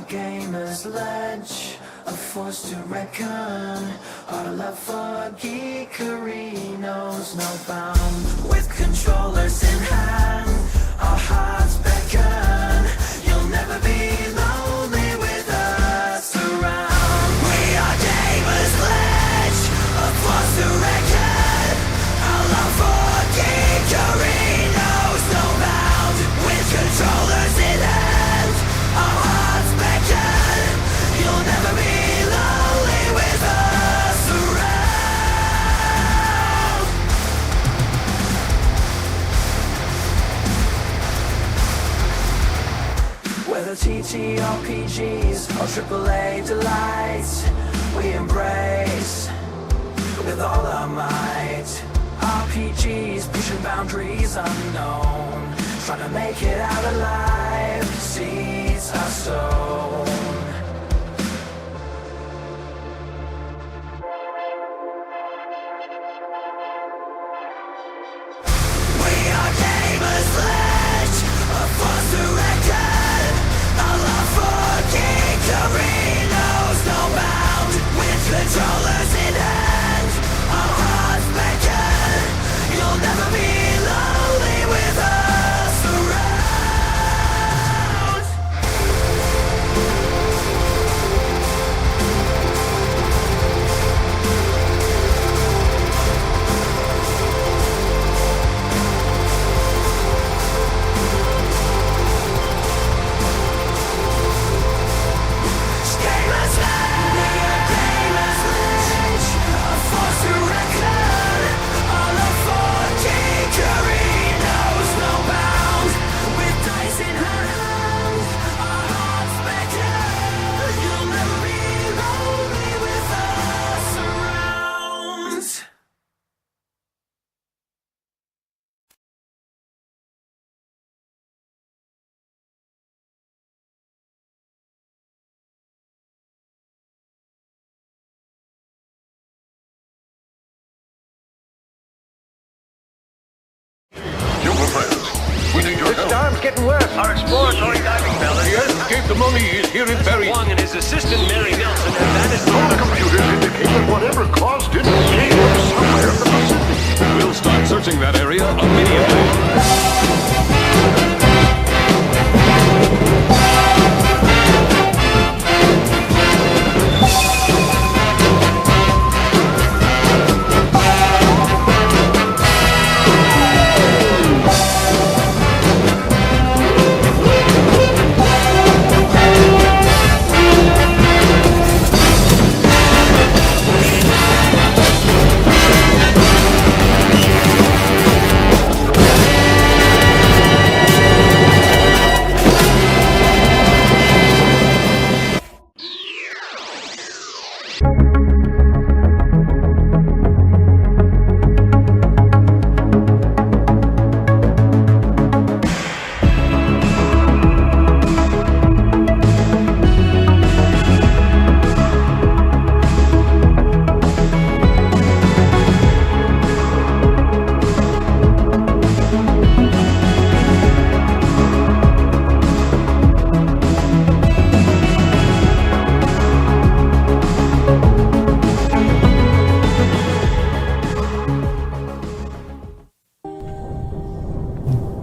gamer's ledge, a force to reckon. Our love for geekery knows no bound. With controllers in hand, our hearts beckon. You'll never be lonely with us around. We are gamer's ledge, a force to reckon. Our love for geekery knows no bound. With controllers in hand, our hearts beckon. You'll never be lonely with us around. Whether TTRPGs or AAA delights, we embrace with all our might. RPGs pushing boundaries unknown, trying to make it out alive. Seeds are sown. We are gamers ledge, a force to reckon. Our love for geekery knows no bound. With controllers in hand, our hearts beckon. You'll never be lonely with us around. Gamers ledge, a force to reckon. Our love for geekery knows no bound. With dice in our hands, our hearts beckon. You'll never be lonely with us around. Human friends, we need your The help. storm's getting worse. Our exploratory diving fellas, The escape the mummy is here in Paris. Wong and his assistant Mary Nelson have vanished Our from the... computers indicate that whatever caused it came from somewhere in the Pacific. We'll start searching that area immediately.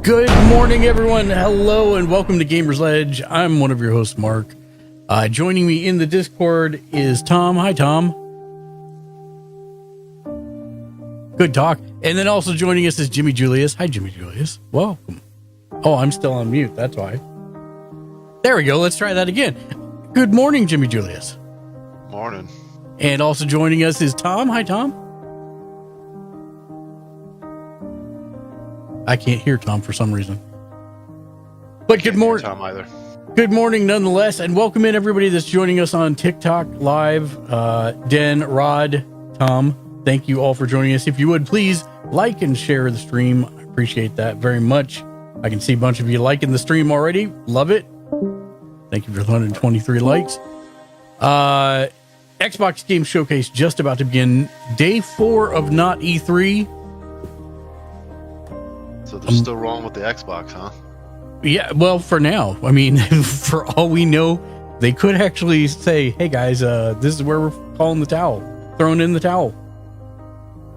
Good morning, everyone. Hello, and welcome to Gamer's Ledge. I'm one of your hosts, Mark. Joining me in the Discord is Tom. Hi, Tom. Good talk. And then also joining us is Jimmy Julius. Hi, Jimmy Julius. Welcome. Oh, I'm still on mute. That's why. There we go. Let's try that again. Good morning, Jimmy Julius. Morning. And also joining us is Tom. Hi, Tom. I can't hear Tom for some reason. But good morning. Tom either. Good morning, nonetheless, and welcome in everybody that's joining us on TikTok live. Den, Rod, Tom, thank you all for joining us. If you would please like and share the stream, I appreciate that very much. I can see a bunch of you liking the stream already. Love it. Thank you for 123 likes. Xbox Game Showcase just about to begin. Day 4 of not E3. So they're still wrong with the Xbox, huh? Yeah, well, for now. I mean, for all we know, they could actually say, "Hey guys, this is where we're calling the towel, throwing in the towel."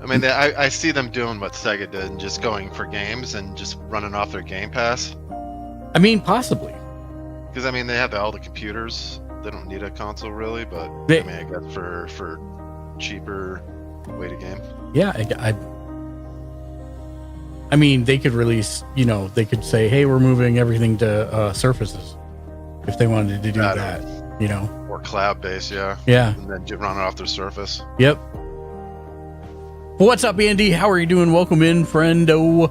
I mean, I see them doing what Sega did and just going for games and just running off their Game Pass. I mean, possibly. Because, I mean, they have all the computers. They don't need a console, really, but, They- I mean, I guess for cheaper way to game. Yeah, I mean, they could release, they could say, "Hey, we're moving everything to Surfaces," if they wanted to do that, Or cloud-based, yeah. Yeah. And then just run it off their Surface. Yep. What's up, Andy? How are you doing? Welcome in, friendo.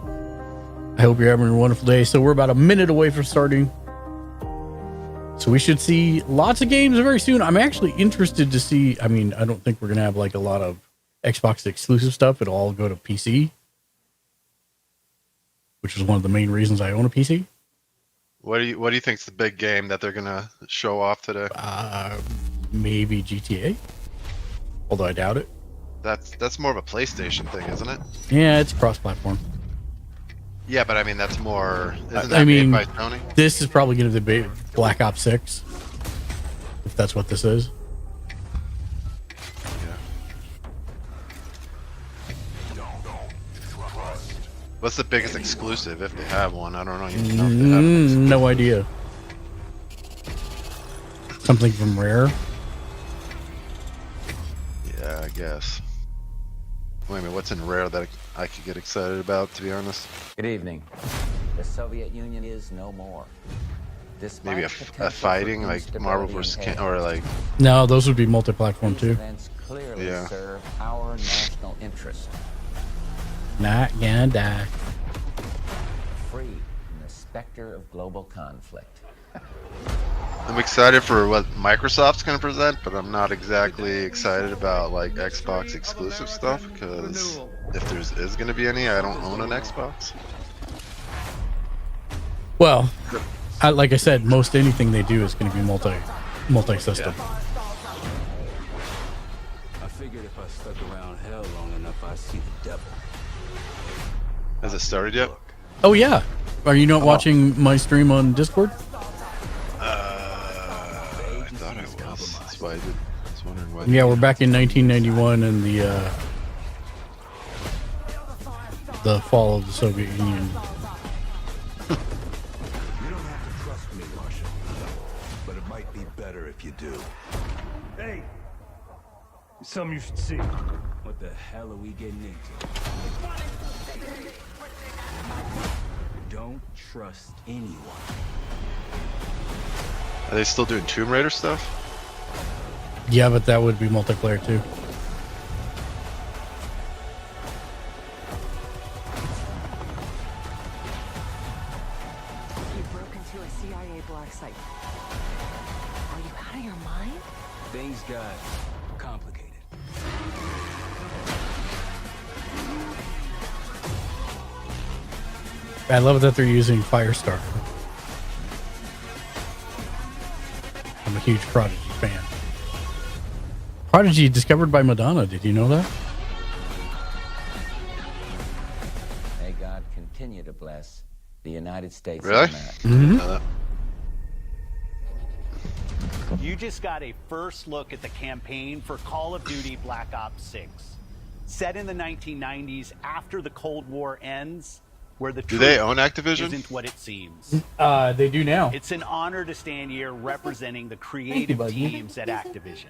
I hope you're having a wonderful day. So we're about a minute away from starting. So we should see lots of games very soon. I'm actually interested to see. I mean, I don't think we're going to have like a lot of Xbox exclusive stuff. It'll all go to PC, which is one of the main reasons I own a PC. What do you think's the big game that they're gonna show off today? Maybe GTA, although I doubt it. That's more of a PlayStation thing, isn't it? Yeah, it's cross-platform. Yeah, but I mean that's more. Isn't I that mean, made by Sony? This is probably going to be Black Ops 6, if that's what this is. Yeah. What's the biggest exclusive if they have one? I don't know. Even know if they have one. No idea. Something from Rare. Yeah, I guess. Wait a minute, what's in Rare that I could get excited about? To be honest, Good evening. The Soviet Union is no more. Despite maybe a potential fighting for like Marvel instability vs. and Ken, chaos, or like No, those would be multi-platform these too. events clearly Yeah. serve our national interest. Not gonna die. Free from the specter of global conflict. I'm excited for what Microsoft's gonna present, but I'm not exactly excited about like Xbox exclusive stuff because if there's is gonna be any, I don't own an Xbox. Well, like I said, most anything they do is going to be multi-system. I figured if I stuck around hell long enough, I'd see the devil. Has it started yet? Oh yeah, are you not watching my stream on Discord? I thought I was. That's why I was wondering why. Yeah, we're back in 1991 and the fall of the Soviet Union. You don't have to trust me, Marshal, but it might be better if you do. Hey, it's something you should see. What the hell are we getting into? Don't trust anyone. Are they still doing Tomb Raider stuff? Yeah, but that would be multiplayer too. You broke into a CIA black site. Are you out of your mind? Things got complicated. I love that they're using Firestarter. I'm a huge Prodigy fan. Prodigy discovered by Madonna. Did you know that? May God continue to bless the United States Really? of America. Didn't know that. You just got a first look at the campaign for Call of Duty Black Ops 6. Set in the 1990s after the Cold War ends, where the Do truth they own Activision? isn't what it seems. They do now. It's an honor to stand here representing the creative buddy. teams at Activision.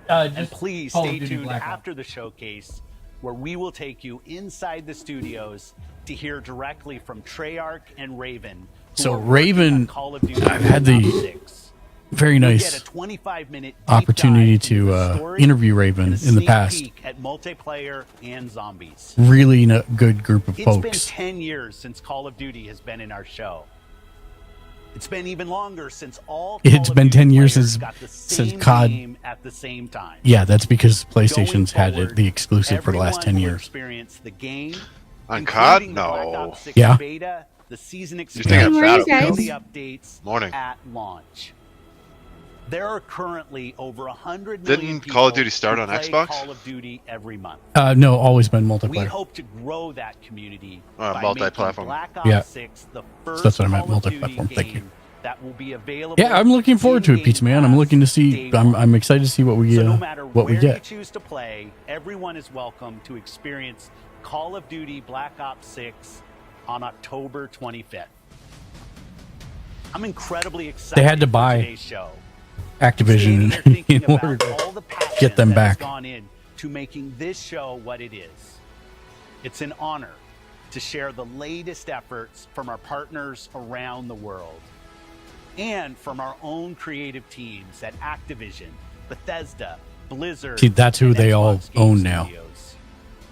And And please stay tuned after the showcase, where we will take you inside the studios to hear directly from Treyarch and Raven. who So are working Raven, on Call of Duty I've had the Black Ops 6. very You'll nice get a 25-minute opportunity to interview Raven in the past. At multiplayer and zombies. Really good group of It's been folks. 10 years since Call of Duty has been in our show. It's been even longer since all It's Call of been Duty 10 years players since- got the since same COD. game at the same time. Yeah, that's because Going PlayStation's had forward, the exclusive for the last everyone 10 will years. experience the game, On COD? including the Black No. Ops 6 Yeah. beta, the season You're thinking of expansion, Battlefield. and the updates Morning. at launch. There are currently over 100 million Didn't people Call of Duty start who on play Xbox? Call of Duty every month. No, always been We multiplayer. hope to grow that community Oh, by multi-platform. making Black Ops Yeah. 6 the first That's what I meant, Call of Duty multi-platform. Thank you. game that will be available. Yeah, I'm looking forward to it, Pizza Man. I'm looking to see. I'm excited to see what we So no matter what we where you get. choose to play, everyone is welcome to experience Call of Duty Black Ops 6 on October 25th. I'm incredibly excited. They had to for buy today's show. Activision Standing here thinking in order about all to the passion get them that has back. gone in to making this show what it is. It's an honor to share the latest efforts from our partners around the world and from our own creative teams at Activision, Bethesda, Blizzard. See, that's who and they all Xbox Game own now. Studios,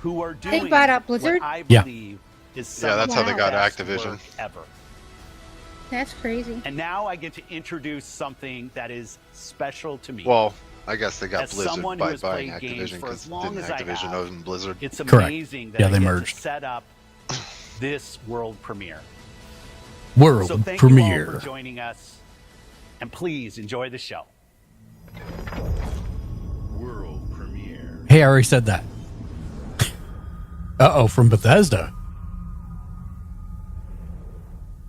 who are They doing bought out Blizzard? what I Yeah. believe is Yeah, some that's of how the they got best Activision. work ever. That's crazy. And now I get to introduce something that is special to me. Well, I guess they got As Blizzard someone who by has buying played games Activision for because as long didn't as I Activision have, own Blizzard? It's Correct. amazing that Yeah, I they get merged. to set up this world premiere. World So thank you all premiere. for joining us, and please enjoy the show. World premiere. Hey, I already said that. From Bethesda.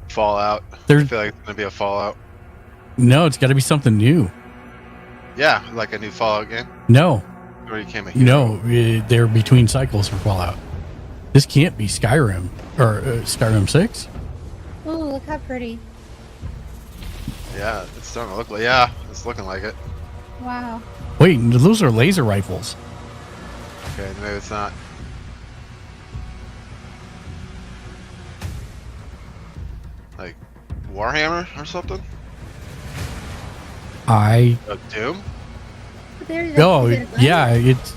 Fallout. There's- I feel like it's gonna be a Fallout. No, it's got to be something new. Yeah, like a new Fallout game. No, Or you came a hero. no, they're between cycles for Fallout. This can't be Skyrim or Skyrim 6. Ooh, look how pretty. Yeah, it's starting to look like. Yeah, it's looking like it. Wow. Wait, those are laser rifles. Okay, maybe it's not. Like Warhammer or something? Doom? There's Oh, is it a yeah, it's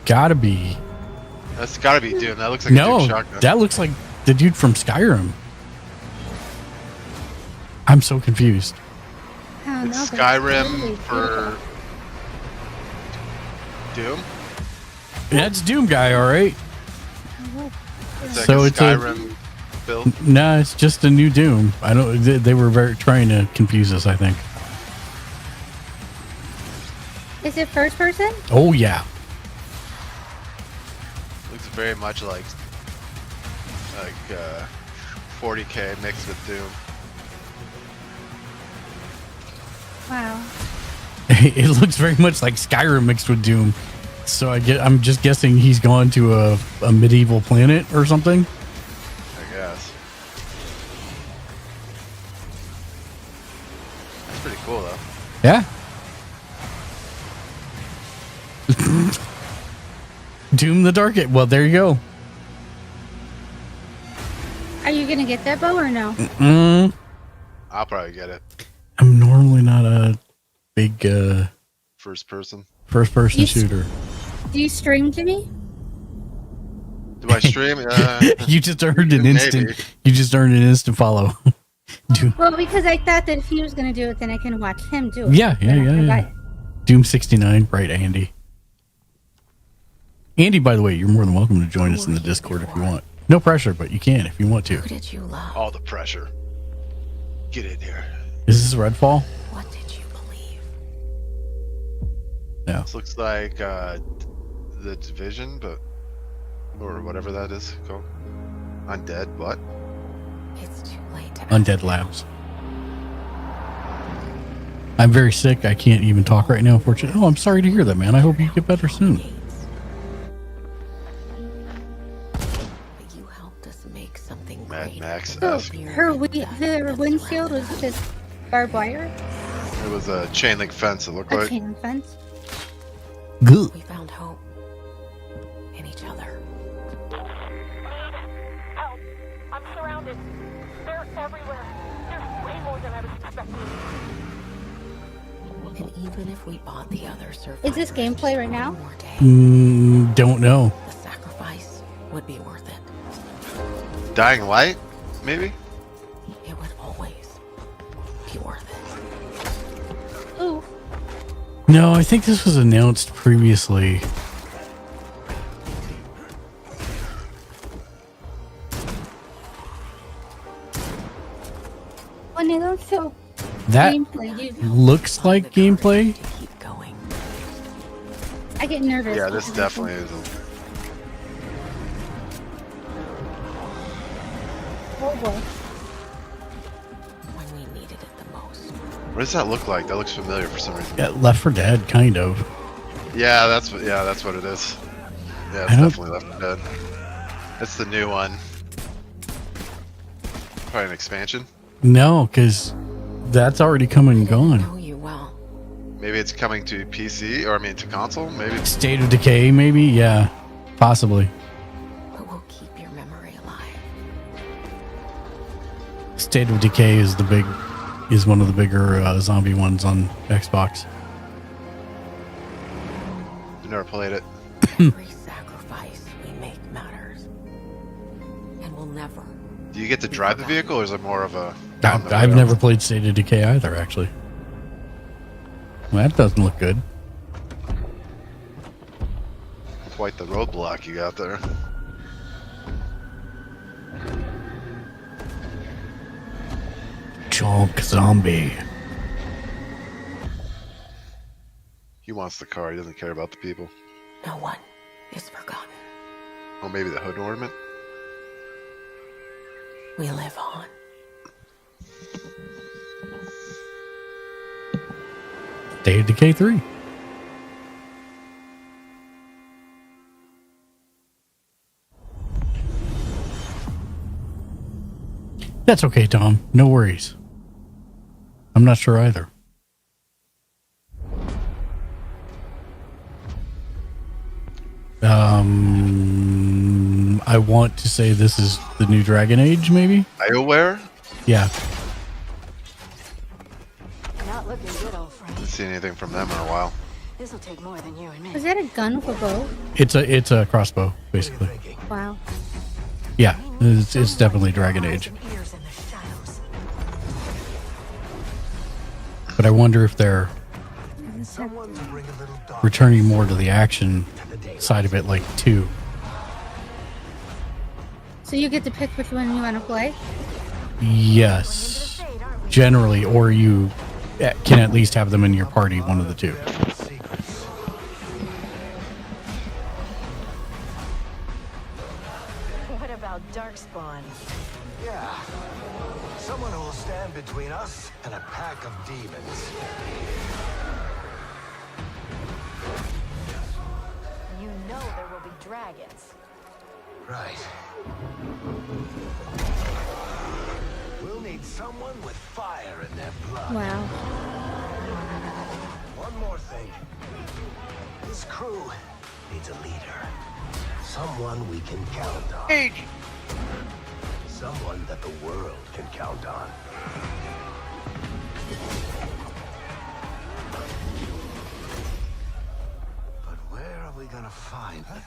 gotta be. That's gotta be Doom. That looks like a No, Doom shotgun. that looks like the dude from Skyrim. I'm so confused. I don't know, It's but Skyrim really for Doom? That's Doom guy, all right. beautiful. It's like So a it's a- Skyrim build. Nah, it's just a new Doom. I don't. They were very trying to confuse us, I think. Is it first person? Oh yeah. Looks very much like 40K mixed with Doom. Wow. It looks very much like Skyrim mixed with Doom. So I'm just guessing he's gone to a medieval planet or something. I guess. That's pretty cool though. Yeah. Doom the Dark. Well, there you go. Are you gonna get that bow or no? I'll probably get it. I'm normally not a big First person. first-person You- shooter. Do you stream to me? Do I stream? You just earned an Maybe. instant. You just earned an instant follow. Doom. Well, because I thought that if he was gonna do it, then I can watch him do it. Yeah, yeah, Then I yeah, can yeah. buy it. Doom 69, right, Andy? Andy, by the way, you're more than welcome to join us in the Discord if you want. No pressure, but you can if you want to. Who did you love? All the pressure. Get in here. Is this Redfall? What did you believe? No. This looks like the Division, but or whatever that is called. Undead. What? It's too late to Undead Labs. I'm very sick. I can't even talk right now, unfortunately. Oh, I'm sorry to hear that, man. I hope you get better soon. But you helped us make something Mad great. Max So esque. her windshield was just barbed wire, It was a chain link fence. It looked a like. chain fence. Good. We found hope in each other. Help! I'm surrounded. They're everywhere. There's way more than I was expecting. And even if we bought the other survivors, Is this gameplay right now? one more day, Don't know. the sacrifice would be worth it. Dying Light, maybe. It would always be worth it. Ooh, No, I think this was announced previously. when they don't show That gameplay, dude, looks like gameplay. To keep going. I get nervous. Yeah, this because I definitely is. Oh boy. When we needed it the most. What does that look like? That looks familiar for some reason. Yeah, Left 4 Dead, kind of. Yeah, that's what it is. Yeah, it's I don't- definitely Left 4 Dead. That's the new one. Probably an expansion. No, because that's already come and gone. know you well. Maybe it's coming to PC, or I mean to console. Maybe. State of Decay, maybe? Yeah, possibly. But we'll keep your memory alive. State of Decay is one of the bigger zombie ones on Xbox. I've never played it. Every sacrifice we make matters. And we'll never. Do you get to drive the vehicle, or is it more of a? I've never played State of Decay either, actually. Well, that doesn't look good. Quite the roadblock you got there. Chonk zombie. He wants the car. He doesn't care about the people. No one is forgotten. Or maybe the hood ornament. We live on. State of Decay 3. That's okay, Tom. No worries. I'm not sure either. I want to say this is the new Dragon Age, maybe? BioWare? Yeah. Not looking good, old friend. Haven't seen anything from them in a while. This'll take more than you and me. Is that a gun with a bow? It's a crossbow, basically. Wow. Yeah, it's definitely Dragon Age. Ears in the shadows. But I wonder if they're returning more to the action side of it, like 2. So you get to pick which one you want to play? Yes, generally, or you can at least have them in your party, one of the 2. What about Darkspawn? Yeah. Someone who will stand between us and a pack of demons. You know there will be dragons. Right. We'll need someone with fire in their blood. Wow. One more thing. This crew needs a leader. Someone we can count on. Someone that the world can count on. But where are we gonna find her?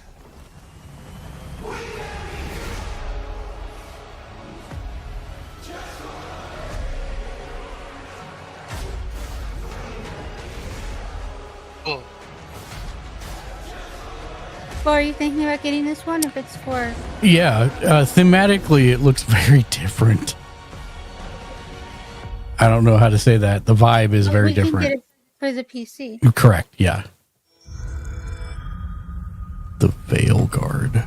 Well, are you thinking about getting this one if it's for... Yeah, thematically, it looks very different. I don't know how to say that. The vibe is very we can different. get it for the PC. Correct, yeah. The Veil Guard.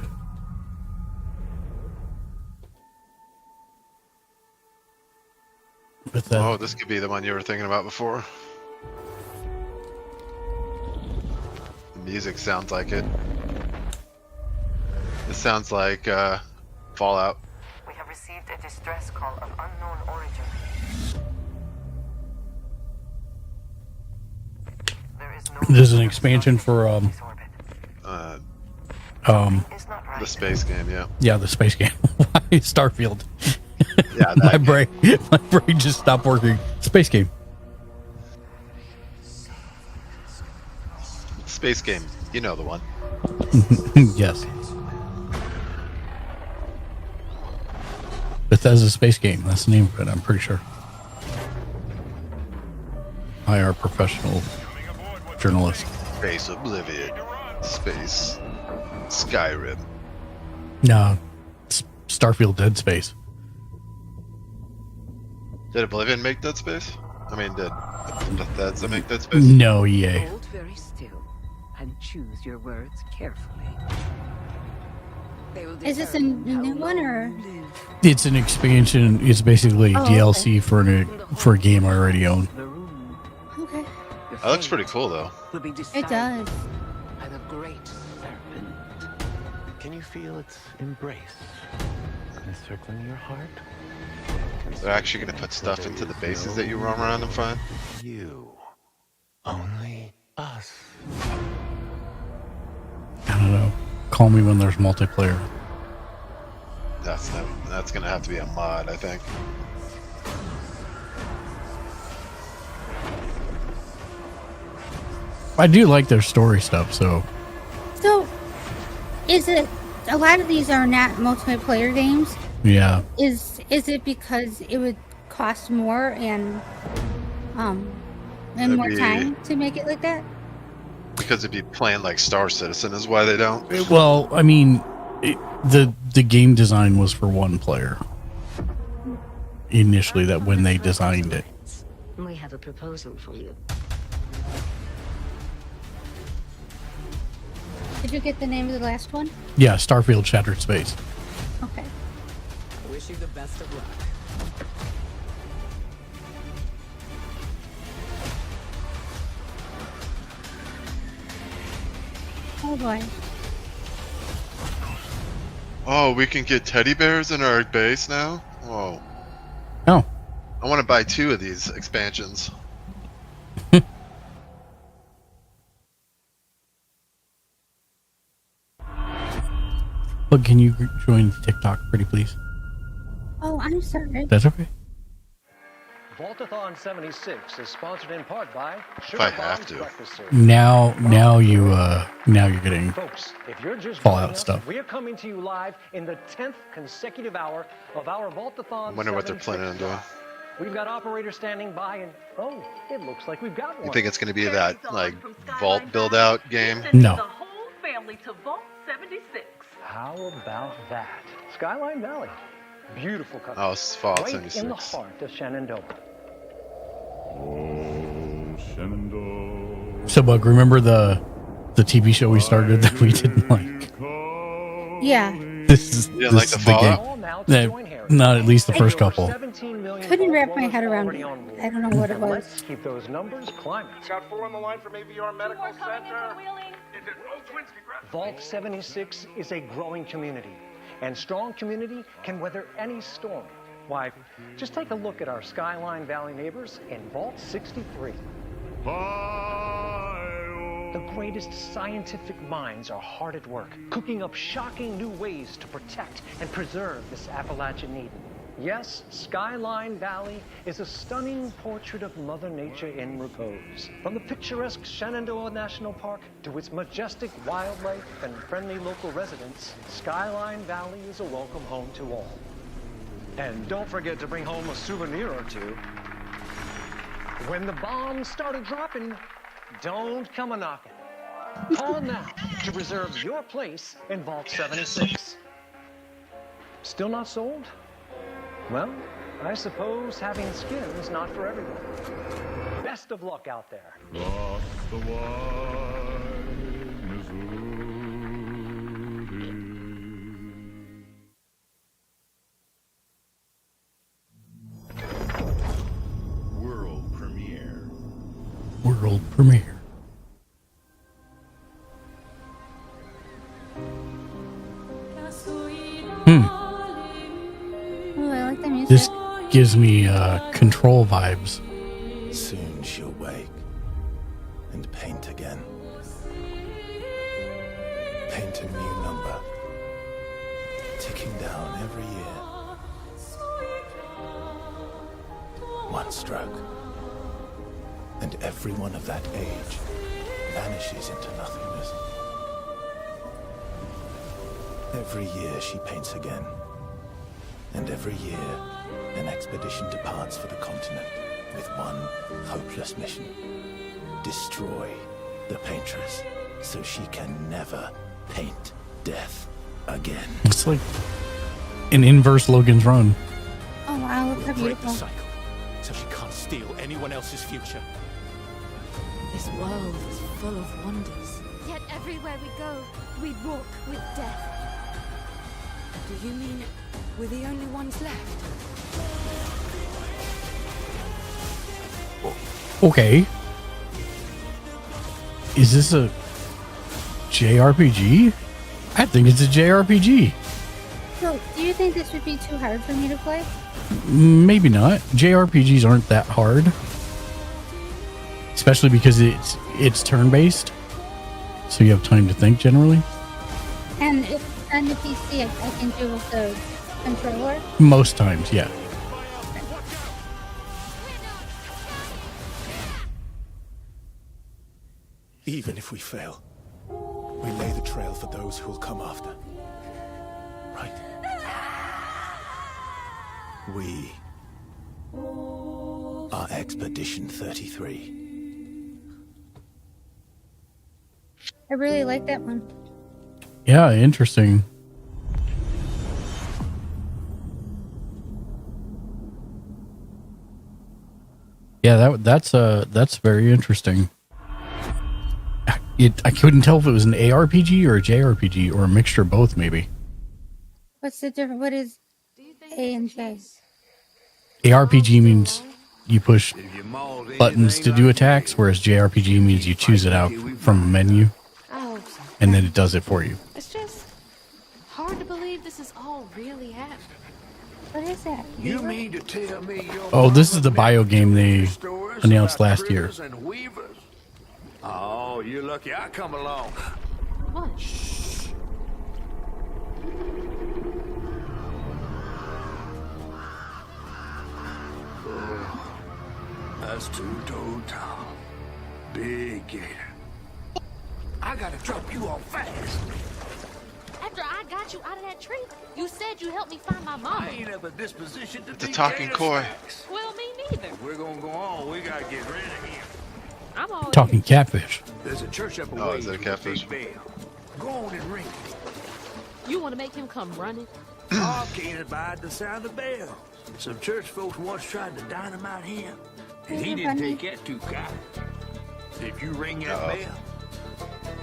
With that, Oh, this could be the one you were thinking about before. The music sounds like it. This sounds like Fallout. We have received a distress call of unknown origin. There is no there's an expansion for The space game, yeah. yeah, the space game. Starfield. Yeah, my that brain just stopped working. Space game. space game. You know the one. Yes. Bethesda Space Game. That's the name of it, I'm pretty sure. IR professional journalist. Space Oblivion. Space Skyrim. No, Starfield Dead Space. Did Oblivion make Dead Space? I mean, did Bethesda make Dead Space? No, EA. Hold very still and choose your words carefully. Is this a new one or? It's an expansion. It's basically Oh, DLC for a game I already own. The ruler That looks pretty cool though. Will be It decided does. by the great serpent. Can you feel its embrace encircling your heart? They're actually gonna put stuff into the bases that you roam around and find. You. Only us. I don't know. Call me when there's multiplayer. That's gonna have to be a mod, I think. I do like their story stuff, so So, is it a lot of these are not multiplayer games? yeah. Is it because it would cost more and That'd more be- time to make it like that? Because it'd be playing like Star Citizen is why they don't. Well, I mean, the game design was for one player initially. That when they designed it. We have a proposal for you. Did you get the name of the last one? Yeah, Starfield Shattered Space. Okay. I wish you the best of luck. Oh boy. Oh, we can get teddy bears in our base now? Whoa. Oh. I want to buy 2 of these expansions. Look, can you join TikTok, pretty please? Oh, I'm sorry. That's okay. Vaultathon 76 is sponsored in part by If I have to. Now you're getting Folks, if you're just Fallout joining us, stuff. We're coming to you live in the 10th consecutive hour of our Vaultathon. I wonder what they're 76 planning on doing. drive. We've got operators standing by, and oh, it looks like we've got one. You think it's going to be that like vault build out game? No. The whole family to Vault 76. How about that? Skyline Valley, beautiful country. Oh, it's Fallout right in the 76. heart of Shenandoah. So, Bug, remember the TV show we started that we didn't like? Yeah. This is You didn't like the Fallout? Not at least the first couple. Couldn't wrap my head around it. I don't know what it was. Let's keep those numbers climbing. Got 4 on the line from AVR Medical Center. Is it Twins? Vault 76 is a growing community, and strong community can weather any storm. Why, just take a look at our Skyline Valley neighbors in Vault 63. The greatest scientific minds are hard at work, cooking up shocking new ways to protect and preserve this Appalachian Eden. Yes, Skyline Valley is a stunning portrait of Mother Nature in repose. From the picturesque Shenandoah National Park to its majestic wildlife and friendly local residents, Skyline Valley is a welcome home to all. And don't forget to bring home a souvenir or two. When the bombs started dropping, don't come a-knocking. Call now to reserve your place in Vault 76. Still not sold? Well, I suppose having skin is not for everyone. Best of luck out there. World premiere. World premiere. Oh, I like the music. This gives me Control vibes. Soon she'll wake and paint again. Paint a new number, ticking down every year. One stroke, and everyone of that age vanishes into nothingness. Every year she paints again, and every year an expedition departs for the continent with one hopeless mission: destroy the paintress so she can never paint death again. It's like an inverse Logan's Run. Oh wow, look how Break the beautiful. cycle so she can't steal anyone else's future. This world is full of wonders. Yet everywhere we go, we walk with death. Do you mean we're the only ones left? Okay. Is this a JRPG? I think it's a JRPG. So, do you think this would be too hard for me to play? Maybe not. JRPGs aren't that hard, especially because it's turn-based, so you have time to think generally. And if on the PC, I can do with the controller. Most times, yeah. Even if we fail, we lay the trail for those who will come after. Right? We are Expedition 33. I really like that one. Yeah, interesting. Yeah, that's very interesting. I couldn't tell if it was an ARPG or a JRPG or a mixture of both, maybe. What's the difference? What is A and J? ARPG means you push buttons to do attacks, whereas JRPG means you choose it out from a menu, and then it does it for you. It's just hard to believe this is all really happening. What is that? You mean to tell me your Oh, this is the bio game they announced last year. and weavers? Oh, you're lucky I come along. What? That's two-toed Tom. Big gator. I gotta drop you off fast. After I got you out of that tree, you said you helped me find my mom. I ain't of a disposition to It's a be talking gator koi. snacks. Well, me neither. If we're gonna go on, we gotta get rid of him. I'm all Talking catfish. There's a church up Oh, away is that a with a catfish? big bell. Go on and ring it. You want to make him come running? I can't abide the sound of bells. Some church folks once tried to dynamite him, and he didn't take that too kind. If you ring that bell,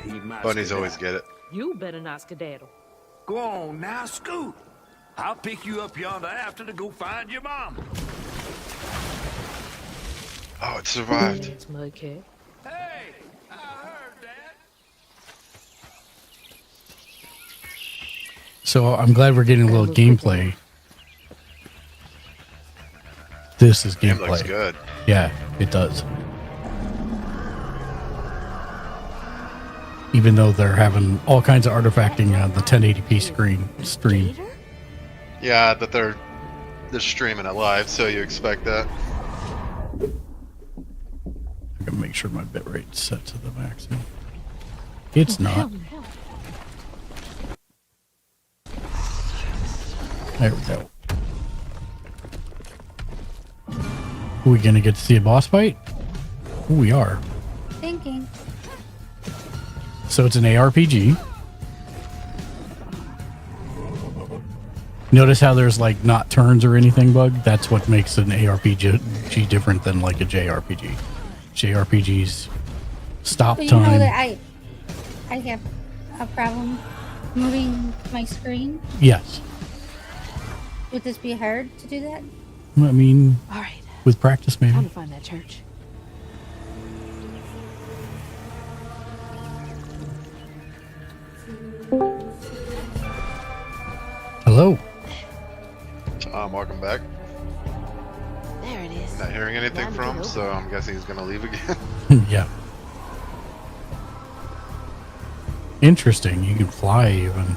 he might. Bunnies skedaddle. always get it. You better not skedaddle. Go on now, scoot. I'll pick you up yonder after to go find your mom. Oh, it survived. It's Mudcat. Hey, I heard that. So I'm glad we're getting a little gameplay. This is Game gameplay. looks good. Yeah, it does. Even though they're having all kinds of artifacting on the 1080p stream. Yeah, that they're streaming it live, so you expect that. I'm gonna make sure my bitrate's set to the maximum. It's not. There we go. Are we gonna get to see a boss fight? Ooh, we are. Thinking. So it's an ARPG. Notice how there's like not turns or anything, Bug? That's what makes an ARPG different than like a JRPG. JRPGs stop But you time. know that I have a problem moving my screen. Yes. Would this be hard to do that? I mean, All right. with practice, maybe. Time to find that church. Hello. Tom, welcome back. There it is. Not hearing anything Time to from, get so I'm guessing he's gonna leave again. Yeah. Interesting. You can fly even.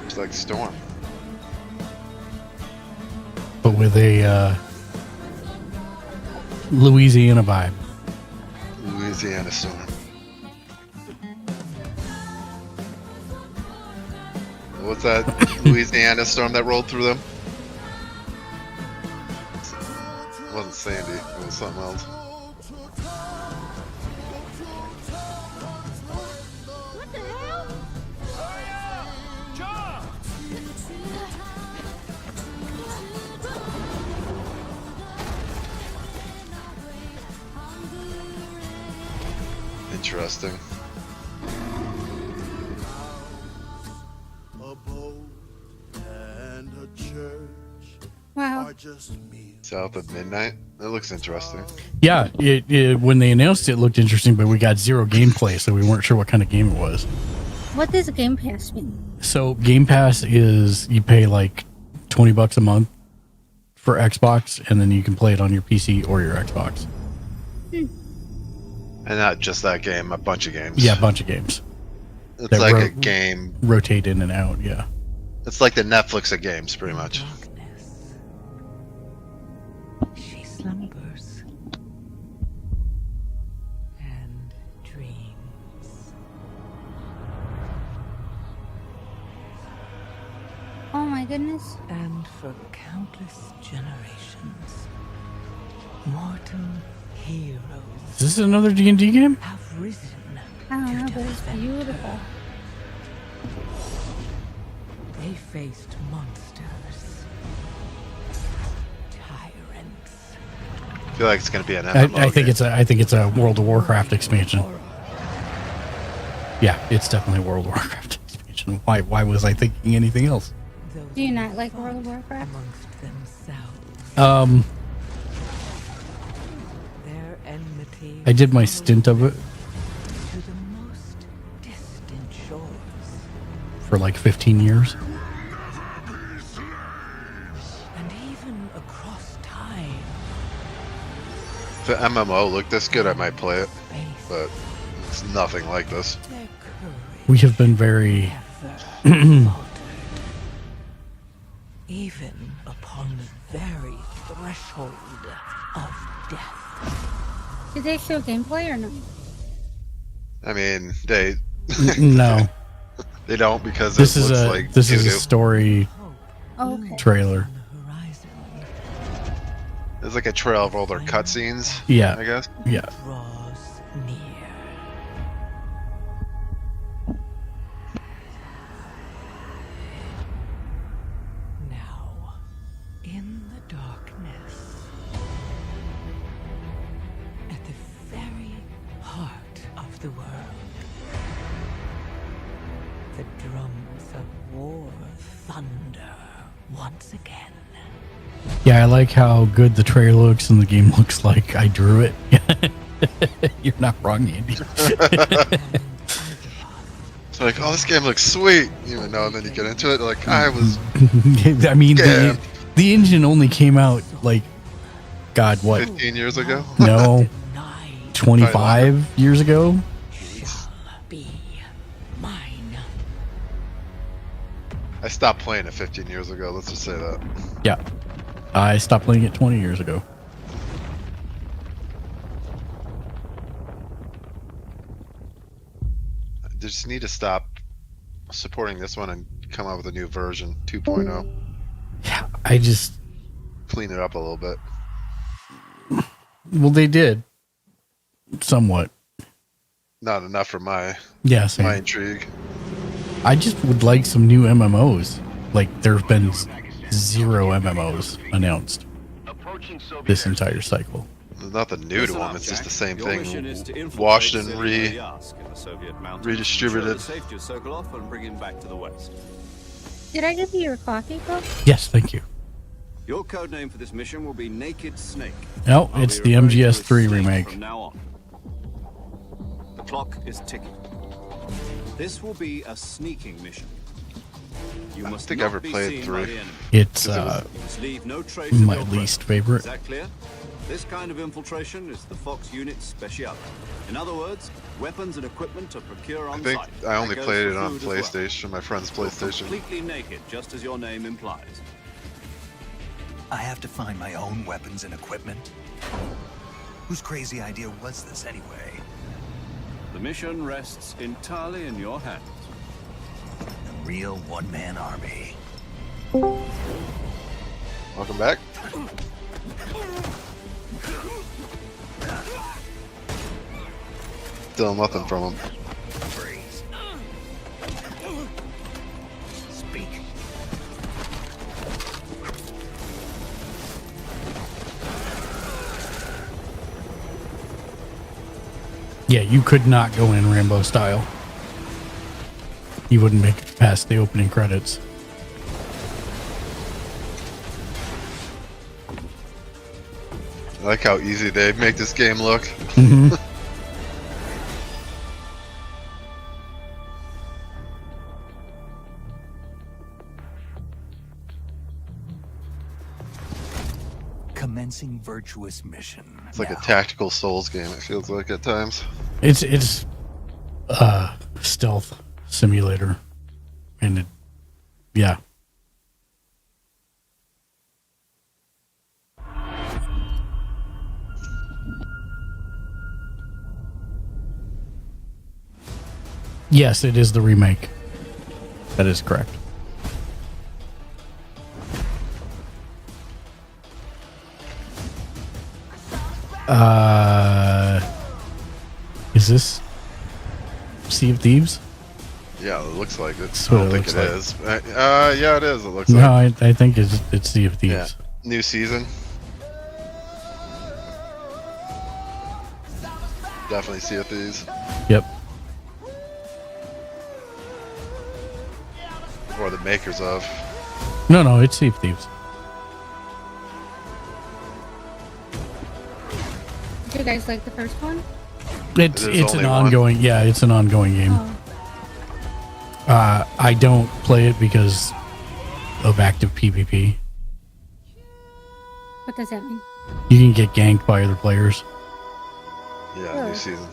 It's like Storm. But with a Louisiana vibe. Louisiana Storm. What's that Louisiana storm that rolled through them? It wasn't Sandy, it was something else. What the hell? Interesting. A boat and a church South of Midnight. That looks interesting. Yeah, when they announced it, it looked interesting, but we got zero gameplay, so we weren't sure what kind of game it was. What does a Game Pass mean? So Game Pass is you pay like $20 a month for Xbox, and then you can play it on your PC or your Xbox. And not just that game, a bunch of games. Yeah, a bunch of games. It's that like a game. Rotate in and out, yeah. It's like the Netflix of games, pretty much. She slumbers and dreams. Oh my goodness. And for countless generations, mortal heroes Is this another D&D game? have risen. I don't know, but it's beautiful. They faced monsters, tyrants. I feel like it's going to be an MMO. I think it's a World of Warcraft expansion. Yeah, it's definitely a World of Warcraft expansion. Why was I thinking anything else? Do you not like World of Warcraft? Amongst themselves. Their enmity I did my stint of it to the most distant shores. for like 15 years. And even across time. If the MMO looked this good, I might play it. But it's nothing like this. We have been very... Even upon the very threshold of death. Did they show gameplay or no? I mean, they No. they don't because This it is looks a like this is a doo-doo. story Okay. trailer. It's like a trail of all their cutscenes. Yeah. I guess. Yeah. Draws near. Now, in the darkness, at the very heart of the world, the drums of war thunder once again. Yeah, I like how good the trailer looks and the game looks like I drew it. You're not wrong, Andy. It's like, oh, this game looks sweet, even though then you get into it, like I was. I mean, Yeah. the engine only came out like, God, what? 15 years ago. No, 25 years ago. Be mine. I stopped playing it 15 years ago. Let's just say that. Yeah, I stopped playing it 20 years ago. They just need to stop supporting this one and come out with a new version 2.0. I just, Clean it up a little bit. well, they did somewhat. Not enough for my Yeah, same. my intrigue. I just would like some new MMOs. Like, there's been zero MMOs announced this entire cycle. There's nothing new to them. It's just the same thing, washed and redistributed. Did I give you your coffee cup? Yes, thank you. Your code name for this mission will be Naked Snake. No, I'll it's be the referring to you as MGS3 Snake remake. From now on. The clock is ticking. This will be a sneaking mission. You I must think not I ever be played seen 3. by the enemy. It's You must leave no trace of my your least presence. favorite. Is that clear? This kind of infiltration is the Fox Unit's speciality. In other words, weapons and equipment are procured I on think site. I only That goes played for it on food as well. PlayStation, my friend's You're PlayStation. completely naked, just as your name implies. I have to find my own weapons and equipment? Whose crazy idea was this anyway? The mission rests entirely in your hands. A real one-man army. Welcome back. Still nothing from him. Speak. Yeah, you could not go in Rambo style. You wouldn't make it past the opening credits. like how easy they make this game look. Mm-hmm. Commencing virtuous mission. It's like a tactical Souls game, it feels like at times. It's stealth simulator, and yeah. Yes, it is the remake. That is correct. Is this Sea of Thieves? Yeah, it looks like it. That's I what don't it think looks it like. is. Yeah, it is. It looks No, like. I think it's Sea of Thieves. Yeah. New season. Definitely Sea of Thieves. Yep. Or the makers of. No, it's Sea of Thieves. Do you guys like the first one? It's There's an only one. ongoing. Yeah, it's an ongoing game. Oh. I don't play it because of active PvP. What does that mean? You can get ganked by other players. Yeah, Oh. new season.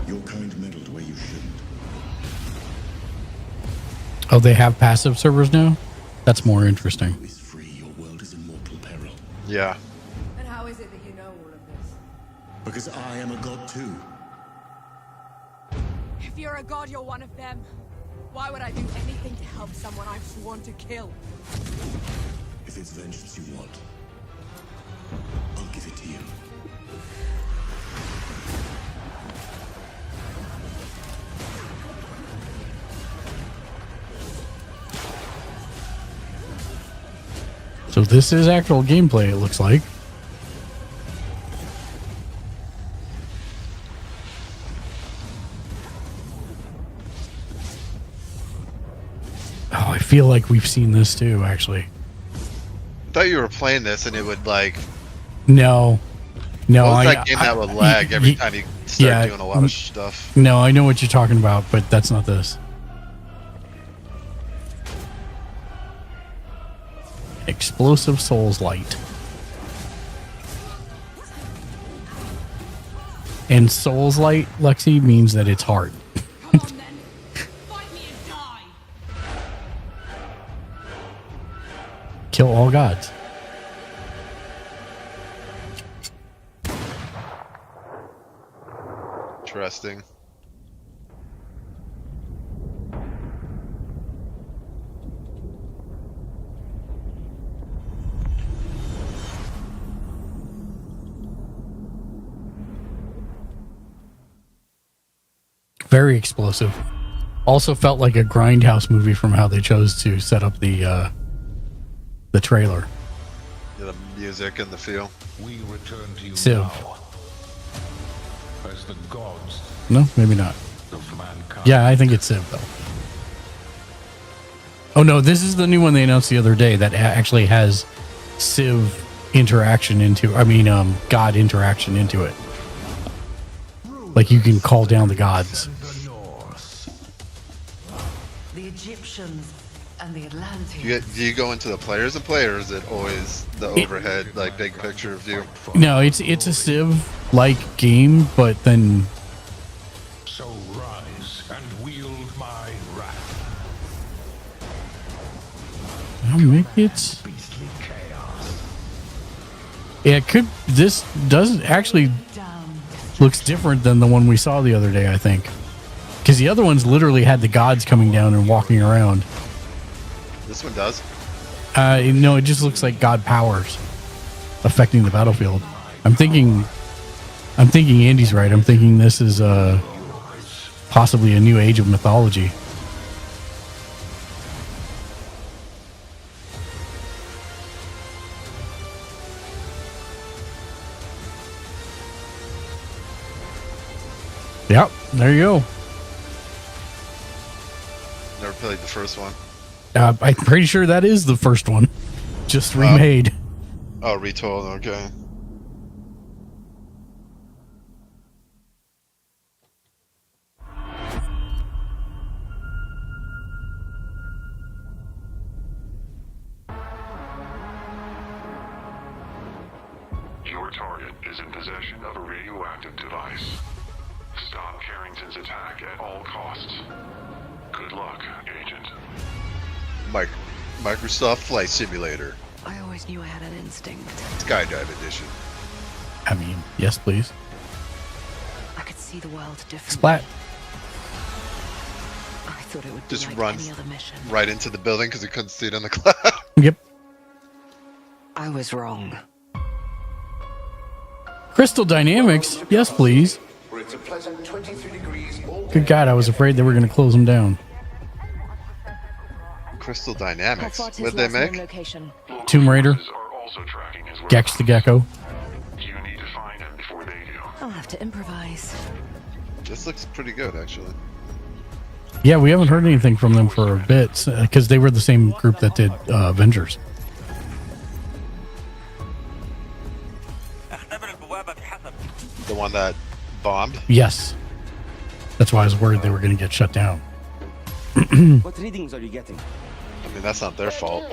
Your kind meddled where you shouldn't. Oh, they have passive servers now? That's more interesting. Is free, your world is in mortal peril. Yeah. And how is it that you know all of this? Because I am a god too. If you're a god, you're one of them. Why would I do anything to help someone I've sworn to kill? If it's vengeance you want, I'll give it to you. So this is actual gameplay, it looks like. Oh, I feel like we've seen this too, actually. I thought you were playing this and it would like. No. What was that game that would lag every time you start doing a lot of stuff? No, I know what you're talking about, but that's not this. Explosive Souls Light. And Souls Light, Lexi, means that it's hard. Kill all gods. Interesting. Very explosive. Also felt like a Grindhouse movie from how they chose to set up the trailer. Yeah, the music and the feel. We return to you Civ. now as the gods No, maybe not. of mankind. Yeah, I think it's Civ though. Oh no, this is the new one they announced the other day that actually has Civ interaction into. I mean, God interaction into it. Like you can call down the gods. The Egyptians and the Atlanteans. Do you go into the players and play, or is it always the overhead, like big picture view? No, it's a Civ like game, but then So rise and wield my wrath. it's yeah, it could. This doesn't actually looks different than the one we saw the other day, I think, because the other ones literally had the gods coming down and walking around. This one does. No, it just looks like god powers affecting the battlefield. I'm thinking Andy's right. I'm thinking this is possibly a new age of mythology. Yep, there you go. played the first one. I'm pretty sure that is the first one, just remade. Oh, retold. Okay. Your target is in possession of a radioactive device. Stop Carrington's attack at all costs. Good luck, Agent. Microsoft Flight Simulator. I always knew I had an instinct. Skydive Edition. I mean, yes, please. I could see the world differently. Splat. I thought it would be Just like runs any other mission. right into the building because he couldn't see it on the cloud. Yep. I was wrong. Crystal Dynamics. Yes, please. Good God, I was afraid they were going to close them down. Crystal Dynamics. What'd they make? Tomb Raider. Gex the Gecko. I'll have to improvise. This looks pretty good, actually. Yeah, we haven't heard anything from them for a bit because they were the same group that did Avengers. The one that bombed? Yes. That's why I was worried they were going to get shut down. What readings are you getting? I mean, that's not their fault.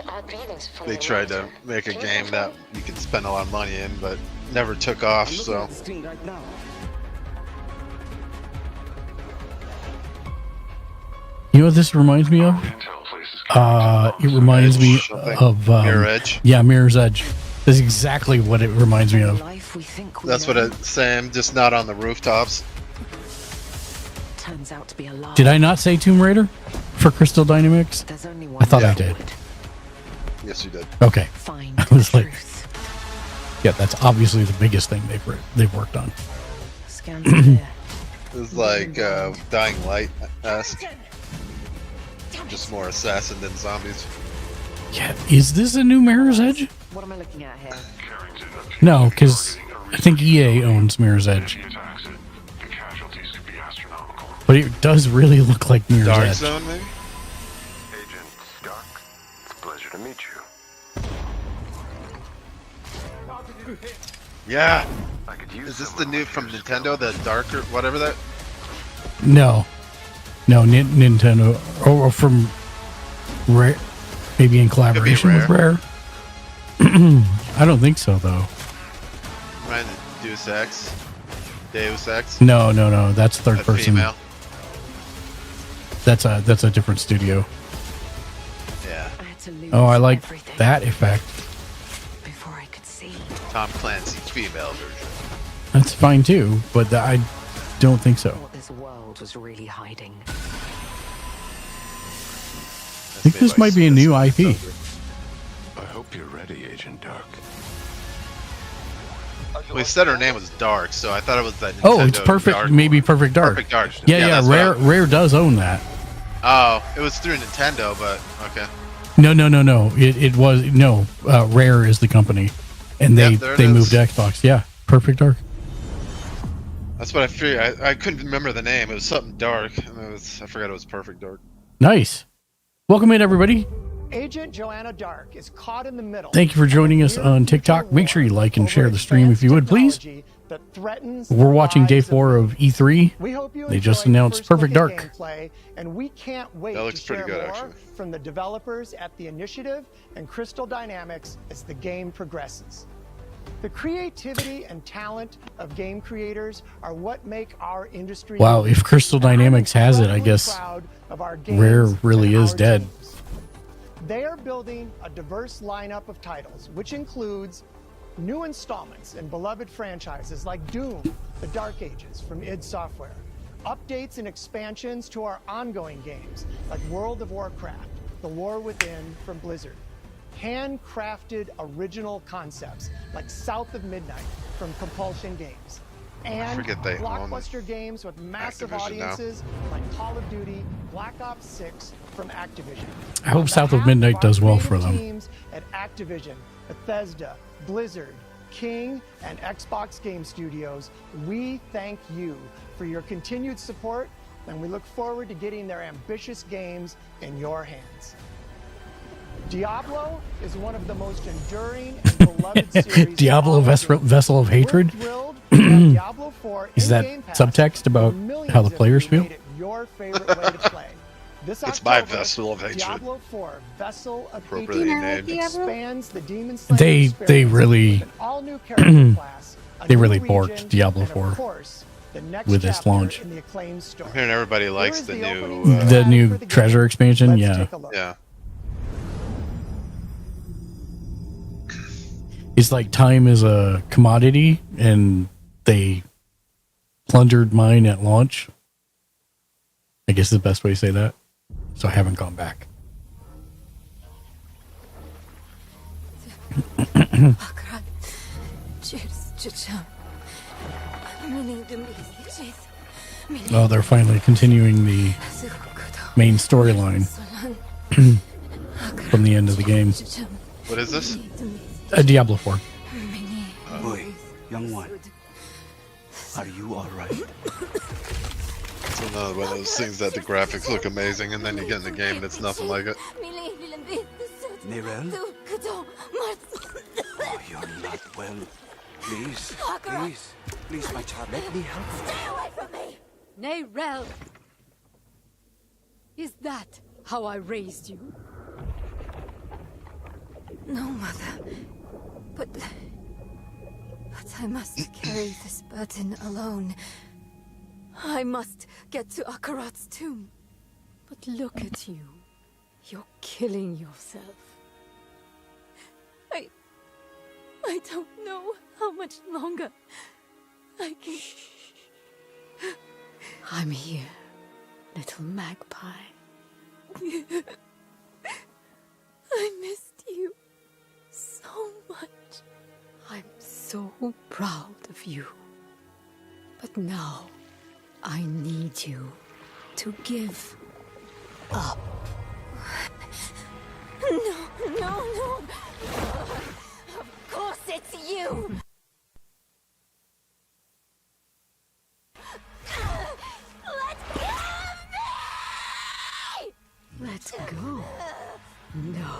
They tried to make a game that you could spend a lot of money in, but never took off, so... You know what this reminds me of? It reminds me of... Mirror Edge? Yeah, Mirror's Edge. That's exactly what it reminds me of. That's what it's saying, just not on the rooftops. Turns out to be a lie. Did I not say Tomb Raider for Crystal Dynamics? There's only one I thought I Yeah. did. Yes, you did. Okay. Find I was like, yeah, that's obviously the biggest thing they've worked on. It was like Dying Light-esque. Just more assassin than zombies. Yeah, is this a new Mirror's Edge? What am I looking at here? No, because I think EA owns Mirror's Edge. But it does really look like Mirror's Dark Edge. Zone, maybe? Agent Stark, it's a pleasure to meet you. Yeah! Is this the new from Nintendo, the darker, whatever that? No. No, Nintendo. Or from Rare. Maybe in collaboration with Rare. I don't think so, though. Remind me of Deus Ex? Deus Ex? No. That's third That person. female? That's a different studio. Yeah. Oh, I like that effect. Before I could see. Tom Clancy's female version. That's fine too, but I don't think so. What this world was really hiding. I think this might be a new IP. I hope you're ready, Agent Dark. Well, he said her name was Dark, so I thought it was that Nintendo Oh, it's Perfect. Dark. Maybe Perfect Dark. Perfect Dark. Yeah. that's what Rare does own that. Oh, it was through Nintendo, but okay. No. It was no. Rare is the company, and Yep, there it they moved is. to Xbox. Yeah, Perfect Dark. That's what I figured. I couldn't remember the name. It was something dark. And I forgot it was Perfect Dark. Nice. Welcome in, everybody. Agent Joanna Dark is caught in the middle. Thank you for joining us on TikTok. Make sure you like and share the stream if you would, please. We're watching day 4 of E3. We hope you They just enjoyed the announced first Perfect look at Dark. gameplay, and we can't wait That looks to pretty share good, more actually. from the developers at the Initiative and Crystal Dynamics as the game progresses. The creativity and talent of game creators are what make our industry. Wow, if Crystal Dynamics has it, I guess proud of our games Rare really and is our dead. teams. They are building a diverse lineup of titles, which includes new installments in beloved franchises like Doom, The Dark Ages from id Software, updates and expansions to our ongoing games like World of Warcraft, The War Within from Blizzard, handcrafted original concepts like South of Midnight from Compulsion Games, and forget they own blockbuster games with massive Activision now. audiences like Call of Duty, Black Ops 6 from Activision. I hope South of Midnight does well for them. Teams at Activision, Bethesda, Blizzard, King, and Xbox Game Studios, we thank you for your continued support and we look forward to getting their ambitious games in your hands. Diablo is one of the most enduring and beloved series. Diablo Vessel of Hatred? Diablo 4 Is that subtext about how the players feel? Your favorite way to play. This It's my October, Vessel of Hatred. Diablo 4 Vessel of Appropriately Hatred named. expands the Demon They Slayer really an all-new character class, a they new really region, borked Diablo and of 4 course, the next with this chapter launch. in the acclaimed story. I'm hearing everybody likes the Here is new opening The new treasure expansion, yeah. take a look. yeah. It's like time is a commodity, and they plundered mine at launch. I guess is the best way to say that. So I haven't gone back. Well, they're finally continuing the main storyline from the end of the game. What is this? Diablo 4. Boy, young one, are you all right? It's another one of those things that the graphics look amazing, and then you get in the game and it's nothing like it. Nirel? Oh, you're not well. Please, please, my child, let me help you. Stay away from me! Neyrel! Is that how I raised you? No, Mother. But I must carry this burden alone. I must get to Akarat's tomb. But look at you. You're killing yourself. I don't know how much longer I can... I'm here, little magpie. I missed you so much. I'm so proud of you. But now, I need you to give up. No. Of course it's you. Let go. No.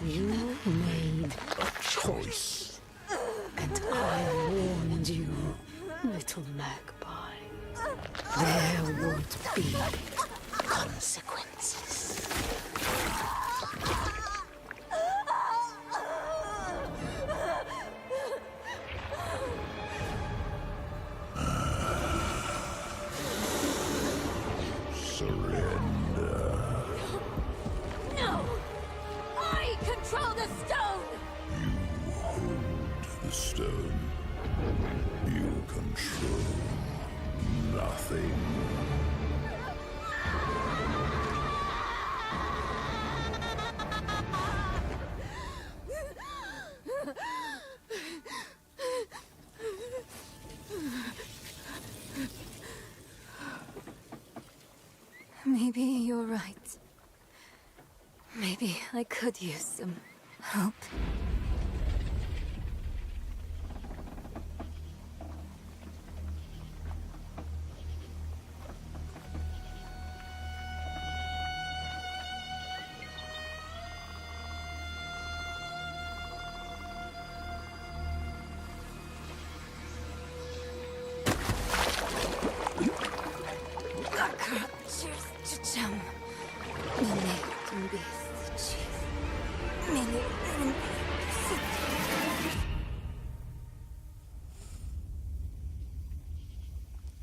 You made a choice. And I warned you, little magpie. There would be consequences. Surrender. No! I control the stone! You hold the stone. You control nothing. Maybe you're right. Maybe I could use some help.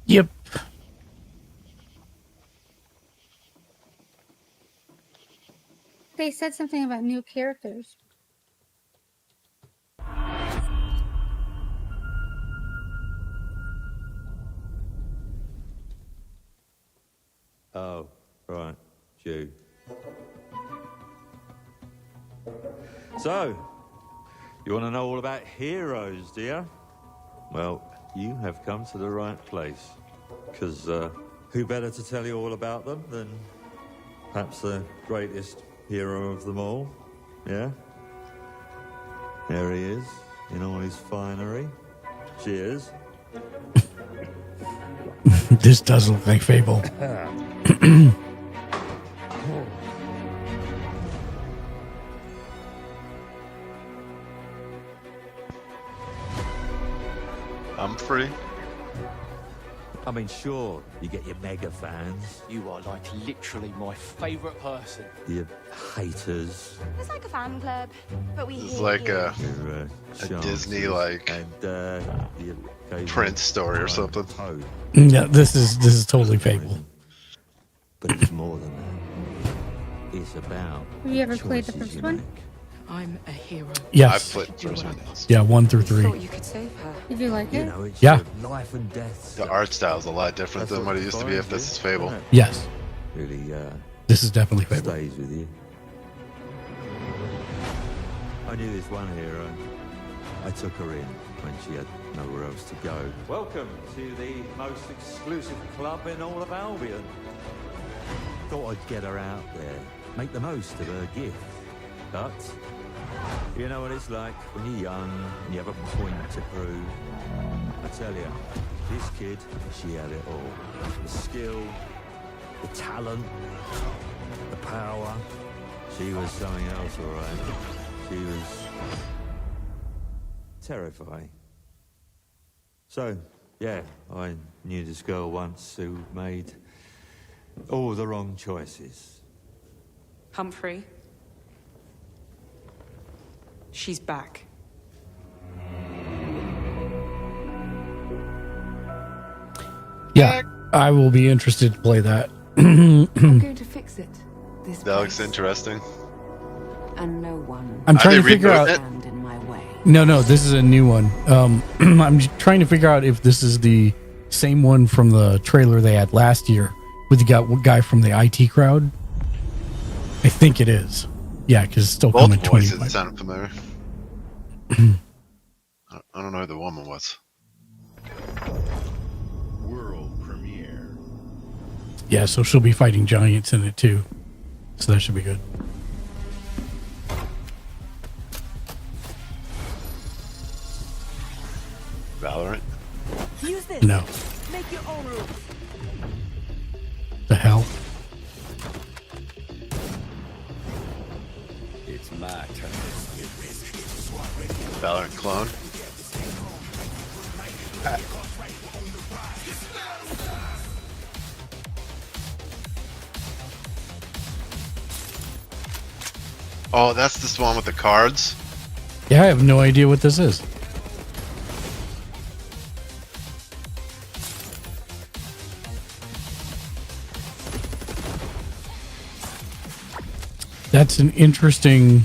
Yep. They said something about new characters. Oh, right. You. So, you want to know all about heroes, do you? Well, you have come to the right place. Because who better to tell you all about them than perhaps the greatest hero of them all? Yeah? There he is, in all his finery. Cheers. This does look like Fable. I'm free. I mean, sure, you get your mega fans, You are like literally my favourite person. your haters, It's like a fan club, but we It's hate like you. a chances, Disney like and the occasional Prince story or something. toad. Yeah, this is totally Fable. But it's more than that. It's about. Have you ever played the choices first you one? make. I'm a hero. Yes. I've played the first one. Yeah, 1 through Thought 3. you could save her. Did you like You it? know, it's Yeah. life and death. The art style is a lot different than what it used to be if this is Fable. Yes, Really, this is definitely Fable. stays with you. I knew this one hero. I took her in when she had nowhere else to go. Welcome to the most exclusive club in all of Albion. Thought I'd get her out there, make the most of her gift. But you know what it's like when you're young and you have a point to prove. I tell you, this kid, she had it all. The skill, the talent, the power. She was something else, all right. She was terrifying. So, yeah, I knew this girl once who made all the wrong choices. Humphrey. She's back. Yeah, I will be interested to play that. I'm going to fix it. This That looks interesting. and no one. I'm trying to figure out. stand in my way. No, this is a new one. I'm just trying to figure out if this is the same one from the trailer they had last year with the guy from the IT crowd. I think it is. Yeah, because it's still coming Both voices 20. sounded familiar. I don't know who the woman was. World premiere. Yeah, so she'll be fighting giants in it too. So that should be good. Valorant? Use this. No. Make your own rules. The hell? It's my turn. Valorant clone? Oh, that's this one with the cards? Yeah, I have no idea what this is. That's an interesting.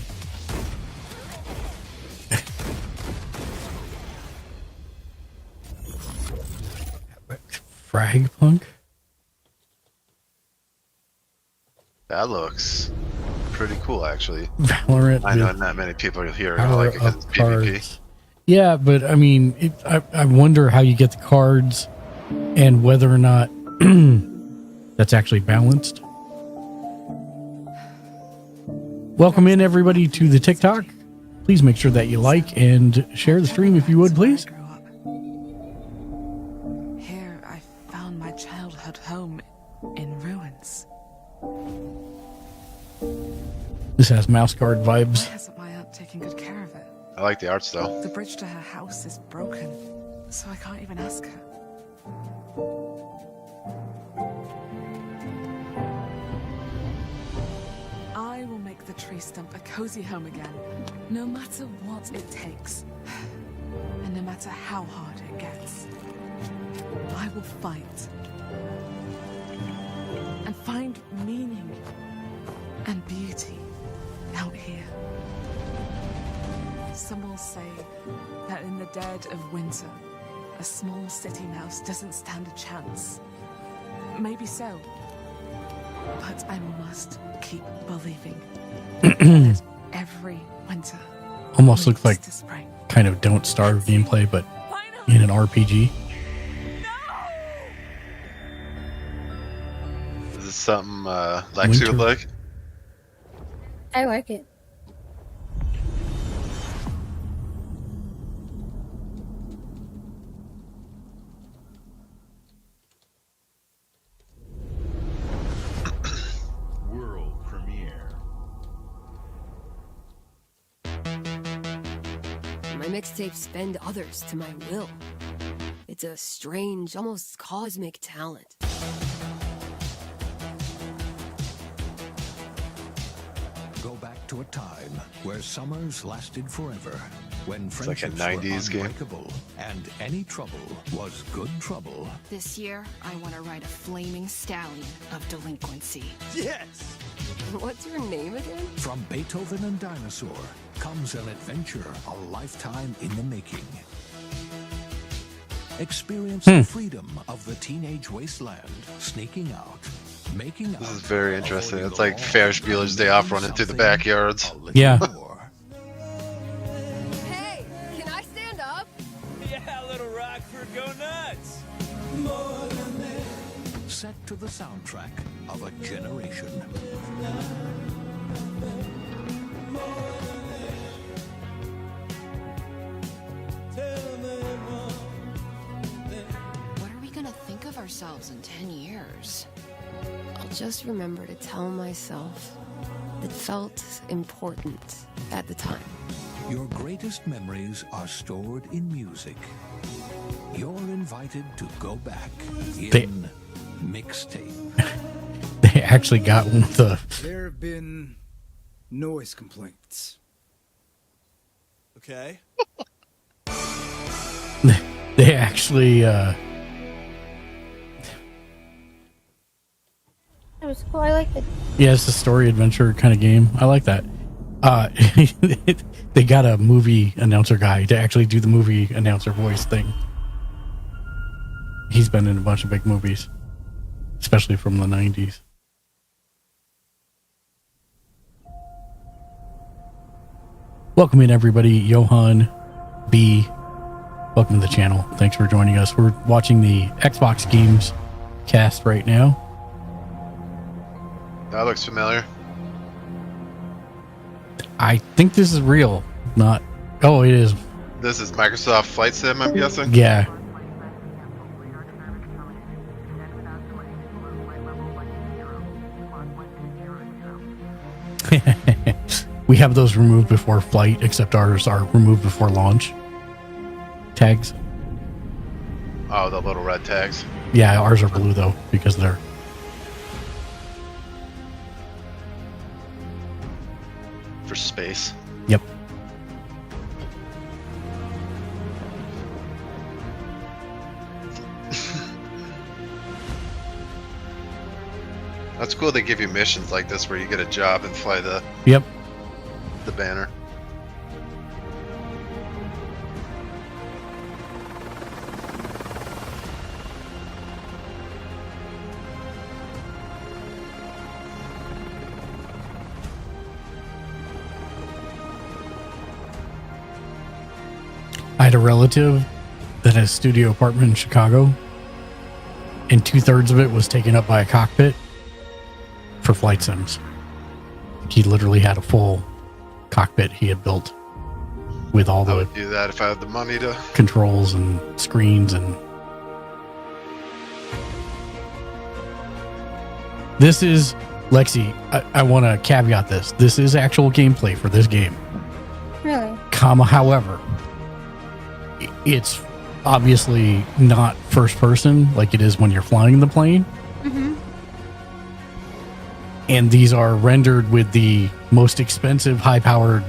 Fragpunk? That looks pretty cool, actually. Valorant. I know with not many people here power like it because up it's PvP. cards. Yeah, but I mean, I wonder how you get the cards and whether or not that's actually balanced. Welcome in, everybody, to the TikTok. Please make sure that you like and share the stream if you would, please. Here, I found my childhood home in ruins. This has mouse guard vibes. Why hasn't my aunt taken good care of it? I like the art style. The bridge to her house is broken, so I can't even ask her. I will make the tree stump a cozy home again, no matter what it takes. And no matter how hard it gets. I will fight. And find meaning and beauty out here. Some will say that in the dead of winter, a small city mouse doesn't stand a chance. Maybe so. But I must keep believing that every winter Almost looks like leads to spring. kind of Don't Starve gameplay, but in an RPG. Is this something Lexi would Winter. like? I like it. mixtapes bend others to my will. It's a strange, almost cosmic talent. Go back to a time where summers lasted forever, when It's like a friendships 90s were game. unbreakable, and any trouble was good trouble. This year, I want to ride a flaming stallion of delinquency. Yes! What's your name again? From Beethoven and Dinosaur comes an adventure a lifetime in the making. Experience the freedom of the teenage wasteland, sneaking out, making out. This is very interesting. It's like Ferris Bueller's Day Off running through the backyards. Yeah. Hey, can I stand up? Yeah, little Rockford, go nuts. Set to the soundtrack of a generation. What are we gonna think of ourselves in 10 years? I'll just remember to tell myself it felt important at the time. Your greatest memories are stored in music. You're invited to go back in mixtape. They actually got one of the. There have been noise complaints. Okay. They actually. It was cool. I liked it. Yeah, it's a story adventure kind of game. I like that. They got a movie announcer guy to actually do the movie announcer voice thing. He's been in a bunch of big movies, especially from the 90s. Welcome in, everybody. Johan B. Welcome to the channel. Thanks for joining us. We're watching the Xbox games cast right now. That looks familiar. I think this is real, not. Oh, it is. This is Microsoft Flight Sim, I'm guessing? Yeah. We have those removed before flight, except ours are removed before launch. Tags. Oh, the little red tags. Yeah, ours are blue though, because they're. For space. Yep. That's cool they give you missions like this where you get a job and fly the Yep. the banner. I had a relative that had a studio apartment in Chicago, and 2/3 of it was taken up by a cockpit for flight sims. He literally had a full cockpit he had built with all I the would do that if I had the money to. controls and screens. And this is Lexi. I want to caveat this. This is actual gameplay for this game. Really? However, it's obviously not first person like it is when you're flying the plane. Mm-hmm. And these are rendered with the most expensive, high-powered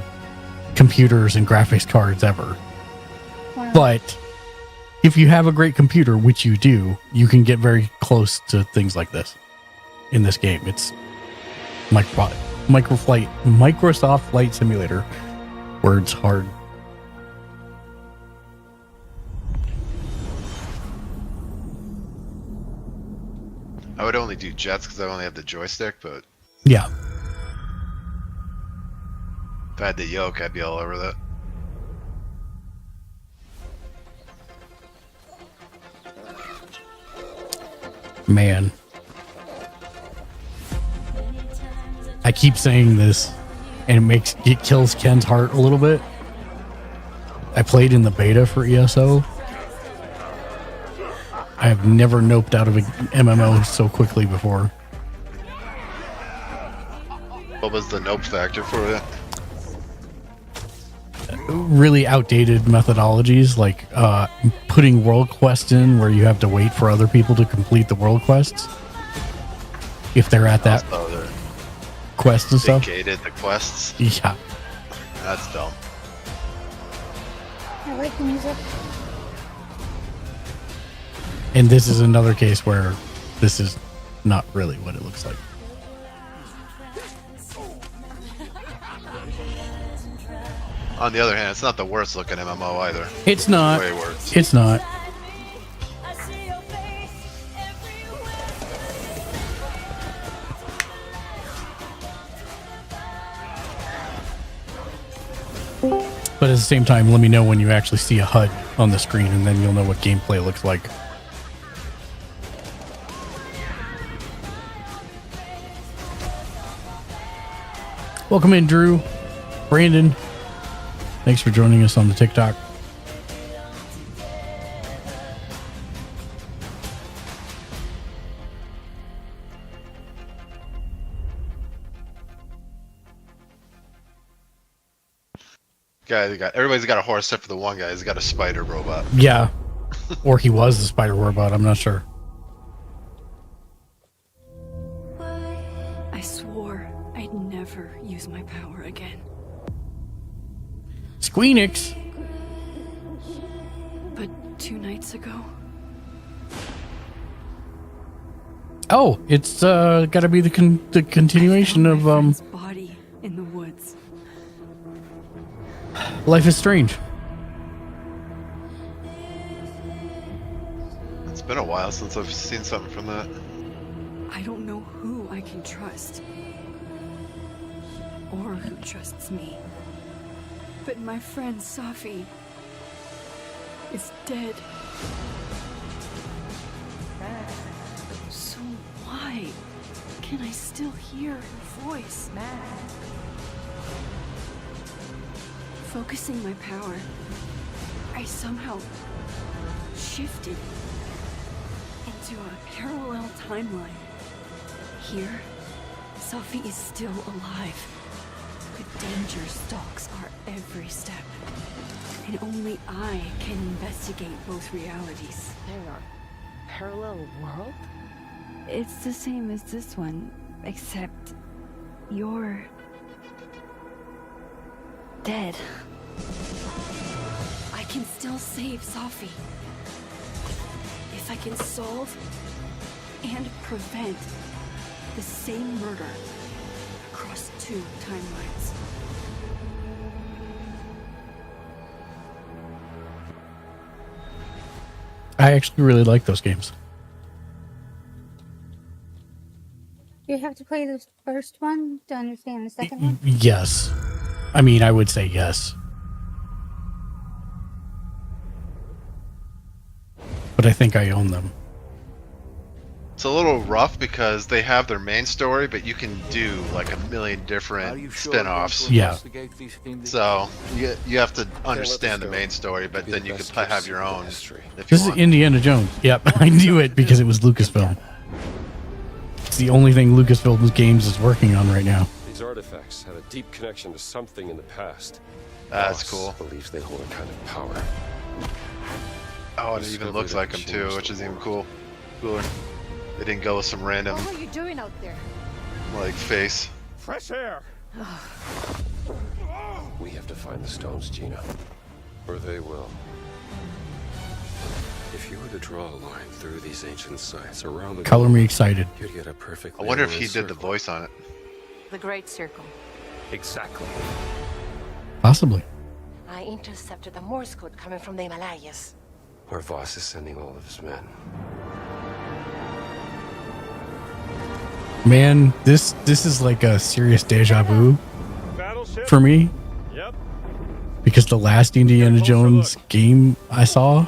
computers and graphics cards ever. Wow. But if you have a great computer, which you do, you can get very close to things like this in this game. It's Microsoft Flight Simulator. Words hard. I would only do jets because I only have the joystick, but Yeah. if I had the yoke, I'd be all over that. Man. I keep saying this, and it kills Ken's heart a little bit. I played in the beta for ESO. I have never noped out of an MMO so quickly before. What was the nope factor for you? really outdated methodologies, like putting world quests in where you have to wait for other people to complete the world quests if they're at that quest and stuff. Gated the quests. Yeah, that's dumb. I like the music. And this is another case where this is not really what it looks like. On the other hand, it's not the worst looking MMO either. It's not. Way worse. It's not. But at the same time, let me know when you actually see a HUD on the screen, and then you'll know what gameplay looks like. Welcome in, Drew. Brandon, thanks for joining us on the TikTok. Everybody's got a horse except for the one guy. He's got a spider robot. Yeah. Or he was the spider robot. I'm not sure. I swore I'd never use my power again. Squeenix. But 2 nights ago, Oh, it's got to be the continuation of body in the woods. Life is Strange. It's been a while since I've seen something from that. I don't know who I can trust. Or who trusts me. But my friend Safi is dead. So why can I still hear her voice? Focusing my power, I somehow shifted into a parallel timeline. Here, Safi is still alive, but danger stalks our every step. And only I can investigate both realities. Hang on. Parallel world? It's the same as this one, except you're dead. I can still save Safi. If I can solve and prevent the same murder across 2 timelines. I actually really like those games. You have to play the first one to understand the second one? Yes. I mean, I would say yes. But I think I own them. It's a little rough because they have their main story, but you can do like a million different spin-offs. Yeah. So you have to understand the main story, but then you can have your own. If This you is Indiana Jones. Yep, I knew it because it was Lucasfilm. It's the only thing Lucasfilm Games is working on right now. These artifacts have a deep connection to something in the past. That's Boss cool. believes they hold a kind of power. Oh, and it even looks like them too, which is even cooler. They didn't go with some random What are you doing out there? like face. Fresh air! We have to find the stones, Gina. Or they will. If you were to draw a line through these ancient sites around the Color me excited. you'd get a perfect. I wonder if he did the voice on it. The Great Circle. Exactly. Possibly. I intercepted the Morse code coming from the Himalayas. Where Voss is sending all of his men. Man, this is like a serious deja vu for me. Yep. Because the last Indiana Jones game I saw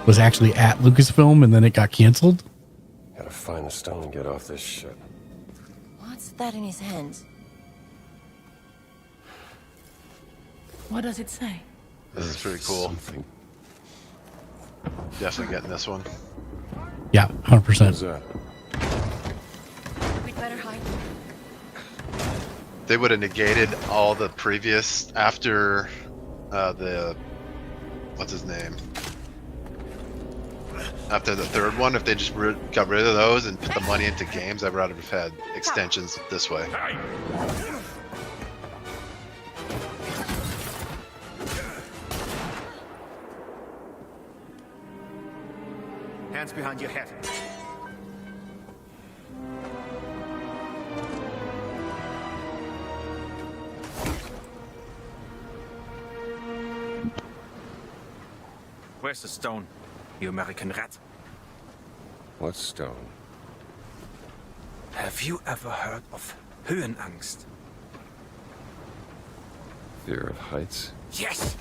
was actually at Lucasfilm and then it got canceled. Gotta find the stone and get off this shit. What's that in his hands? What does it say? This is pretty cool. Something. Definitely getting this one. Yeah, 100%. We'd better hide. They would have negated all the previous after what's his name? After the third one, if they just got rid of those and put the money into games, I'd rather have had extensions this way. Hands behind your head. Where's the stone, you American rat? What stone? Have you ever heard of Höhenangst? Fear of heights? Yes!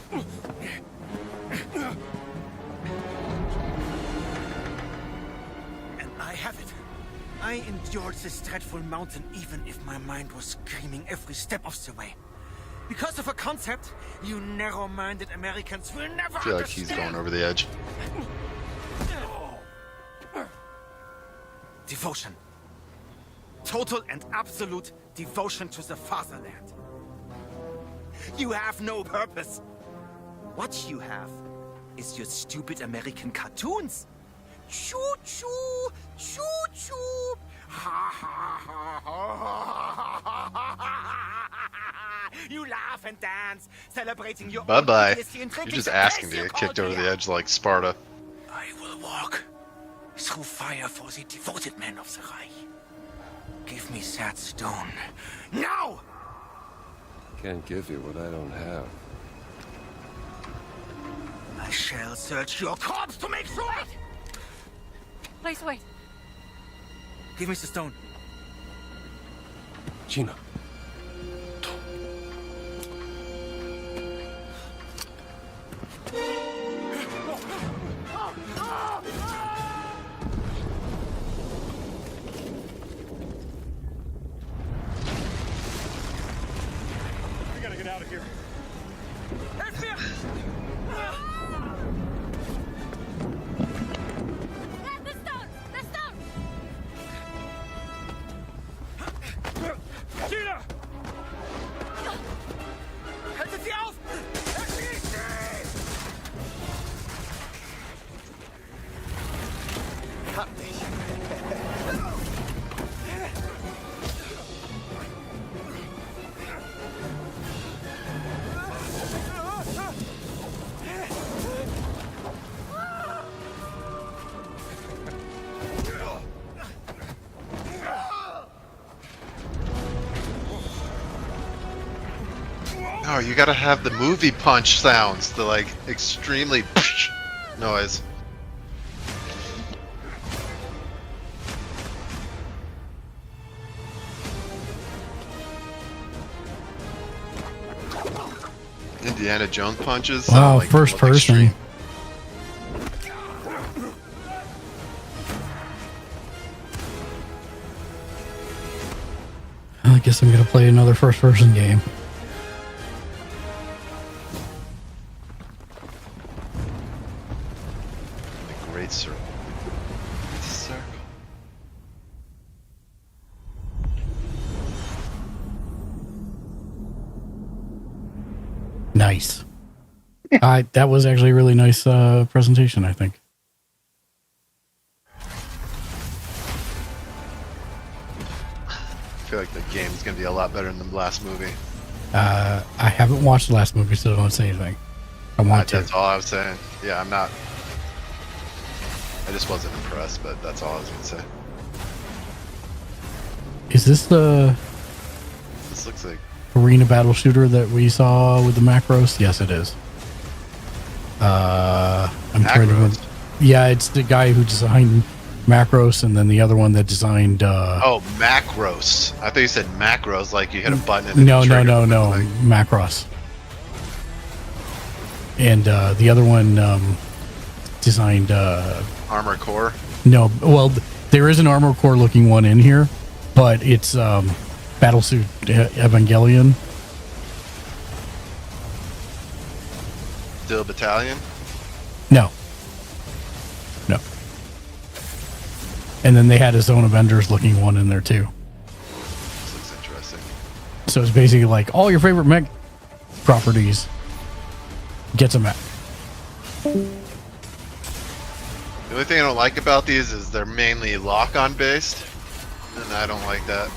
And I have it. I endured this dreadful mountain even if my mind was screaming every step of the way. Because of a concept you narrow-minded Americans will never I feel like he's going over the edge. Devotion. Total and absolute devotion to the fatherland. You have no purpose. What you have is your stupid American cartoons. Choo-choo, choo-choo. Ha ha ha ha ha ha. You laugh and dance, celebrating your Bye-bye. own You're just asking to get kicked over the edge like Sparta. I will walk through fire for the devoted men of the Reich. Give me that stone. Now! Can't give you what I don't have. I shall search your corpse to make sure. Please wait. Give me the stone. Gina. We gotta get out of here. The stone! The stone! Gina! Haltet sie auf! Erschießt sie! Hab dich! No, you gotta have the movie punch sounds, the like extremely noise. Indiana Jones punches. Wow, sound like first look person. extreme. I guess I'm gonna play another first person game. The great circle. Circle. Nice. That was actually a really nice presentation, I think. I feel like the game's gonna be a lot better than the last movie. I haven't watched the last movie, so don't say anything. I want to. That's all I was saying. Yeah, I'm not. I just wasn't impressed, but that's all I was gonna say. Is this the This looks like arena battle shooter that we saw with the macros? Yes, it is. I'm trying to remember. Yeah, it's the guy who designed Macros, and then the other one that designed. oh, Macros. I thought you said macros, like you hit a button. And No, it no, triggered no, no, something. Macross. And the other one designed. Armor Core. No, well, there is an Armor Core looking one in here, but it's Battlesuit Evangelion. Steel Battalion. No. No. And then they had a Zone Avengers looking one in there too. This looks interesting. So it's basically like all your favorite mech properties Gets him back. The only thing I don't like about these is they're mainly lock-on based, and I don't like that.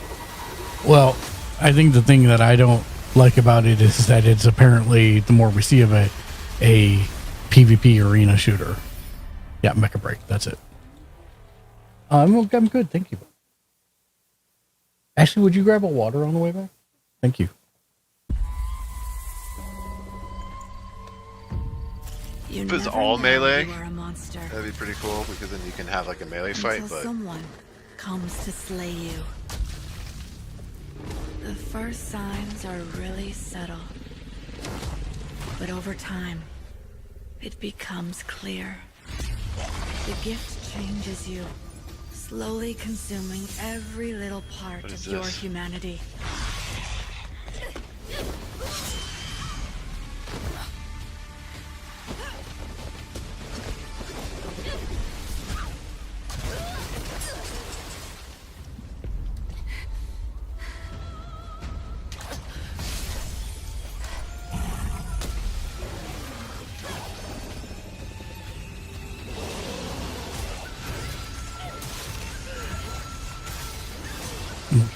Well, I think the thing that I don't like about it is that it's apparently, the more we see of it, a PvP arena shooter. Yeah, Mecha Break. That's it. I'm good. Thank you. Ashley, would you grab a water on the way back? Thank you. If it's all melee, that'd be pretty cool because then you can have like a melee fight. But someone comes to slay you. The first signs are really subtle, but over time, it becomes clear. The gift changes you, slowly consuming every little part of your humanity.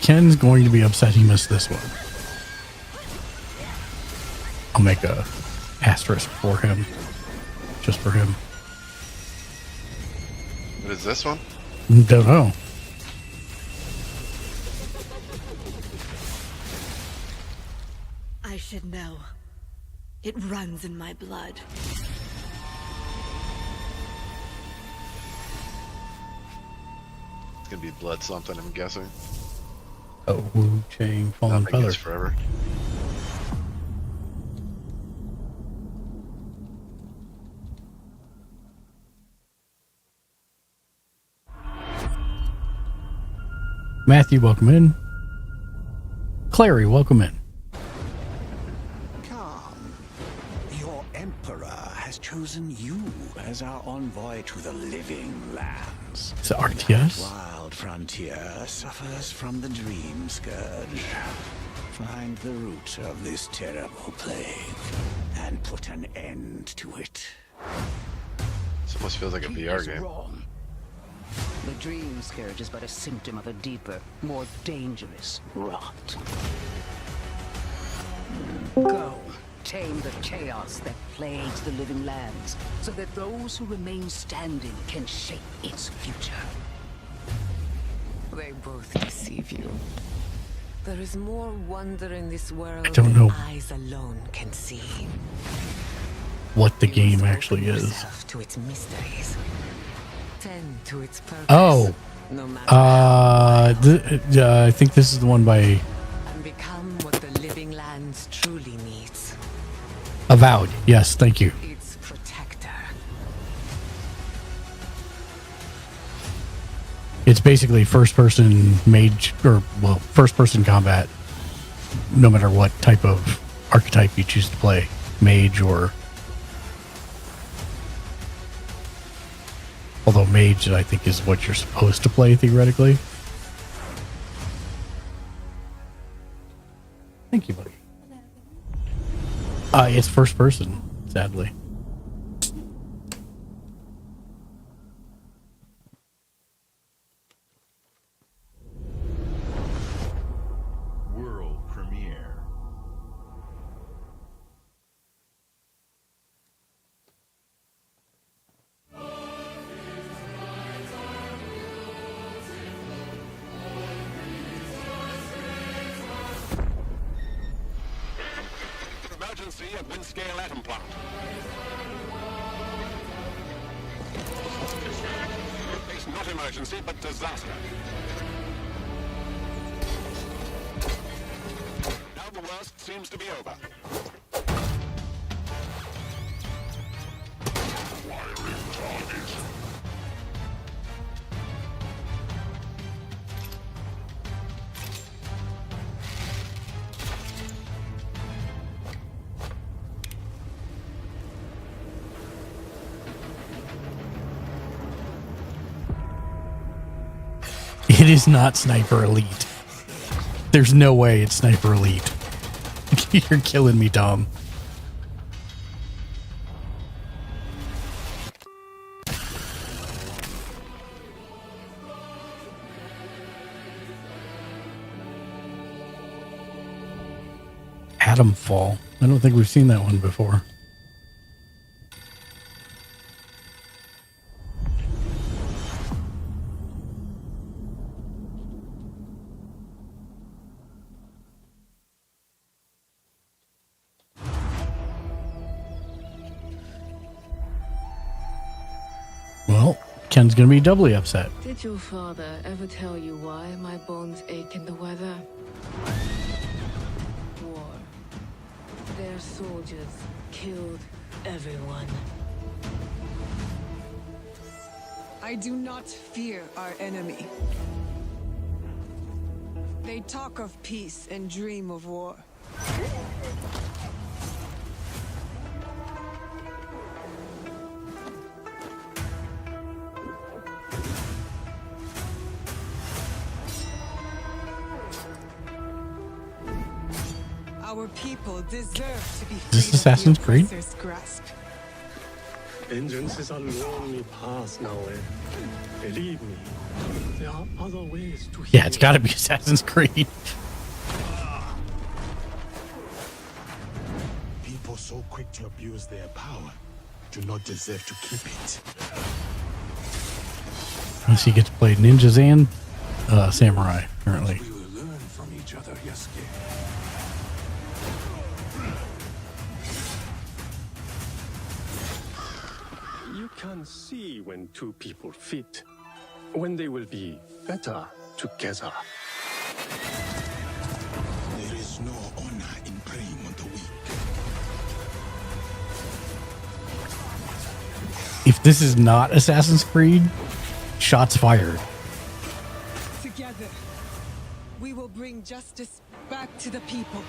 Ken's going to be upset he missed this one. I'll make a asterisk for him. Just for him. what is this one? Don't know. I should know. It runs in my blood. It's gonna be blood something, I'm guessing. Oh, Wu Chang Fallen Nothing Feather. gets forever. Matthew, welcome in. Clary, welcome in. Come. Your Emperor has chosen you as our envoy to the living lands. Is it RTS? Wild frontier suffers from the dream scourge. Find the root of this terrible plague and put an end to it. This almost feels like a VR game. Wrong. The dream scourge is but a symptom of a deeper, more dangerous rot. Go, tame the chaos that plagues the living lands, so that those who remain standing can shape its future. They both deceive you. There is more wonder in this world I don't know than eyes alone can see. what the game actually is. To its mysteries. Tend to its purpose. Oh. No matter I think this is the one by and become what the living lands truly needs. Avowed. Yes, thank you. Its protector. It's basically first-person mage, or, well, first-person combat, no matter what type of archetype you choose to play. Mage or... Although mage, I think, is what you're supposed to play, theoretically. Thank you, buddy. It's first-person, sadly. World premiere. Emergency at Windscale Atom Plant. It's not emergency, but disaster. Now the worst seems to be over. Wiring target. It is not Sniper Elite. There's no way it's Sniper Elite. You're killing me, Tom. Atomfall. I don't think we've seen that one before. Well, Ken's gonna be doubly upset. Did your father ever tell you why my bones ache in the weather? War. Their soldiers killed everyone. I do not fear our enemy. They talk of peace and dream of war. Our people deserve to be Is this Assassin's Creed? oppressor's grasp. Vengeance is a lonely path now, Believe me, there are other ways to Yeah, it's got to be Assassin's Creed. People so quick to abuse their power do not deserve to keep it. Unless you get to play ninjas and samurai, apparently. We will learn from each other, Yasuke. You can see when two people fit, when they will be better together. There is no honor in preying on the weak. If this is not Assassin's Creed, shots fired. Together, we will bring justice back to the people.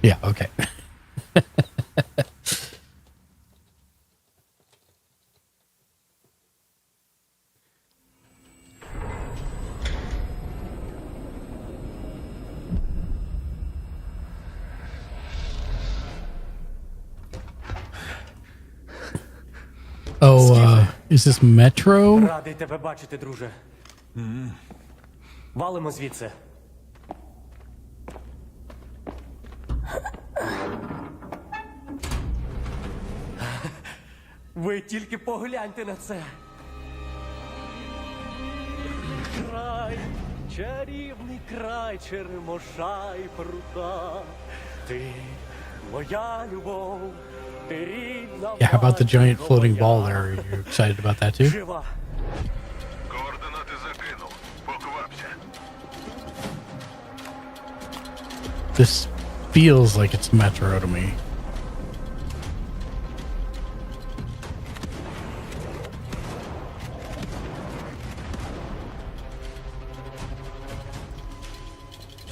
Yeah, okay. Oh, is this Metro? Радий тебе бачити, друже. Валимо звідси. Ви тільки погляньте на це. Край, чарівний край черемоша і прута. Ти моя любов, ти рідна. Yeah, how about the giant floating ball there? Are you excited about that too? Жива. Координати закинув. Поквапся. This feels like it's Metro to me.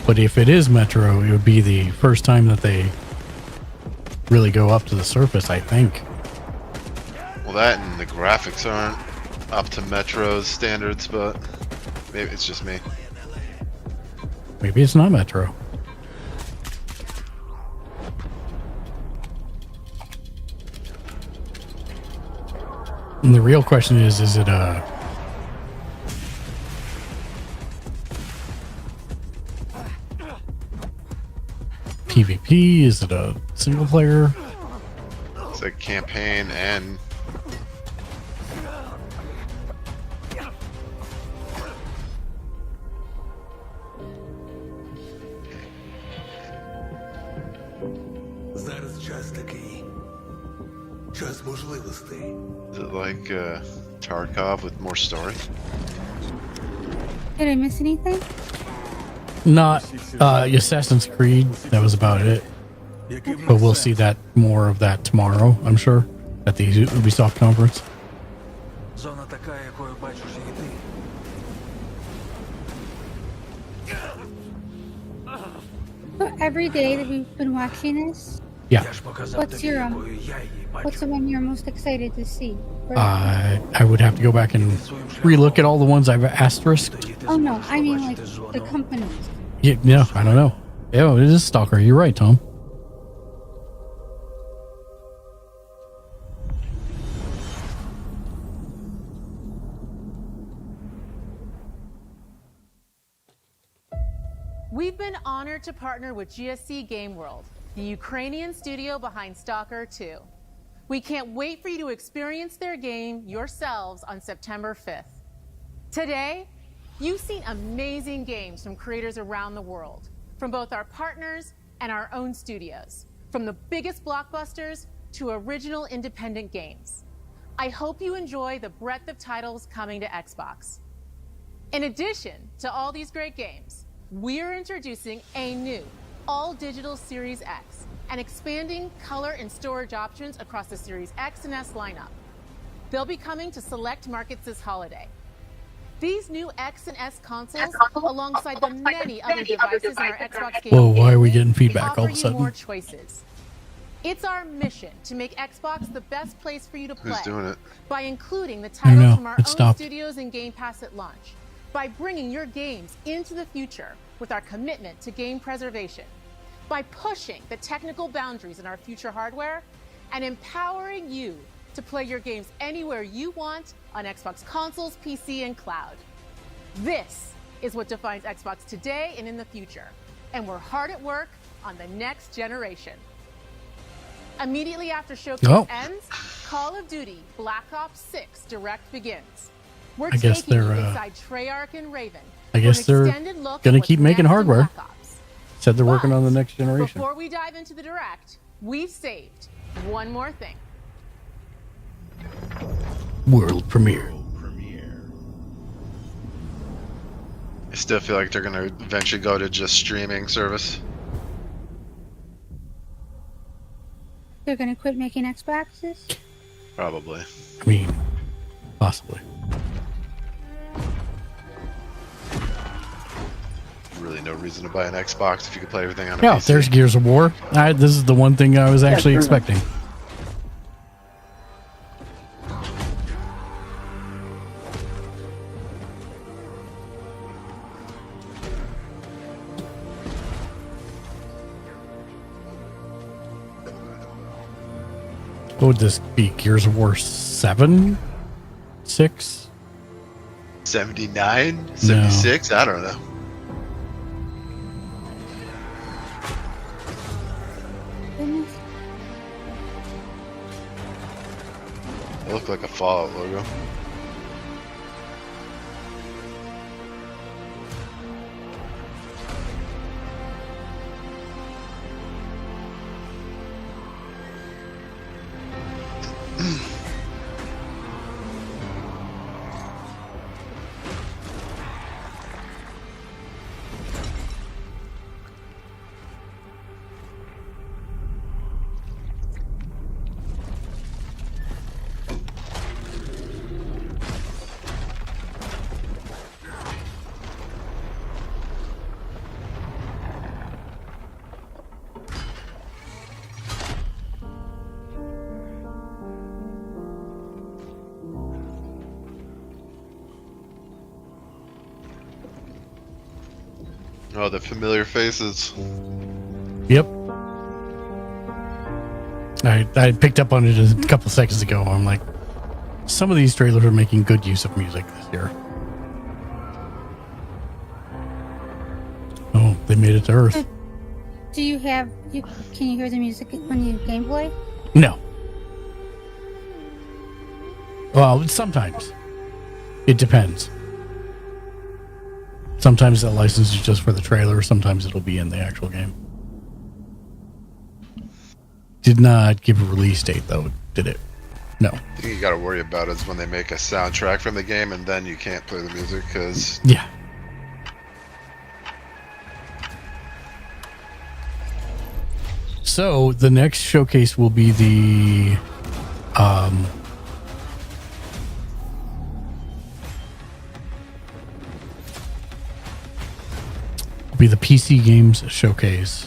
But if it is Metro, it would be the first time that they really go up to the surface, I think. Well, that and the graphics aren't up to Metro's standards, but maybe it's just me. Maybe it's not Metro. And the real question is it a PvP? Is it a single player? It's a campaign and Зараз час такий. Час можливостей. is it like Tarkov with more story? Did I miss anything? Not Assassin's Creed. That was about it. But we'll see that more of that tomorrow, I'm sure, at the Ubisoft conference. Зона така, якою бачиш її ти. So every day that we've been watching this, Yeah. what's the one you're most excited to see? I would have to go back and relook at all the ones I've asterisked. Oh no, I mean like the companies. Yeah, no, I don't know. Yeah, it is Stalker. You're right, Tom. We've been honored to partner with GSC Game World, the Ukrainian studio behind Stalker 2. We can't wait for you to experience their game yourselves on September 5th. Today, you've seen amazing games from creators around the world, from both our partners and our own studios, from the biggest blockbusters to original independent games. I hope you enjoy the breadth of titles coming to Xbox. In addition to all these great games, we're introducing a new all-digital Series X and expanding color and storage options across the Series X and S lineup. They'll be coming to select markets this holiday. These new X and S consoles, alongside the many other devices in our Xbox Game Whoa, why are we getting feedback all of a offer you sudden? more choices. It's our mission to make Xbox the best place for you to play. Who's doing it? By including the I know, titles from our it own stopped. studios and Game Pass at launch. By bringing your games into the future with our commitment to game preservation. By pushing the technical boundaries in our future hardware and empowering you to play your games anywhere you want on Xbox consoles, PC, and cloud. This is what defines Xbox today and in the future. And we're hard at work on the next generation. Immediately after Showcase ends, Call of Duty Black Ops 6 Direct begins. We're I guess taking you they're, inside Treyarch and Raven. I for guess an they're extended look gonna at what's keep making next in hardware. Black Ops. Said they're working on the next generation. Before we dive into the Direct, we've saved one more thing. World premiere. I still feel like they're gonna eventually go to just streaming service. They're gonna quit making Xboxes? Probably. I mean, possibly. Really no reason to buy an Xbox if you can play everything on a Yeah, PC. there's Gears of War. This is the one thing I was actually expecting. What would this be? Gears of War 7? 6? 79? 76? I don't know. It looked like a Fallout logo. Oh, the familiar faces. Yep. I picked up on it a couple seconds ago. I'm like, some of these trailers are making good use of music this year. Oh, they made it to Earth. Do you have? Can you hear the music when you gameplay? No. Well, sometimes. It depends. Sometimes that license is just for the trailer. Sometimes it'll be in the actual game. Did not give a release date, though, did it? No. The thing you gotta worry about is when they make a soundtrack from the game and then you can't play the music because... Yeah. So, the next showcase will be the... will be the PC Games Showcase,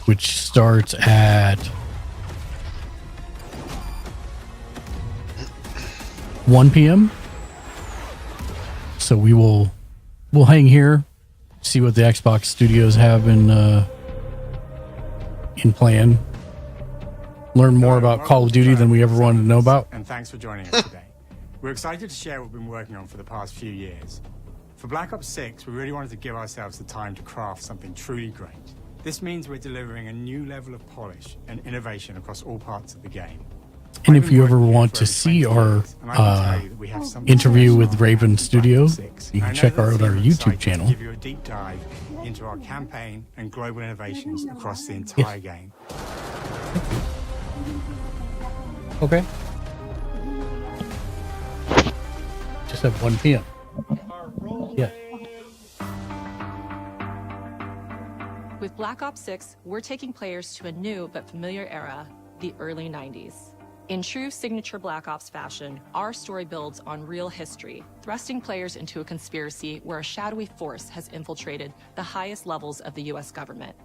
which starts at 1 p.m. So we'll hang here, see what the Xbox studios have in plan, learn more about Call of Duty than we ever wanted to know about. And thanks for joining us today. We're excited to share what we've been working on for the past few years. For Black Ops 6, we really wanted to give ourselves the time to craft something truly great. This means we're delivering a new level of polish and innovation across all parts of the game. And if you ever want to see our interview with Raven Studio, you can check out our YouTube channel. Give you a deep dive into our campaign and global innovations across the entire game. Okay. Just at 1 p.m. Yeah. With Black Ops 6, we're taking players to a new but familiar era, the early 90s. In true signature Black Ops fashion, our story builds on real history, thrusting players into a conspiracy where a shadowy force has infiltrated the highest levels of the US government,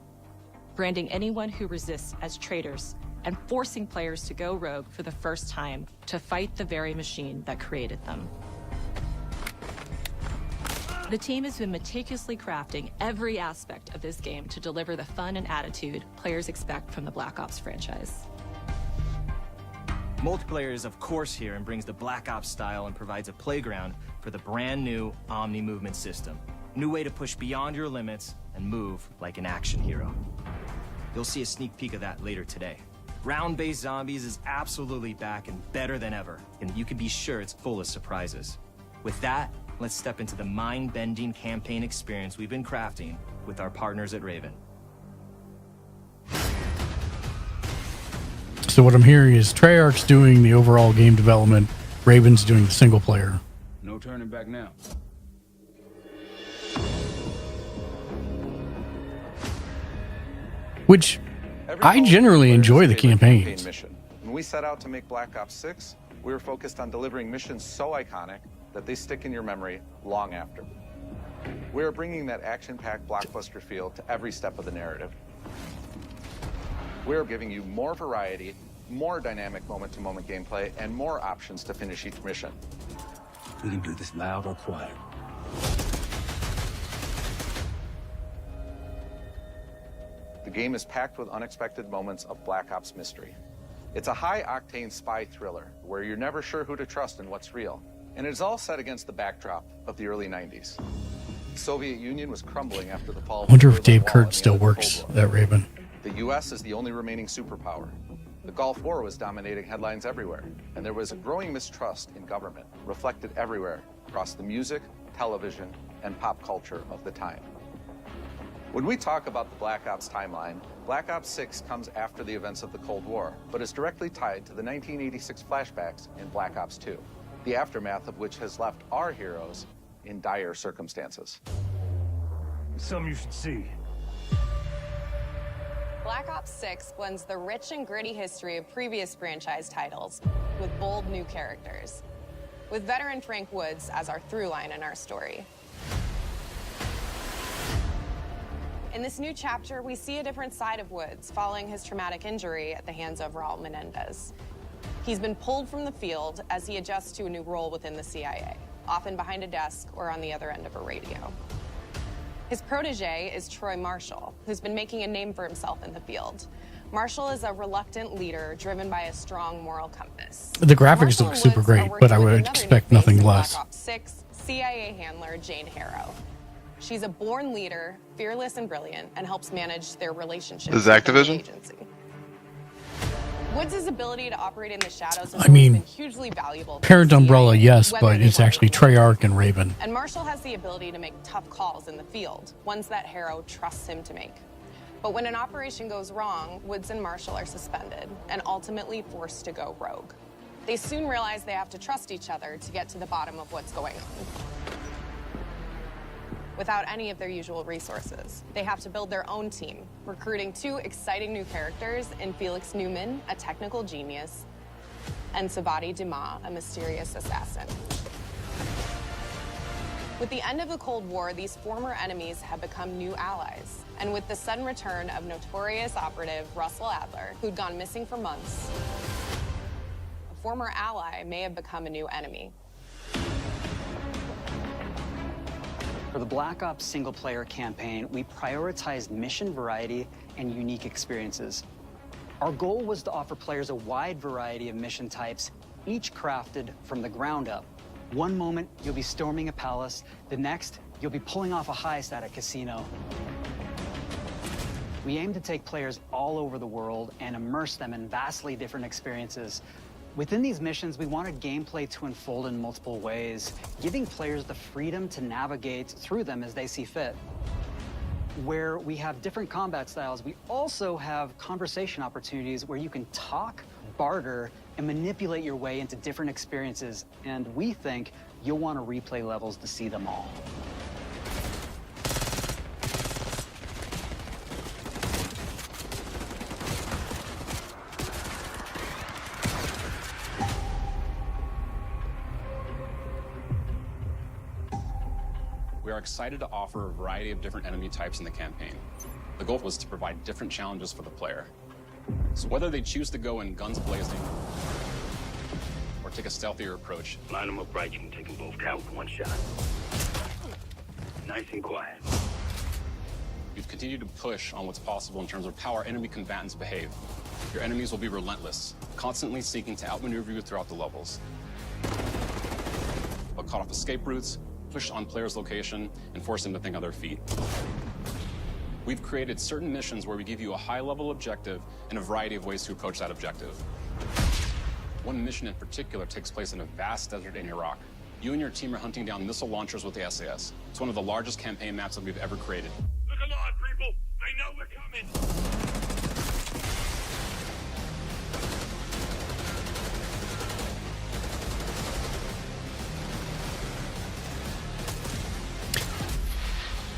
branding anyone who resists as traitors and forcing players to go rogue for the first time to fight the very machine that created them. The team has been meticulously crafting every aspect of this game to deliver the fun and attitude players expect from the Black Ops franchise. Multiplayer is of course here and brings the Black Ops style and provides a playground for the brand new Omni movement system. New way to push beyond your limits and move like an action hero. You'll see a sneak peek of that later today. Round-based zombies is absolutely back and better than ever, and you can be sure it's full of surprises. With that, let's step into the mind-bending campaign experience we've been crafting with our partners at Raven. So what I'm hearing is Treyarch's doing the overall game development, Raven's doing the single player. No turning back now. Which I generally enjoy the campaigns. Mission. When we set out to make Black Ops 6, we were focused on delivering missions so iconic that they stick in your memory long after. We are bringing that action-packed blockbuster feel to every step of the narrative. We are giving you more variety, more dynamic moment-to-moment gameplay, and more options to finish each mission. We can do this loud or quiet. The game is packed with unexpected moments of Black Ops mystery. It's a high-octane spy thriller where you're never sure who to trust and what's real. And it's all set against the backdrop of the early 90s. The Soviet Union was crumbling after the fall of I wonder if the Dave Wall Kurt and the still end of the works Cold War. at Raven. The U.S. is the only remaining superpower. The Gulf War was dominating headlines everywhere, and there was a growing mistrust in government, reflected everywhere across the music, television, and pop culture of the time. When we talk about the Black Ops timeline, Black Ops 6 comes after the events of the Cold War, but is directly tied to the 1986 flashbacks in Black Ops 2, the aftermath of which has left our heroes in dire circumstances. Something you should see. Black Ops 6 blends the rich and gritty history of previous franchise titles with bold new characters, with veteran Frank Woods as our through line in our story. In this new chapter, we see a different side of Woods following his traumatic injury at the hands of Raul Menendez. He's been pulled from the field as he adjusts to a new role within the CIA, often behind a desk or on the other end of a radio. His protege is Troy Marshall, who's been making a name for himself in the field. Marshall is a reluctant leader driven by a strong moral compass. The graphics look super great, but I would expect nothing less. Black Ops 6 CIA handler Jane Harrow. She's a born leader, fearless and brilliant, and helps manage their relationship Is with the Activision? agency. Woods' ability to operate in the shadows has I mean, always been hugely valuable. to Parent the CIA, Umbrella, yes, whether but they it's work actually with Treyarch and Raven. And Marshall has the ability to make tough calls in the field, ones that Harrow trusts him to make. But when an operation goes wrong, Woods and Marshall are suspended and ultimately forced to go rogue. They soon realize they have to trust each other to get to the bottom of what's going on. Without any of their usual resources, they have to build their own team, recruiting two exciting new characters in Felix Newman, a technical genius, and Savati Dumas, a mysterious assassin. With the end of the Cold War, these former enemies have become new allies. And with the sudden return of notorious operative Russell Adler, who'd gone missing for months, a former ally may have become a new enemy. For the Black Ops single-player campaign, we prioritized mission variety and unique experiences. Our goal was to offer players a wide variety of mission types, each crafted from the ground up, One moment, you'll be storming a palace. The next, you'll be pulling off a heist at a casino. We aim to take players all over the world and immerse them in vastly different experiences. Within these missions, we wanted gameplay to unfold in multiple ways, giving players the freedom to navigate through them as they see fit. Where we have different combat styles, we also have conversation opportunities where you can talk, barter, and manipulate your way into different experiences. And we think you'll want to replay levels to see them all. We are excited to offer a variety of different enemy types in the campaign. The goal was to provide different challenges for the player. So whether they choose to go in guns blazing or take a stealthier approach, line them up right, you can take them both out with one shot. Nice and quiet. we've continued to push on what's possible in terms of how our enemy combatants behave. Your enemies will be relentless, constantly seeking to outmaneuver you throughout the levels. They'll cut off escape routes, push on players' location, and force them to think on their feet. We've created certain missions where we give you a high-level objective and a variety of ways to approach that objective. One mission in particular takes place in a vast desert in Iraq. You and your team are hunting down missile launchers with the SAS. It's one of the largest campaign maps that we've ever created. Look alive, people! They know we're coming!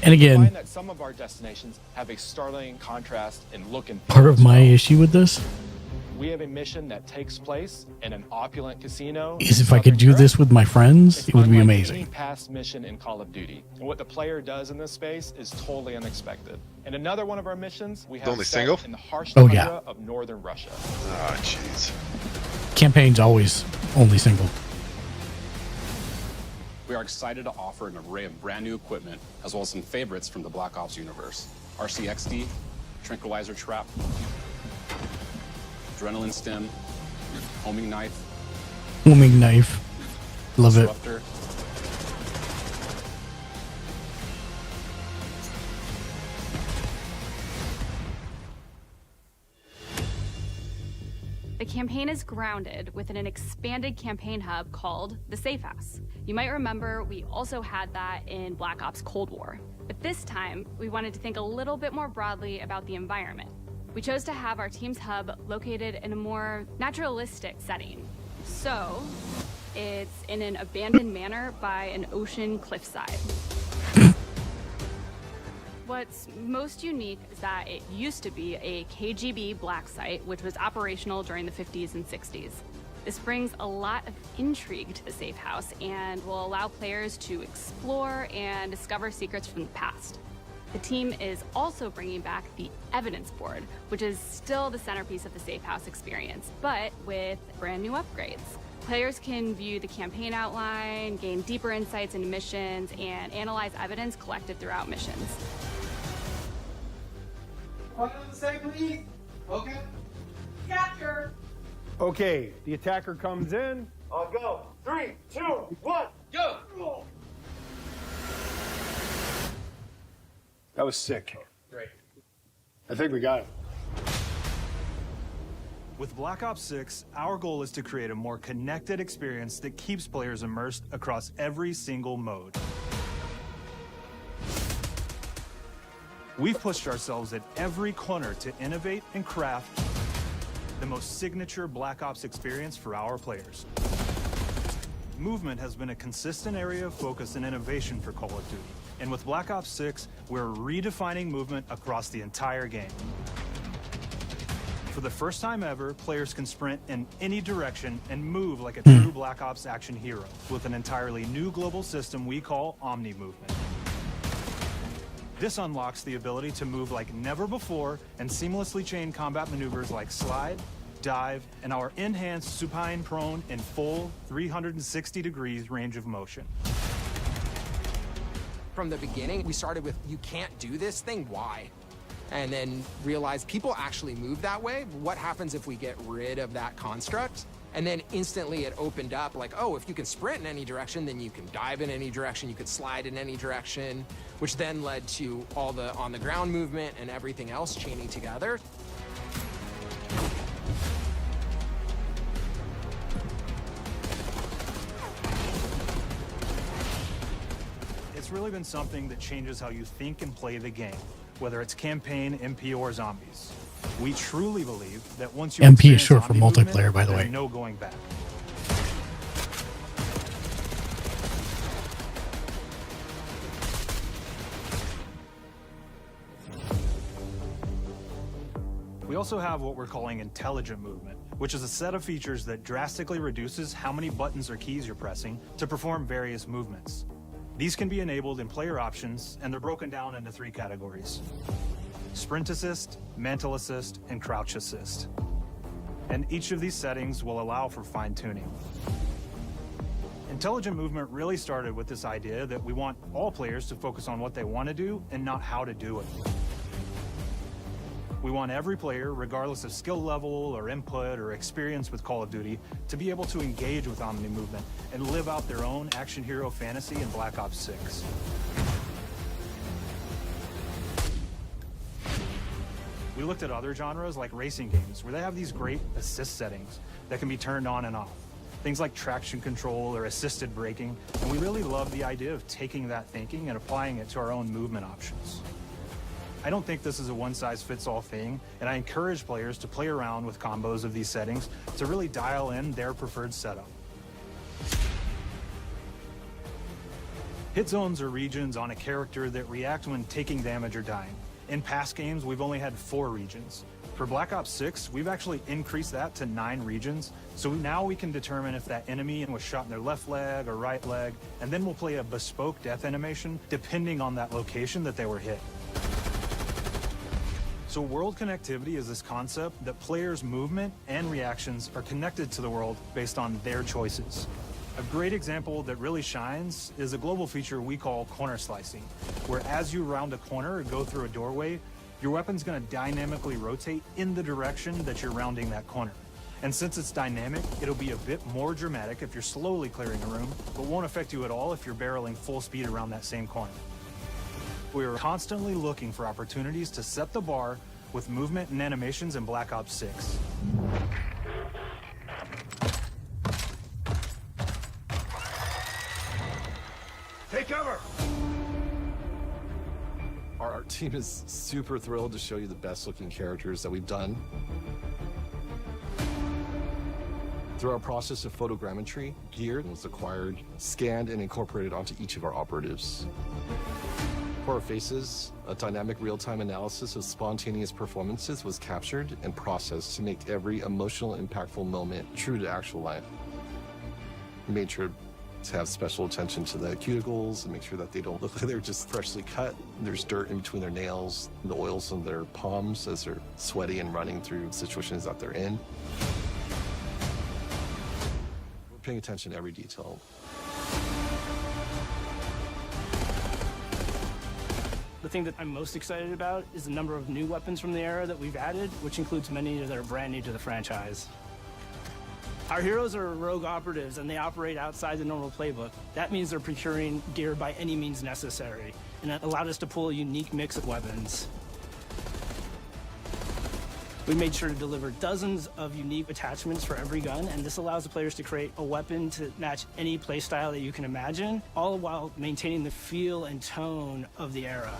And again, I find that some of our destinations have a startling contrast in look and feel. part of my issue with this We have a mission that takes place in an opulent casino. is if I could do this with my friends, it would be Any amazing. past mission in Call of Duty. And what the player does in this space is totally unexpected. And another one of our missions, we have Only set single? in the harsh Oh, tundra yeah. of northern Russia. Ah, jeez. Campaign's always only single. We are excited to offer an array of brand new equipment, as well as some favorites from the Black Ops universe. RCXD, Tranquilizer Trap, Adrenaline Stem, Homing Knife, Homing knife. Love it. Disruptor, The campaign is grounded within an expanded campaign hub called the Safe House. You might remember we also had that in Black Ops Cold War. But this time, we wanted to think a little bit more broadly about the environment. We chose to have our team's hub located in a more naturalistic setting. So, it's in an abandoned manor by an ocean cliffside. What's most unique is that it used to be a KGB black site, which was operational during the 50s and 60s. This brings a lot of intrigue to the Safe House and will allow players to explore and discover secrets from the past. The team is also bringing back the Evidence Board, which is still the centerpiece of the Safe House experience, but with brand new upgrades. Players can view the campaign outline, gain deeper insights into missions, and analyze evidence collected throughout missions. Quiet on the side, please. Okay. Capture! Okay, the attacker comes in. I'll go. 3, 2, 1, go! That was sick. Great. I think we got it. With Black Ops 6, our goal is to create a more connected experience that keeps players immersed across every single mode. We've pushed ourselves at every corner to innovate and craft the most signature Black Ops experience for our players. Movement has been a consistent area of focus and innovation for Call of Duty. And with Black Ops 6, we're redefining movement across the entire game. For the first time ever, players can sprint in any direction and move like a true Black Ops action hero with an entirely new global system we call Omni Movement. This unlocks the ability to move like never before and seamlessly chain combat maneuvers like slide, dive, and our enhanced supine prone in full 360 degrees range of motion. From the beginning, we started with, you can't do this thing, why? And then realized people actually move that way. What happens if we get rid of that construct? And then instantly it opened up like, oh, if you can sprint in any direction, then you can dive in any direction, you could slide in any direction, which then led to all the on-the-ground movement and everything else chaining together. It's really been something that changes how you think and play the game, whether it's campaign, MP, or zombies. We truly believe that once you MP is short for zombie movement, multiplayer, by the there's way. no going back. We also have what we're calling intelligent movement, which is a set of features that drastically reduces how many buttons or keys you're pressing to perform various movements. These can be enabled in player options, and they're broken down into 3 categories: Sprint Assist, Mantle Assist, and Crouch Assist. And each of these settings will allow for fine-tuning. Intelligent movement really started with this idea that we want all players to focus on what they want to do and not how to do it. We want every player, regardless of skill level or input or experience with Call of Duty, to be able to engage with Omni movement and live out their own action hero fantasy in Black Ops 6. We looked at other genres like racing games, where they have these great assist settings that can be turned on and off. Things like traction control or assisted braking, and we really love the idea of taking that thinking and applying it to our own movement options. I don't think this is a one-size-fits-all thing, and I encourage players to play around with combos of these settings to really dial in their preferred setup. Hit zones are regions on a character that react when taking damage or dying. In past games, we've only had 4 regions. For Black Ops 6, we've actually increased that to 9 regions, so now we can determine if that enemy was shot in their left leg or right leg, and then we'll play a bespoke death animation depending on that location that they were hit. So world connectivity is this concept that players' movement and reactions are connected to the world based on their choices. A great example that really shines is a global feature we call corner slicing, where as you round a corner or go through a doorway, your weapon's going to dynamically rotate in the direction that you're rounding that corner. And since it's dynamic, it'll be a bit more dramatic if you're slowly clearing a room, but won't affect you at all if you're barreling full speed around that same corner. We're constantly looking for opportunities to set the bar with movement and animations in Black Ops 6. Take cover! Our art team is super thrilled to show you the best looking characters that we've done. Through our process of photogrammetry, gear was acquired, scanned, and incorporated onto each of our operatives. For our faces, a dynamic real-time analysis of spontaneous performances was captured and processed to make every emotional, impactful moment true to actual life. We made sure to have special attention to the cuticles and make sure that they don't look like they're just freshly cut. There's dirt in between their nails, the oils on their palms as they're sweaty and running through situations that they're in. We're paying attention to every detail. The thing that I'm most excited about is the number of new weapons from the era that we've added, which includes many that are brand new to the franchise. Our heroes are rogue operatives, and they operate outside the normal playbook. That means they're procuring gear by any means necessary, and that allowed us to pull a unique mix of weapons. We made sure to deliver dozens of unique attachments for every gun, and this allows the players to create a weapon to match any playstyle that you can imagine, all while maintaining the feel and tone of the era.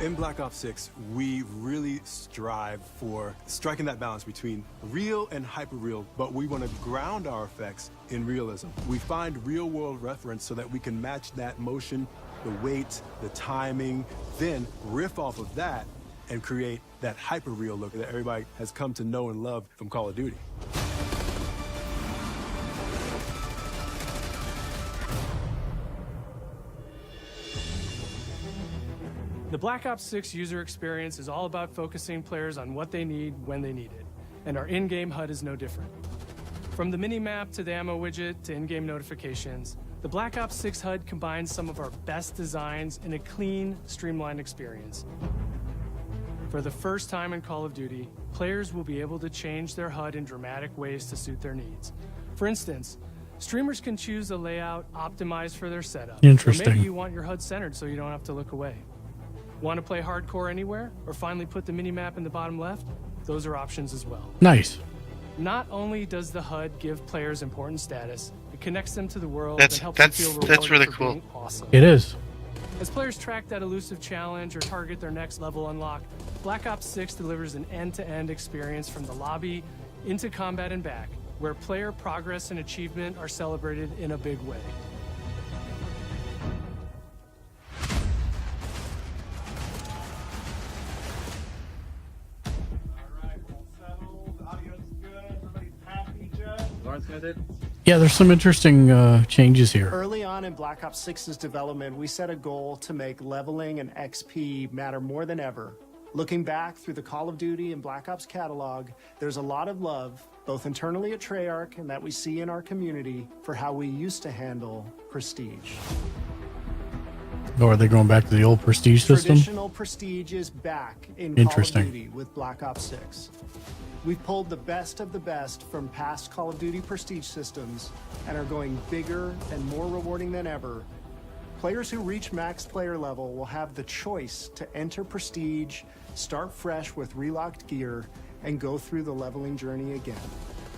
In Black Ops 6, we really strive for striking that balance between real and hyper-real, but we want to ground our effects in realism. We find real-world reference so that we can match that motion, the weight, the timing, then riff off of that and create that hyper-real look that everybody has come to know and love from Call of Duty. The Black Ops 6 user experience is all about focusing players on what they need when they need it, and our in-game HUD is no different. From the mini-map to the ammo widget to in-game notifications, the Black Ops 6 HUD combines some of our best designs in a clean, streamlined experience. For the first time in Call of Duty, players will be able to change their HUD in dramatic ways to suit their needs. For instance, streamers can choose a layout optimized for their setup. Interesting. Or maybe you want your HUD centered so you don't have to look away. Want to play hardcore anywhere, or finally put the minimap in the bottom left? Those are options as well. Nice. Not only does the HUD give players important status, it connects them to the world That's- and helps that's- them feel rewarded that's really for cool. being awesome. It is. As players track that elusive challenge or target their next level unlock, Black Ops 6 delivers an end-to-end experience from the lobby into combat and back, where player progress and achievement are celebrated in a big way. Yeah, there's some interesting changes here. Early on in Black Ops 6's development, we set a goal to make leveling and XP matter more than ever. Looking back through the Call of Duty and Black Ops catalog, there's a lot of love, both internally at Treyarch and that we see in our community, for how we used to handle Prestige. Or are they going back to the old Prestige system? Traditional Prestige is back in Call of Interesting. Duty with Black Ops 6. We've pulled the best of the best from past Call of Duty Prestige systems and are going bigger and more rewarding than ever. Players who reach max player level will have the choice to enter Prestige, start fresh with relocked gear, and go through the leveling journey again.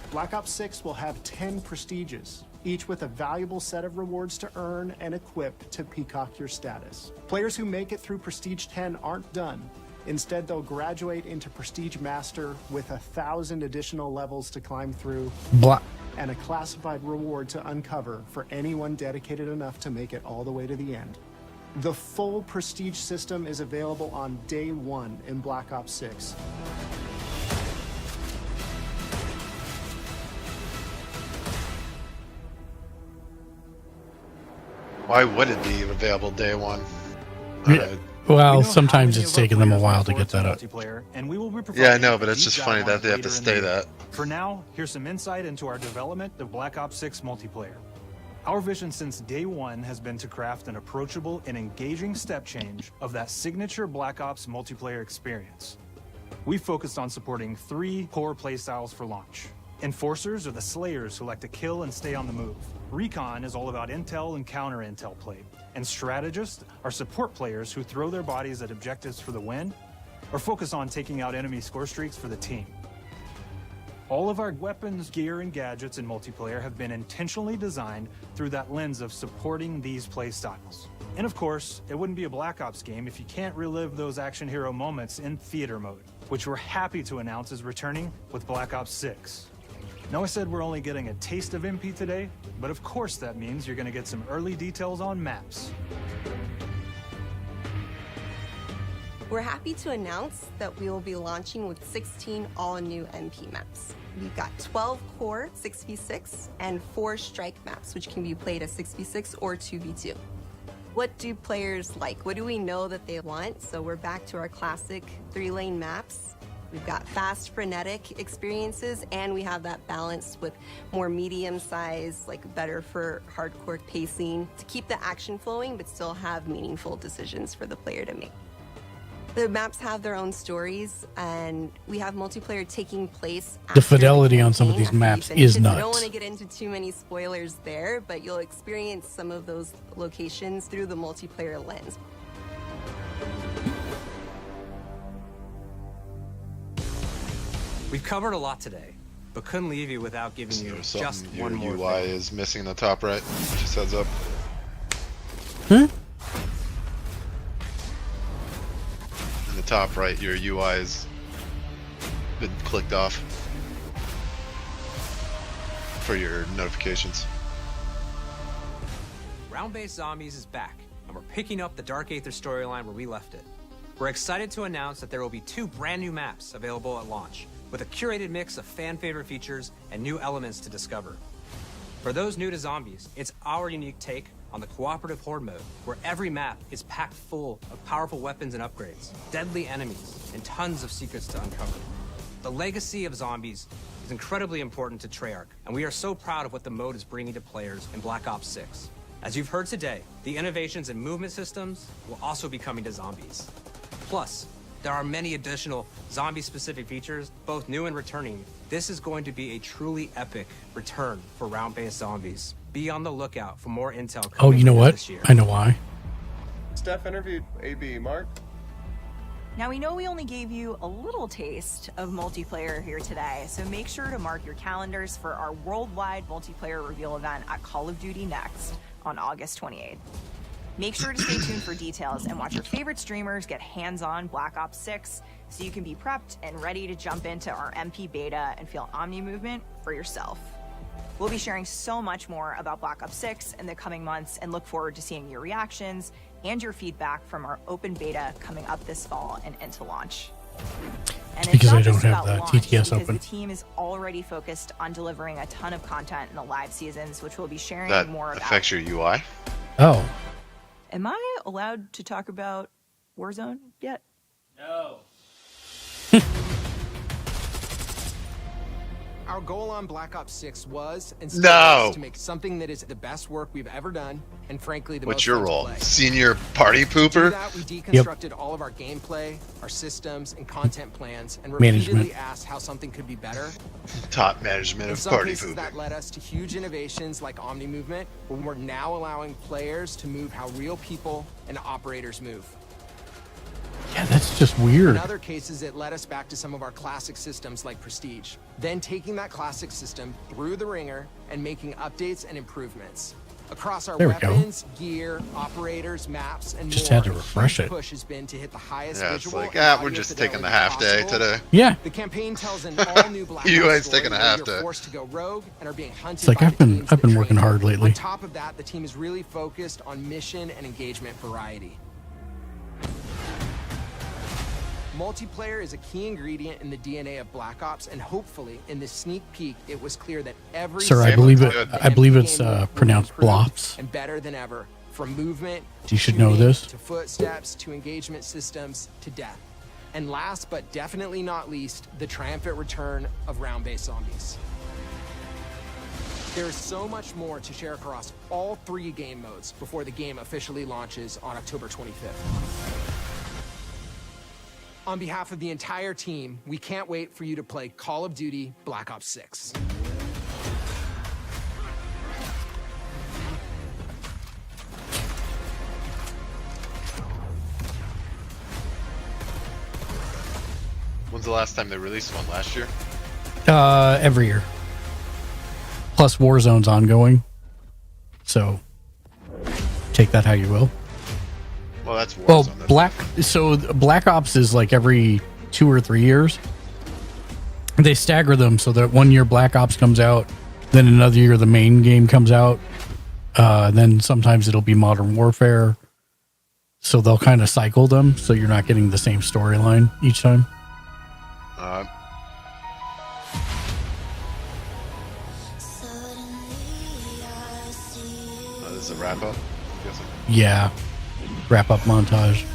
Black Ops 6 will have 10 Prestiges, each with a valuable set of rewards to earn and equip to peacock your status. Players who make it through Prestige 10 aren't done. Instead, they'll graduate into Prestige Master with 1,000 additional levels to climb through and a classified reward to uncover for anyone dedicated enough to make it all the way to the end. The full Prestige system is available on day one in Black Ops 6. Why would it be available day one? Yeah. Well, sometimes it's taken them a while to get that up. And we will be Yeah, I know, but a it's deep just dive funny on that it they have to later in stay the year. that. For now, here's some insight into our development of Black Ops 6 multiplayer. Our vision since day one has been to craft an approachable and engaging step change of that signature Black Ops multiplayer experience. We focused on supporting 3 core playstyles for launch. Enforcers are the slayers who like to kill and stay on the move. Recon is all about intel and counter-intel play. And strategists are support players who throw their bodies at objectives for the win or focus on taking out enemy score streaks for the team. All of our weapons, gear, and gadgets in multiplayer have been intentionally designed through that lens of supporting these play styles. And of course, it wouldn't be a Black Ops game if you can't relive those action hero moments in theater mode, which we're happy to announce is returning with Black Ops 6. Now, I said we're only getting a taste of MP today, but of course that means you're going to get some early details on maps. We're happy to announce that we will be launching with 16 all-new MP maps. We've got 12 core 6v6 and 4 strike maps, which can be played as 6v6 or 2v2. What do players like? What do we know that they want? So we're back to our classic 3-lane maps. We've got fast, frenetic experiences, and we have that balance with more medium size, like better for hardcore pacing to keep the action flowing, but still have meaningful decisions for the player to make. The maps have their own stories, and we have multiplayer taking place. The fidelity on some of these maps is I don't nuts. want to get into too many spoilers there, but you'll experience some of those locations through the multiplayer lens. We've covered a lot today, but couldn't leave you without giving you just Your one more UI thing. is missing in the top right. Just heads up. Huh? In the top right, your UI has been clicked off for your notifications. Round-based Zombies is back, and we're picking up the Dark Aether storyline where we left it. We're excited to announce that there will be 2 brand new maps available at launch, with a curated mix of fan-favorite features and new elements to discover. For those new to Zombies, it's our unique take on the cooperative horde mode, where every map is packed full of powerful weapons and upgrades, deadly enemies, and tons of secrets to uncover. The legacy of Zombies is incredibly important to Treyarch, and we are so proud of what the mode is bringing to players in Black Ops 6. As you've heard today, the innovations in movement systems will also be coming to Zombies. Plus, There are many additional zombie-specific features, both new and returning. This is going to be a truly epic return for round-based zombies. Be on the lookout for more intel coming Oh, you know later what? this year. I know why. Steph interviewed AB. Mark? Now, we know we only gave you a little taste of multiplayer here today, so make sure to mark your calendars for our worldwide multiplayer reveal event at Call of Duty Next on August 28th. Make sure to stay tuned for details and watch your favorite streamers get hands-on Black Ops 6 so you can be prepped and ready to jump into our MP beta and feel Omni movement for yourself. We'll be sharing so much more about Black Ops 6 in the coming months and look forward to seeing your reactions and your feedback from our open beta coming up this fall and into launch. And it's Because not I don't just have about the launch, TTS because open. the team is already focused on delivering a ton of content in the live seasons, which we'll be sharing That more about. affects your UI. Oh. Am I allowed to talk about Warzone yet? No. Our goal on Black Ops 6 was and still No. is to make something that is the best work we've ever done, and frankly, the What's most your fun to role? play. Senior party To do pooper? that, we deconstructed all of our gameplay, our systems, and content plans, and Management. repeatedly asked how something could be better. Top management In of some party cases, pooping. that led us to huge innovations like Omni Movement, where we're now allowing players to move how real people and operators move. Yeah, that's just weird. In other cases, it led us back to some of our classic systems like Prestige. Then taking that classic system through the ringer and making updates and improvements. Across our There we go. weapons, gear, operators, maps, and Just more, had to refresh a huge it. push has been to hit the highest Yeah, it's visual like, and we're audio just taking the fidelity half day possible. today. Yeah. The campaign tells an all-new Black You Ops guys story taking a where half you're day. forced to go rogue and are being hunted It's like by I've the been teams that working train you. hard lately. On top of that, the team is really focused on mission and engagement variety. Multiplayer is a key ingredient in the DNA of Black Ops, and hopefully, in this sneak peek, it was clear that every Sir, I single believe part it. of the I believe MP it's game will be pronounced improved blops. and better than ever, from movement, You should know shooting, this. to footsteps, to engagement systems, to death. And last but definitely not least, the triumphant return of round-based zombies. There is so much more to share across all 3 game modes before the game officially launches on October 25th. On behalf of the entire team, we can't wait for you to play Call of Duty Black Ops 6. When's the last time they released one? Last year? Every year. Plus Warzone's ongoing. So take that how you will. Well, that's Warzone. Well, that's Black Ops is like every 2 or 3 years. They stagger them so that 1 year Black Ops comes out, then another year the main game comes out. Then sometimes it'll be Modern Warfare. So they'll kind of cycle them so you're not getting the same storyline each time. This is a wrap up. I'm guessing. Yeah. Wrap up montage.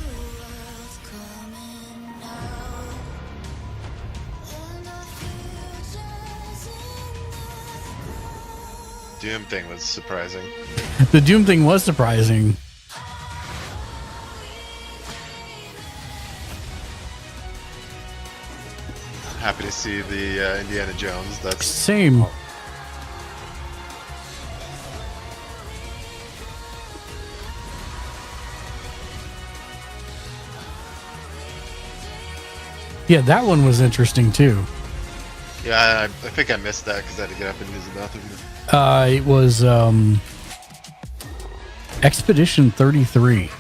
Doom thing was surprising. The Doom thing was surprising. Happy to see the Indiana Jones. That's Same. Yeah, that one was interesting too. Yeah, I think I missed that because I had to get up and use the bathroom. It was Expedition 33.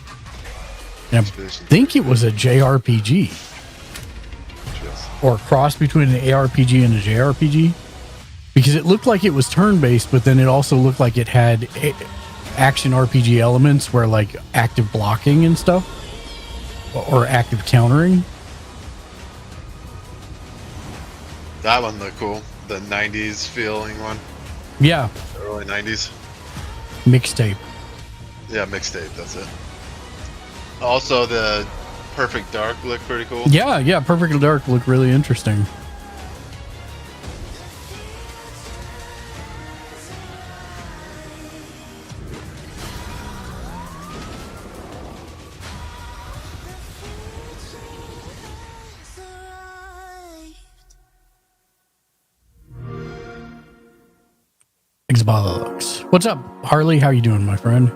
And I think it was a JRPG. Or a cross between an ARPG and a JRPG. Because it looked like it was turn-based, but then it also looked like it had action RPG elements where like active blocking and stuff. Or active countering. That one looked cool. The 90s feeling one. Yeah. The early 90s. Mixtape. Yeah, mixtape, that's it. Also, the Perfect Dark looked pretty cool. Yeah, Perfect Dark looked really interesting. Xbox. What's up, Harley? How you doing, my friend?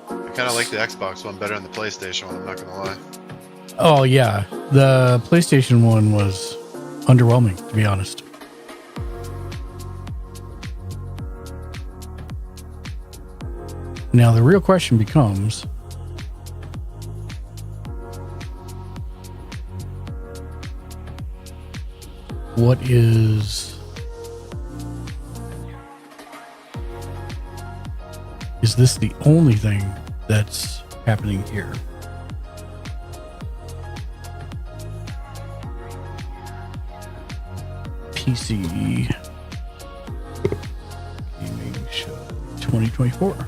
I kind of like the Xbox one better than the PlayStation one, I'm not gonna lie. Oh yeah, the PlayStation one was underwhelming, to be honest. Now the real question becomes, what is this the only thing that's happening here? PC Gaming Show 2024.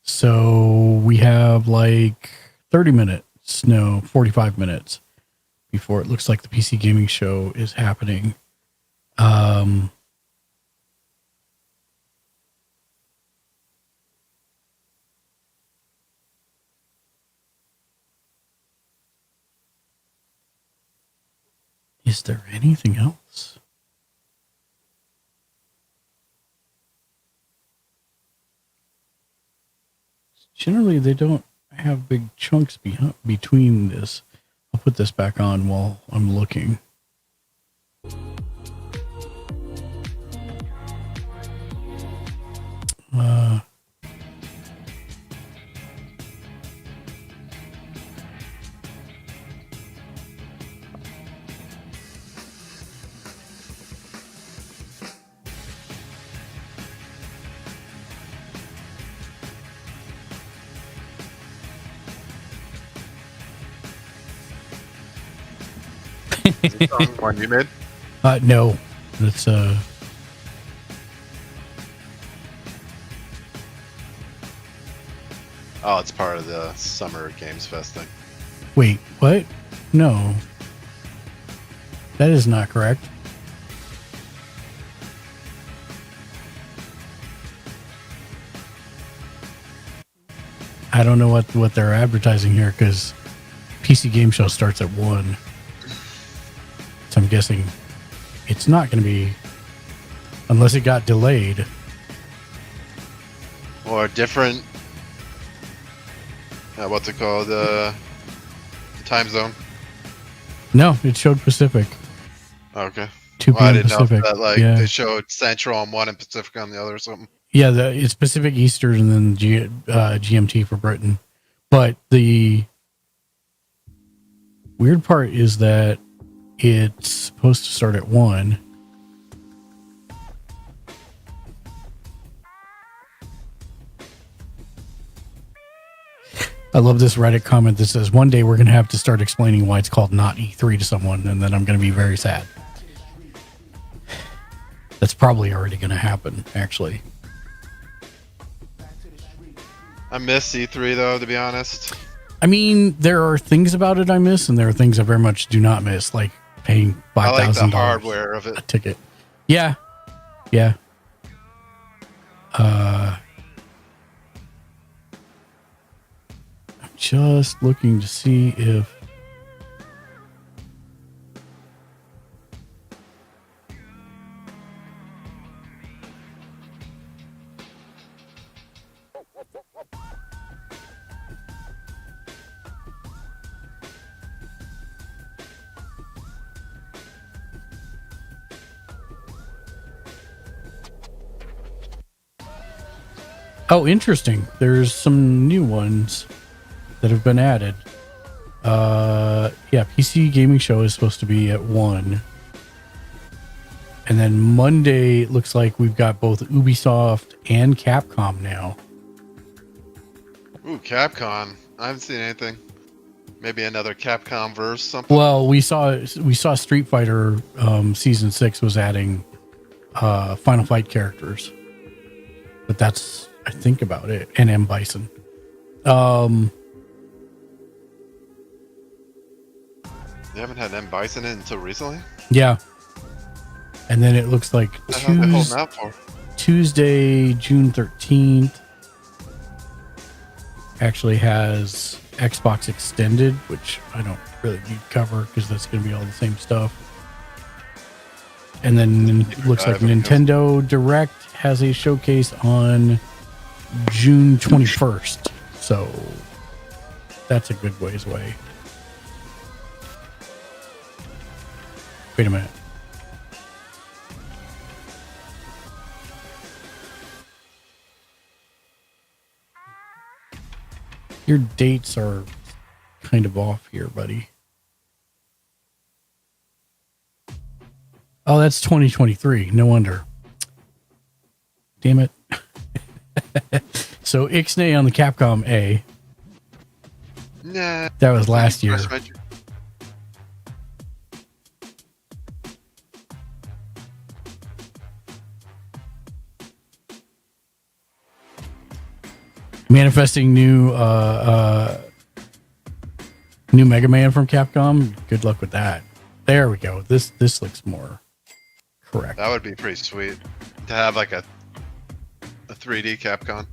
So we have like 30 minutes, no, 45 minutes before it looks like the PC Gaming Show is happening. Is there anything else? Generally, they don't have big chunks between this. I'll put this back on while I'm looking. Is it the one you made? No, it's Oh, it's part of the Summer Games Fest thing. Wait, what? No, that is not correct. I don't know what they're advertising here because PC Game Show starts at 1. So I'm guessing it's not going to be, unless it got delayed. Or different, what's it called? Time zone. No, it showed Pacific. Okay. 2 p.m. I didn't Pacific. know if that, yeah. they showed Central on one and Pacific on the other or something. Yeah, it's Pacific, Eastern, and then GMT for Britain. But the weird part is that it's supposed to start at 1. I love this Reddit comment that says, one day we're going to have to start explaining why it's called not E3 to someone, and then I'm going to be very sad. That's probably already going to happen, actually. I miss E3 though, to be honest. I mean, there are things about it I miss, and there are things I very much do not miss, like paying $5,000 I like the hardware of it. a ticket. Yeah. Yeah. I'm just looking to see if oh, interesting. There's some new ones that have been added. Yeah, PC Gaming Show is supposed to be at 1. And then Monday, it looks like we've got both Ubisoft and Capcom now. Ooh, Capcom. I haven't seen anything. Maybe another Capcom verse, something. Well, we saw Street Fighter Season 6 was adding Final Fight characters. But that's, I think, about it. And M. Bison. You haven't had M. Bison in until recently? Yeah. And then it looks like What the hell are they holding out for? Tuesday, June 13th. actually has Xbox Extended, which I don't really need to cover because that's going to be all the same stuff. And then it looks like Nintendo Direct has a showcase on June 21st. So that's a good ways away. Wait a minute. Your dates are kind of off here, buddy. Oh, that's 2023. No wonder. Damn it. So Ixnay on the Capcom A. Nah. That was last year. Manifesting new Mega Man from Capcom. Good luck with that. There we go. This looks more correct. That would be pretty sweet to have like a 3D Capcom.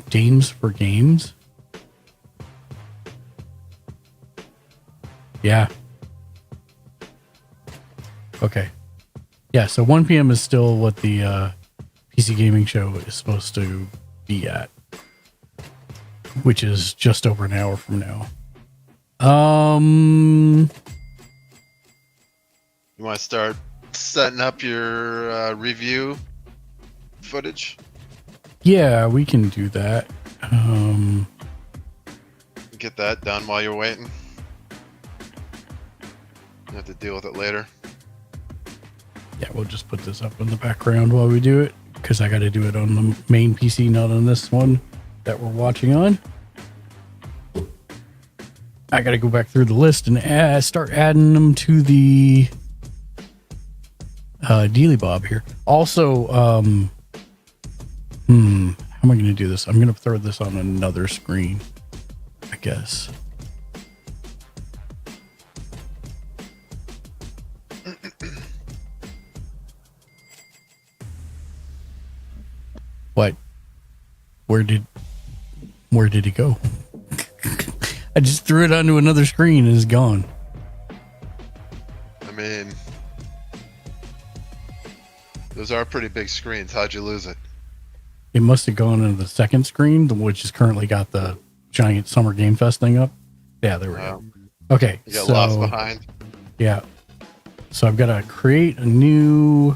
Games for games. Yeah. Okay. Yeah, so 1 p.m. is still what the PC Gaming Show is supposed to be at, which is just over an hour from now. You want to start setting up your review footage? Yeah, we can do that. Get that done while you're waiting. You have to deal with it later. Yeah, we'll just put this up in the background while we do it, because I got to do it on the main PC, not on this one that we're watching on. I got to go back through the list and start adding them to the Dealy Bob here. Also, how am I going to do this? I'm going to throw this on another screen, I guess. What? Where did he go? I just threw it onto another screen and it's gone. I mean, those are pretty big screens. How'd you lose it? It must have gone into the second screen, which has currently got the giant Summer Game Fest thing up. Yeah, there we go. Okay. You got lost behind. Yeah. So I've got to create a new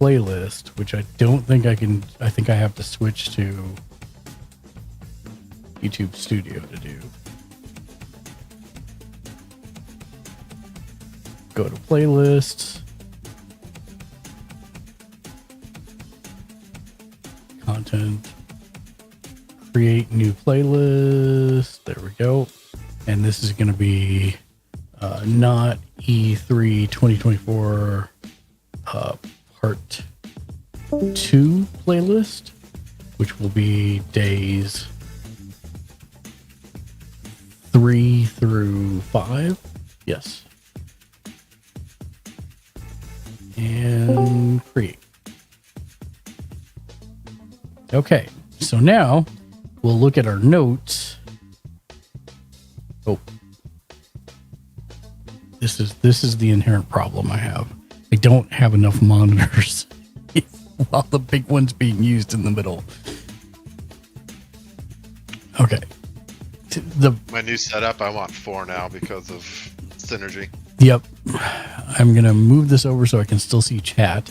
playlist, which I don't think I can. I think I have to switch to YouTube Studio to do. Go to playlists, content, create new playlist. There we go. And this is going to be not E3 2024 part 2 playlist, which will be days 3 through 5. Yes. And create. Okay, so now we'll look at our notes. Oh, this is the inherent problem I have. I don't have enough monitors while the big one's being used in the middle. Okay. My new setup, I want 4 now because of synergy. Yep. I'm going to move this over so I can still see chat,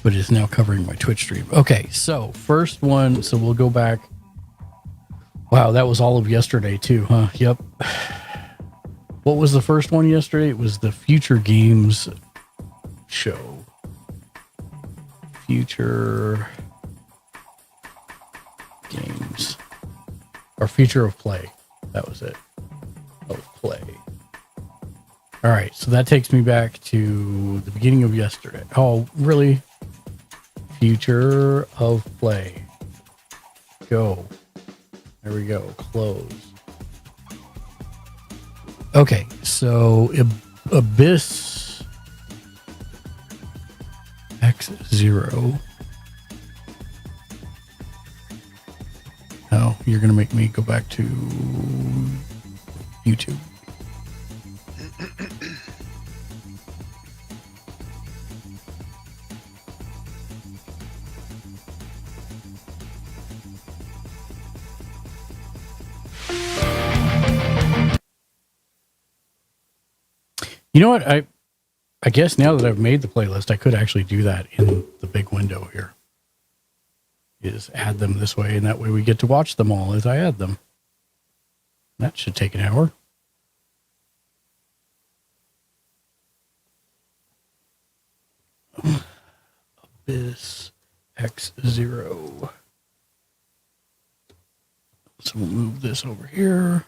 but it's now covering my Twitch stream. Okay, so first one, so we'll go back. Wow, that was all of yesterday too, huh? Yep. What was the first one yesterday? It was the Future Games show. Future Games. Or Future of Play. That was it. Of Play. All right, so that takes me back to the beginning of yesterday. Oh, really? Future of Play. Go. There we go. Close. Okay, so Abyss X0. Oh, you're going to make me go back to YouTube. You know what? I guess now that I've made the playlist, I could actually do that in the big window here. Is add them this way, and that way we get to watch them all as I add them. That should take an hour. Abyss X0. So we'll move this over here.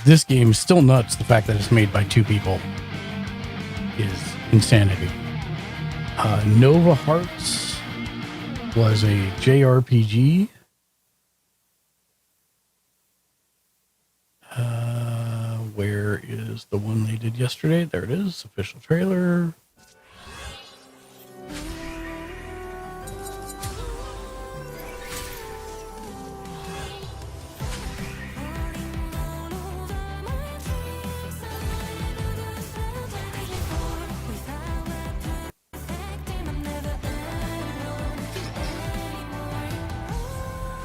This game is still nuts. The fact that it's made by two people is insanity. Nova Hearts was a JRPG. Where is the one they did yesterday? There it is. Official trailer.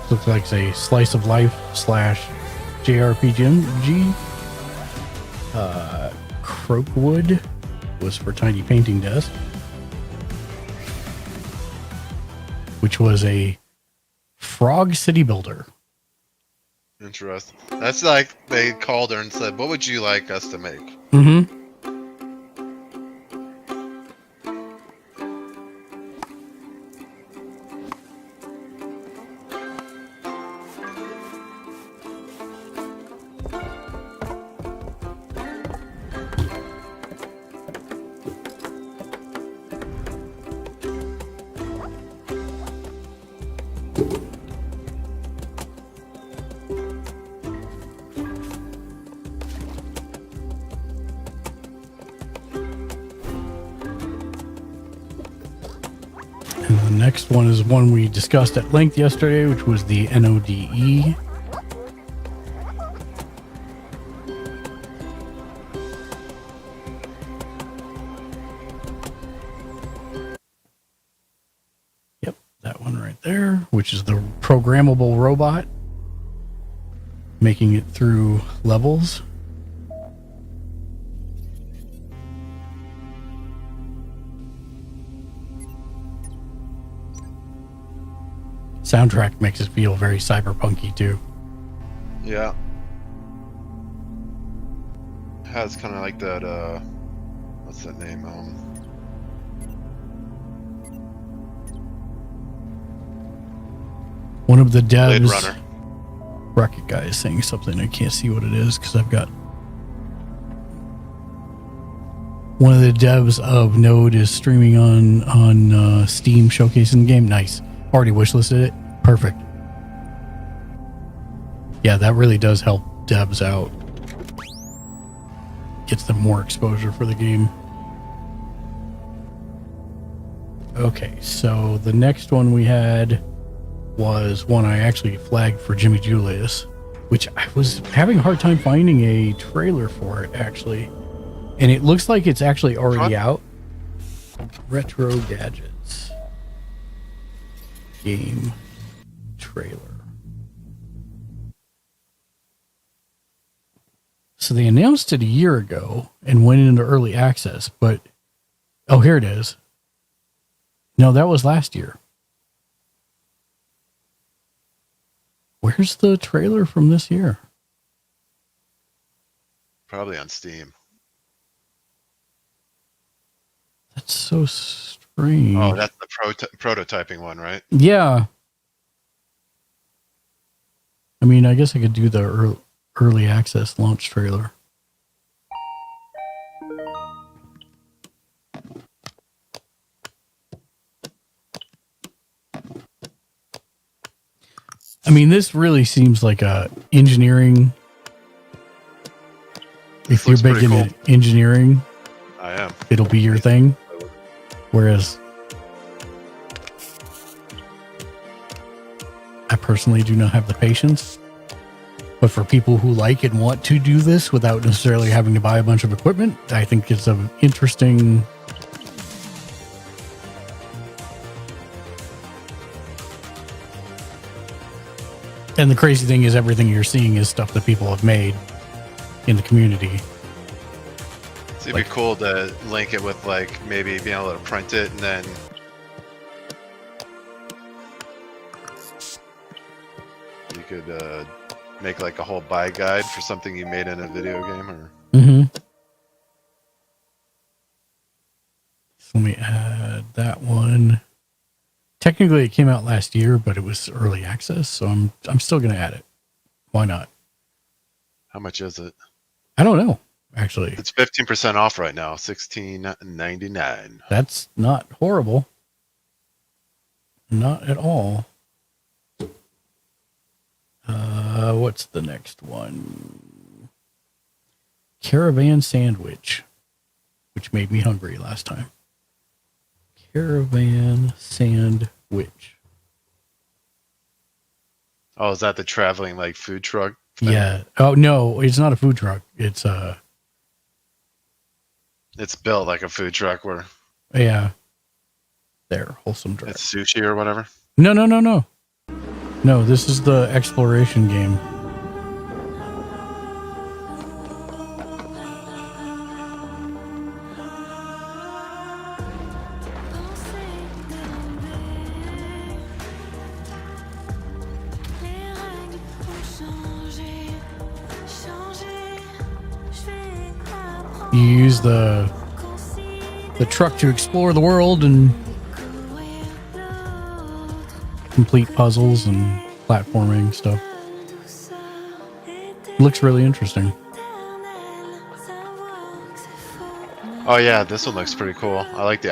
Looks like it's a slice of life / JRPG. Croakwood was for Tiny Painting Desk, which was a Frog City Builder. Interesting. That's like they called her and said, "What would you like us to make?" Mm-hmm. Next one is one we discussed at length yesterday, which was the NODE. Yep, that one right there, which is the programmable robot, making it through levels. Soundtrack makes it feel very cyberpunky too. Yeah. Has kind of like that, what's that name? One of the devs, Blade Runner. Rocket Guy, is saying something. I can't see what it is because I've got one of the devs of Node is streaming on Steam, showcasing the game. Nice. Already wishlisted it. Perfect. Yeah, that really does help devs out. Gets them more exposure for the game. Okay, so the next one we had was one I actually flagged for Jimmy Julius, which I was having a hard time finding a trailer for it, actually. And it looks like it's actually already out. Retro Gadgets. Game trailer. So they announced it a year ago and went into early access, but oh, here it is. No, that was last year. Where's the trailer from this year? Probably on Steam. That's so strange. Oh, that's the prototyping one, right? Yeah. I mean, I guess I could do the early access launch trailer. I mean, this really seems like a engineering. If you're big into engineering, I am. It'll be your thing. Whereas I personally do not have the patience. But for people who like and want to do this without necessarily having to buy a bunch of equipment, I think it's an interesting. And the crazy thing is, everything you're seeing is stuff that people have made in the community. So it'd be cool to link it with, like, maybe being able to print it and then you could make like a whole buy guide for something you made in a video game, or. So let me add that one. Technically, it came out last year, but it was early access, so I'm still going to add it. Why not? How much is it? I don't know, actually. It's 15% off right now, $16.99. That's not horrible. Not at all. What's the next one? Caravan Sandwich, which made me hungry last time. Caravan Sandwich. Oh, is that the traveling, like, food truck thing? Yeah. Oh, no, it's not a food truck. It's It's built like a food truck where. Yeah. There, Wholesome Drive. It's sushi or whatever? No. No, this is the exploration game. You use the truck to explore the world and complete puzzles and platforming stuff. Looks really interesting. Oh yeah, this one looks pretty cool. I like the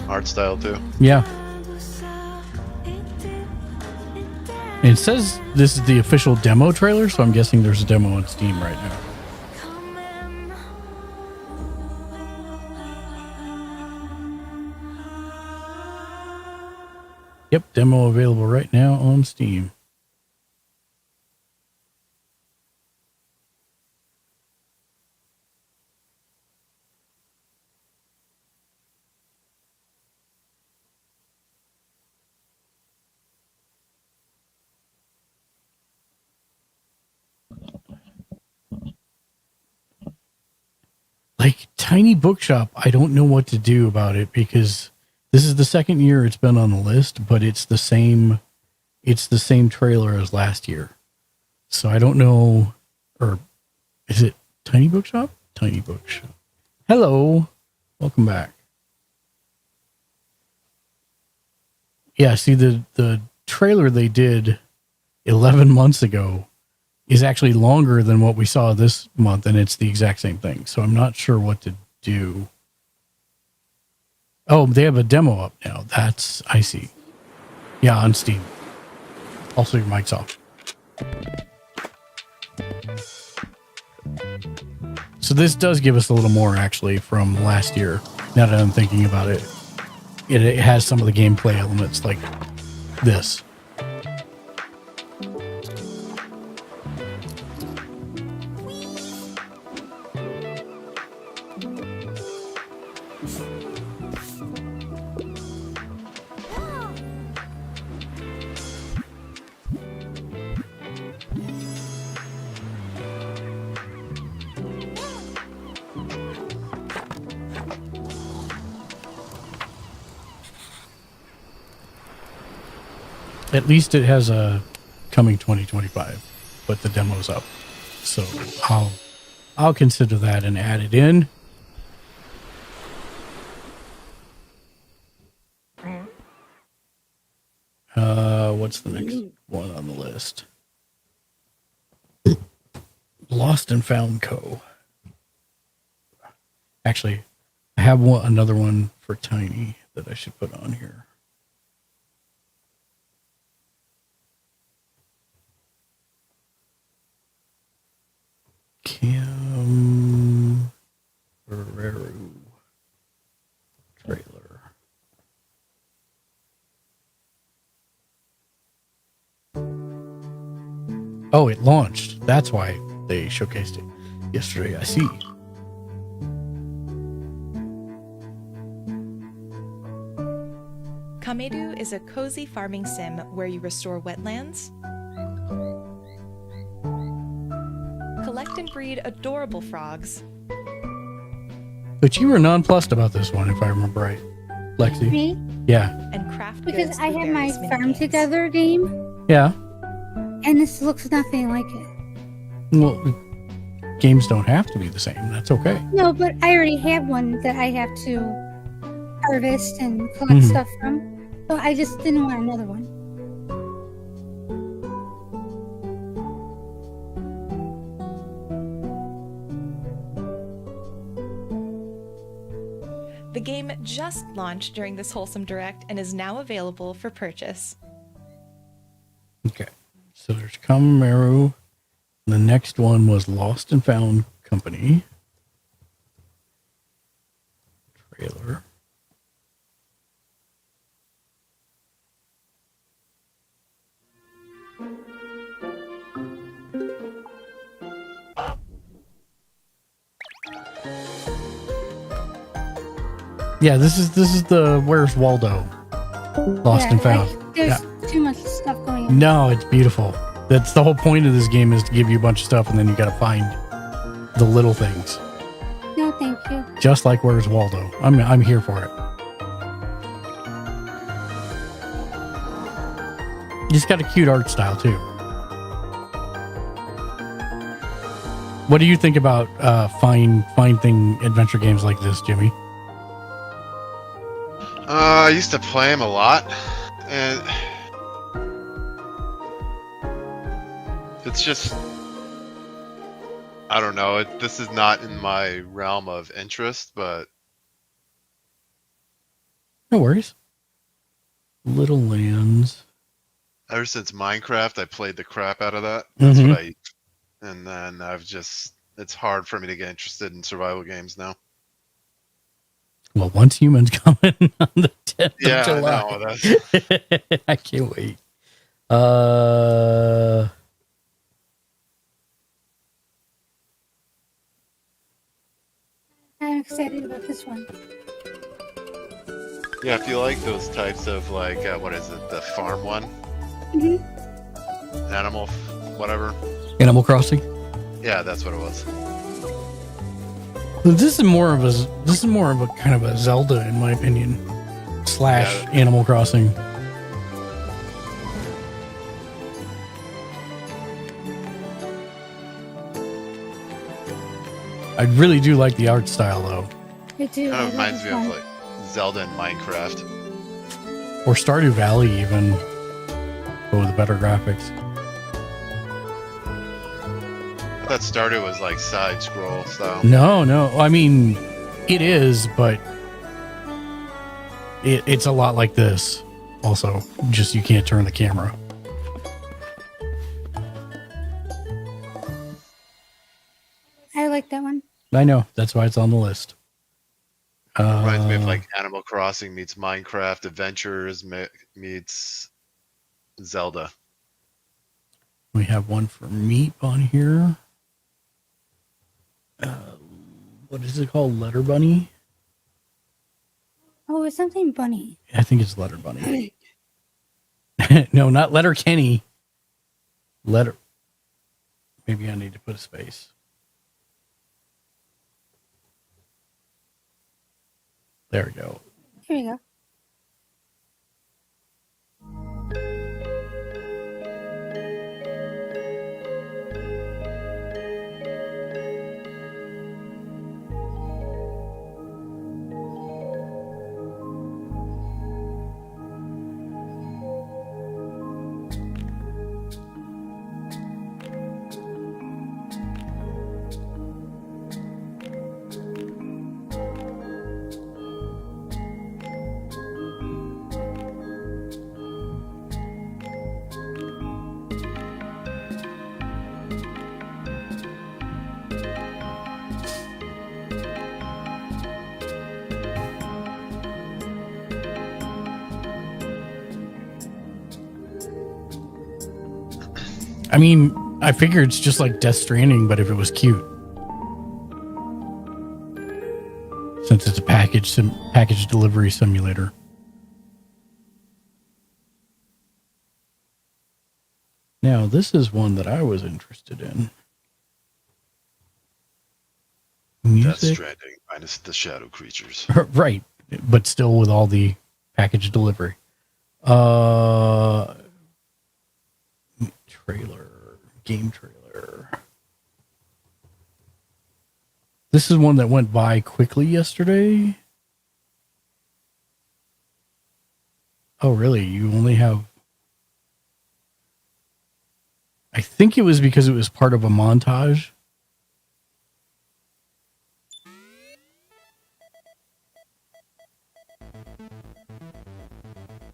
art style too. Yeah. And it says this is the official demo trailer, so I'm guessing there's a demo on Steam right now. Yep, demo available right now on Steam. Like Tiny Bookshop, I don't know what to do about it because this is the second year it's been on the list, but it's the same trailer as last year. So I don't know, or is it Tiny Bookshop? Tiny Bookshop. Hello. Welcome back. Yeah, see the trailer they did 11 months ago is actually longer than what we saw this month, and it's the exact same thing. So I'm not sure what to do. Oh, they have a demo up now. I see. Yeah, on Steam. Also, your mic's off. So this does give us a little more, actually, from last year. Now that I'm thinking about it. It has some of the gameplay elements like this. At least it has a coming 2025, but the demo's up. So I'll consider that and add it in. What's the next one on the list? Lost and Found Co. Actually, I have another one for Tiny that I should put on here. Cam Ferrero trailer. Oh, it launched. That's why they showcased it yesterday. I see. Kameru is a cozy farming sim where you restore wetlands, collect and breed adorable frogs. But you were nonplussed about this one, if I remember right, Lexi. Me? Yeah. And craft Because goods I through have my various Farm mini-games. Together game, Yeah. and this looks nothing like it. Well, games don't have to be the same. That's okay. No, but I already have one that I have to harvest and collect Mhm. stuff from. So I just didn't want another one. The game just launched during this Wholesome Direct and is now available for purchase. Okay. So there's Kamaru. The next one was Lost and Found Company. Trailer. Yeah, this is the Where's Waldo? Lost and Found. There's Yeah. too much stuff going on. No, it's beautiful. That's the whole point of this game, is to give you a bunch of stuff and then you got to find the little things. No, thank you. Just like Where's Waldo. I'm here for it. It's got a cute art style too. What do you think about find thing adventure games like this, Jimmy? I used to play them a lot, and it's just, I don't know. This is not in my realm of interest, but No worries. Little Lands. ever since Minecraft, I played the crap out of that. That's Mhm. what and then it's hard for me to get interested in survival games now. Well, Once Human's coming on the 10th Yeah, of I July. know, I can't wait. I'm excited about this one. Yeah, if you like those types of what is it, the farm one, hmm animal, whatever. Animal Crossing. Yeah, that's what it was. This is more of a kind of a Zelda, in my opinion, / Animal Crossing. I really do like the art style, though. I do. Kind I of reminds love me this of one. like Zelda and Minecraft. Or Stardew Valley, even. Oh, with the better graphics. I thought Stardew was like side scroll style. No. I mean, it is, but it's a lot like this. Also, just you can't turn the camera. I like that one. I know. That's why it's on the list. Reminds me of like Animal Crossing meets Minecraft, Adventures meets Zelda. We have one for Meep on here. What is it called? Letter Bunny? Oh, it's something bunny. I think it's Letter Bunny. No, not Letter Kenny. Letter. Maybe I need to put a space. There we go. Here you go. I mean, I figure it's just like Death Stranding, but if it was cute. Since it's a package delivery simulator. Now, this is one that I was interested in. Death Music. Stranding minus the shadow creatures. Right, but still with all the package delivery. Game trailer. This is one that went by quickly yesterday. Oh, really? You only have... I think it was because it was part of a montage.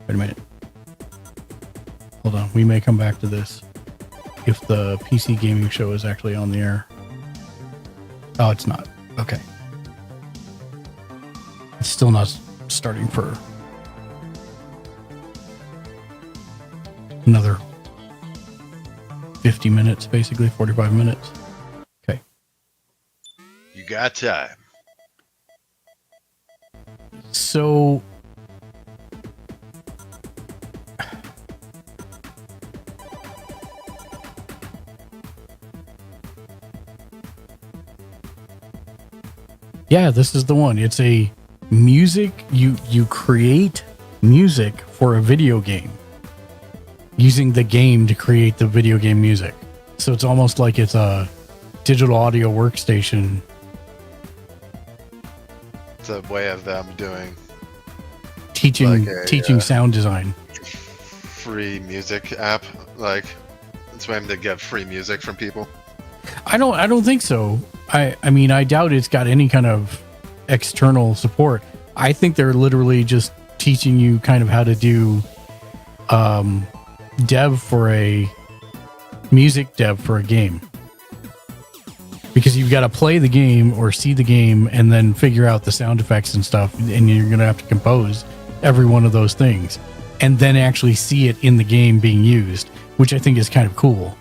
Wait a minute. Hold on. We may come back to this if the PC gaming show is actually on the air. Oh, it's not. Okay. It's still not starting for another 50 minutes, basically 45 minutes. Okay. You got time. So yeah, this is the one. It's a music, you create music for a video game using the game to create the video game music. So it's almost like it's a digital audio workstation. It's a way of them doing Teaching like sound design. Free music app. Like it's way to get free music from people. I don't think so. I mean, I doubt it's got any kind of external support. I think they're literally just teaching you kind of how to do music dev for a game. Because you've got to play the game or see the game and then figure out the sound effects and stuff, and you're going to have to compose every one of those things and then actually see it in the game being used, which I think is kind of cool.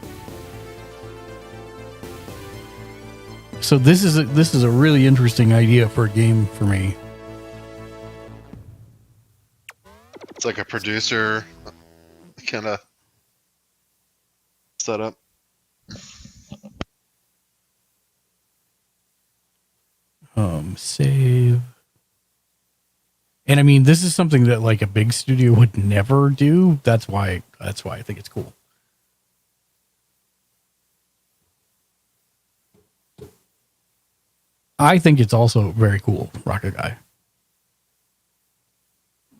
So this is a really interesting idea for a game for me. It's like a producer kind of setup. Save. And I mean, this is something that like a big studio would never do. That's why I think it's cool. I think it's also very cool, Rocket Guy.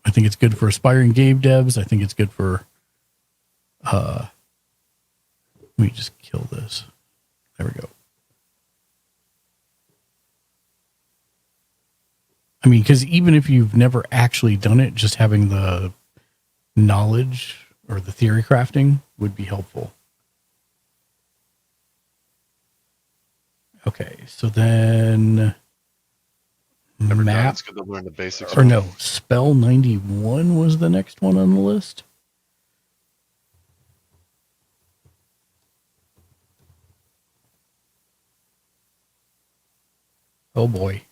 I think it's good for aspiring game devs. I think it's good for let me just kill this. There we go. I mean, because even if you've never actually done it, just having the knowledge or the theory crafting would be helpful. Okay, so then map. It's good to learn the basics. Or no, Spell 91 was the next one on the list. Oh boy.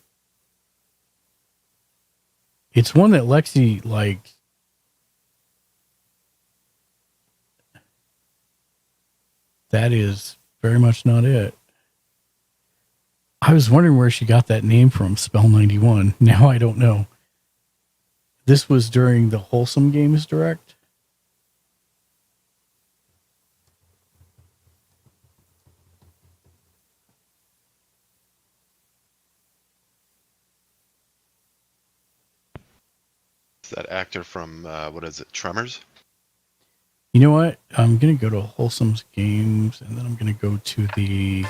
It's one that Lexi liked. That is very much not it. I was wondering where she got that name from, Spell 91. Now I don't know. This was during the Wholesome Games Direct. It's that actor from what is it, Tremors? You know what? I'm going to go to Wholesome Games, and then I'm going to go to the...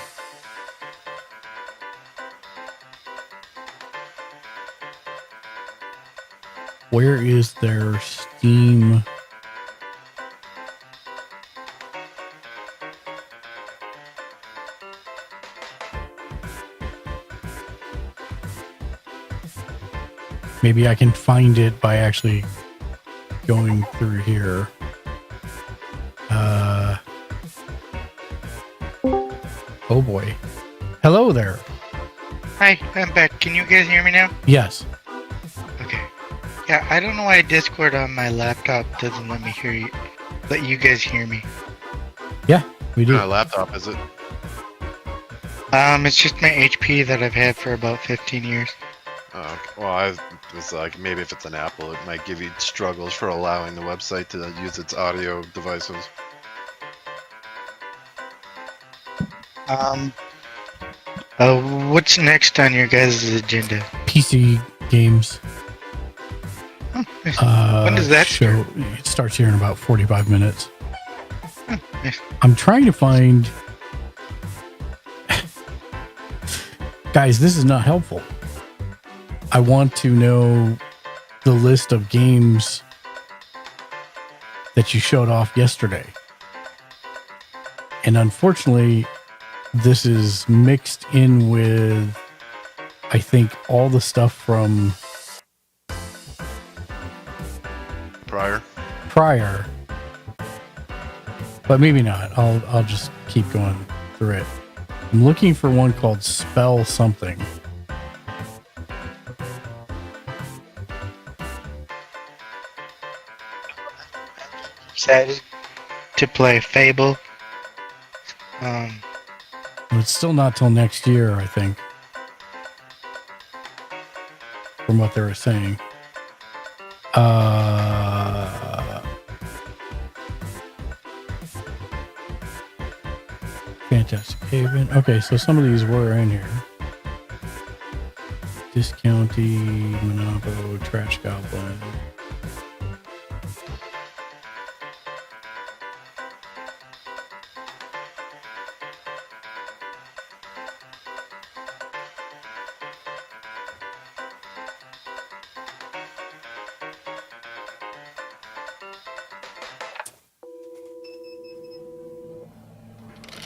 Where is their Steam? Maybe I can find it by actually going through here. Oh boy. Hello there. Hi, I'm back. Can you guys hear me now? Yes. Okay. Yeah, I don't know why Discord on my laptop doesn't let me hear you. Let you guys hear me. Yeah, we do. What kind of laptop is it? It's just my HP that I've had for about 15 years. Well, I was like, maybe if it's an Apple, it might give you struggles for allowing the website to use its audio devices. What's next on your guys' agenda? PC games. When does that show? It starts here in about 45 minutes. Nice. I'm trying to find. Guys, this is not helpful. I want to know the list of games that you showed off yesterday. And unfortunately, this is mixed in with, I think, all the stuff from prior. But maybe not. I'll just keep going through it. I'm looking for one called Spell Something. Excited to play Fable. It's still not till next year, I think. From what they were saying. Fantastic Haven. Okay, so some of these were in here. Discounty, Monopo, Trash Goblin.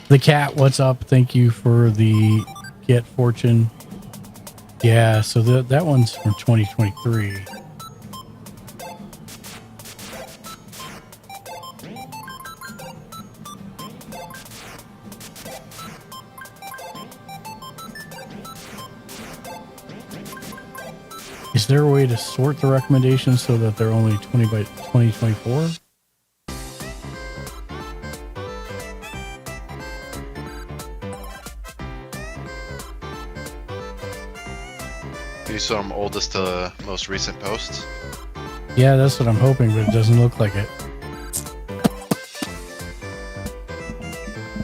The cat, what's up? Thank you for the Get Fortune. Yeah, so that one's from 2023. Is there a way to sort the recommendations so that they're only 20 by 2024? Do some oldest to most recent posts? Yeah, that's what I'm hoping, but it doesn't look like it.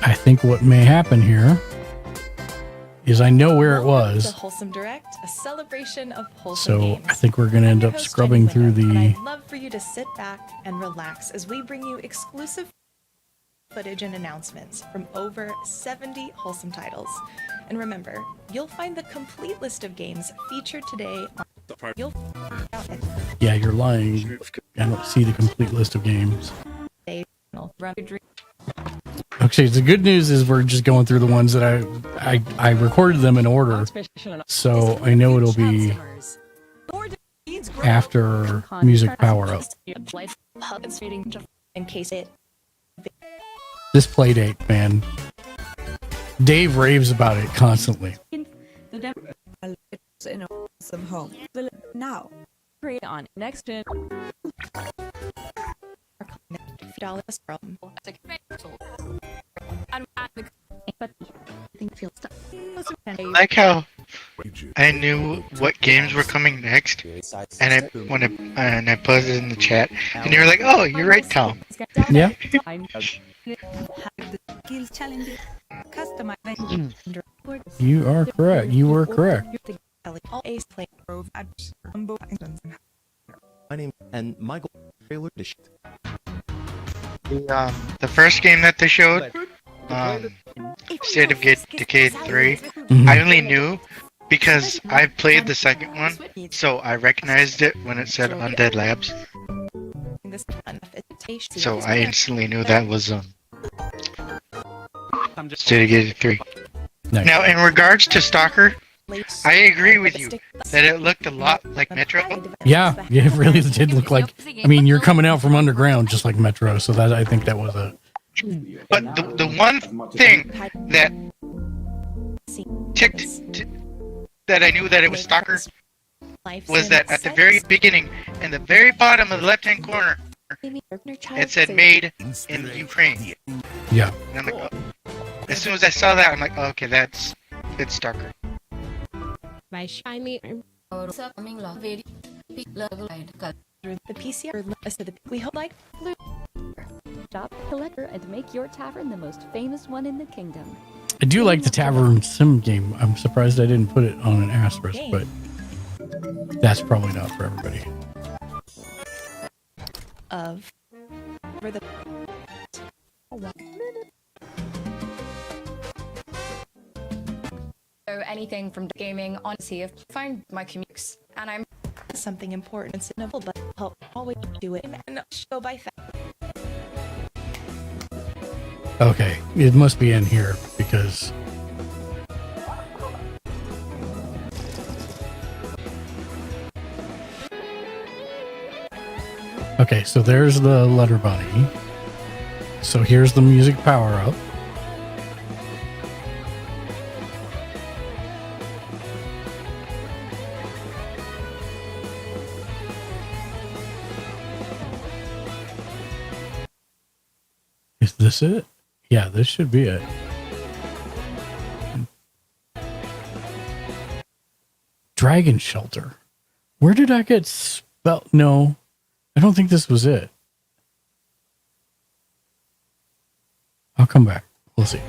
I think what may happen here is I know where it was. The Wholesome Direct, a celebration of wholesome So games. I think we're going to end up scrubbing through And the... I'd love for you to sit back and relax as we bring you exclusive footage and announcements from over 70 wholesome titles. And remember, you'll find the complete list of games featured today on Yeah, you're lying. I don't see the complete list of games. Okay, the good news is we're just going through the ones that I recorded them in order, so I know it'll be after Music Power Up. In case it. This Playdate, man. Dave raves about it constantly. In some home. Now, create on next gen. $50 from. Like how I knew what games were coming next, and I posted in the chat, and you were like, "Oh, you're right, Tom." Yeah. You are correct. You were correct. My name and Michael trailer. The first game that they showed, State of Decay 3, I only knew because I played the second one, so I recognized it when it said Undead Labs. So I instantly knew that was State of Decay 3. Nice. Now, in regards to Stalker, I agree with you that it looked a lot like Metro. Yeah, it really did look like. I mean, you're coming out from underground just like Metro, so that I think that was a. But the one thing that that I knew that it was Stalker was that at the very beginning, in the very bottom of the left-hand corner, it said "Made in Ukraine." Yeah. And I'm like, oh. As soon as I saw that, I'm like, oh, okay, it's Stalker. The PCR list of the we hope like Shop, collector, and make your tavern the most famous one in the kingdom. I do like the Tavern Sim game. I'm surprised I didn't put it on an asterisk, but that's probably not for everybody. Of for the So anything from gaming, honestly, I've found my commutes, and I'm something important and simple, but help always do it and show by fact. Okay, it must be in here because okay, so there's the letter bunny. So here's the music power up. Is this it? Yeah, this should be it. Dragon Shelter. Where did I get spell? No, I don't think this was it. I'll come back. We'll see.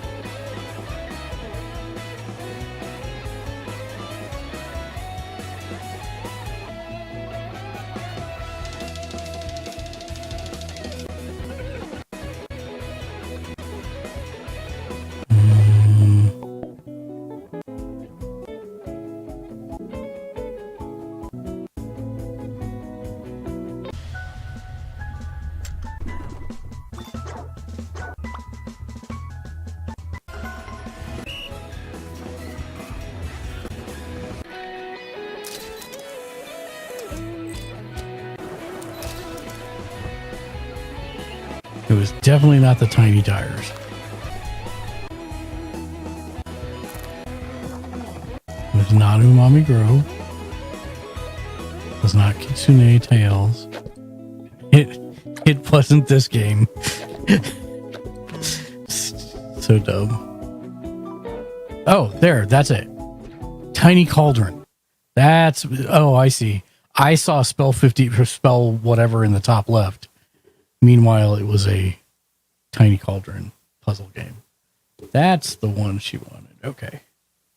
It was definitely not the Tiny Tires. It was not Umami Grove. It was not Kitsune Tales. It wasn't this game. So dumb. Oh, there, that's it. Tiny Cauldron. That's, oh, I see. I saw spell 50 or spell whatever in the top left. Meanwhile, it was a Tiny Cauldron puzzle game. That's the one she wanted. Okay.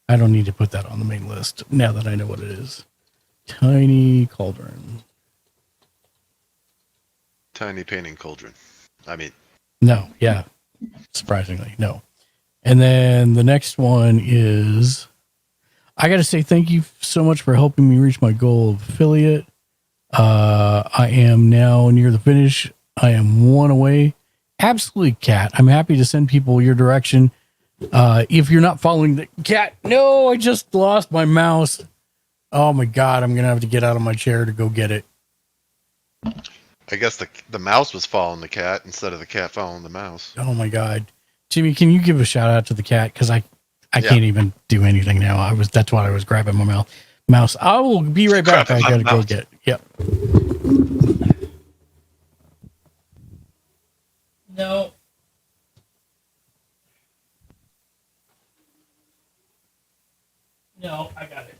I don't need to put that on the main list now that I know what it is. Tiny Cauldron. Tiny painting cauldron. I mean, No, yeah. Surprisingly, no. And then the next one is, I got to say thank you so much for helping me reach my goal of affiliate. I am now near the finish. I am one away. Absolutely, Cat. I'm happy to send people your direction. If you're not following the Cat, no, I just lost my mouse. Oh my God, I'm going to have to get out of my chair to go get it. I guess the mouse was following the cat instead of the cat following the mouse. Oh my God. Jimmy, can you give a shout out to the cat? Cause I can't even do anything now. That's why I was grabbing my mouse. I will be right back. I got to go get it. Yep. No. No, I got it.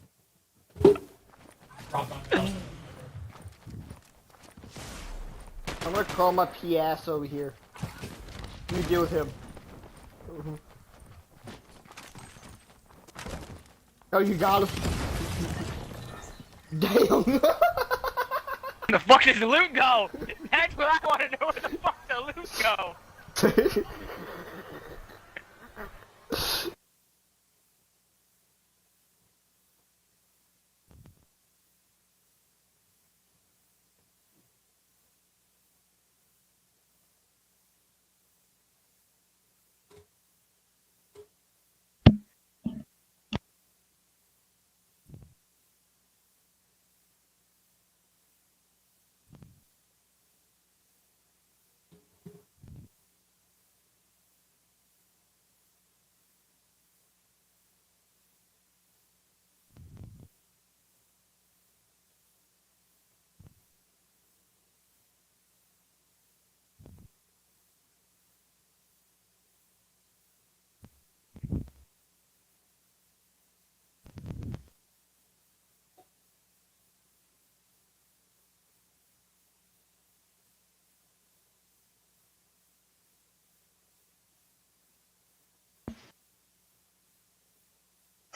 I'm gonna call my PS over here. You deal with him. Oh, you got him. Damn. Where the fuck does the loot go? That's what I want to know. Where the fuck the loot go?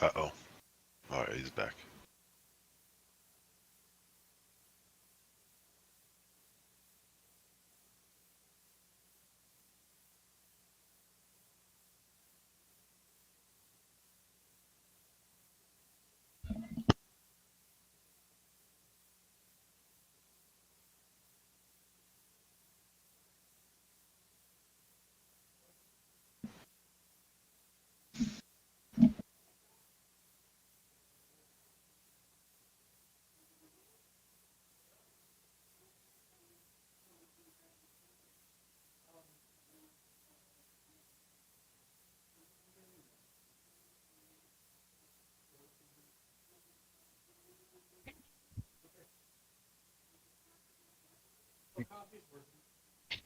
Uh-oh. Alright, he's back.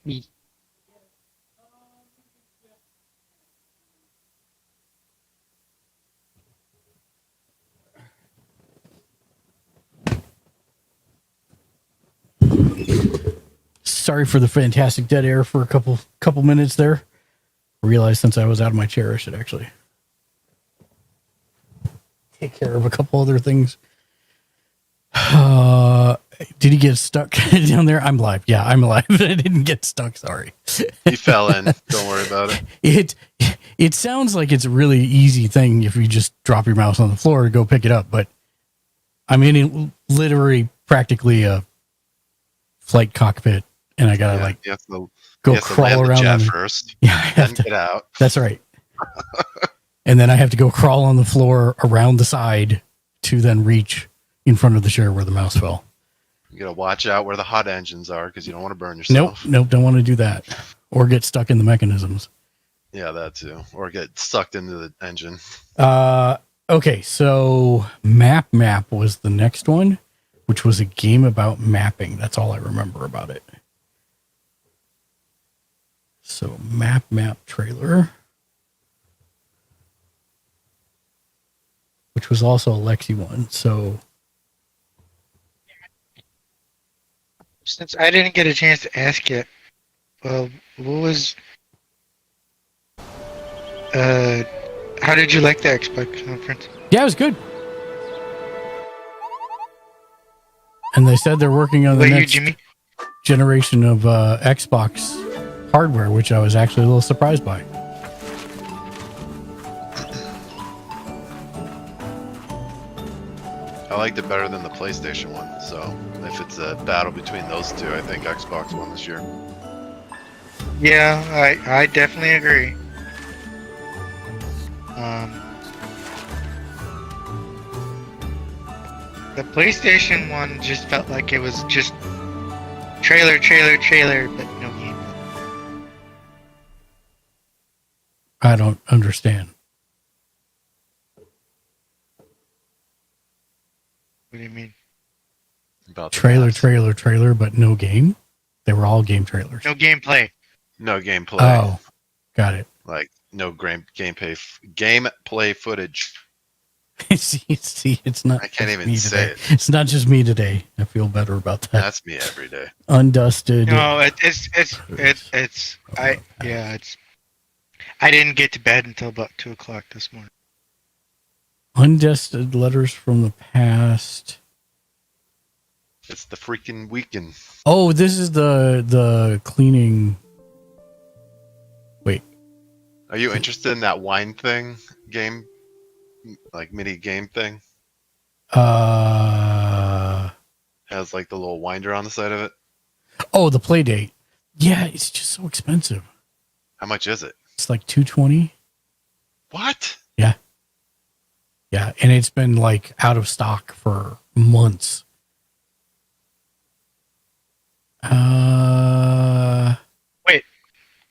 Me. Sorry for the fantastic dead air for a couple minutes there. Realized since I was out of my chair, I should actually take care of a couple other things. Did he get stuck down there? I'm live. Yeah, I'm alive. I didn't get stuck. Sorry. He fell in. Don't worry about it. It sounds like it's a really easy thing if you just drop your mouse on the floor and go pick it up, but I'm in literally practically a flight cockpit, and I gotta go crawl around jet on first. Yeah, I have to get out. That's right. And then I have to go crawl on the floor around the side to then reach in front of the chair where the mouse fell. You gotta watch out where the hot engines are because you don't want to burn yourself. Nope, don't want to do that. Or get stuck in the mechanisms. Yeah, that too. Or get sucked into the engine. Okay, so Map was the next one, which was a game about mapping. That's all I remember about it. So Map trailer, which was also a Lexi one. So since I didn't get a chance to ask yet, well, how did you like the Xbox conference? Yeah, it was good. And they said they're working on the next generation of Xbox hardware, which I was actually a little surprised by. I liked it better than the PlayStation one. So if it's a battle between those two, I think Xbox won this year. Yeah, I definitely agree. The PlayStation one just felt like it was just trailer, but no game. I don't understand. What do you mean? About Trailer, but no game? They were all game trailers. No gameplay. No gameplay. Oh, got it. Like no gameplay footage. See, it's not. I can't even me say today. It's not just me today. I feel better about that. That's me every day. Undusted. No, I didn't get to bed until about 2:00 this morning. Undusted letters from the past. It's the freaking weekend. Oh, this is the cleaning. Wait. Are you interested in that wine thing game? Like mini game thing? Has like the little winder on the side of it. Oh, the Playdate. Yeah, it's just so expensive. How much is it? It's like $220. What? Yeah. Yeah, and it's been like out of stock for months.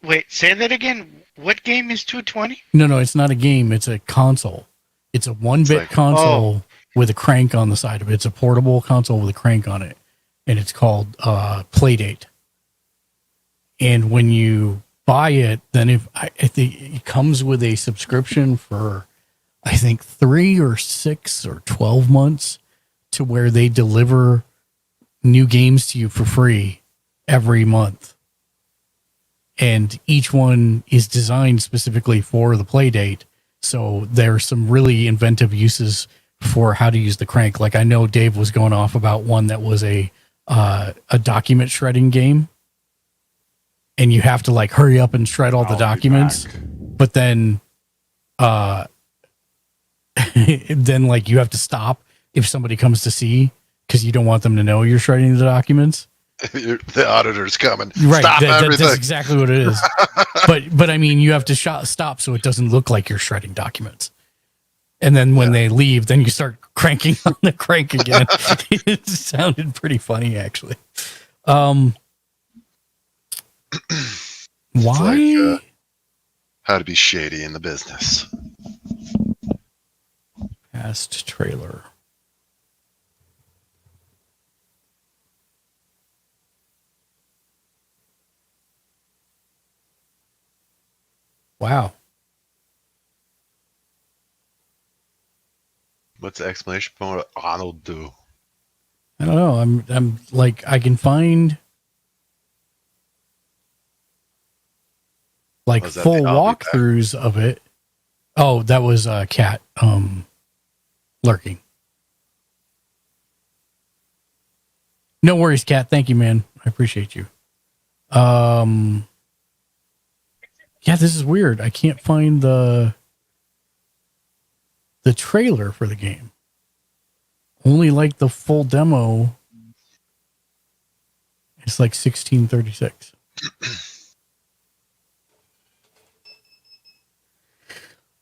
Wait, say that again. What game is 220? No, it's not a game. It's a console. It's a 1-bit console with a crank on the side of it. It's a portable console with a crank on it, and it's called Playdate. And when you buy it, then I think it comes with a subscription for, I think 3 or 6 or 12 months, to where they deliver new games to you for free every month. And each one is designed specifically for the Playdate. So there's some really inventive uses for how to use the crank. Like I know Dave was going off about one that was a document shredding game, and you have to like hurry up and shred all the documents, but then then like you have to stop if somebody comes to see, because you don't want them to know you're shredding the documents. The auditor's coming. Right. Stop everything. That's exactly what it is. but I mean, you have to stop so it doesn't look like you're shredding documents. And then when they leave, then you start cranking on the crank again. It sounded pretty funny, actually. Why? Like, how to be shady in the business. Past trailer. Wow. What's the exclamation point? What Arnold do? I don't know. I'm like, I can find like full walkthroughs of it. Oh, that was Cat lurking. No worries, Cat. Thank you, man. I appreciate you. Yeah, this is weird. I can't find the trailer for the game. Only like the full demo. It's like 1636.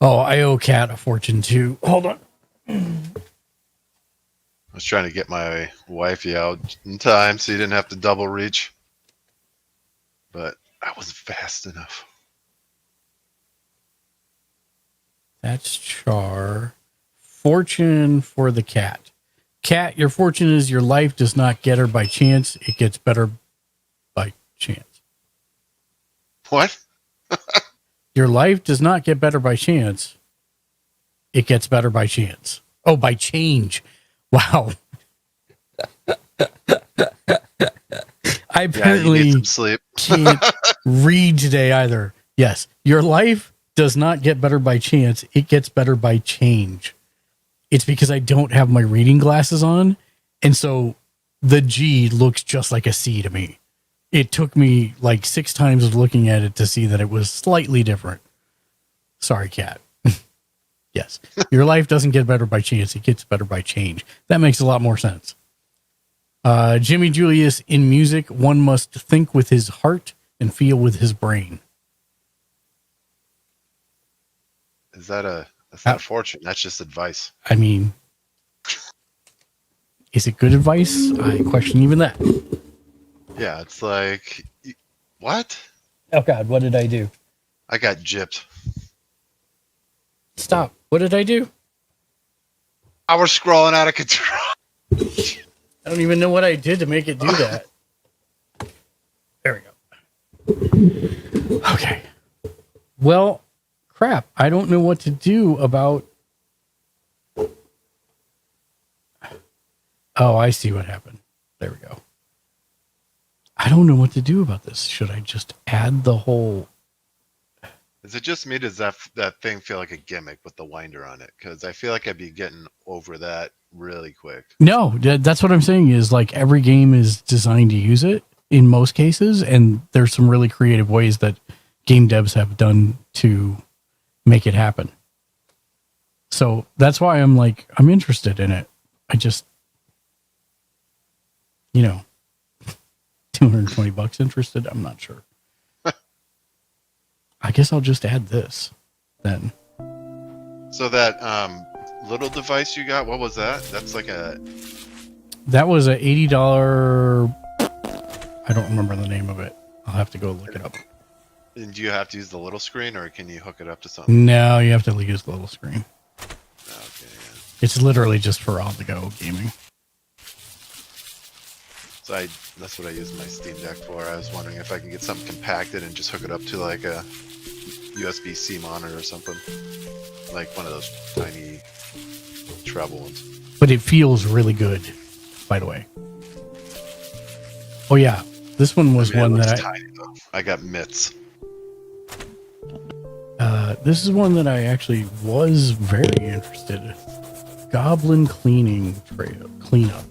Oh, I owe Cat a fortune too. Hold on. I was trying to get my wifey out in time so you didn't have to double reach. But I wasn't fast enough. That's Char. Fortune for the cat. Cat, your fortune is your life does not get her by chance. It gets better by chance. What? Your life does not get better by chance. It gets better by chance. Oh, by change. Wow. I apparently can't read today either. Yes. Your life does not get better by chance. It gets better by change. It's because I don't have my reading glasses on. And so the G looks just like a C to me. It took me like 6 times of looking at it to see that it was slightly different. Sorry, Cat. Yes. Your life doesn't get better by chance. It gets better by change. That makes a lot more sense. Jimmy Julius, in music, one must think with his heart and feel with his brain. Is that that's not a fortune. That's just advice. I mean, is it good advice? I question even that. Yeah, it's like, what? Oh, God, what did I do? I got gypped. Stop. What did I do? I was scrolling out of control. I don't even know what I did to make it do that. There we go. Okay. Well, crap. I don't know what to do about... Oh, I see what happened. There we go. I don't know what to do about this. Should I just add the whole... Is it just me? Does that thing feel like a gimmick with the winder on it? Because I feel like I'd be getting over that really quick. No, that's what I'm saying is like every game is designed to use it in most cases. And there's some really creative ways that game devs have done to make it happen. So that's why I'm like, I'm interested in it. I just, you know, $220 interested. I'm not sure. I guess I'll just add this then. So that little device you got, what was that? That's like that was a $80. I don't remember the name of it. I'll have to go look it up. And do you have to use the little screen, or can you hook it up to something? No, you have to use the little screen. Okay, yeah. It's literally just for on-the-go gaming. So that's what I use my Steam Deck for. I was wondering if I can get something compacted and just hook it up to like a USB-C monitor or something. Like one of those tiny treble ones. But it feels really good, by the way. Oh yeah, this one was one that tiny, though. I got mitts. This is one that I actually was very interested in. Goblin cleanup.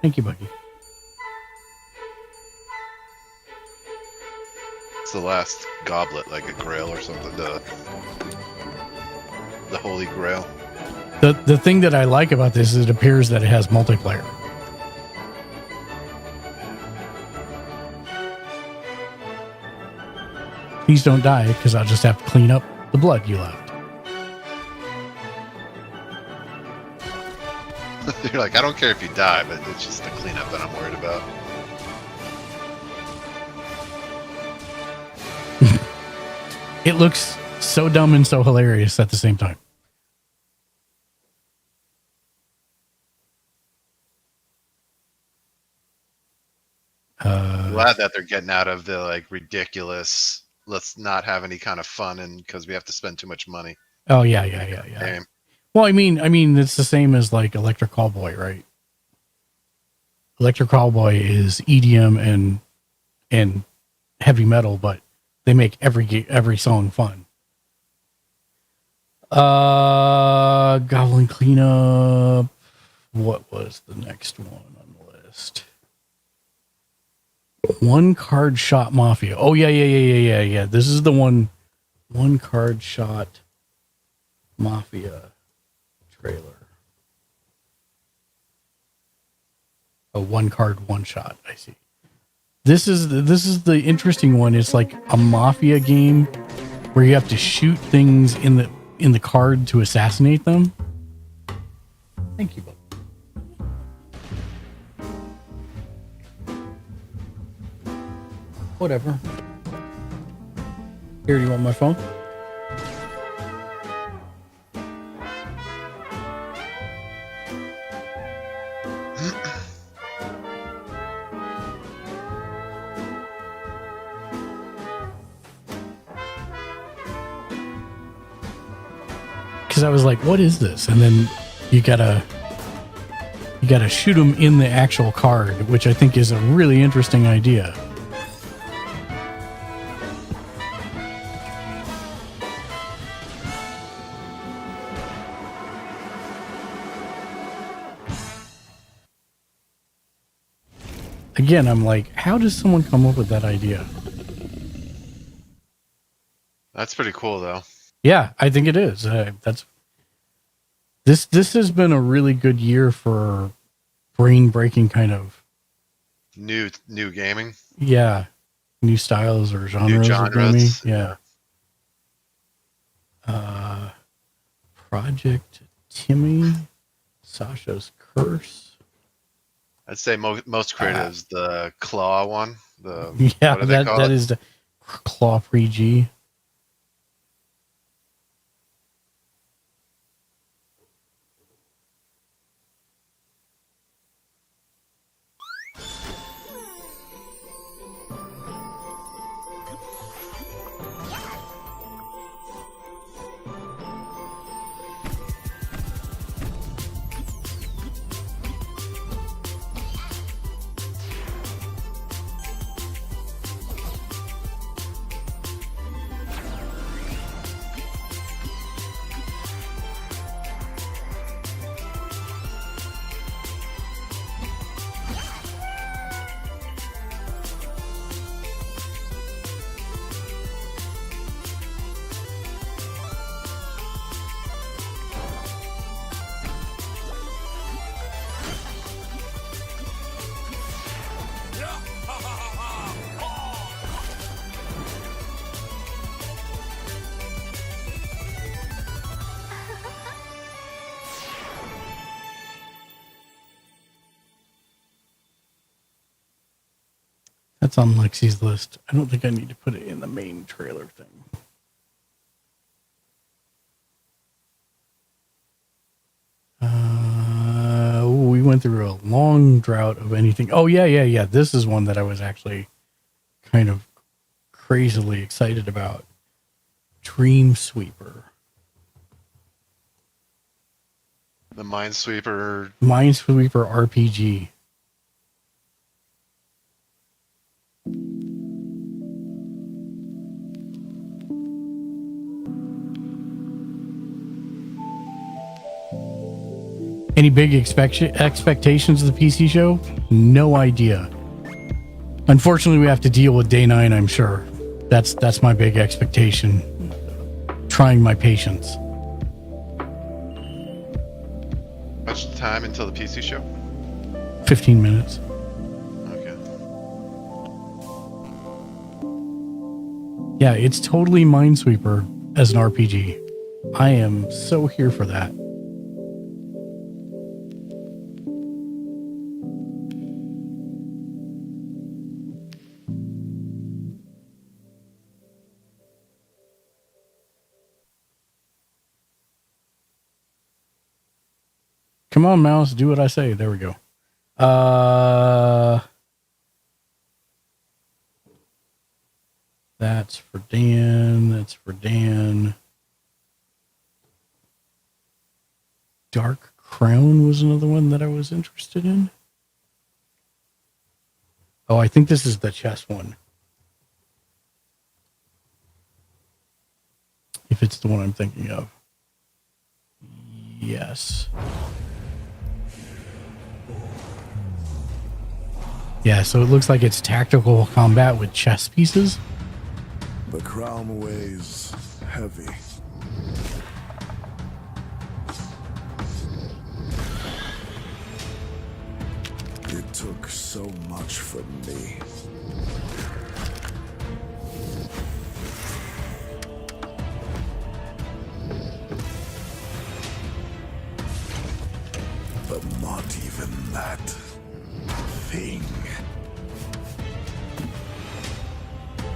Thank you, Bucky. It's the last goblet, like a grail or something. The Holy Grail. The thing that I like about this is it appears that it has multiplayer. Please don't die, because I'll just have to clean up the blood you left. You're like, I don't care if you die, but it's just the cleanup that I'm worried about. It looks so dumb and so hilarious at the same time. Glad that they're getting out of the like ridiculous, let's not have any kind of fun and because we have to spend too much money. Oh yeah. Game. Well, I mean, it's the same as like Electric Callboy, right? Electric Callboy is EDM and heavy metal, but they make every song fun. Goblin Cleanup. What was the next one on the list? One Card Shot Mafia. Oh yeah. This is the one Card Shot Mafia trailer. A one card, one shot. I see. This is the interesting one. It's like a mafia game where you have to shoot things in the card to assassinate them. Thank you, Bob. Whatever. Here, do you want my phone? Because I was like, what is this? And then you gotta shoot them in the actual card, which I think is a really interesting idea. Again, I'm like, how does someone come up with that idea? That's pretty cool, though. Yeah, I think it is. This has been a really good year for brain-breaking kind of new gaming. Yeah, new styles or genres. New genres. Yeah. Project Timmy, Sasha's Curse. I'd say most creative is the Claw one. Yeah, that is the Claw Pre-G. That's on Lexi's list. I don't think I need to put it in the main trailer thing. We went through a long drought of anything. Oh, yeah. This is one that I was actually kind of crazily excited about. Dreamsweeper. The Minesweeper. Minesweeper RPG. Any big expectations of the PC show? No idea. Unfortunately, we have to deal with day 9, I'm sure. That's my big expectation. Trying my patience. Much time until the PC show? 15 minutes. Okay. Yeah, it's totally Minesweeper as an RPG. I am so here for that. Come on, mouse, do what I say. There we go. That's for Dan. That's for Dan. Dark Crown was another one that I was interested in. Oh, I think this is the chess one. If it's the one I'm thinking of. Yes. Yeah, so it looks like it's tactical combat with chess pieces. The crown weighs heavy. It took so much from me. But not even that thing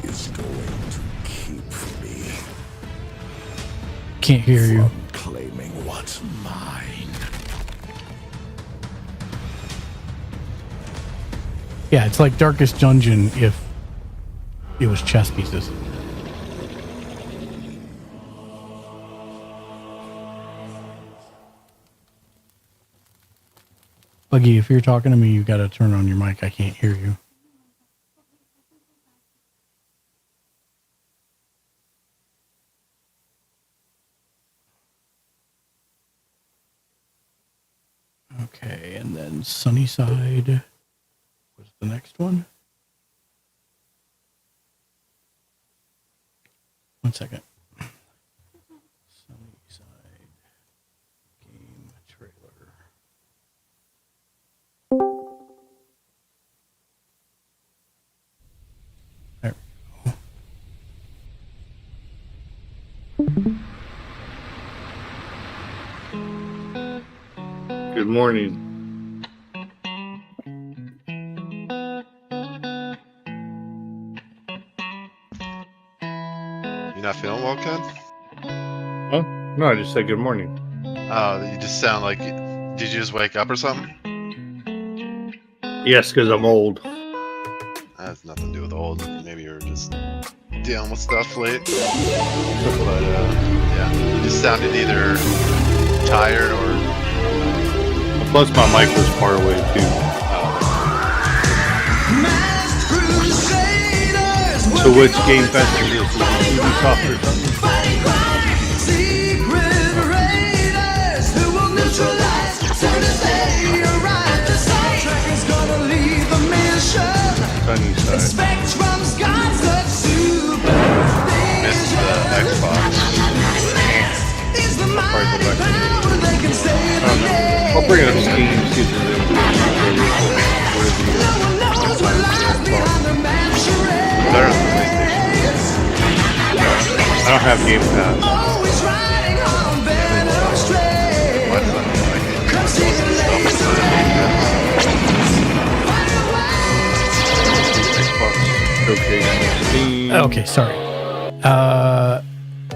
is going to keep me. Can't hear you. From claiming what's mine. Yeah, it's like Darkest Dungeon if it was chess pieces. Buggy, if you're talking to me, you got to turn on your mic. I can't hear you. Okay, and then Sunnyside was the next one. 1 second. Sunnyside game trailer. There we go. Good morning. You not feeling well, Ken? Huh? No, I just said good morning. Oh, you just sound like... Did you just wake up or something? Yes, because I'm old. That has nothing to do with old. Maybe you're just dealing with stuff late. But, yeah. You just sounded either tired or... Plus, my mic was far away, too. So which Game Fest is this? Is it Ubisoft or something? Sunnyside. Missed the Xbox. I'll probably go back to it. I don't know. I'll bring it up Steam and see if there's Better on the PlayStation. I don't have Game Pass. Okay, sorry.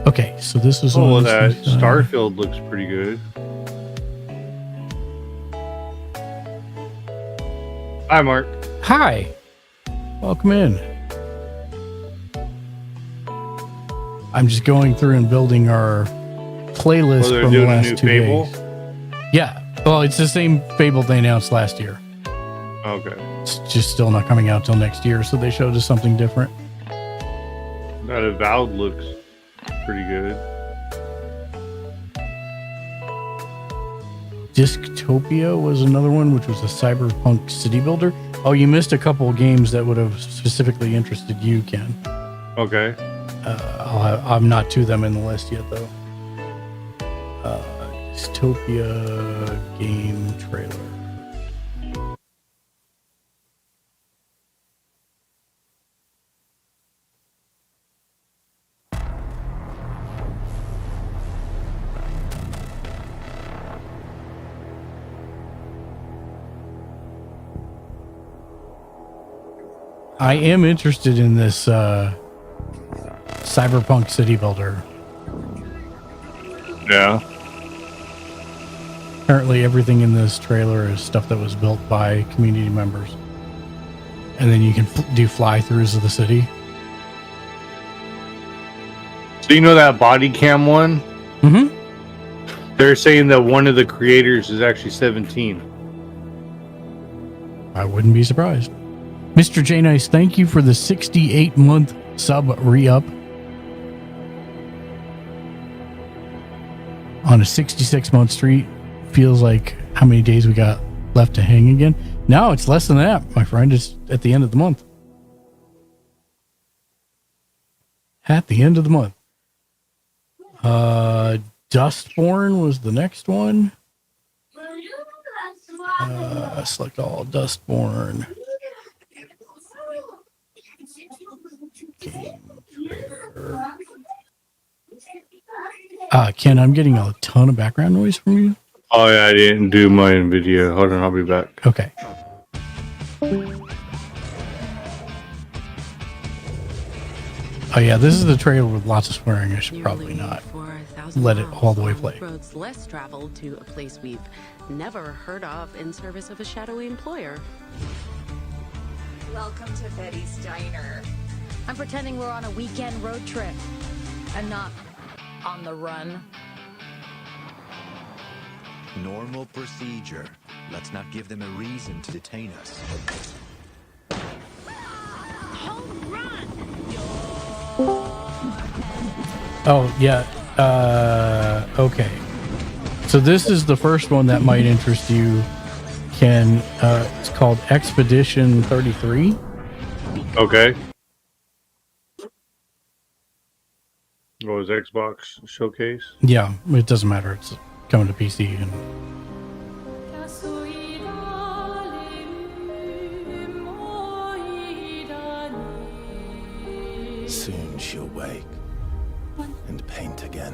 Okay, so this was Oh, on that this, Starfield looks pretty good. Hi, Mark. Hi. Welcome in. I'm just going through and building our playlist Oh, they're from the doing a last new 2 Fable? days. Yeah. Well, it's the same Fable they announced last year. Okay. It's just still not coming out till next year, so they showed us something different. That Avowed looks pretty good. Disctopia was another one, which was a cyberpunk city builder. Oh, you missed a couple of games that would have specifically interested you, Ken. Okay. I'm not to them in the list yet, though. Dystopia game trailer. I am interested in this cyberpunk city builder. Yeah. Apparently everything in this trailer is stuff that was built by community members. And then you can do fly-throughs of the city. So you know that body cam one? Mm-hmm. They're saying that one of the creators is actually 17. I wouldn't be surprised. Mr. J Nice, thank you for the 68-month sub re-up. On a 66-month streak, feels like how many days we got left to hang again. No, it's less than that, my friend. It's at the end of the month. At the end of the month. Dustborn was the next one. Select all. Dustborn. Ken, I'm getting a ton of background noise from you. Oh yeah, I didn't do my video. Hold on, I'll be back. Okay. Oh yeah, this is the trailer with lots of swearing. I should probably not let it all the way play. Roads less traveled to a place we've never heard of in service of a shadowy employer. Welcome to Betty's Diner. I'm pretending we're on a weekend road trip and not on the run. Normal procedure. Let's not give them a reason to detain us. Oh yeah. Okay. So this is the first one that might interest you, Ken. It's called Expedition 33. Okay. What was Xbox Showcase? Yeah, it doesn't matter. It's coming to PC and Soon she'll wake and paint again.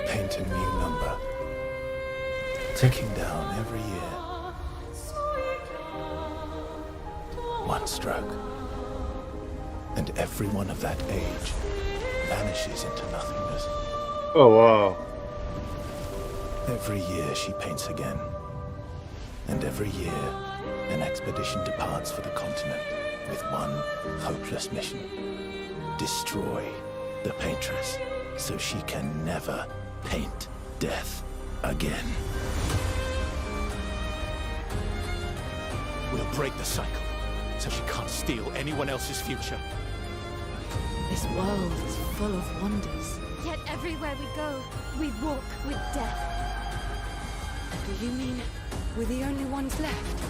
Paint a new number, ticking down every year. One stroke, and everyone of that age vanishes into nothingness. Oh wow. Every year she paints again, and every year an expedition departs for the continent with one hopeless mission: destroy the paintress so she can never paint death again. We'll break the cycle so she can't steal anyone else's future. This world is full of wonders. Yet everywhere we go, we walk with death. Do you mean we're the only ones left?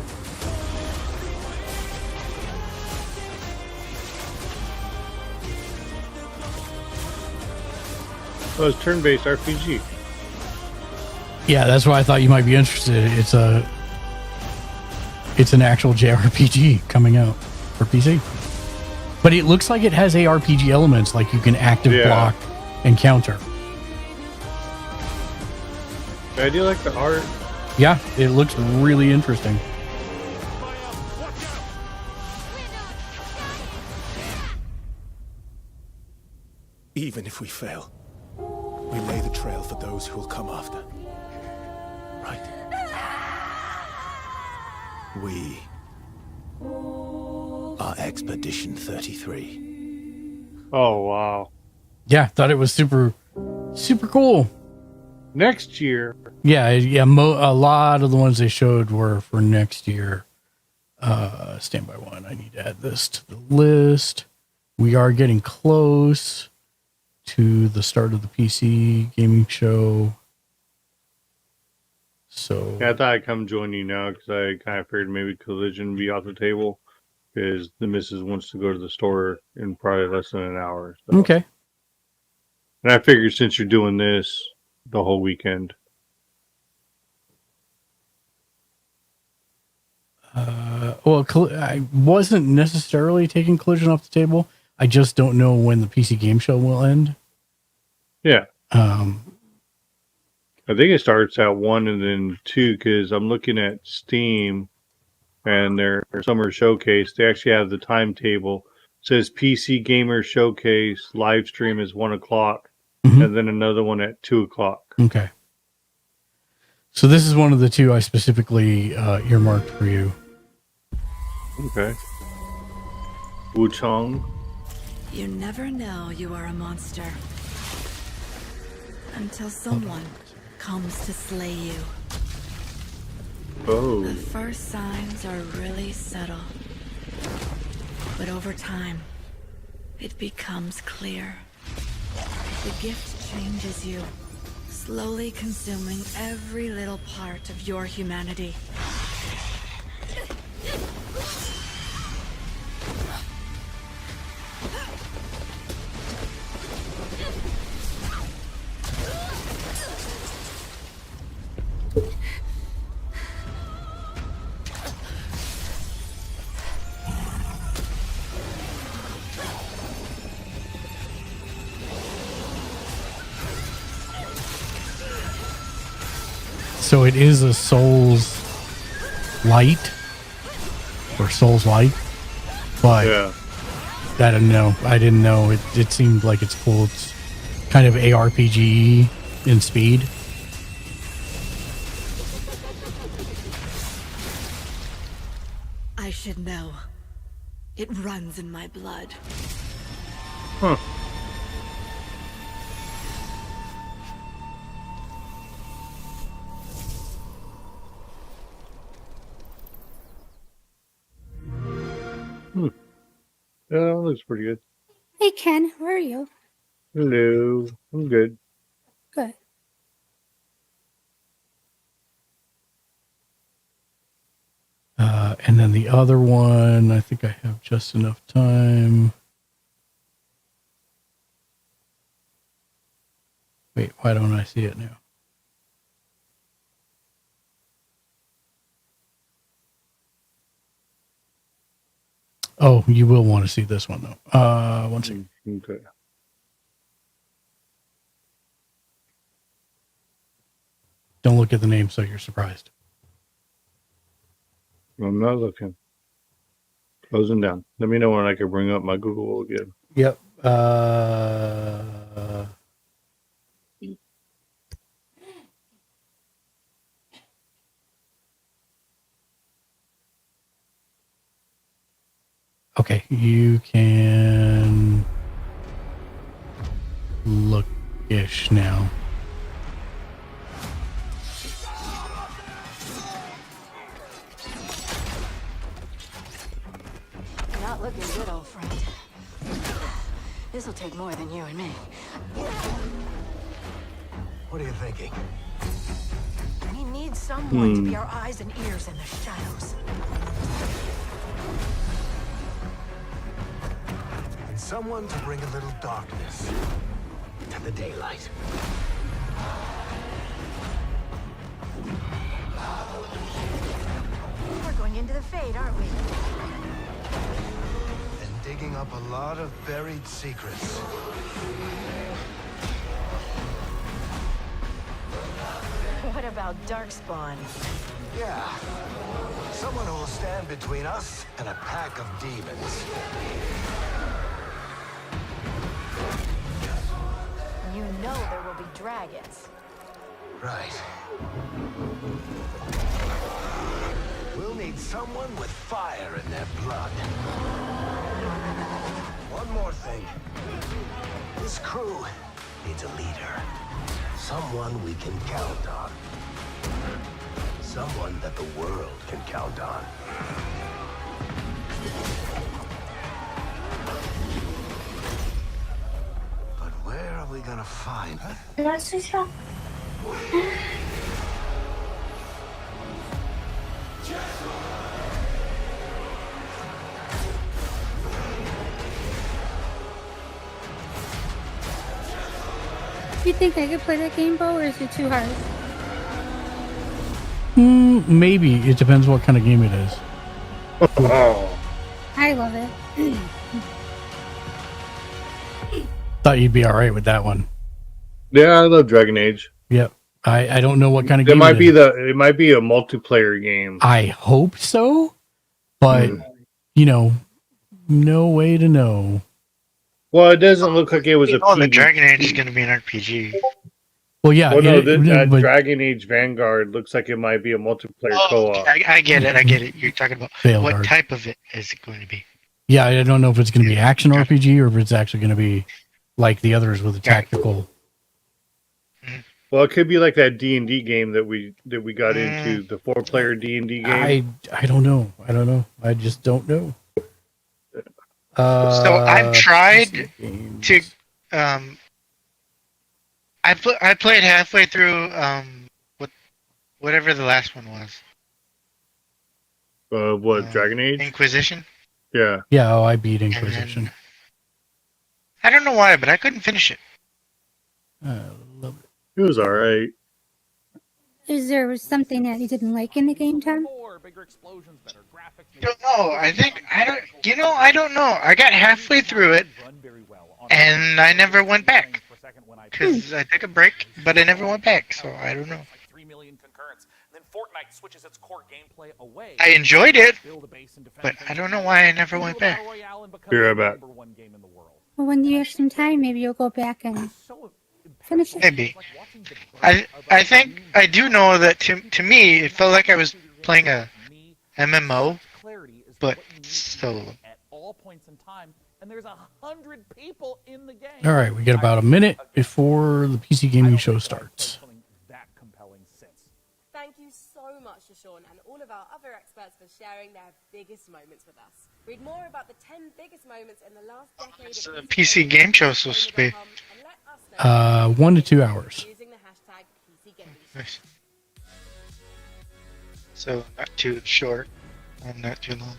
Oh, it's turn-based RPG. yeah, that's why I thought you might be interested. It's an actual JRPG coming out for PC. But it looks like it has ARPG elements, like you can active block and counter. I do like the art. Yeah, it looks really interesting. Even if we fail, we lay the trail for those who will come after. Right? We are Expedition 33. Oh wow! Yeah, thought it was super cool. Next year. Yeah. A lot of the ones they showed were for next year. Standby one. I need to add this to the list. We are getting close to the start of the PC gaming show. So Yeah, I thought I'd come join you now because I kind of figured maybe Collision would be off the table because the missus wants to go to the store in probably less than an hour. So. okay. And I figured since you're doing this the whole weekend. Well, I wasn't necessarily taking Collision off the table. I just don't know when the PC game show will end. Yeah. I think it starts at 1 and then 2 because I'm looking at Steam and their summer showcase. They actually have the timetable. It says PC Gamer Showcase live stream is 1 o'clock and then another one at 2 o'clock. Okay. So this is one of the two I specifically earmarked for you. Okay. Wuchang. You never know you are a monster until someone comes to slay you. Oh. The first signs are really subtle, but over time, it becomes clear. The gift changes you, slowly consuming every little part of your humanity. So it is a Souls Light or Souls Light, but yeah. I don't know. I didn't know. It seemed like it's cool. It's kind of ARPG in speed. I should know. It runs in my blood. Huh. Yeah, that looks pretty good. Hey Ken, where are you? Hello. I'm good. Good. And then the other one, I think I have just enough time. Wait, why don't I see it now? Oh, you will want to see this one though. One second. Okay. Don't look at the name so you're surprised. I'm not looking. Closing down. Let me know when I can bring up my Google again. Yep. Okay, you can look-ish now. Not looking good, old friend. This'll take more than you and me. What are you thinking? We need someone to be our eyes and ears in the shadows. And someone to bring a little darkness to the daylight. We're going into the Fade, aren't we? And digging up a lot of buried secrets. What about Darkspawn? Yeah. Someone who will stand between us and a pack of demons. You know there will be dragons. Right. We'll need someone with fire in their blood. One more thing. This crew needs a leader. Someone we can count on. Someone that the world can count on. But where are we gonna find? Do you think I could play that game, Bo, or is it too hard? Maybe. It depends what kind of game it is. I love it. Thought you'd be alright with that one. Yeah, I love Dragon Age. Yep. I don't know what kind of It game might it be is. it might be a multiplayer game. I hope so, but you know, no way to know. Well, it doesn't look like it was a Oh, the PvP. Dragon Age is going to be an RPG. Well, yeah. Well, no, but Dragon Age Vanguard looks like it might be a multiplayer co-op. I get it. I get it. You're talking about Vanguard. what type of it is it going to be? yeah, I don't know if it's going to be action RPG or if it's actually going to be like the others with a tactical. Well, it could be like that D&D game that we got into, the 4-player D&D game. I don't know. I just don't know. So I've tried to. I played halfway through. Whatever the last one was. What, Dragon Age? Inquisition. Yeah. Yeah, I beat Inquisition. I don't know why, but I couldn't finish it. It was alright. Is there something that you didn't like in the game, Tom? Don't know. I don't know. I got halfway through it, and I never went back because I took a break, but I never went back. So I don't know. I enjoyed it, but I don't know why I never went back. Be right back. Well, when you have some time, maybe you'll go back and finish it. Maybe. I think I do know that to me it felt like I was playing a MMO, but solo. And there's 100 people in the game. All right, we got about a minute before the PC gaming show starts. Thank you so much to Sean and all of our other experts for sharing their biggest moments with us. Read more about the 10 biggest moments in the last decade. So the PC game show is supposed to be 1 to 2 hours. Using the hashtag PCGaming. nice. So not too short and not too long.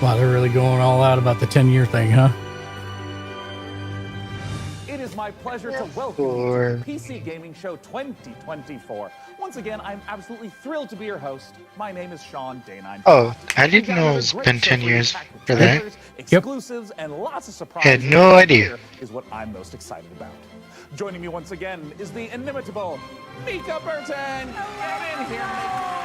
Wow, they're really going all out about the 10-year thing, huh? It is my pleasure to welcome you to the PC Gaming Show 2024. Once again, I'm absolutely thrilled to be your host. My name is Sean Day9. Oh, I didn't know it's been 10 years for that. Exclusives and lots of surprises. Had no idea. Here is what I'm most excited about. Joining me once again is the inimitable Mika Burton. Get in here, Mika.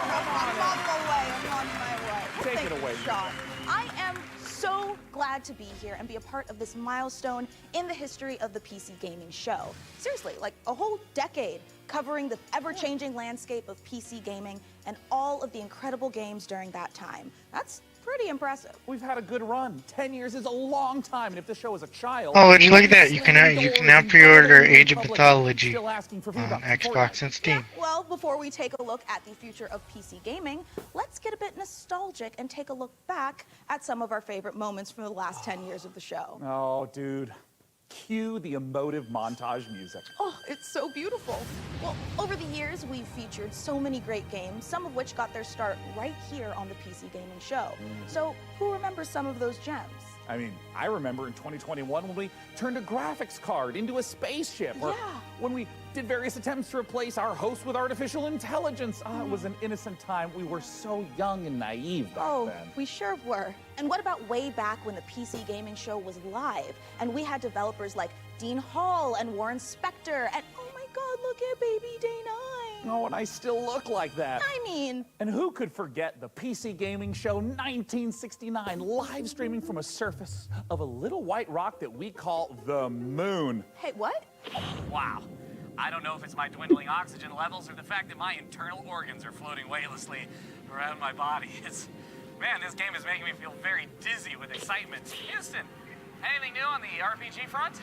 Come on in. Take it away, Sean. I am so glad to be here and be a part of this milestone in the history of the PC Gaming Show. Seriously, like a whole decade covering the ever-changing landscape of PC gaming and all of the incredible games during that time. That's pretty impressive. We've had a good run. 10 years is a long time, and if the show is a child... Oh, would you look at that? You can now pre-order Age of Mythology on Xbox and Steam. Well, before we take a look at the future of PC gaming, let's get a bit nostalgic and take a look back at some of our favorite moments from the last 10 years of the show. Oh, dude. Cue the emotive montage music. Oh, it's so beautiful. Well, over the years, we've featured so many great games, some of which got their start right here on the PC Gaming Show. So, who remembers some of those gems? I mean, I remember in 2021 when we turned a graphics card into a spaceship, or when we did various attempts to replace our host with artificial intelligence. It was an innocent time. We were so young and naive back then. We sure were. And what about way back when the PC Gaming Show was live, and we had developers like Dean Hall and Warren Spector, and oh my God, look at baby Day9. Oh, and I still look like that. I mean... And who could forget the PC Gaming Show 1969, live streaming from a surface of a little white rock that we call the moon. Hey, what? Wow. I don't know if it's my dwindling oxygen levels or the fact that my internal organs are floating weightlessly around my body. Man, this game is making me feel very dizzy with excitement. Houston, anything new on the RPG front?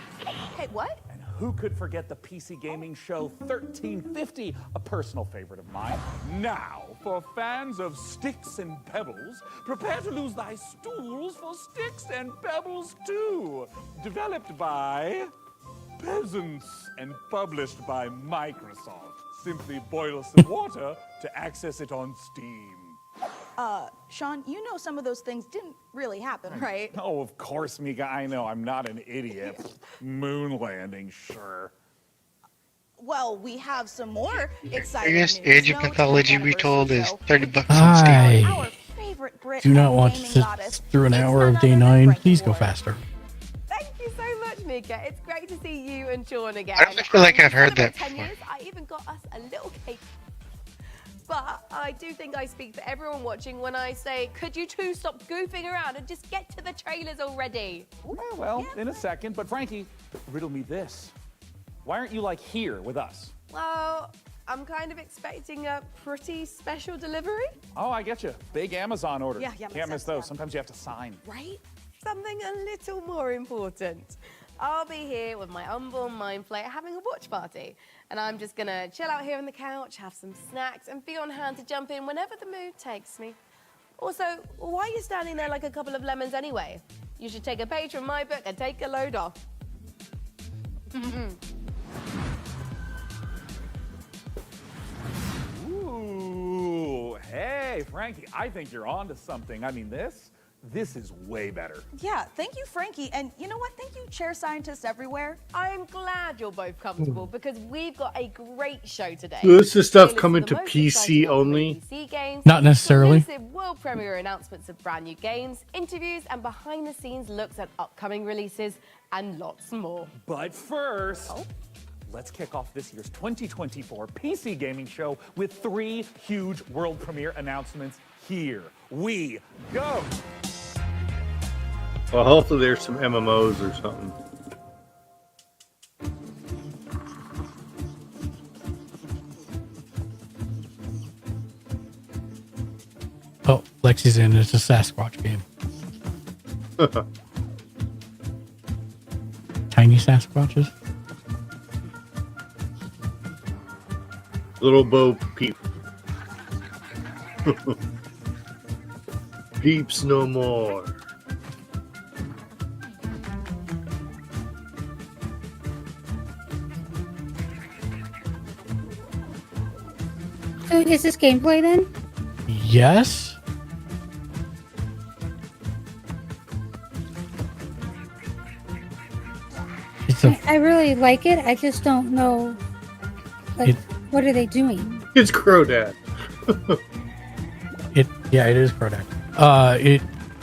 Hey, what? And who could forget the PC Gaming Show 1350, a personal favorite of mine? Now, for fans of Sticks and Pebbles, prepare to lose thy stools for Sticks and Pebbles 2. Developed by peasants and published by Microsoft. Simply boil some water to access it on Steam. Sean, you know some of those things didn't really happen, right? Oh, of course, Mika. I know. I'm not an idiot. Moon landing, sure. Well, we have some more exciting Biggest news. Age of Mythology retold is $30 on Steam. Hi. Favorite Brit Do not and want to gaming sit goddess. through an hour of day 9. Please go faster. Thank you so much, Mika. It's great to see you and Sean again. I don't feel like I've heard that 10 before. years, I even got us a little cake. But I do think I speak for everyone watching when I say, could you two stop goofing around and just get to the trailers already? Yeah, well, in a second. But Frankie, riddle me this. Why aren't you, like, here with us? Well, I'm kind of expecting a pretty special delivery. Oh, I get you. Big Amazon order. Yeah, Can't miss those. Sometimes you have to sign. Right? Something a little more important. I'll be here with my unborn mind flayer having a watch party. And I'm just gonna chill out here on the couch, have some snacks, and be on hand to jump in whenever the mood takes me. Also, why are you standing there like a couple of lemons anyway? You should take a page from my book and take a load off. Ooh, hey, Frankie, I think you're onto something. I mean, this is way better. Yeah, thank you, Frankie. And you know what? Thank you, chair scientists everywhere. I'm glad you're both comfortable because we've got a great show today. This is stuff We'll coming listen to the most PC exciting only. PC games, Not necessarily. exclusive world premiere announcements of brand new games, interviews, and behind-the-scenes looks at upcoming releases, and lots more. But first, let's kick off this year's 2024 PC Gaming Show with 3 huge world premiere announcements. Here we go. Well, hopefully there's some MMOs or something. Oh, Lexi's in. It's a Sasquatch game. Tiny Sasquatches. Little Bo Peep. Peeps no more. So is this gameplay then? Yes. It's a, I really like it. I just don't know. Like, what are they doing? It's Crodad. yeah, it is Crodak.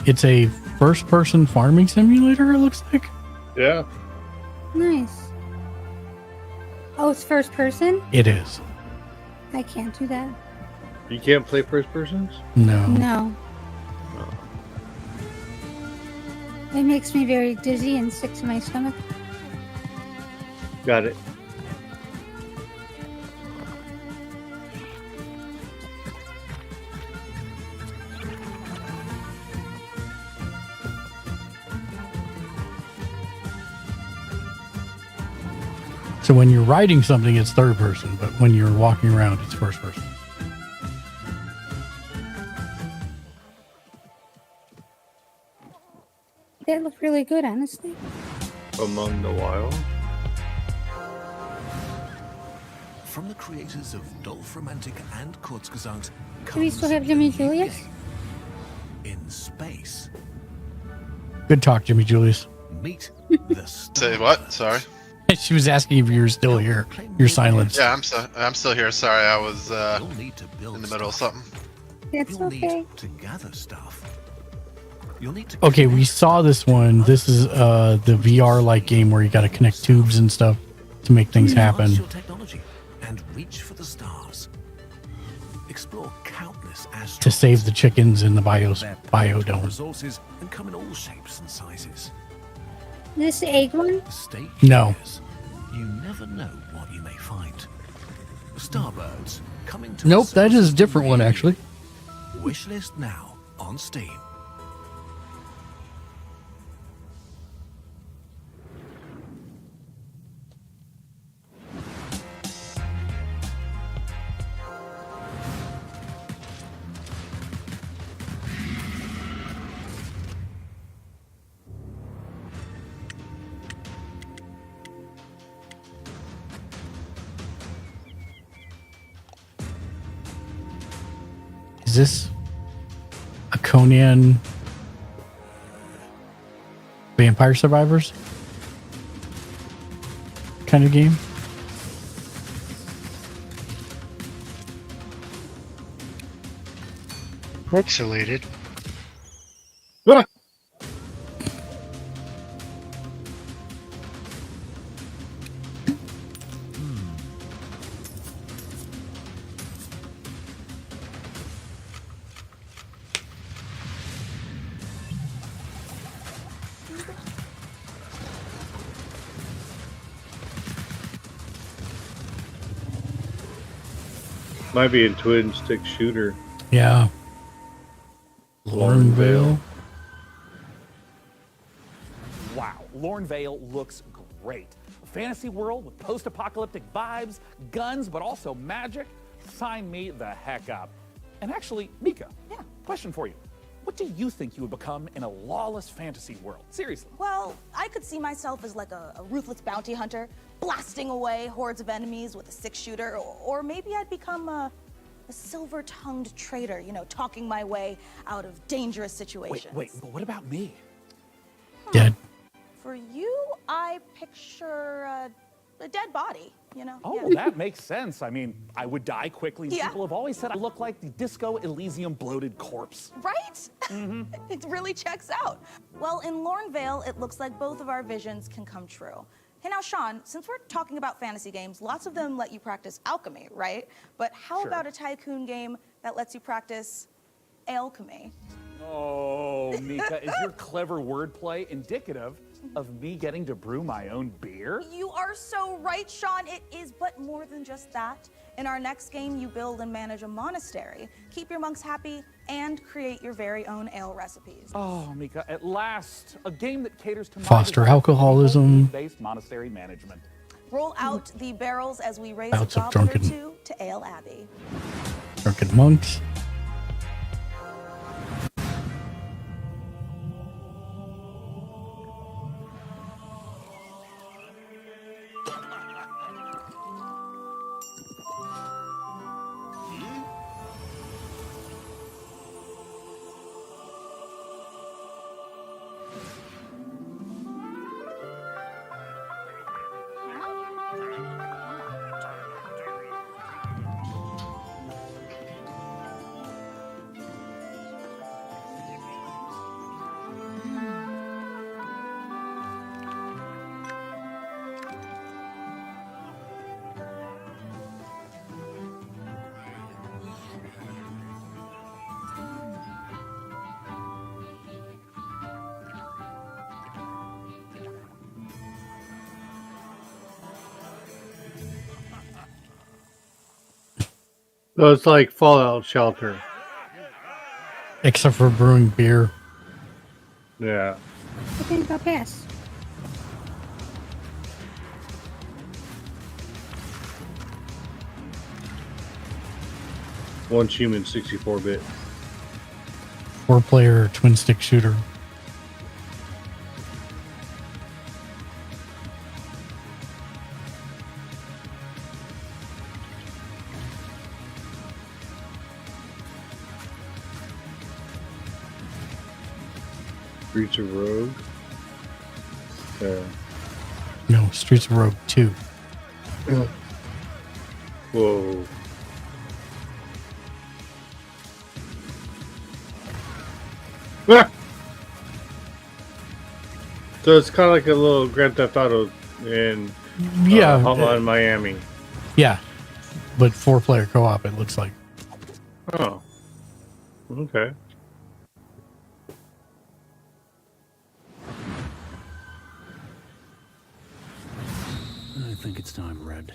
It's a first-person farming simulator. It looks like. Yeah. Nice. Oh, it's first person? It is. I can't do that. You can't play first persons? No. No. It makes me very dizzy and sick to my stomach. Got it. So when you're riding something, it's third person, but when you're walking around, it's first person. That looked really good, honestly. Among the Wild. From the creators of Dolph-Romantic and Kurzgesagt, Do we still have Jimmy Julius? in space. Good talk, Jimmy Julius. Meet the Say what? Sorry. She was asking if you were still here. You're silenced. Yeah, I'm still here. Sorry, I was in the middle of something. That's okay. to gather stuff. You'll need to Okay, we saw this one. This is the VR like game where you got to connect tubes and stuff to make things happen. Advance your technology and reach for the stars. Explore countless astronauts. To save the chickens in the biodome. Resources and come in all shapes and sizes. This egg one? Stay No. curious. You never know what you may find. Starbirds coming to Nope, that is a different one actually. Wishlist now on Steam. Is this a Conan Vampire Survivors kind of game? Pixelated. Might be a twin stick shooter. Yeah. Lornvale. Wow, Lornvale looks great. A fantasy world with post-apocalyptic vibes, guns, but also magic. Sign me the heck up. And actually, Mika, question for you. What do you think you would become in a lawless fantasy world? Seriously. Well, I could see myself as like a ruthless bounty hunter, blasting away hordes of enemies with a six-shooter, or maybe I'd become a silver-tongued traitor, you know, talking my way out of dangerous situations. Wait, but what about me? Dead. For you, I picture a dead body, you know? Oh, Yeah. that makes sense. I mean, I would die quickly. Yeah. People have always said I look like the Disco Elysium bloated corpse. Right? It really checks out. Well, in Lornvale, it looks like both of our visions can come true. Hey, now, Sean, since we're talking about fantasy games, lots of them let you practice alchemy, right? But how Sure. about a tycoon game that lets you practice alchemy? Oh, Mika, is your clever wordplay indicative of me getting to brew my own beer? You are so right, Sean. It is, but more than just that. In our next game, you build and manage a monastery, keep your monks happy, and create your very own ale recipes. Oh, Mika, at last, a game that caters to my Foster desire for alcoholism. based monastery management. Roll out the barrels as we raise Bouts a of goblet or drunken- two to Ale Abbey. Drunken monks. So it's like Fallout Shelter. Except for brewing beer. Yeah. I think I'll pass. One human 64-bit. 4-player twin stick shooter. Streets of Rogue. No, Streets of Rogue 2. Whoa. Ah! So it's kind of like a little Grand Theft Auto in Hotline Miami. Yeah, but 4-player co-op. It looks like. Oh. Okay. I think it's time, Red.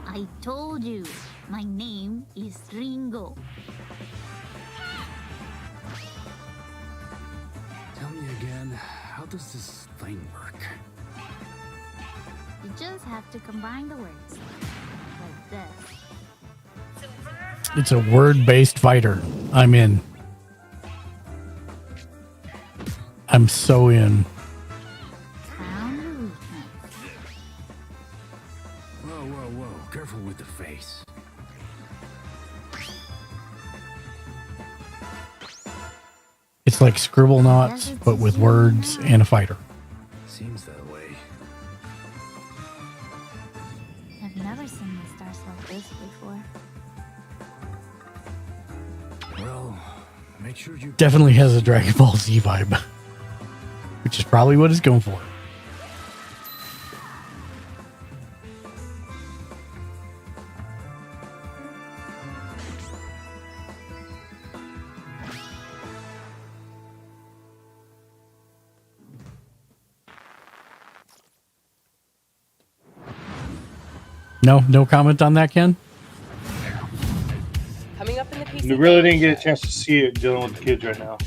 I told you, my name is Ringo. Tell me again, how does this thing work? You just have to combine the words. Like this. It's a word-based fighter. I'm in. I'm so in. Whoa, whoa, whoa. Careful with the face. It's like Scribble Knots, but with words and a fighter. Seems that way. I've never seen the stars like this before. Well, make sure you... Definitely has a Dragon Ball Z vibe. Which is probably what it's going for. No comment on that, Ken? Coming up in the PC You really didn't get a chance to see it dealing with the kids right now.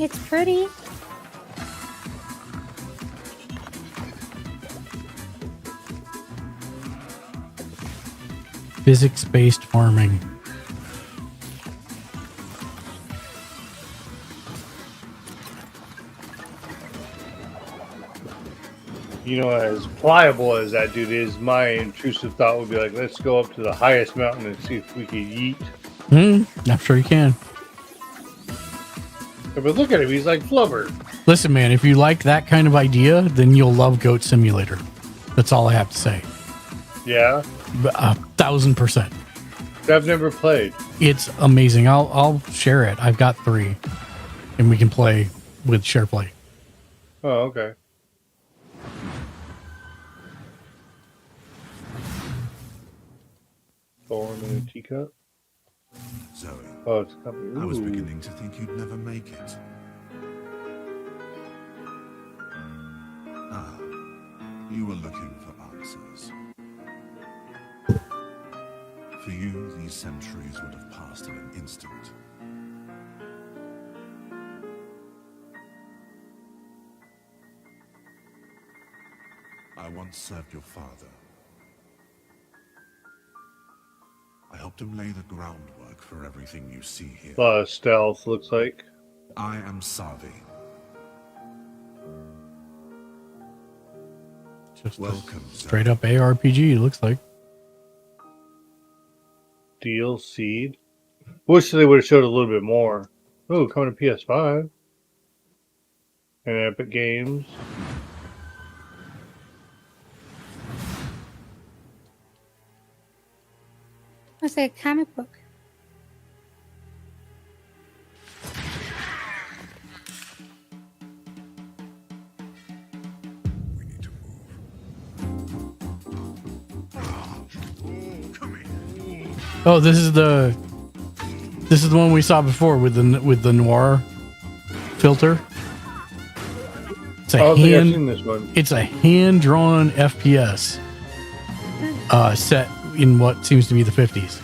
It's pretty. Physics-based farming. You know, as pliable as that dude is, my intrusive thought would be like, let's go up to the highest mountain and see if we can yeet. I'm sure you can. Yeah, but look at him, he's like Flubber. Listen, man, if you like that kind of idea, then you'll love Goat Simulator. That's all I have to say. Yeah? 1,000%. I've never played. It's amazing. I'll share it. I've got 3. And we can play with SharePlay. Oh, okay. Thorn in a teacup? Zoe, Oh, it's coming. I was Ooh. beginning to think you'd never make it. Ah, you were looking for answers. For you, these centuries would have passed in an instant. I once served your father. I helped him lay the groundwork for everything you see here. A lot of stealth, looks like. I am Savi. Just Welcome, straight up ARPG, it looks like. Steel Seed. Wish they would have showed a little bit more. Oh, coming to PS5. And Epic Games. It's like a comic book. Oh, this is the one we saw before with the noir filter. It's a I don't think I've hand. seen this one. It's a hand-drawn FPS set in what seems to be the 50s.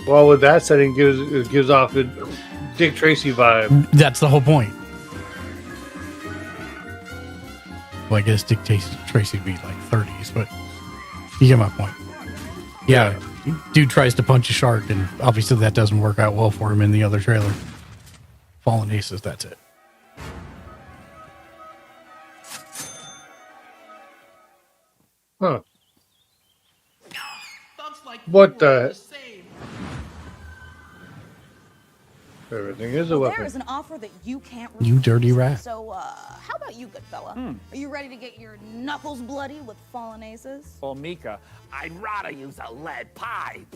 Well, with that setting, it gives off a Dick Tracy vibe. That's the whole point. Well, I guess Dick Tracy would be like 30s, but you get my point. Yeah, dude tries to punch a shark, and obviously that doesn't work out well for him in the other trailer. Fallen Aces, that's it. Huh. What the? Everything is a Well, weapon. there is an offer that you can't You refuse. dirty rat. So, how about you, good fella? Are you ready to get your knuckles bloody with Fallen Aces? Well, Mika, I'd rather use a lead pipe.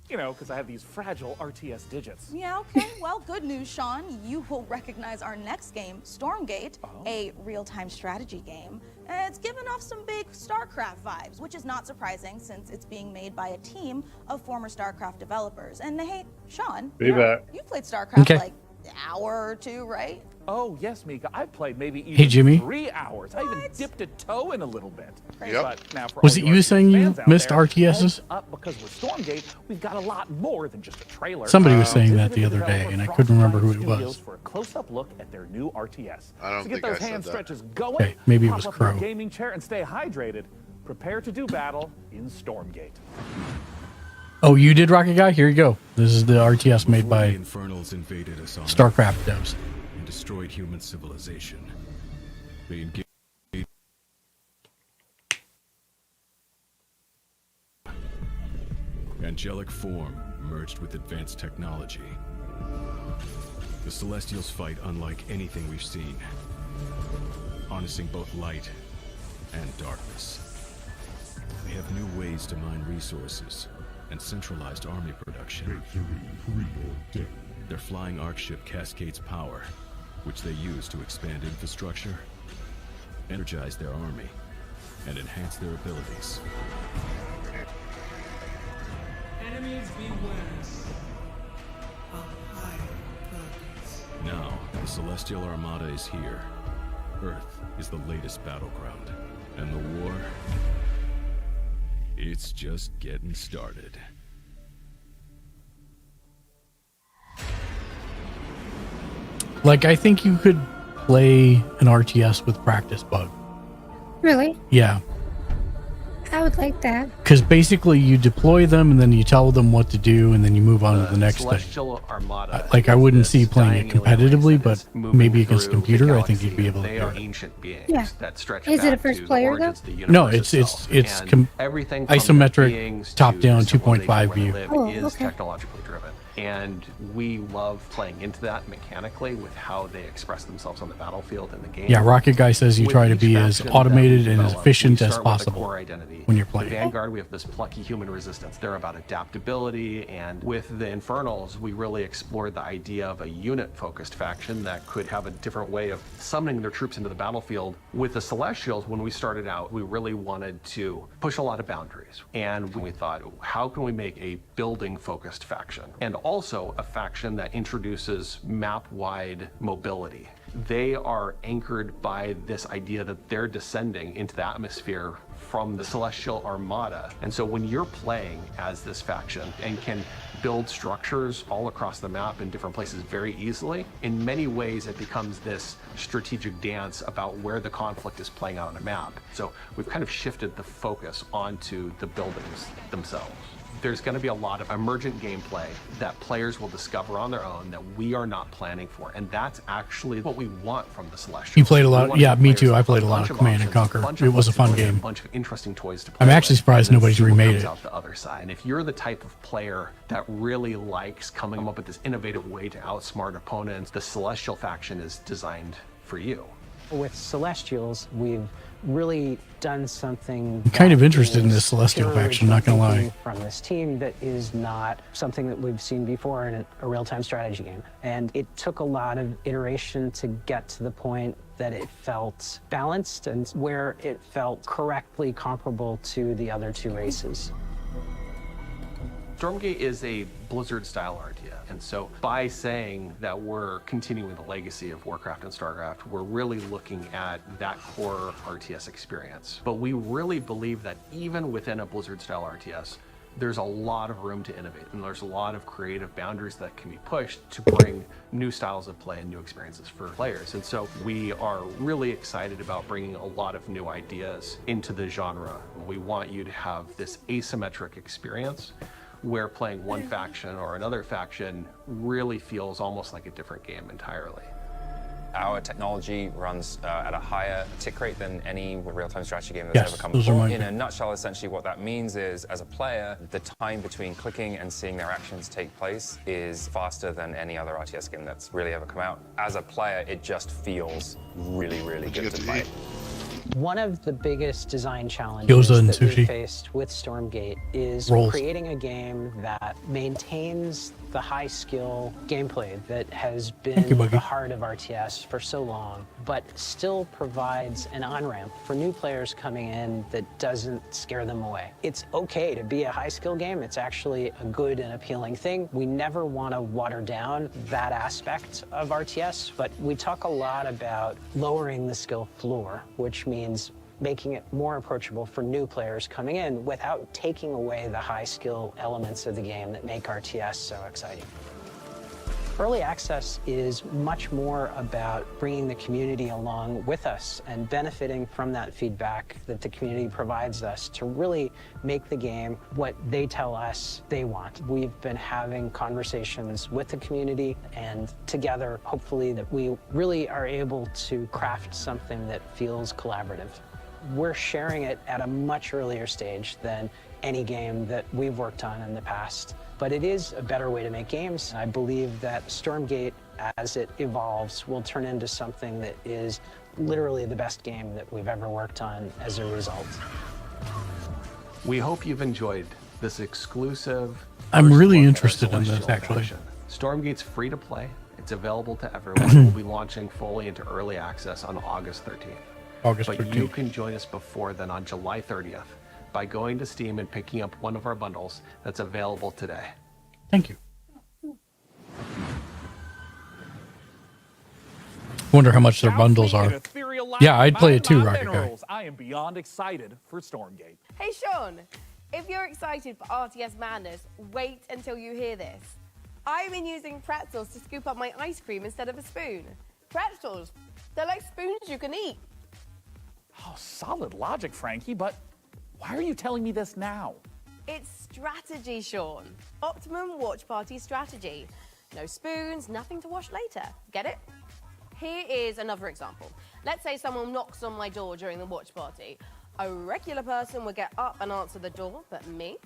You know, because I have these fragile RTS digits. Yeah, okay. Well, good news, Sean. You will recognize our next game, Stormgate, a real-time strategy game. It's given off some big StarCraft vibes, which is not surprising since it's being made by a team of former StarCraft developers. And hey, Sean, Be back. you played StarCraft Okay. like an hour or two, right? Oh, yes, Mika. I've played maybe even Hey, Jimmy. 3 hours. I even dipped a toe in a little bit. Yep. But now for Was all it you you RTS saying you fans out missed there, RTSs? heads up, because with Stormgate, we've got a lot more than just a trailer. Somebody was saying that Visited the other day, and I developer couldn't remember who it Frostbite was. Studios for a close-up look at their new RTS. I don't to think get those I said hand that. stretches going, Okay, maybe it pop was up your Crow. gaming chair and stay hydrated. Prepare to do battle in Stormgate. Oh, you did, Rocket Guy? Here you go. This is the RTS made Before by the Infernals invaded us on StarCraft devs. and destroyed human civilization. They engaged angelic form merged with advanced technology. The Celestials fight unlike anything we've seen, harnessing both light and darkness. They have new ways to mine resources and centralized army production. Their flying arc ship cascades power, which they use to expand infrastructure, energize their army, and enhance their abilities. Enemies beware. Now, the Celestial Armada is here. Earth is the latest battleground, and the war, it's just getting started. Like, I think you could play an RTS with practice bug. Really? Yeah. I would like that. Because basically you deploy them and then you tell them what to do and then you move on to the next thing. Celestial Armada. Like, I wouldn't see playing it competitively, but maybe against a computer, I think you'd be able to They do are it. ancient beings Yeah. that stretch Is it a back first to the player, origins though? of the No, universe it's itself. And everything from isometric their beings top-down to civilization 2.5 where they view. live Oh, is okay. technologically driven. And we love playing into that mechanically with how they express themselves on the battlefield in the game. Yeah, Rocket Guy says you With try to each be as faction automated that we and as develop, efficient we as start with a possible core identity. when you're The playing. Vanguard, we have this plucky human resistance. They're about adaptability, and with the Infernals, we really explored the idea of a unit-focused faction that could have a different way of summoning their troops into the battlefield. With the Celestials, when we started out, we really wanted to push a lot of boundaries, and we thought, how can we make a building-focused faction, and also a faction that introduces map-wide mobility. They are anchored by this idea that they're descending into the atmosphere from the Celestial Armada. And so when you're playing as this faction and can build structures all across the map in different places very easily, in many ways it becomes this strategic dance about where the conflict is playing out on a map. So we've kind of shifted the focus onto the buildings themselves. There's going to be a lot of emergent gameplay that players will discover on their own that we are not planning for, and that's actually what we want from the Celestials. You played a We lot. want Yeah, to me give too. I players played a lot bunch of Command and options, Conquer. bunch It of was a fun flexibility, game. a bunch of interesting toys to play I'm actually with, surprised and then nobody's see what remade comes it. out the other side. And if you're the type of player that really likes coming up with this innovative way to outsmart opponents, the Celestial faction is designed for you. With Celestials, we've really done something. I'm kind of that interested in is this Celestial pure faction, not gonna thinking lie. From this team that is not something that we've seen before in a real-time strategy game. And it took a lot of iteration to get to the point that it felt balanced and where it felt correctly comparable to the other two races. Stormgate is a Blizzard-style RTS, and so by saying that we're continuing the legacy of Warcraft and StarCraft, we're really looking at that core RTS experience. But we really believe that even within a Blizzard-style RTS, there's a lot of room to innovate, and there's a lot of creative boundaries that can be pushed to bring new styles of play and new experiences for players. And so we are really excited about bringing a lot of new ideas into the genre. We want you to have this asymmetric experience where playing one faction or another faction really feels almost like a different game entirely. Our technology runs at a higher tick rate than any real-time strategy game that's Yes, ever come those are before. mine. In a nutshell, essentially what that means is, as a player, the time between clicking and seeing their actions take place is faster than any other RTS game that's really ever come out. As a player, it just feels really, really good to play. One of the biggest design challenges Gyoza and that we sushi. faced with Stormgate is Rolls. creating a game that maintains the high skill gameplay that has been the heart of RTS for so long, but still provides an on-ramp for new players coming in that doesn't scare them away. It's okay to be a high skill game. It's actually a good and appealing thing. We never want to water down that aspect of RTS, but we talk a lot about lowering the skill floor, which means making it more approachable for new players coming in without taking away the high skill elements of the game that make RTS so exciting. Early access is much more about bringing the community along with us and benefiting from that feedback that the community provides us to really make the game what they tell us they want. We've been having conversations with the community, and together, hopefully, that we really are able to craft something that feels collaborative. We're sharing it at a much earlier stage than any game that we've worked on in the past. But it is a better way to make games. I believe that Stormgate, as it evolves, will turn into something that is literally the best game that we've ever worked on as a result. We hope you've enjoyed this exclusive. I'm first really look at interested our in this, Celestial actually. Faction. Stormgate's free to play. It's available to everyone. We'll be launching fully into early access on August 13th. August But 13th. you can join us before then on July 30th by going to Steam and picking up one of our bundles that's available today. Thank you. Wonder how much their bundles are. Yeah, I'd play it too, Rocket Guy. I am beyond excited for Stormgate. Hey, Sean, if you're excited for RTS Madness, wait until you hear this. I've been using pretzels to scoop up my ice cream instead of a spoon. Pretzels, they're like spoons you can eat. Oh, solid logic, Frankie, but why are you telling me this now? It's strategy, Sean. Optimum watch party strategy. No spoons, nothing to wash later. Get it? Here is another example. Let's say someone knocks on my door during the watch party. A regular person would get up and answer the door, but me?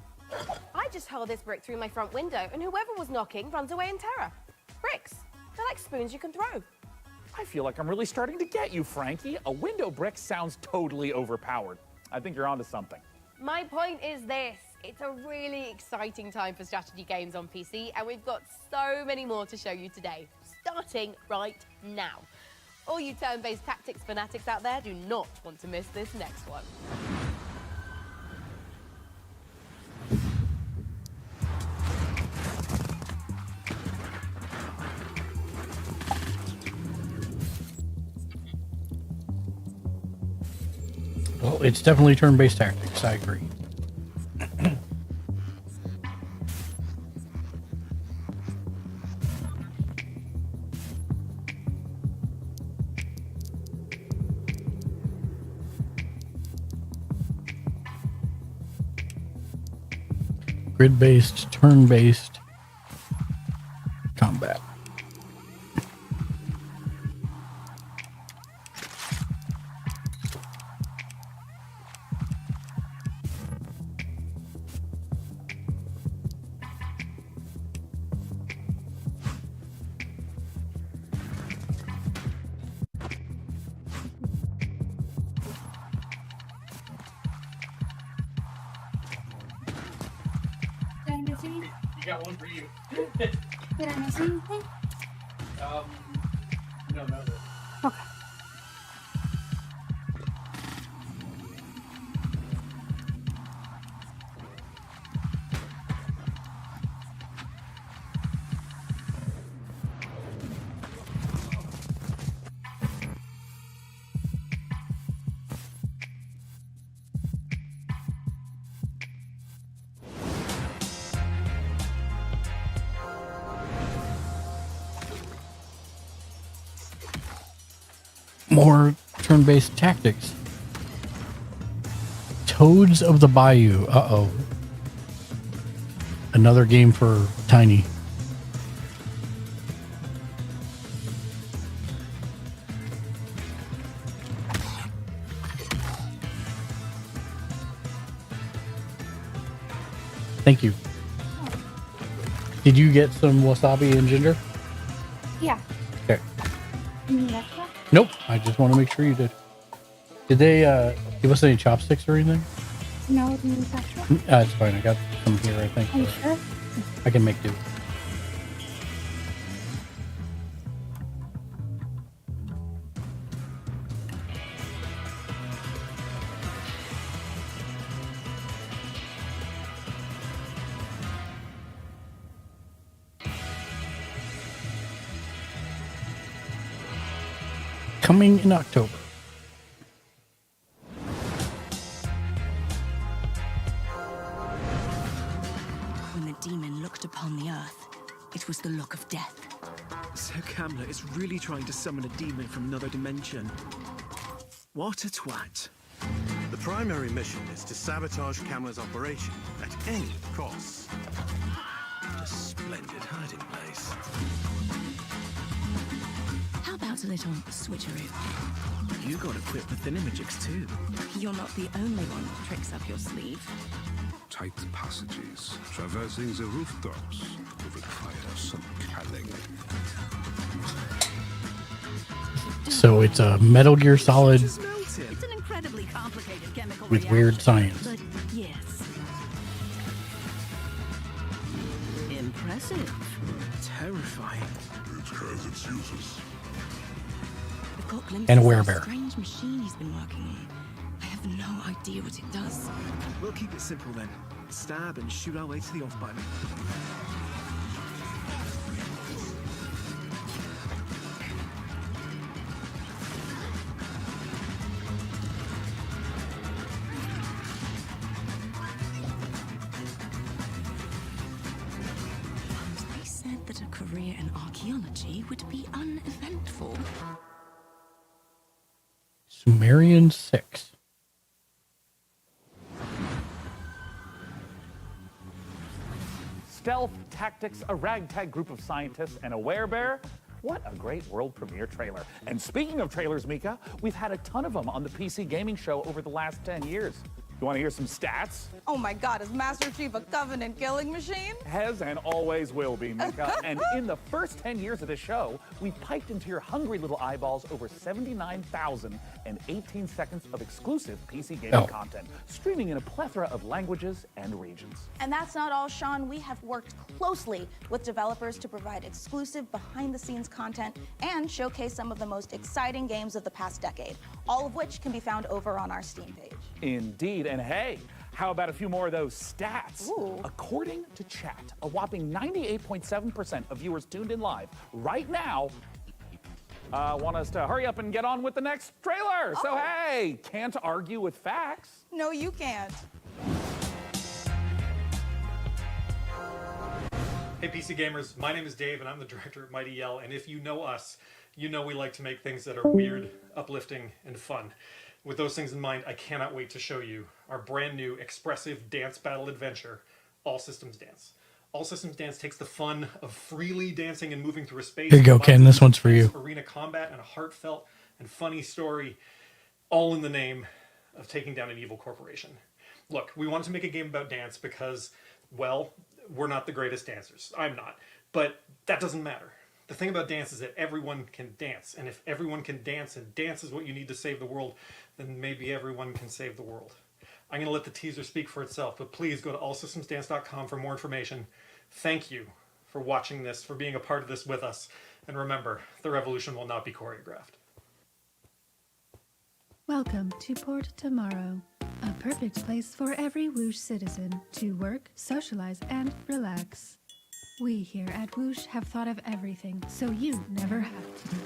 I just hurl this brick through my front window, and whoever was knocking runs away in terror. Bricks, they're like spoons you can throw. I feel like I'm really starting to get you, Frankie. A window brick sounds totally overpowered. I think you're onto something. My point is this. It's a really exciting time for strategy games on PC, and we've got so many more to show you today, starting right now. All you turn-based tactics fanatics out there do not want to miss this next one. Well, it's definitely turn-based tactics. I agree. Grid-based, turn-based combat. Did I miss anything? You got one for you. Did I miss anything? No, no. Okay. More turn-based tactics. Toads of the Bayou. Uh-oh. Another game for Tiny. Thank you. Did you get some wasabi and ginger? Yeah. Okay. You need extra? Nope. I just want to make sure you did. Did they give us any chopsticks or anything? No, you need extra? It's fine. I got some here, I think. Are you sure? I can make do. Coming in October. When the demon looked upon the earth, it was the look of death. So Kamla is really trying to summon a demon from another dimension. What a twat. The primary mission is to sabotage Kamla's operation at any cost. What a splendid hiding place. How about a little switcheroo? You got equipped with Thinamagics too. You're not the only one with tricks up your sleeve. Tight passages, traversing the rooftops, will require some cunning. So it's a Metal Gear Solid It's an incredibly complicated chemical with reaction, weird science. But yes. Impressive. Terrifying. It has its uses. I've got glimpses And a of werebear. strange machine he's been working on. I have no idea what it does. We'll keep it simple then. Stab and shoot our way to the off button. They said that a career in archaeology would be uneventful. Sumerian 6. Stealth Tactics, a ragtag group of scientists, and a werebear. What a great world premiere trailer. And speaking of trailers, Mika, we've had a ton of them on the PC gaming show over the last 10 years. You want to hear some stats? Oh my god, is Master Chief a Covenant killing machine? Has and always will be, Mika. And in the first 10 years of this show, we've piped into your hungry little eyeballs over 79,018 seconds of exclusive PC gaming content, streaming in a plethora of languages and regions. And that's not all, Sean. We have worked closely with developers to provide exclusive behind-the-scenes content and showcase some of the most exciting games of the past decade, all of which can be found over on our Steam page. Indeed. And hey, how about a few more of those stats? Ooh. According to chat, a whopping 98.7% of viewers tuned in live right now want us to hurry up and get on with the next trailer. So hey, can't argue with facts. No, you can't. Hey PC gamers, my name is Dave and I'm the director of Mighty Yell, and if you know us, you know we like to make things that are weird, uplifting, and fun. With those things in mind, I cannot wait to show you our brand new expressive dance battle adventure, All Systems Dance. All Systems Dance takes the fun of freely dancing and moving through a space. Here you go, Ken. This one's for you. Arena combat and a heartfelt and funny story, all in the name of taking down an evil corporation. Look, we wanted to make a game about dance because, well, we're not the greatest dancers. I'm not. But that doesn't matter. The thing about dance is that everyone can dance. And if everyone can dance and dance is what you need to save the world, then maybe everyone can save the world. I'm going to let the teaser speak for itself, but please go to allsystemsdance.com for more information. Thank you for watching this, for being a part of this with us. And remember, the revolution will not be choreographed. Welcome to Port Tomorrow, a perfect place for every Whoosh citizen to work, socialize, and relax. We here at Whoosh have thought of everything, so you never have to.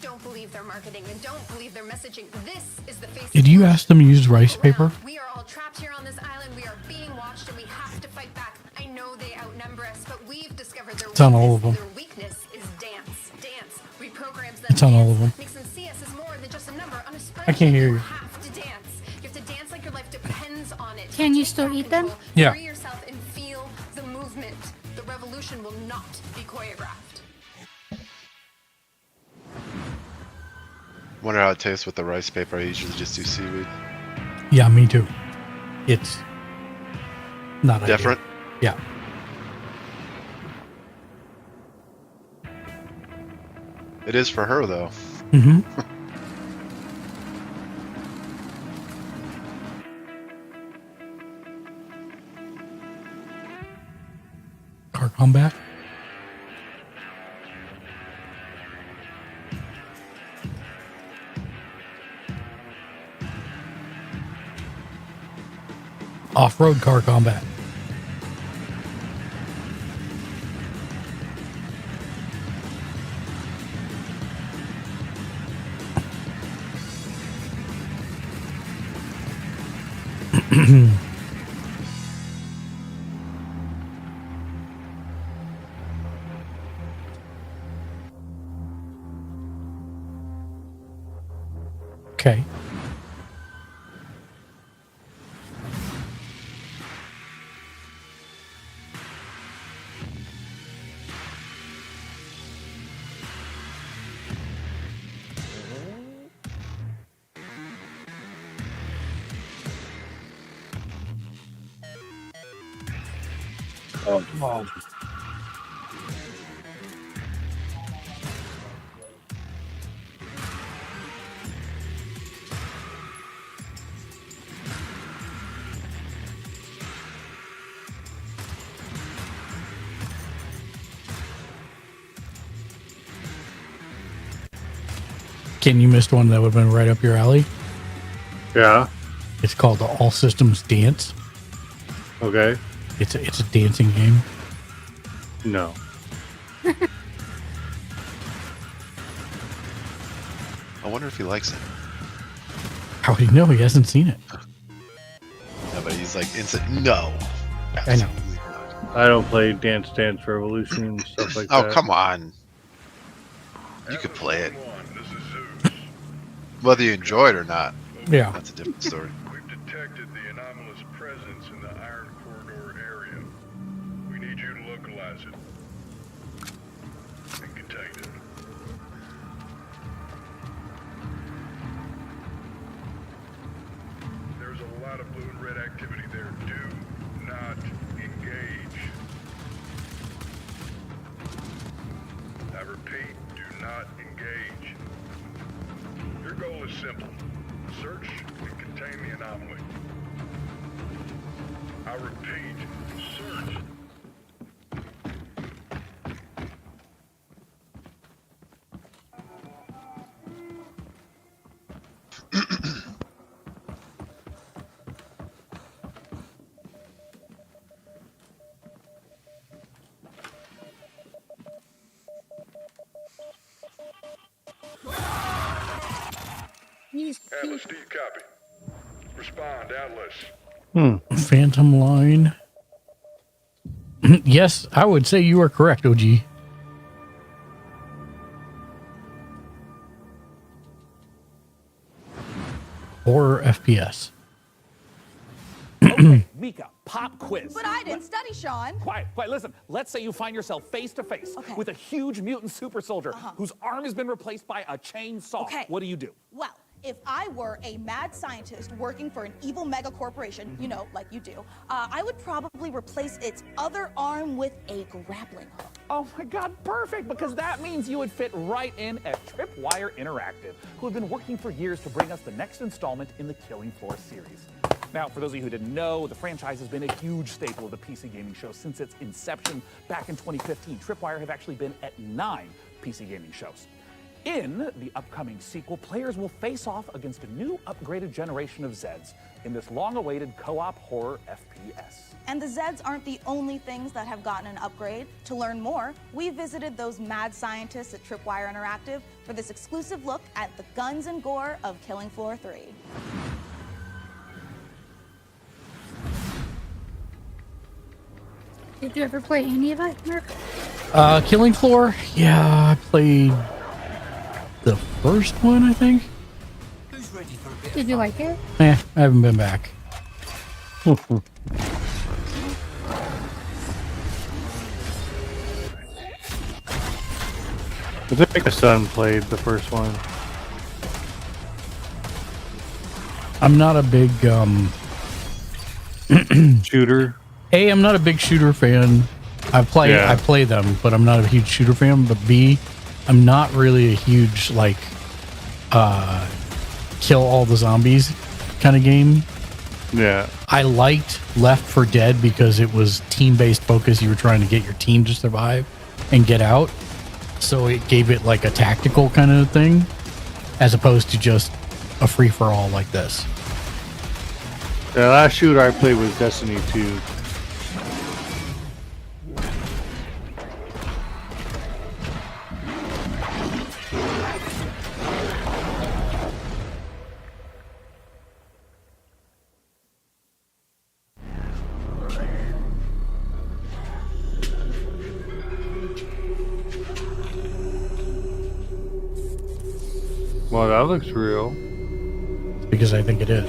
Don't believe their marketing and don't believe their messaging. This is the face. Did you ask them to use rice paper? We are all trapped here on this island. We are being watched and we have to fight back. I know they outnumber us, but we've discovered their It's on all of them. Their weakness is dance. Dance reprograms them. It's on all of them. Makes them see us as I can't hear you. have to dance. You have to dance like your life depends on it. Can you still eat them? Yeah. Free yourself and feel the movement. The revolution will not be choreographed. Wonder how it tastes with the rice paper. I usually just do seaweed. Yeah, me too. It's not different. Ideal. Yeah. It is for her though. Mm-hmm. Car combat. Off-road car combat. Okay. Oh. Ken, you missed one that would have been right up your alley. Yeah. It's called the All Systems Dance. Okay. It's a dancing game. No. I wonder if he likes it. How would he know? He hasn't seen it. Yeah, but he's like instant. No. I know. I don't play Dance Dance Revolution and stuff like that. Oh, come on. You could play it. Whether you enjoy it or not. Yeah. That's a different story. We've detected the anomalous presence in the Iron Corridor area. We need you to localize it and contain it. There's a lot of blue and red activity there. Do not engage. I repeat, do not engage. Your goal is simple. Search and contain the anomaly. I repeat, search. Atlas, do you copy? Respond, Atlas. Phantom Line. Yes, I would say you are correct, OG. Horror FPS. Okay, Mika, pop quiz. But I didn't study, Sean. Quiet. Listen, let's say you find yourself face to face with a huge mutant super soldier whose arm has been replaced by a chainsaw. Okay. What do? Well, if I were a mad scientist working for an evil mega corporation, you know, like you do, I would probably replace its other arm with a grappling hook. Oh my God, perfect, because that means you would fit right in at Tripwire Interactive, who have been working for years to bring us the next installment in the Killing Floor series. Now, for those of you who didn't know, the franchise has been a huge staple of the PC gaming show since its inception back in 2015. Tripwire have actually been at 9 PC gaming shows. In the upcoming sequel, players will face off against a new upgraded generation of Zeds in this long-awaited co-op horror FPS. And the Zeds aren't the only things that have gotten an upgrade. To learn more, we visited those mad scientists at Tripwire Interactive for this exclusive look at the guns and gore of Killing Floor 3. Did you ever play any of it, Mark? Killing Floor? Yeah, I played the first one, I think. Who's ready for Did you like it? I haven't been back. I think my son played the first one. I'm not a big shooter. A, I'm not a big shooter fan. I play them, but I'm not a huge shooter fan. But B, I'm not really a huge like kill all the zombies kind of game. Yeah. I liked Left 4 Dead because it was team-based focus. You were trying to get your team to survive and get out. So it gave it like a tactical kind of thing as opposed to just a free-for-all like this. The last shooter I played was Destiny 2. Well, that looks real. Because I think it is.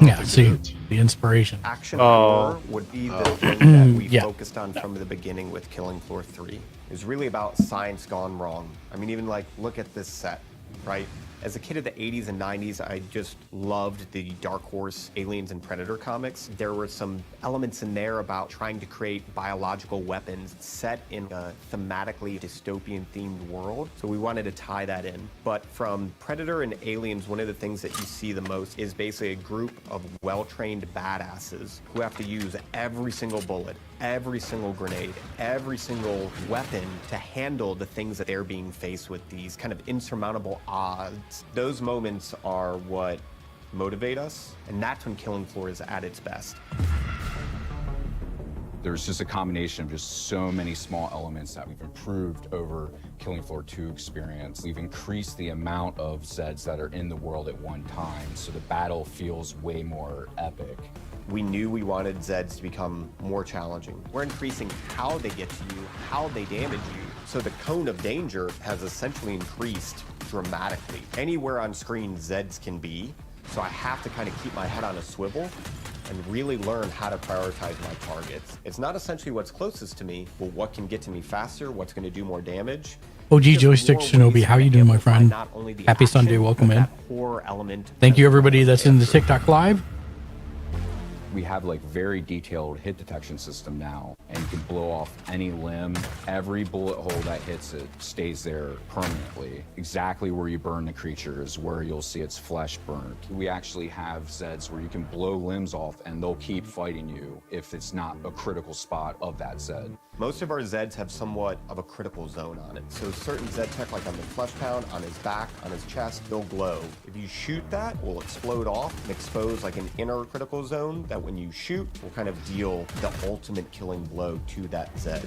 Yeah, see, the inspiration. Action horror would be the thing that we focused on from the beginning with Killing Floor 3. It was really about science gone wrong. I mean, even like, look at this set, right? As a kid of the 80s and 90s, I just loved the Dark Horse Aliens and Predator comics. There were some elements in there about trying to create biological weapons set in a thematically dystopian-themed world. So we wanted to tie that in. But from Predator and Aliens, one of the things that you see the most is basically a group of well-trained badasses who have to use every single bullet, every single grenade, every single weapon to handle the things that they're being faced with, these kind of insurmountable odds. Those moments are what motivate us, and that's when Killing Floor is at its best. There's just a combination of just so many small elements that we've improved over Killing Floor 2 experience. We've increased the amount of Zeds that are in the world at one time, so the battle feels way more epic. We knew we wanted Zeds to become more challenging. We're increasing how they get to you, how they damage you. So the cone of danger has essentially increased dramatically. Anywhere on screen Zeds can be, so I have to kind of keep my head on a swivel and really learn how to prioritize my targets. It's not essentially what's closest to me, but what can get to me faster, what's going to do more damage. OG Joystick Shinobi, how you doing, my friend? Happy Sunday, welcome in. Horror element. Thank you, everybody that's in the TikTok live. We have like very detailed hit detection system now, and you can blow off any limb. Every bullet hole that hits it stays there permanently. Exactly where you burn the creature is where you'll see its flesh burnt. We actually have Zeds where you can blow limbs off and they'll keep fighting you if it's not a critical spot of that Zed. Most of our Zeds have somewhat of a critical zone on it. So certain Zed tech, like on the Flesh Pound, on his back, on his chest, they'll glow. If you shoot that, it will explode off and expose like an inner critical zone that when you shoot will kind of deal the ultimate killing blow to that Zed.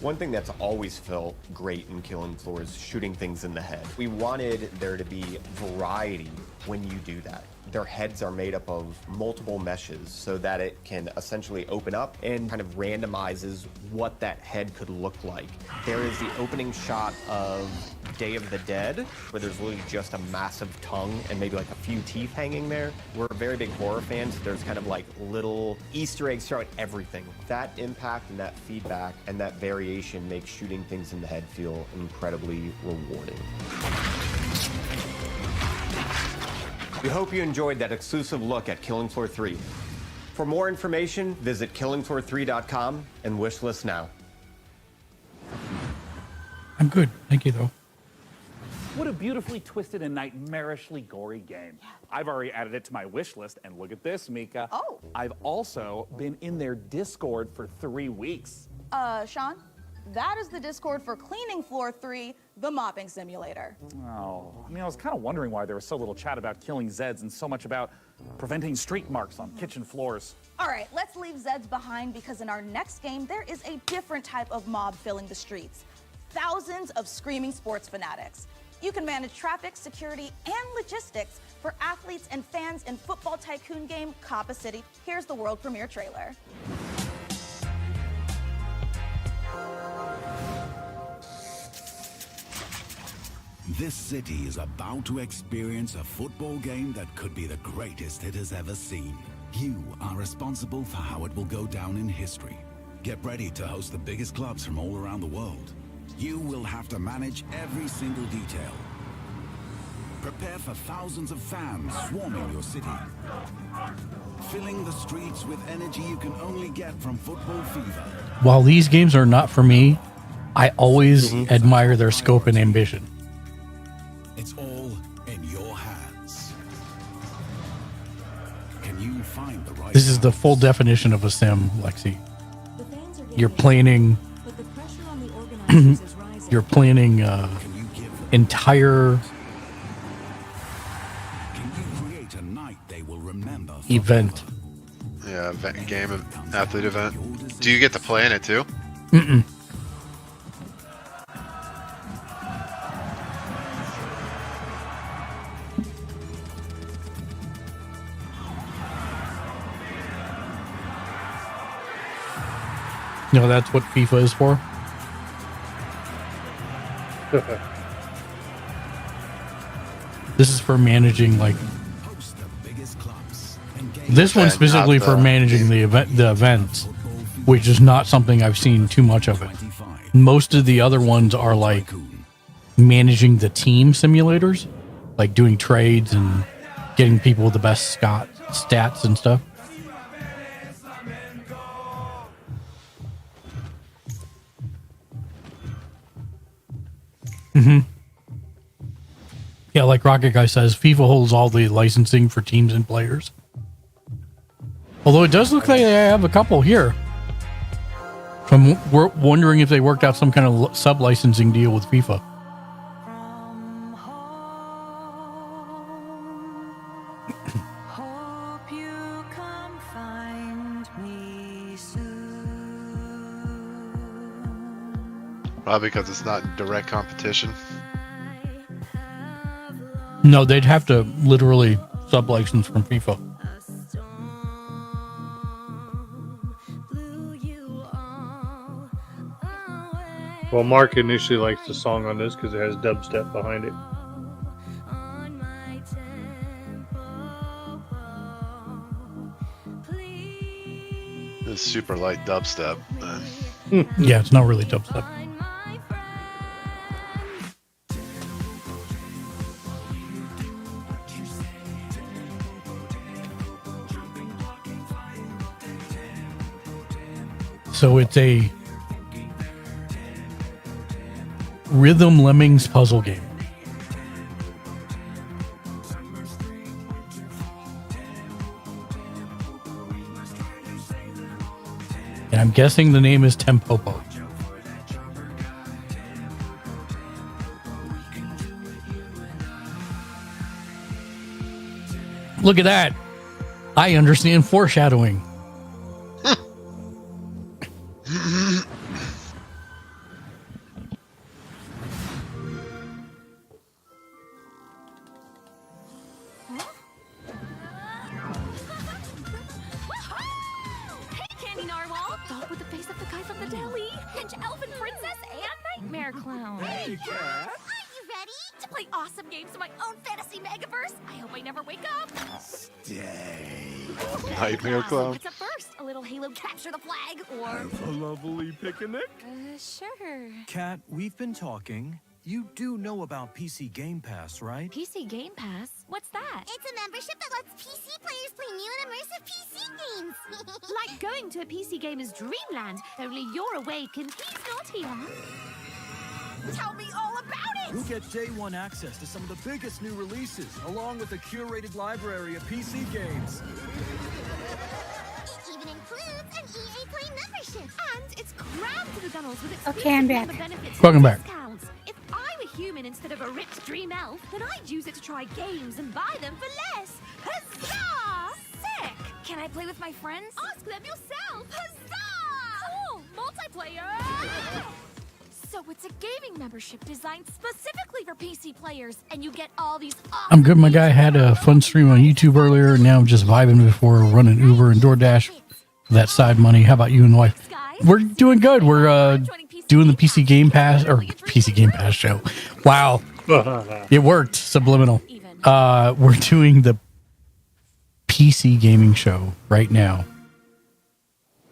One thing that's always felt great in Killing Floor is shooting things in the head. We wanted there to be variety when you do that. Their heads are made up of multiple meshes so that it can essentially open up and kind of randomizes what that head could look like. There is the opening shot of Day of the Dead, where there's literally just a massive tongue and maybe like a few teeth hanging there. We're very big horror fans. There's kind of like little Easter eggs throughout everything. That impact and that feedback and that variation makes shooting things in the head feel incredibly rewarding. We hope you enjoyed that exclusive look at Killing Floor 3. For more information, visit killingfloor3.com and wishlist now. I'm good. Thank you, though. What a beautifully twisted and nightmarishly gory game. I've already added it to my wish list, and look at this, Mika. Oh. I've also been in their Discord for 3 weeks. Sean, that is the Discord for Cleaning Floor 3, the mopping simulator. Oh, I mean, I was kind of wondering why there was so little chat about killing Zeds and so much about preventing streak marks on kitchen floors. All right, let's leave Zeds behind because in our next game, there is a different type of mob filling the streets. Thousands of screaming sports fanatics. You can manage traffic, security, and logistics for athletes and fans in football tycoon game Coppa City. Here's the world premiere trailer. This city is about to experience a football game that could be the greatest it has ever seen. You are responsible for how it will go down in history. Get ready to host the biggest clubs from all around the world. You will have to manage every single detail. Prepare for thousands of fans swarming your city. Filling the streets with energy you can only get from football fever. While these games are not for me, I always admire their scope and ambition. It's all in your hands. Can you find the right This is the full definition of a sim, Lexi. You're planning you're planning entire event. Yeah, game, athlete event. Do you get to play in it too? Mm-mm. No, that's what FIFA is for. This is for managing, like, this one specifically for managing the events, which is not something I've seen too much of it. Most of the other ones are like managing the team simulators, like doing trades and getting people with the best stats and stuff. Mm-hmm. Yeah, like Rocket Guy says, FIFA holds all the licensing for teams and players. Although it does look like they have a couple here. I'm wondering if they worked out some kind of sub-licensing deal with FIFA. Probably because it's not in direct competition. No, they'd have to literally sub-license from FIFA. Well, Mark initially likes the song on this because it has dubstep behind it. It's super light dubstep. Yeah, it's not really dubstep. So it's a Rhythm Lemmings puzzle game. And I'm guessing the name is Tempopo. Look at that. I understand foreshadowing. Nightmare Clown. What's up first? A little Halo capture the flag, or Have a lovely picnic? Sure. Kat, we've been talking. You do know about PC Game Pass, right? PC Game Pass? What's that? It's a membership that lets PC players play new and immersive PC games. Like going to a PC gamer's dreamland, only you're awake and he's not here. Tell me all about it! You'll get day one access to some of the biggest new releases, along with a curated library of PC games. It even includes an EA Play membership. And it's crammed to the gunnels with exclusive Okay, I'm back. member benefits Welcome and back. discounts. If I were human instead of a rich dream elf, then I'd use it to try games and buy them for less. Huzzah! Sick! Can I play with my friends? Ask them yourself! Huzzah! Cool! Multiplayer! So it's a gaming membership designed specifically for PC players, and you get all these I'm good. My guy had a fun stream on YouTube earlier. Now I'm just vibing before running Uber and DoorDash for that side money. How about you and the wife? We're doing good. We're doing the PC Game Pass show. Wow. It worked. Subliminal. We're doing the PC gaming show right now.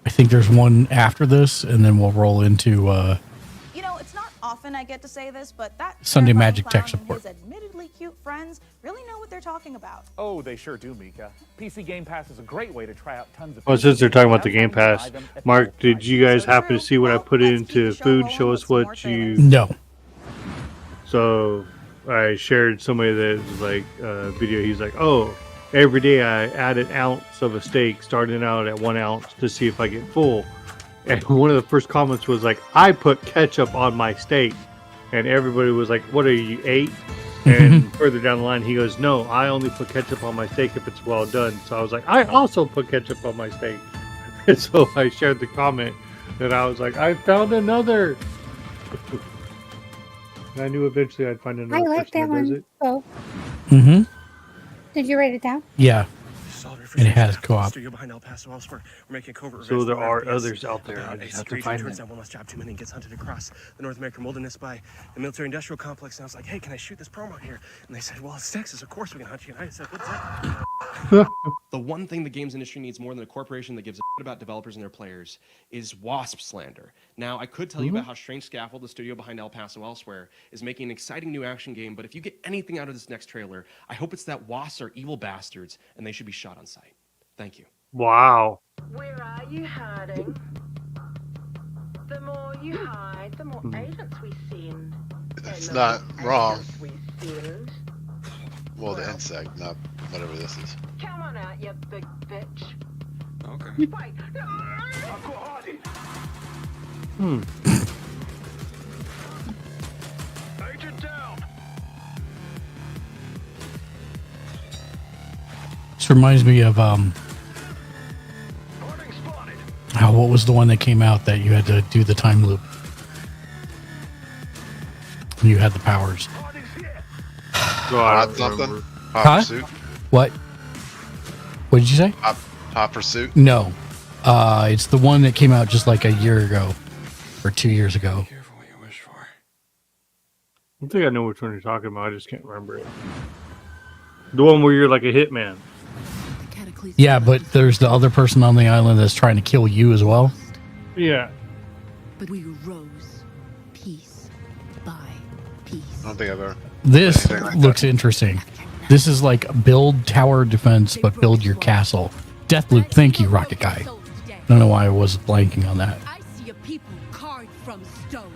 I think there's one after this, and then we'll roll into You know, it's not often I get to say this, but that Sunday terrifying Magic clown Tech Support. and his admittedly cute friends really know what they're talking about. Oh, they sure do, Mika. PC Game Pass is a great way to try out tons of. Well, since they're talking about the Game Pass, Mark, did you guys happen to see what I put into food? Show us what you. No. So I shared somebody that was like a video. He's like, oh, every day I add an ounce of a steak, starting out at 1 ounce to see if I get full. And one of the first comments was like, I put ketchup on my steak. And everybody was like, what are you, 8? And further down the line, he goes, no, I only put ketchup on my steak if it's well done. So I was like, I also put ketchup on my steak. And so I shared the comment that I was like, I found another. And I knew eventually I'd find another I like person that that does one. it. Oh, Mm-hmm. did you write it down? Yeah. And it has co-op. Studio behind El Paso elsewhere. We're making covert So revenge there for are RPS others out there. I about just a have to secret find agent turns them. down one last job too many and gets hunted across the North American wilderness by the military-industrial complex. And I was like, hey, can I shoot this promo here? And they said, well, it's Texas. Of course we can hunt you. And I said, what's that? The one thing the games industry needs more than a corporation that gives a shit about developers and their players is WASP slander. Now, I could tell you about how Strange Scaffold, the studio behind El Paso elsewhere, is making an exciting new action game, but if you get anything out of this next trailer, I hope it's that WASPs are evil bastards and they should be shot on sight. Thank you. Wow. Where are you hiding? The more you hide, the more agents we send. It's And the not more wrong. agents we send. Well, the insect, not whatever this is. Come on out, you big bitch. Okay. Wait, Agent down. This reminds me of what was the one that came out that you had to do the time loop? You had the powers. Hot something? Hot Huh? Pursuit? What? What did you say? Hot Pursuit? No. It's the one that came out just like a year ago or 2 years ago. I think I know which one you're talking about. I just can't remember it. The one where you're like a hitman. Yeah, but there's the other person on the island that's trying to kill you as well. Yeah. But we rose piece by piece. I don't think I've ever. This anything like looks interesting. This is like build tower defense, but build your castle. Deathloop, thank you, Rocket Guy. I don't know why I was blanking on that. I see a people carved from stone.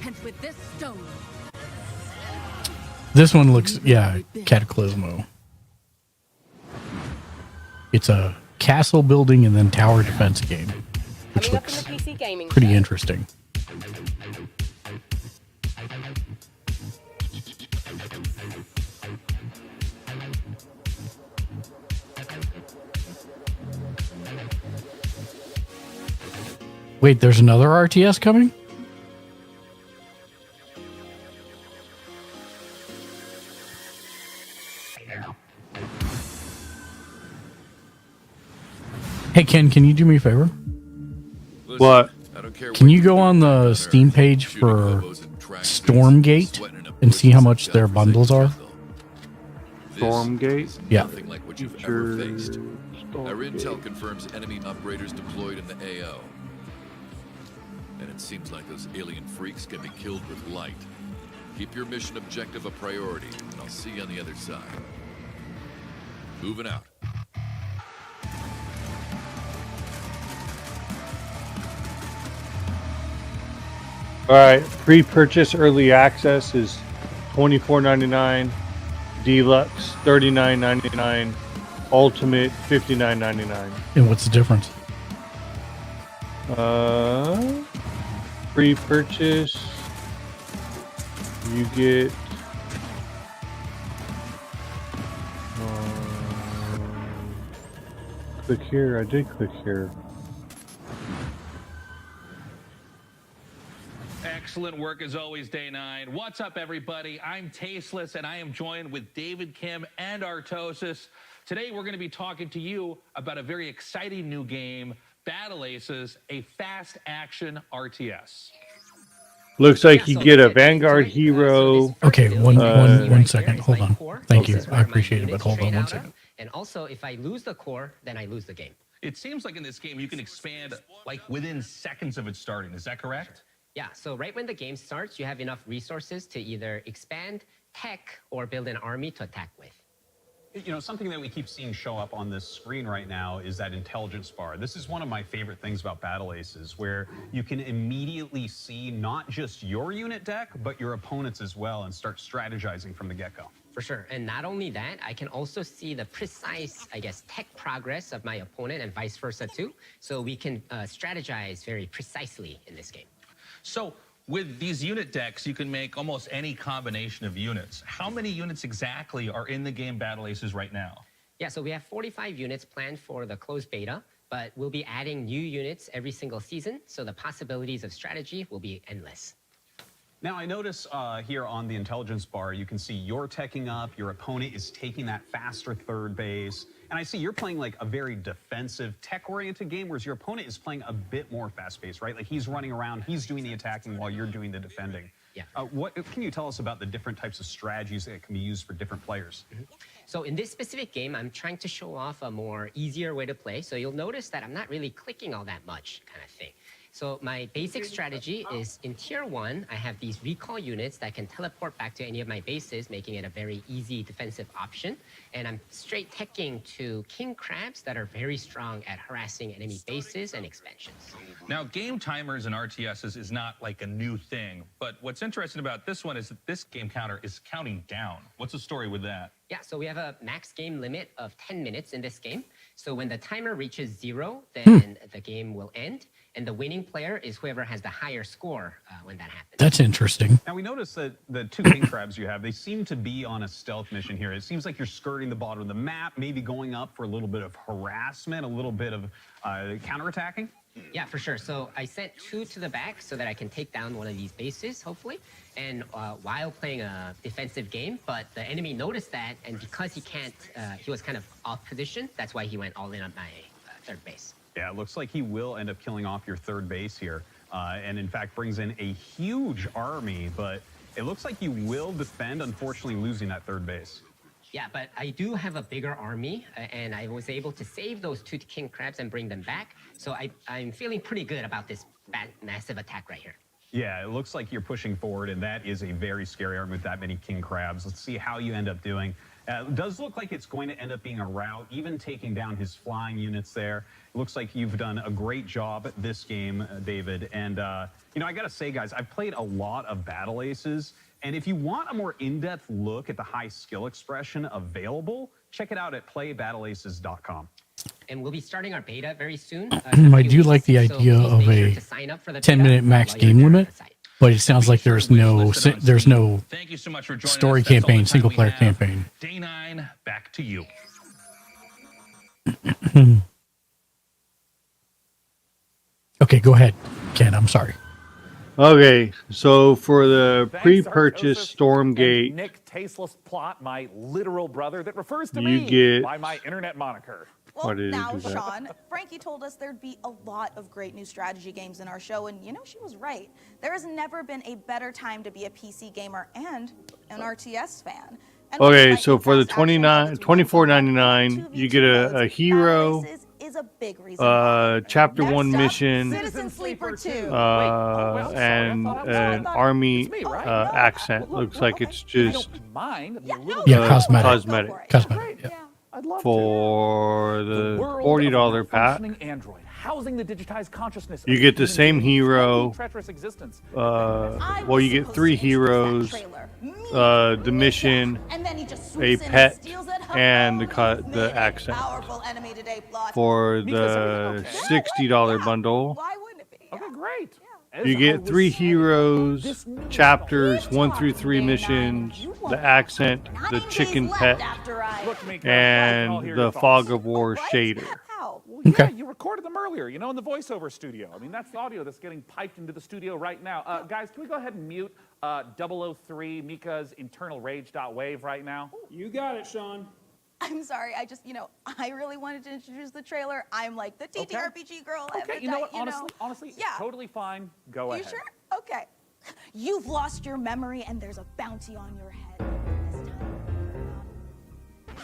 And with this stone, This one looks, yeah, Cataclysmo. It's a castle building and then tower defense game, which Coming up in looks the PC gaming pretty show. interesting. Wait, there's another RTS coming? Hey Ken, can you do me a favor? What? Can you go on the Steam page for Stormgate and see how much their bundles are? Stormgate? Yeah. Nothing like what you've ever faced. Our intel confirms enemy operators deployed in the AO. And it seems like those alien freaks can be killed with light. Keep your mission objective a priority, and I'll see you on the other side. Moving out. All right. Pre-purchase early access is $24.99. Deluxe $39.99. Ultimate $59.99. And what's the difference? Pre-purchase, you get click here. I did click here. Excellent work as always, Day 9. What's up, everybody? I'm Tasteless, and I am joined with David Kim and Artosis. Today, we're going to be talking to you about a very exciting new game, Battle Aces, a fast action RTS. Looks like you get a Vanguard hero. Okay, one second. Hold on. Thank you. I appreciate it, but hold on one second. And also, if I lose the core, then I lose the game. It seems like in this game you can expand like within seconds of it starting. Is that correct? Yeah, so right when the game starts, you have enough resources to either expand, tech, or build an army to attack with. You know, something that we keep seeing show up on this screen right now is that intelligence bar. This is one of my favorite things about Battle Aces, where you can immediately see not just your unit deck, but your opponent's as well, and start strategizing from the get-go. For sure. And not only that, I can also see the precise, I guess, tech progress of my opponent and vice versa too. So we can strategize very precisely in this game. So with these unit decks, you can make almost any combination of units. How many units exactly are in the game Battle Aces right now? Yeah, so we have 45 units planned for the closed beta, but we'll be adding new units every single season, so the possibilities of strategy will be endless. Now, I notice here on the intelligence bar, you can see you're teching up, your opponent is taking that faster third base, and I see you're playing like a very defensive, tech-oriented game, whereas your opponent is playing a bit more fast-paced, right? Like he's running around, he's doing the attacking while you're doing the defending. Yeah. What can you tell us about the different types of strategies that can be used for different players? So in this specific game, I'm trying to show off a more easier way to play, so you'll notice that I'm not really clicking all that much kind of thing. So my basic strategy is in tier 1, I have these recall units that can teleport back to any of my bases, making it a very easy defensive option. And I'm straight teching to king crabs that are very strong at harassing enemy bases and expansions. Now, game timers and RTSs is not like a new thing, but what's interesting about this one is that this game counter is counting down. What's the story with that? Yeah, so we have a max game limit of 10 minutes in this game. So when the timer reaches 0, then the game will end. And the winning player is whoever has the higher score when that happens. That's interesting. Now, we notice that the two king crabs you have, they seem to be on a stealth mission here. It seems like you're skirting the bottom of the map, maybe going up for a little bit of harassment, a little bit of counterattacking. Yeah, for sure. So I sent 2 to the back so that I can take down one of these bases, hopefully. And while playing a defensive game, but the enemy noticed that, and because he can't, he was kind of off position, that's why he went all in on my third base. Yeah, it looks like he will end up killing off your third base here, and in fact brings in a huge army, but it looks like you will defend, unfortunately losing that third base. Yeah, but I do have a bigger army, and I was able to save those 2 king crabs and bring them back, so I'm feeling pretty good about this massive attack right here. Yeah, it looks like you're pushing forward, and that is a very scary army with that many king crabs. Let's see how you end up doing. It does look like it's going to end up being a rout, even taking down his flying units there. It looks like you've done a great job this game, David. And, you know, I got to say, guys, I've played a lot of Battle Aces. And if you want a more in-depth look at the high skill expression available, check it out at playbattleaces.com. And we'll be starting our beta very soon. I do like the idea of a 10-minute max game limit, but it sounds like there's no Thank you so much for joining story us. That's all the campaign, time single we player have. campaign. Day 9, back to you. Okay, go ahead, Ken. I'm sorry. Okay, so for the Thanks, pre-purchase Artosis Stormgate, and Nick Tasteless Plot, my literal brother that refers to You me get- by my internet moniker. Why did it Now, do that? Sean, Frankie told us there'd be a lot of great new strategy games in our show, and you know, she was right. There has never been a better time to be a PC gamer and an RTS fan. And Okay, with so for the Lightning $24.99, you get a hero, is a big reason. chapter 1 mission, Citizen Sleeper 2. and an army accent. Looks like it's just cosmetic. cosmetic. Yeah. I'd love For the world $40 of pack, functioning Android, housing the digitized consciousness you of get the human same beings, hero. treacherous existence. Well, you get 3 heroes, the mission, And then he just a swoops in pet, and steals it. and the accent. Powerful enemy today, Plot. For the $60 bundle, Okay, great. you get 3 heroes, chapters 1 through 3 missions, the accent, the chicken pet, and the Fog of War shader. Well, Okay. yeah, you recorded them earlier, you know, in the voiceover studio. I mean, that's the audio that's getting piped into the studio right now. Guys, can we go ahead and mute 003 Mika's internal rage.wave right now? You got it, Sean. I'm sorry, I just, you know, I really wanted to introduce the trailer. I'm like the TTRPG girl. Okay, you know what? Honestly, yeah. totally fine. Go You ahead. sure? Okay. You've lost your memory and there's a bounty on your head.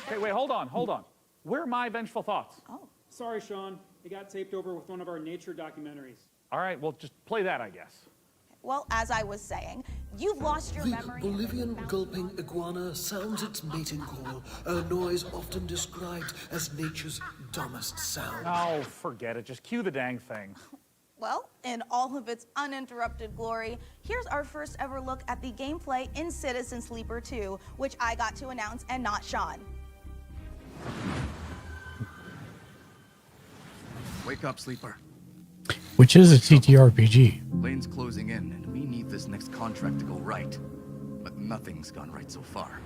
Hey, wait, hold on. Where are my vengeful thoughts? Oh. Sorry, Sean. It got taped over with one of our nature documentaries. All right, well, just play that, I guess. Well, as I was saying, you've lost your The memory. Bolivian gulping iguana sounds its mating call, a noise often described as nature's dumbest sound. Oh, forget it. Just cue the dang thing. Well, in all of its uninterrupted glory, here's our first ever look at the gameplay in Citizen Sleeper 2, which I got to announce and not Sean. Wake up, Sleeper. Which is a TTRPG. Lane's closing in, and we need this next contract to go right. But nothing's gone right so far.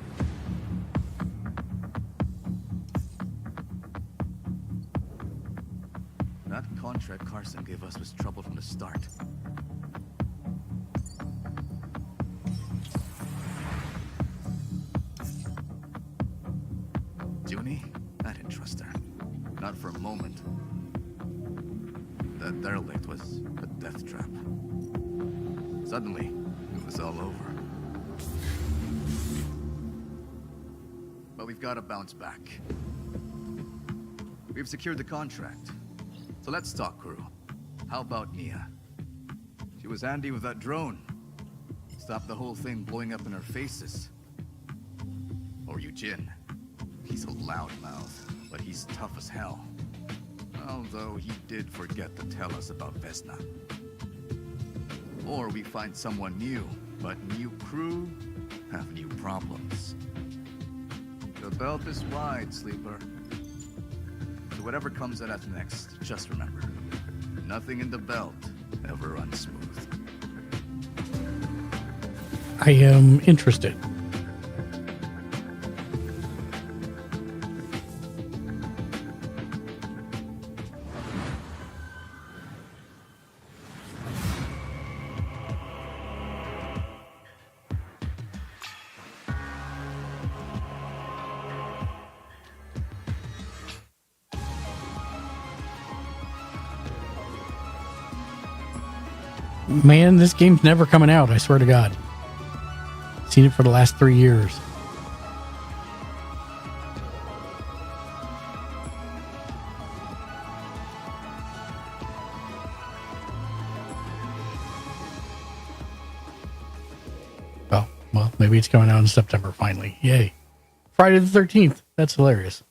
That contract Carson gave us was trouble from the start. Junie? I didn't trust her. Not for a moment. That derelict was a death trap. Suddenly, it was all over. But we've got to bounce back. We've secured the contract. So let's talk, crew. How about Nia? She was handy with that drone. Stopped the whole thing blowing up in our faces. Or Eugene. He's a loudmouth, but he's tough as hell. Although he did forget to tell us about Vesna. Or we find someone new, but new crew have new problems. The belt is wide, Sleeper. So whatever comes at us next, just remember, nothing in the belt ever runs smooth. I am interested. Man, this game's never coming out, I swear to God. Seen it for the last 3 years. Oh, well, maybe it's coming out in September finally. Yay. Friday the 13th. That's hilarious.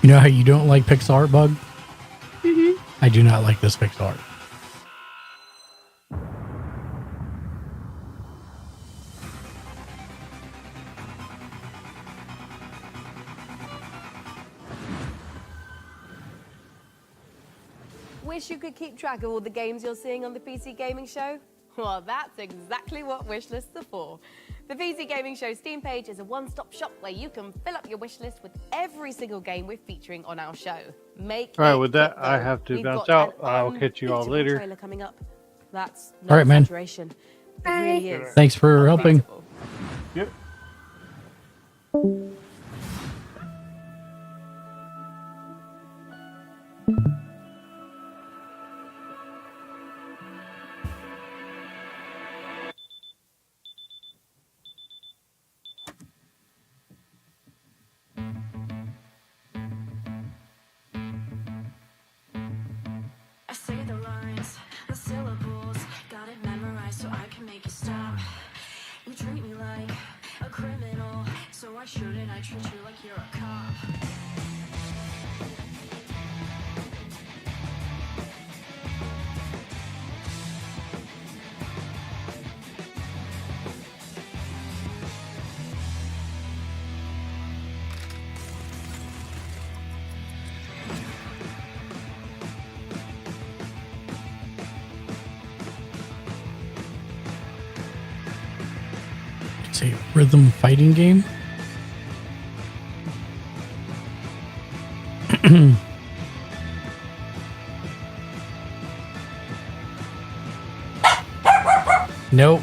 You know how you don't like pixel art, Bug? Mm-hmm. I do not like this pixel art. Wish you could keep track of all the games you're seeing on the PC Gaming Show? Well, that's exactly what wishlists are for. The PC Gaming Show Steam page is a one-stop shop where you can fill up your wish list with every single game we're featuring on our show. Make All right, it with that, quick, I though. have to We've bounce got out. an I'll catch you all unbeatable later. Trailer coming up. That's All no right, man. exaggeration. It really is. Thanks for helping. Yep. I treat you like you're a cop. It's a rhythm fighting game. Nope.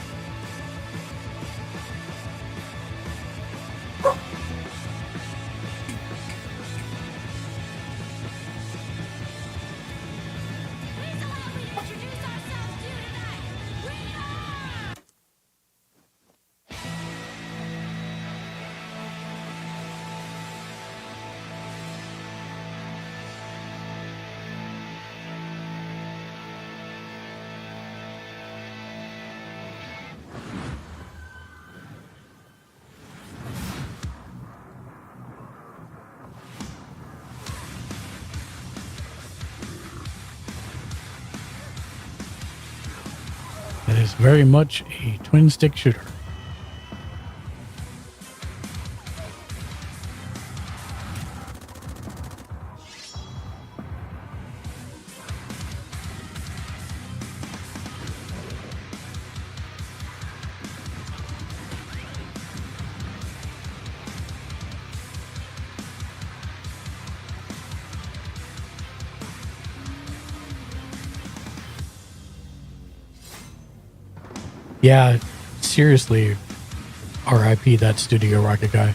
It is very much a twin stick shooter. Yeah, seriously, RIP that Studio Rocket guy.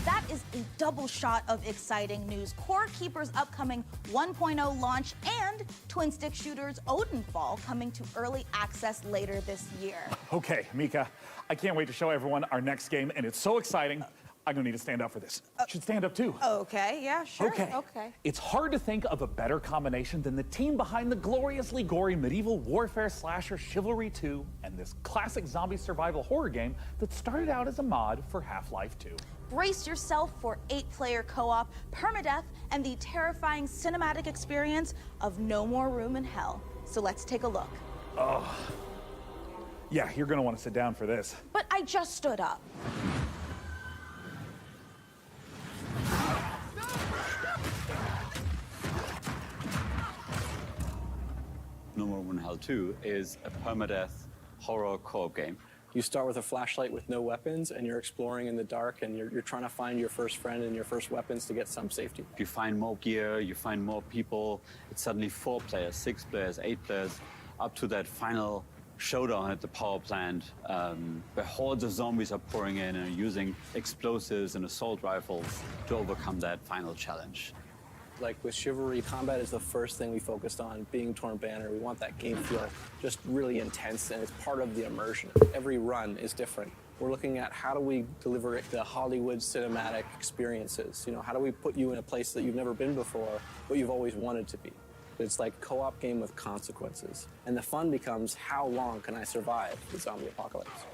That is a double shot of exciting news. Core Keeper's upcoming 1.0 launch and Twin Stick Shooter's Odenfall coming to early access later this year. Okay, Mika, I can't wait to show everyone our next game, and it's so exciting. I'm gonna need to stand up for this. Should stand up too. Okay, yeah, sure. Okay. It's hard to think of a better combination than the team behind the gloriously gory medieval warfare slasher Chivalry 2 and this classic zombie survival horror game that started out as a mod for Half-Life 2. Brace yourself for 8-player co-op, permadeath, and the terrifying cinematic experience of No More Room in Hell. So let's take a look. Oh. Yeah, you're gonna want to sit down for this. But I just stood up. No More Room in Hell 2 is a permadeath horror co-op game. You start with a flashlight with no weapons, and you're exploring in the dark, and you're trying to find your first friend and your first weapons to get some safety. You find more gear, you find more people. It's suddenly 4 players, 6 players, 8 players, up to that final showdown at the power plant, where hordes of zombies are pouring in and are using explosives and assault rifles to overcome that final challenge. Like with Chivalry, combat is the first thing we focused on. Being Torn Banner, we want that game feel just really intense, and it's part of the immersion. Every run is different. We're looking at how do we deliver the Hollywood cinematic experiences. You know, how do we put you in a place that you've never been before, but you've always wanted to be. It's like co-op game with consequences. And the fun becomes, how long can I survive the zombie apocalypse?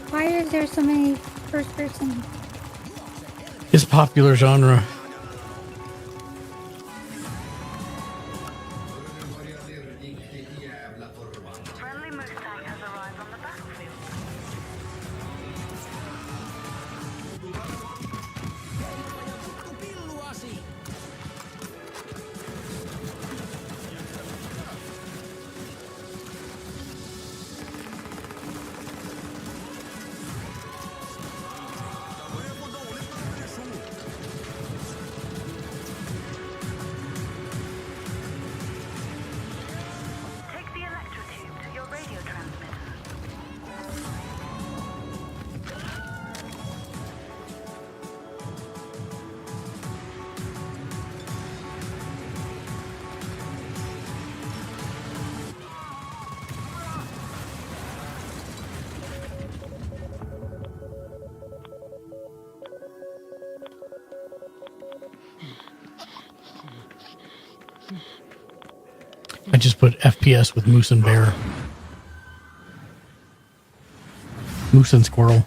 Why is there so many first person? It's popular genre. I just put FPS with Moose and Bear. Moose and Squirrel.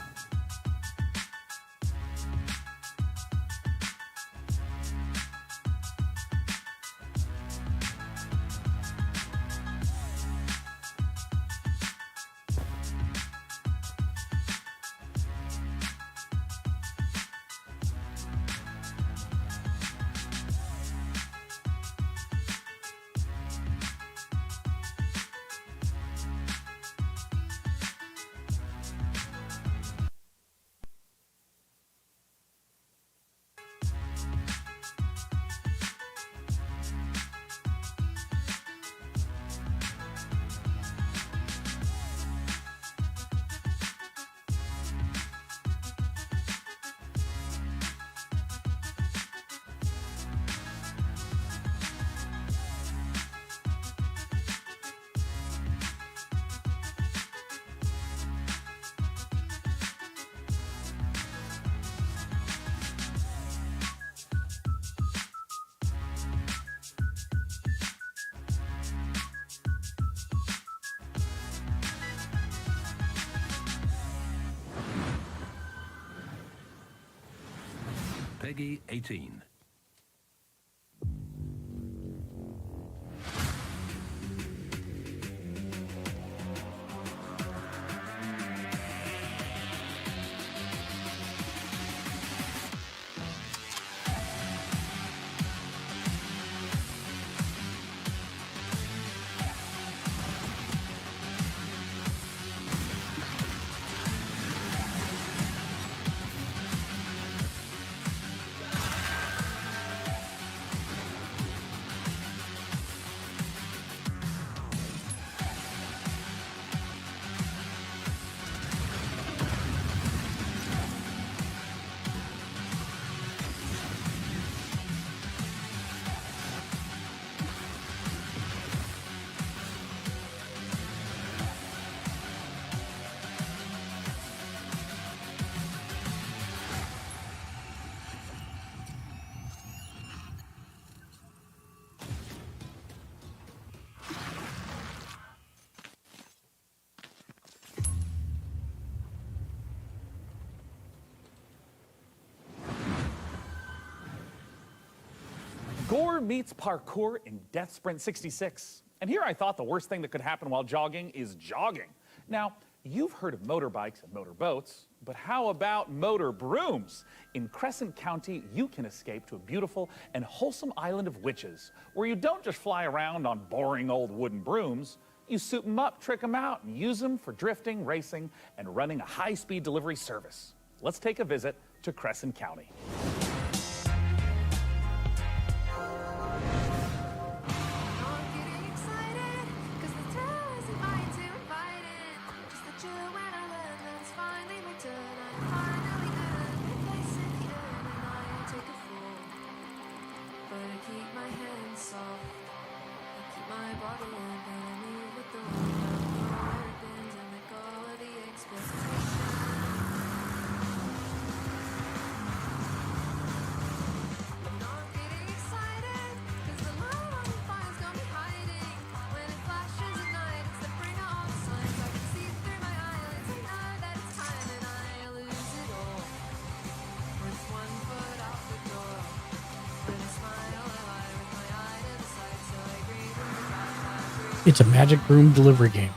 Peggy 18. Gore meets parkour in Death Sprint 66. And here I thought the worst thing that could happen while jogging is jogging. Now, You've heard of motorbikes and motorboats, but how about motor brooms? In Crescent County, you can escape to a beautiful and wholesome island of witches, where you don't just fly around on boring old wooden brooms. You suit them up, trick them out, and use them for drifting, racing, and running a high-speed delivery service. Let's take a visit to Crescent County. It's a Magic Broom delivery game.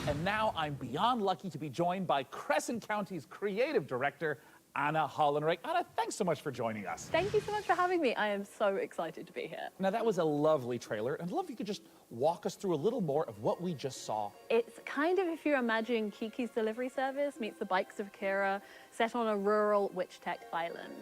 And now I'm beyond lucky to be joined by Crescent County's creative director, Anna Hollenreich. Anna, thanks so much for joining us. Thank you so much for having me. I am so excited to be here. Now, that was a lovely trailer, and I'd love if you could just walk us through a little more of what we just saw. It's kind of if you imagine Kiki's Delivery Service meets the Bikes of Kira, set on a rural Witch Tech island.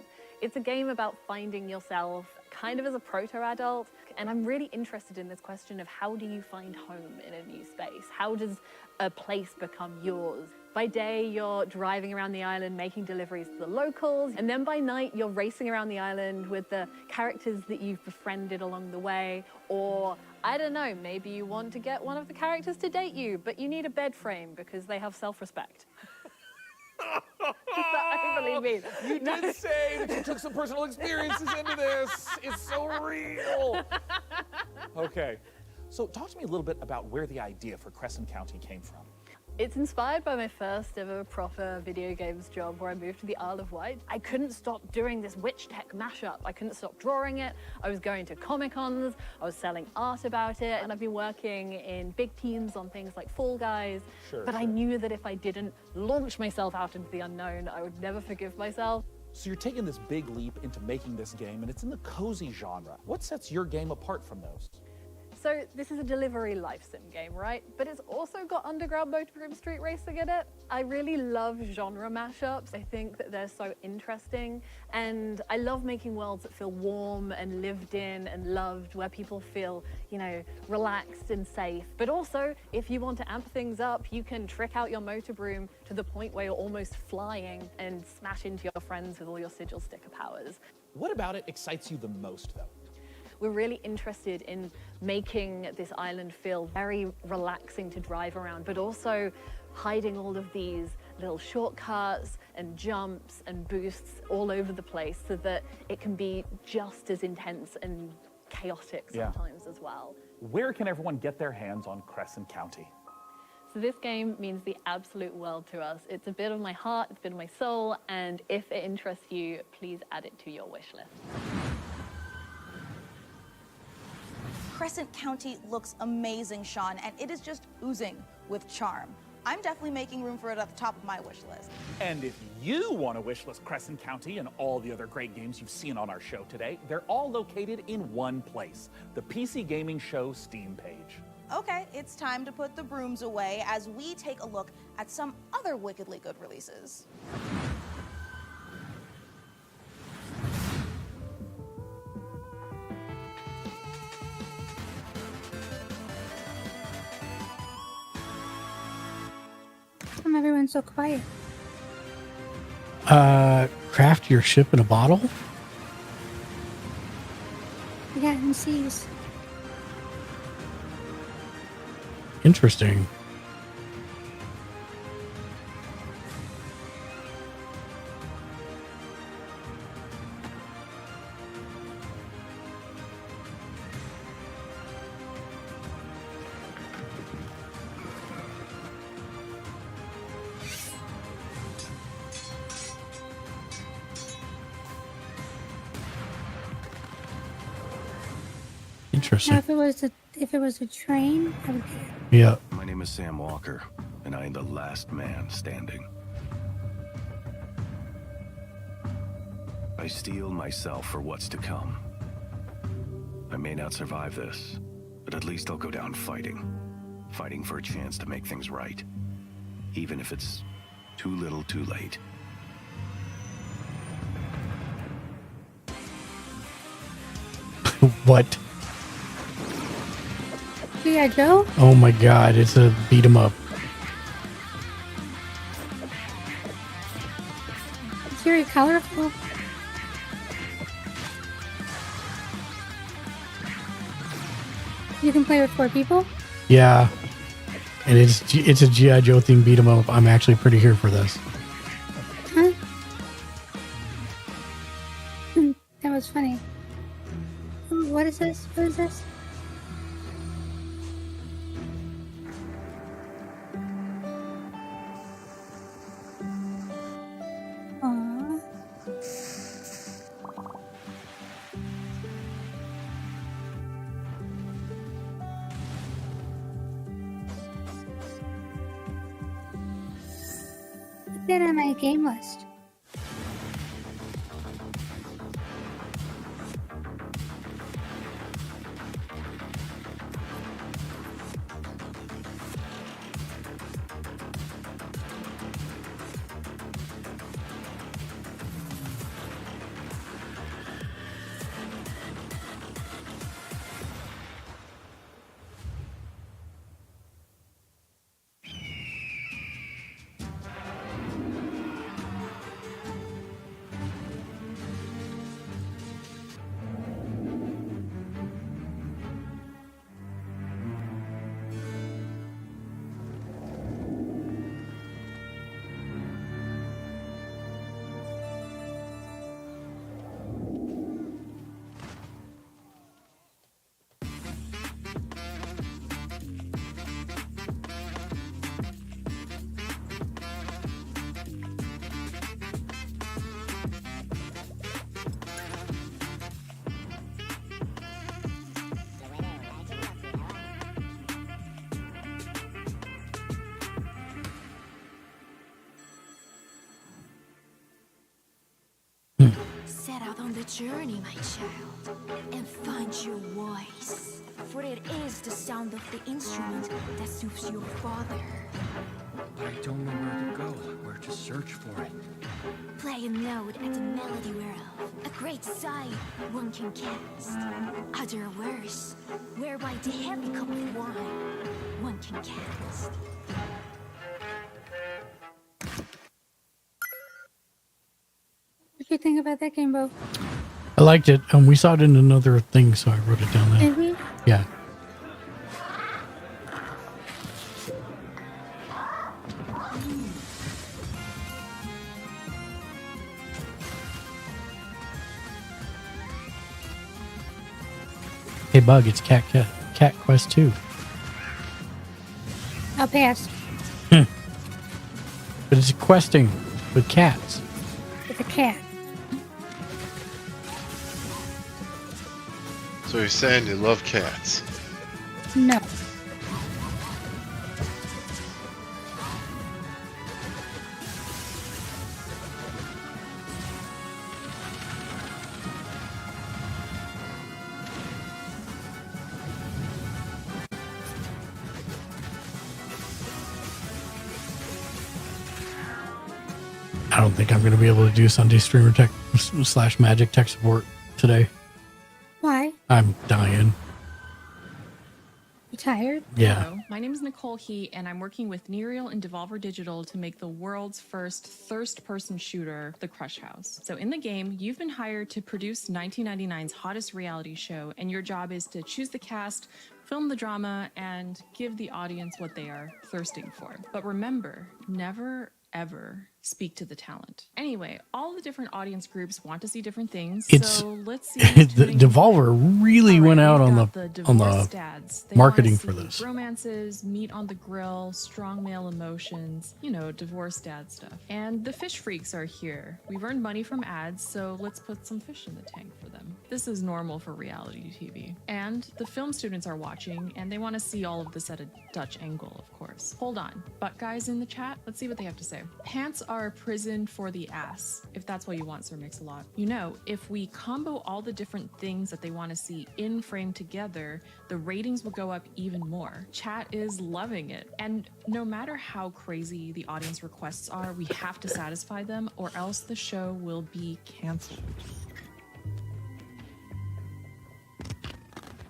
It's a game about finding yourself kind of as a proto-adult, and I'm really interested in this question of how do you find home in a new space? How does a place become yours? By day, you're driving around the island, making deliveries to the locals, and then by night, you're racing around the island with the characters that you've befriended along the way, or, I don't know, maybe you want to get one of the characters to date you, but you need a bed frame because they have self-respect. Is that overly mean? You did say that you took some personal experiences into this. It's so real. Okay, so talk to me a little bit about where the idea for Crescent County came from. It's inspired by my first ever proper video games job where I moved to the Isle of Wight. I couldn't stop doing this Witch Tech mashup. I couldn't stop drawing it. I was going to Comic-Cons, I was selling art about it, and I've been working in big teams on things like Fall Guys. But I knew that if I didn't launch myself out into the unknown, I would never forgive myself. So you're taking this big leap into making this game, and it's in the cozy genre. What sets your game apart from those? So this is a delivery life sim game, right? But it's also got underground motorbroom street racing in it. I really love genre mashups. I think that they're so interesting. And I love making worlds that feel warm and lived in and loved, where people feel, you know, relaxed and safe. But also, if you want to amp things up, you can trick out your motorbroom to the point where you're almost flying and smash into your friends with all your sigil sticker powers. What about it excites you the most, though? We're really interested in making this island feel very relaxing to drive around, but also hiding all of these little shortcuts and jumps and boosts all over the place so that it can be just as intense and chaotic sometimes as well. Where can everyone get their hands on Crescent County? So this game means the absolute world to us. It's a bit of my heart, it's a bit of my soul, and if it interests you, please add it to your wish list. Crescent County looks amazing, Sean, and it is just oozing with charm. I'm definitely making room for it at the top of my wish list. And if you want to wishlist Crescent County and all the other great games you've seen on our show today, they're all located in one place, the PC Gaming Show Steam page. Okay, it's time to put the brooms away as we take a look at some other wickedly good releases. Everyone's so quiet. Craft your ship in a bottle? Yeah, and seas. Interesting. Interesting. Now, if it was a train, I would get it. Yeah. My name is Sam Walker, and I am the last man standing. I steel myself for what's to come. I may not survive this, but at least I'll go down fighting. Fighting for a chance to make things right. Even if it's too little too late. What? G.I. Joe? Oh my god, it's a beat 'em up. It's very colorful. You can play with 4 people? Yeah. And it's a G.I. Joe themed beat 'em up. I'm actually pretty here for this. Huh? That was funny. What is this? What is this? Aww. Put that on my game list. Set out on the journey, my child, and find your voice. For it is the sound of the instrument that soothes your father. I don't know where to go, where to search for it. Play a note at the melody world. A great sight one can cast. Other worse, whereby the heavy cup of wine one can cast. What do you think about that game, Bo? I liked it. We saw it in another thing, so I wrote it down there. Did we? Yeah. Hey, Bug, it's Cat Quest 2. I'll pass. But it's questing with cats. With a cat. So you're saying you love cats? No. I don't think I'm going to be able to do Sunday streamer tech / magic tech support today. Why? I'm dying. You tired? Yeah. Hello, my name is Nicole He, and I'm working with Nereal and Devolver Digital to make the world's first thirst-person shooter, The Crush House. So in the game, you've been hired to produce 1999's hottest reality show, and your job is to choose the cast, film the drama, and give the audience what they are thirsting for. But remember, never ever speak to the talent. Anyway, all the different audience groups want to see different things, so let's see. The Devolver really went out on the divorce dads. They marketing wanna for see this. romances, meat on the grill, strong male emotions, you know, divorce dad stuff. And the fish freaks are here. We've earned money from ads, so let's put some fish in the tank for them. This is normal for reality TV. And the film students are watching, and they want to see all of this at a Dutch angle, of course. Hold on, butt guys in the chat, let's see what they have to say. Pants are a prison for the ass, if that's what you want, Sir Mix-a-Lot. You know, if we combo all the different things that they want to see in frame together, the ratings will go up even more. Chat is loving it. And no matter how crazy the audience requests are, we have to satisfy them, or else the show will be canceled.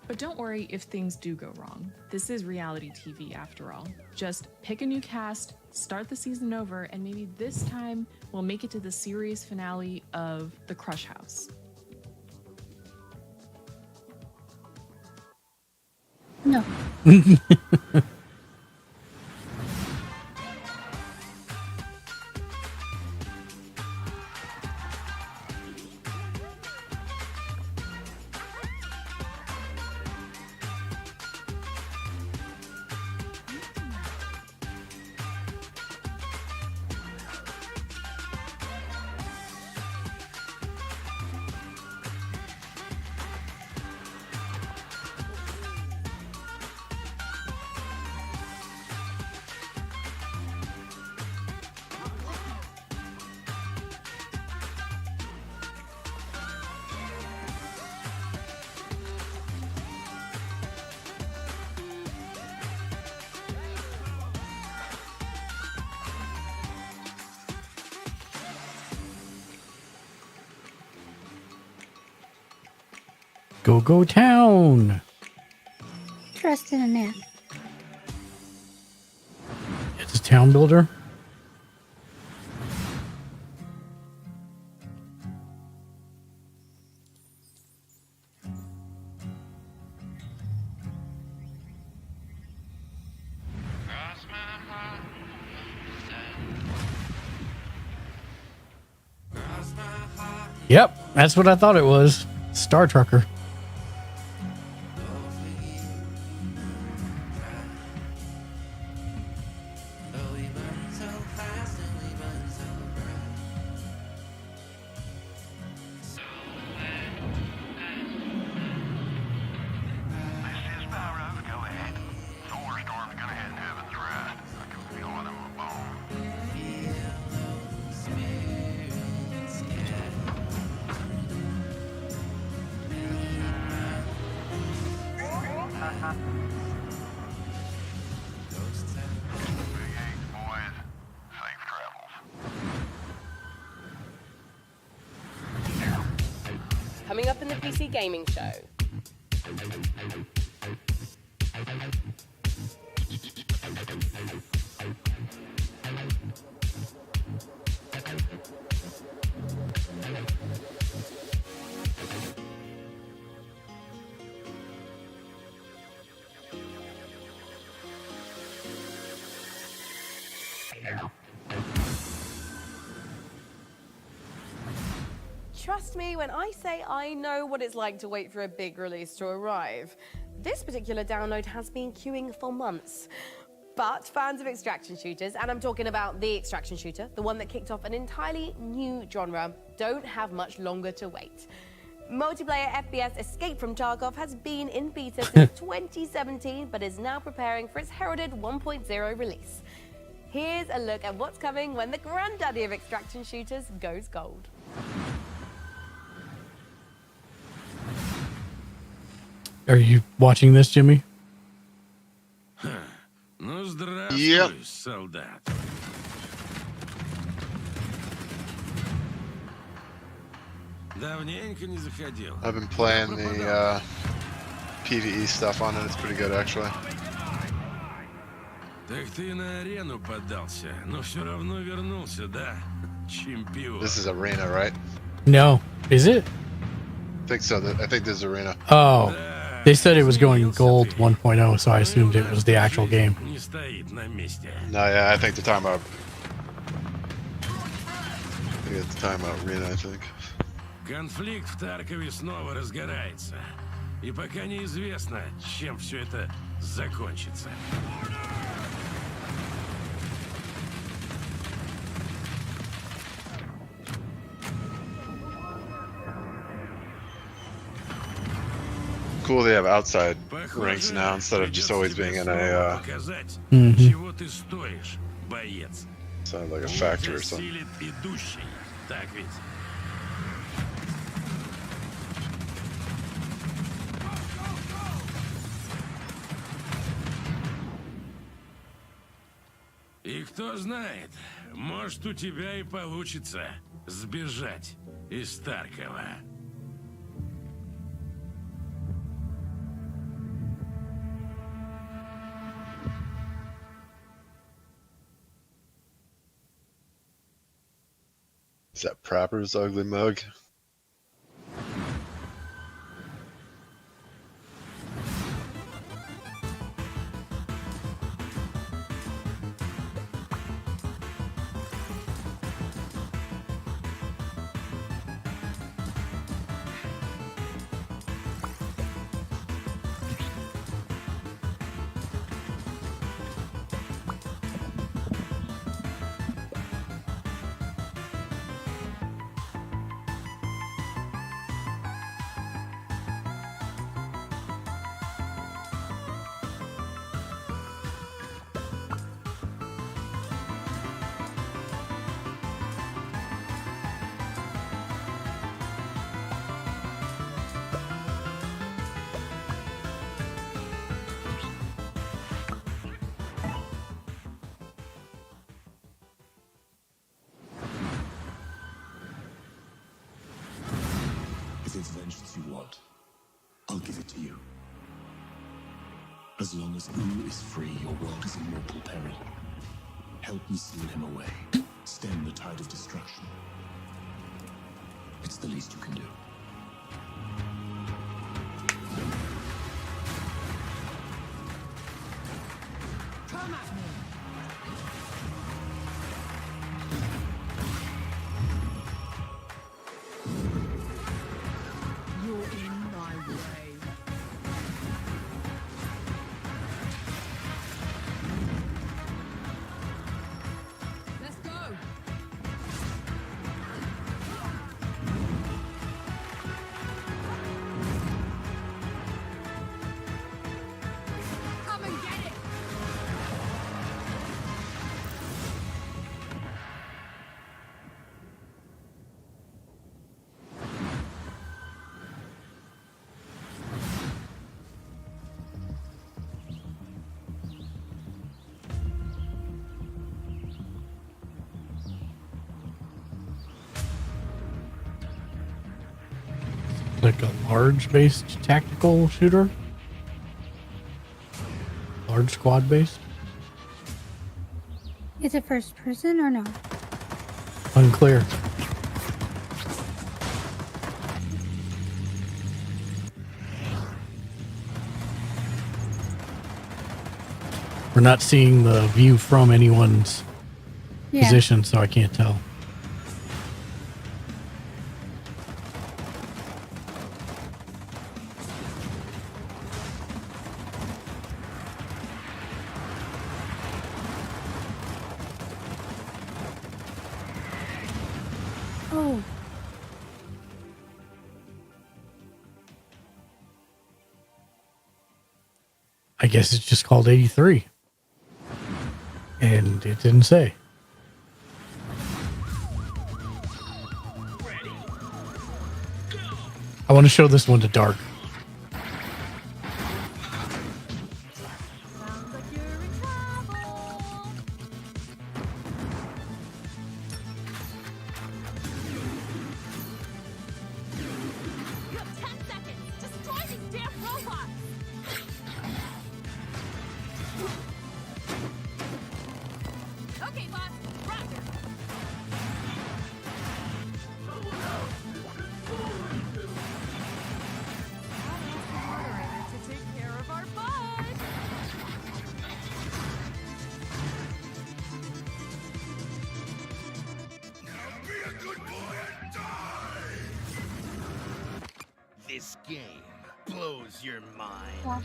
But don't worry if things do go wrong. This is reality TV after all. Just pick a new cast, start the season over, and maybe this time we'll make it to the series finale of The Crush House. No. Go town. Trust in a nap. It's a town builder. Yep, that's what I thought it was. Star Trucker. Coming up in the PC Gaming Show. Trust me when I say I know what it's like to wait for a big release to arrive. This particular download has been queuing for months. But fans of extraction shooters, and I'm talking about the extraction shooter, the one that kicked off an entirely new genre, don't have much longer to wait. Multiplayer FPS Escape from Tarkov has been in beta since 2017, but is now preparing for its heralded 1.0 release. Here's a look at what's coming when the granddaddy of extraction shooters goes gold. Are you watching this, Jimmy? Yep. Солдат. Давненько не заходил. I've been playing the PvE stuff on it. It's pretty good, actually. Так ты на арену поддался, но все равно вернулся, да? Чемпион. This is Arena, right? No. Is it? I think so. I think this is Arena. Oh. Да, They said it was going gold 1.0, so I assumed it was the actual game. Не стоит на месте. No, yeah, I think they're talking about. I think it's talking about Arena, I think. Конфликт в Таркове снова разгорается. И пока неизвестно, чем все это закончится. Cool they have outside ranks now instead of just always being in a Показать, Mhm. чего ты стоишь, боец. sound like a factory or something. Силит идущий. Так ведь? И кто знает, может у тебя и получится сбежать из Таркова. Is that Proper's ugly mug? If it's vengeance you want, I'll give it to you. As long as Wu is free, your world is in mortal peril. Help me seal him away. Stem the tide of destruction. It's the least you can do. Come at me. You're in my way. Let's go. Come and get it. Like a large-based tactical shooter? Large squad-based? Is it first person or no? Unclear. We're not seeing the view from anyone's Yeah. position, so I can't tell. Oh. I guess it's just called 83. And it didn't say. I want to show this one to Dark. You have 10 seconds. Destroy these damn robots. Okay, boss. Roger. your mind.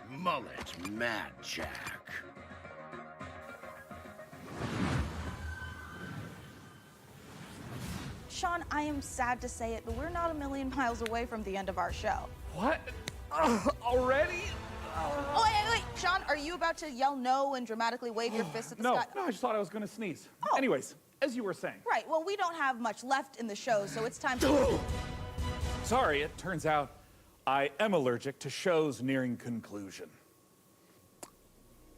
Mullet Mad Jack. Sean, I am sad to say it, but we're not a million miles away from the end of our show. What? Already? Oh, wait. Sean, are you about to yell no and dramatically wave your fist at the No, sky? I just thought I was going to sneeze. Oh. Anyways, as you were saying. Right, well, we don't have much left in the show, so it's time to... Sorry, it turns out I am allergic to shows nearing conclusion.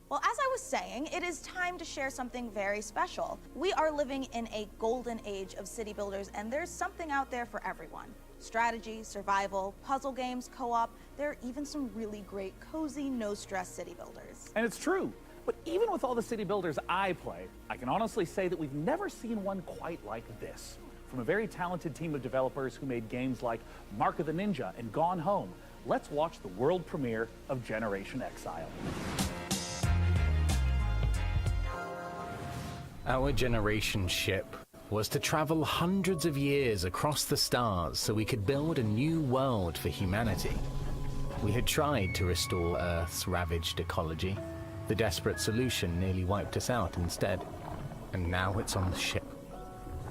Well, as I was saying, it is time to share something very special. We are living in a golden age of city builders, and there's something out there for everyone. Strategy, survival, puzzle games, co-op, there are even some really great, cozy, no-stress city builders. And it's true. But even with all the city builders I play, I can honestly say that we've never seen one quite like this. From a very talented team of developers who made games like Mark of the Ninja and Gone Home, let's watch the world premiere of Generation Exile. Our generation ship was to travel hundreds of years across the stars so we could build a new world for humanity. We had tried to restore Earth's ravaged ecology. The desperate solution nearly wiped us out instead. And now it's on the ship.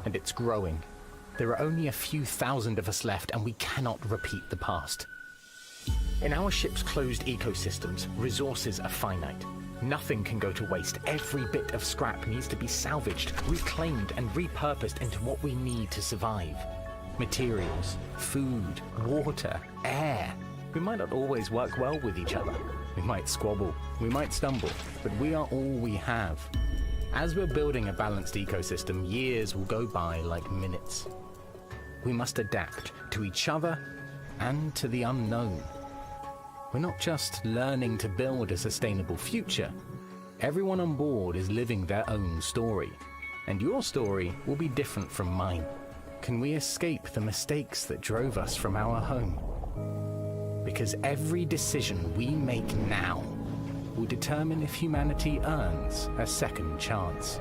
And it's growing. There are only a few thousand of us left, and we cannot repeat the past. In our ship's closed ecosystems, resources are finite. Nothing can go to waste. Every bit of scrap needs to be salvaged, reclaimed, and repurposed into what we need to survive. Materials, food, water, air. We might not always work well with each other. We might squabble, we might stumble, but we are all we have. As we're building a balanced ecosystem, years will go by like minutes. We must adapt to each other and to the unknown. We're not just learning to build a sustainable future. Everyone on board is living their own story, and your story will be different from mine. Can we escape the mistakes that drove us from our home? Because every decision we make now will determine if humanity earns a second chance.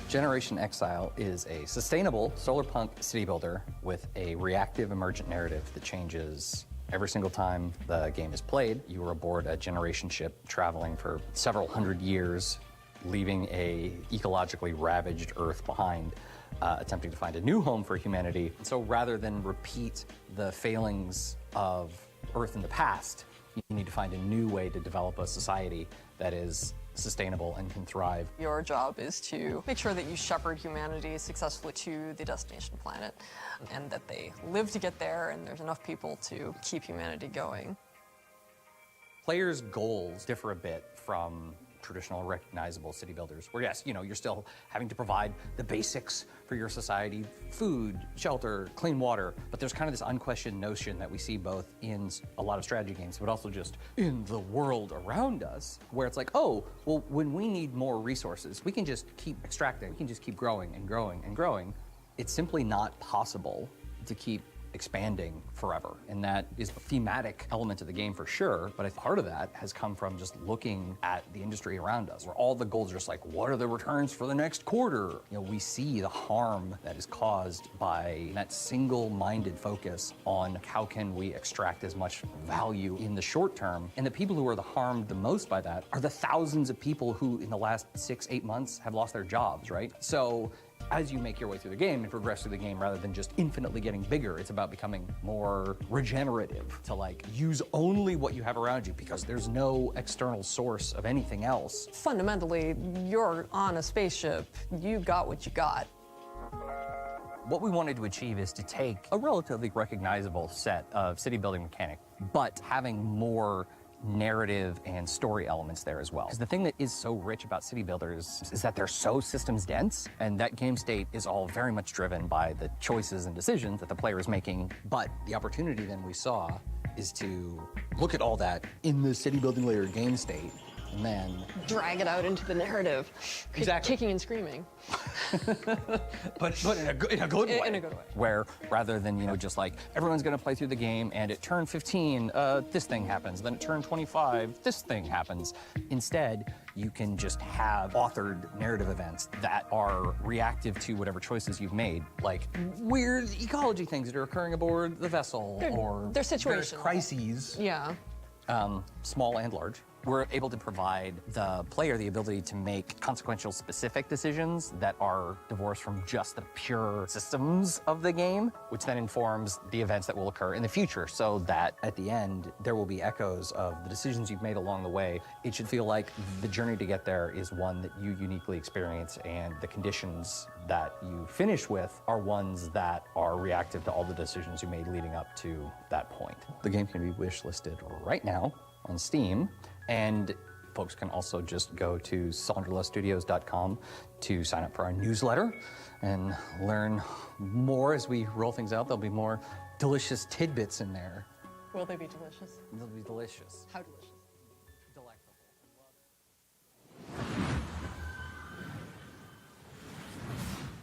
Generation Exile is a sustainable solarpunk city builder with a reactive emergent narrative that changes every single time the game is played. You are aboard a generation ship traveling for several hundred years, leaving a ecologically ravaged Earth behind, attempting to find a new home for humanity. And so rather than repeat the failings of Earth in the past, you need to find a new way to develop a society that is sustainable and can thrive. Your job is to make sure that you shepherd humanity successfully to the destination planet and that they live to get there and there's enough people to keep humanity going. Players' goals differ a bit from traditional recognizable city builders, where yes, you're still having to provide the basics for your society, food, shelter, clean water, but there's kind of this unquestioned notion that we see both in a lot of strategy games, but also just in the world around us, where it's like, oh, well, when we need more resources, we can just keep extracting, we can just keep growing and growing and growing. It's simply not possible to keep expanding forever. And that is a thematic element of the game for sure, but part of that has come from just looking at the industry around us, where all the goals are just like, what are the returns for the next quarter? We see the harm that is caused by that single-minded focus on how can we extract as much value in the short term. And the people who are harmed the most by that are the thousands of people who in the last 6-8 months have lost their jobs, right? So as you make your way through the game and progress through the game, rather than just infinitely getting bigger, it's about becoming more regenerative, to use only what you have around you because there's no external source of anything else. Fundamentally, you're on a spaceship, you got what you got. What we wanted to achieve is to take a relatively recognizable set of city building mechanic, but having more narrative and story elements there as well. Because the thing that is so rich about city builders is that they're so systems dense, and that game state is all very much driven by the choices and decisions that the player is making. But the opportunity then we saw is to look at all that in the city building layer game state and then Drag it out into the narrative. Exactly. Kicking and screaming. but in a good way. In a good way. Where rather than, you know, just like everyone's going to play through the game and at turn 15, this thing happens. Then at turn 25, this thing happens. Instead, you can just have authored narrative events that are reactive to whatever choices you've made, like weird ecology things that are occurring aboard the vessel, or they're situational. various crises. Yeah. Small and large. We're able to provide the player the ability to make consequential specific decisions that are divorced from just the pure systems of the game, which then informs the events that will occur in the future, so that at the end, there will be echoes of the decisions you've made along the way. It should feel like the journey to get there is one that you uniquely experience, and the conditions that you finish with are ones that are reactive to all the decisions you made leading up to that point. The game can be wishlisted right now on Steam, and folks can also just go to SonderlessStudios.com to sign up for our newsletter and learn more as we roll things out. There'll be more delicious tidbits in there. Will they be delicious? They'll be delicious. How delicious?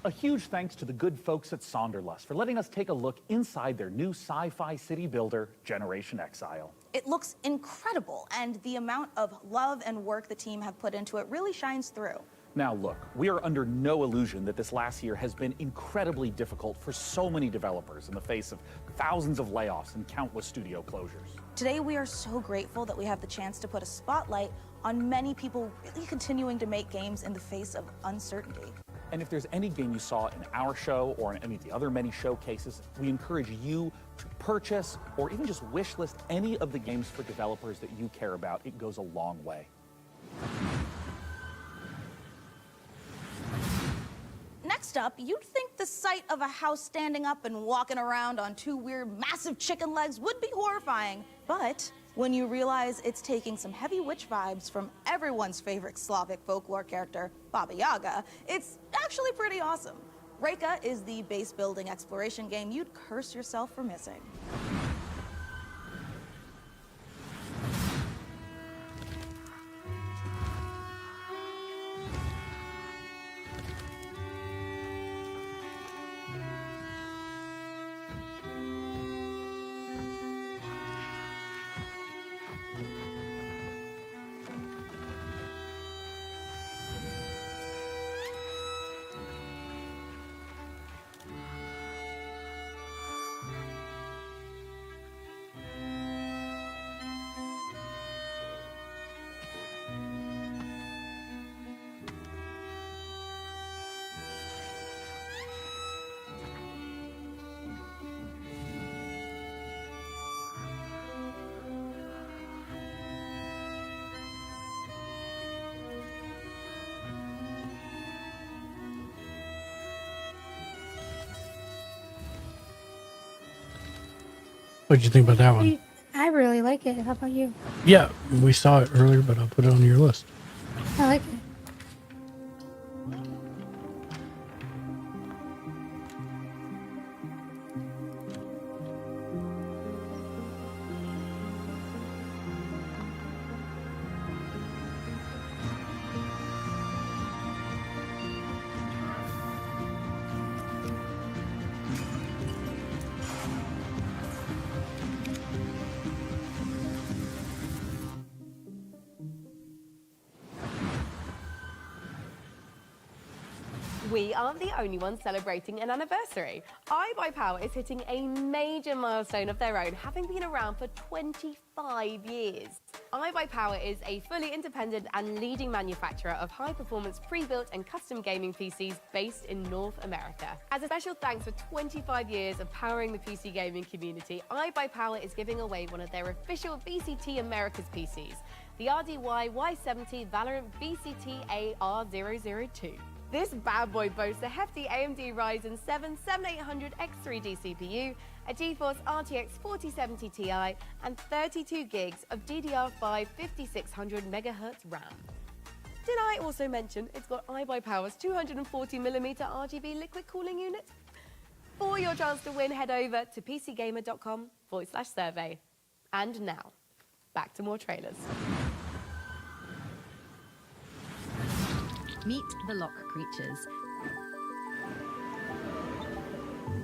A huge thanks to the good folks at Sonderlust for letting us take a look inside their new sci-fi city builder, Generation Exile. It looks incredible, and the amount of love and work the team have put into it really shines through. Now look, we are under no illusion that this last year has been incredibly difficult for so many developers in the face of thousands of layoffs and countless studio closures. Today, we are so grateful that we have the chance to put a spotlight on many people really continuing to make games in the face of uncertainty. And if there's any game you saw in our show or in any of the other many showcases, we encourage you to purchase or even just wishlist any of the games for developers that you care about. It goes a long way. Next up, you'd think the sight of a house standing up and walking around on two weird, massive chicken legs would be horrifying. But when you realize it's taking some heavy witch vibes from everyone's favorite Slavic folklore character, Baba Yaga, it's actually pretty awesome. Reka is the base building exploration game you'd curse yourself for missing. What'd you think about that one? I really like it. How about you? Yeah, we saw it earlier, but I'll put it on your list. I like it. We aren't the only ones celebrating an anniversary. iBuyPower is hitting a major milestone of their own, having been around for 25 years. iBuyPower is a fully independent and leading manufacturer of high-performance pre-built and custom gaming PCs based in North America. As a special thanks for 25 years of powering the PC gaming community, iBuyPower is giving away one of their official VCT Americas PCs, the RDY Y70 Valorant VCT AR002. This bad boy boasts a hefty AMD Ryzen 7 7800X3D CPU, a GeForce RTX 4070 Ti, and 32 gigs of DDR5 5600 MHz RAM. Did I also mention it's got iBuyPower's 240mm RGB liquid cooling unit? For your chance to win, head over to pcgamer.com/survey. And now, back to more trailers. Meet the Lock creatures.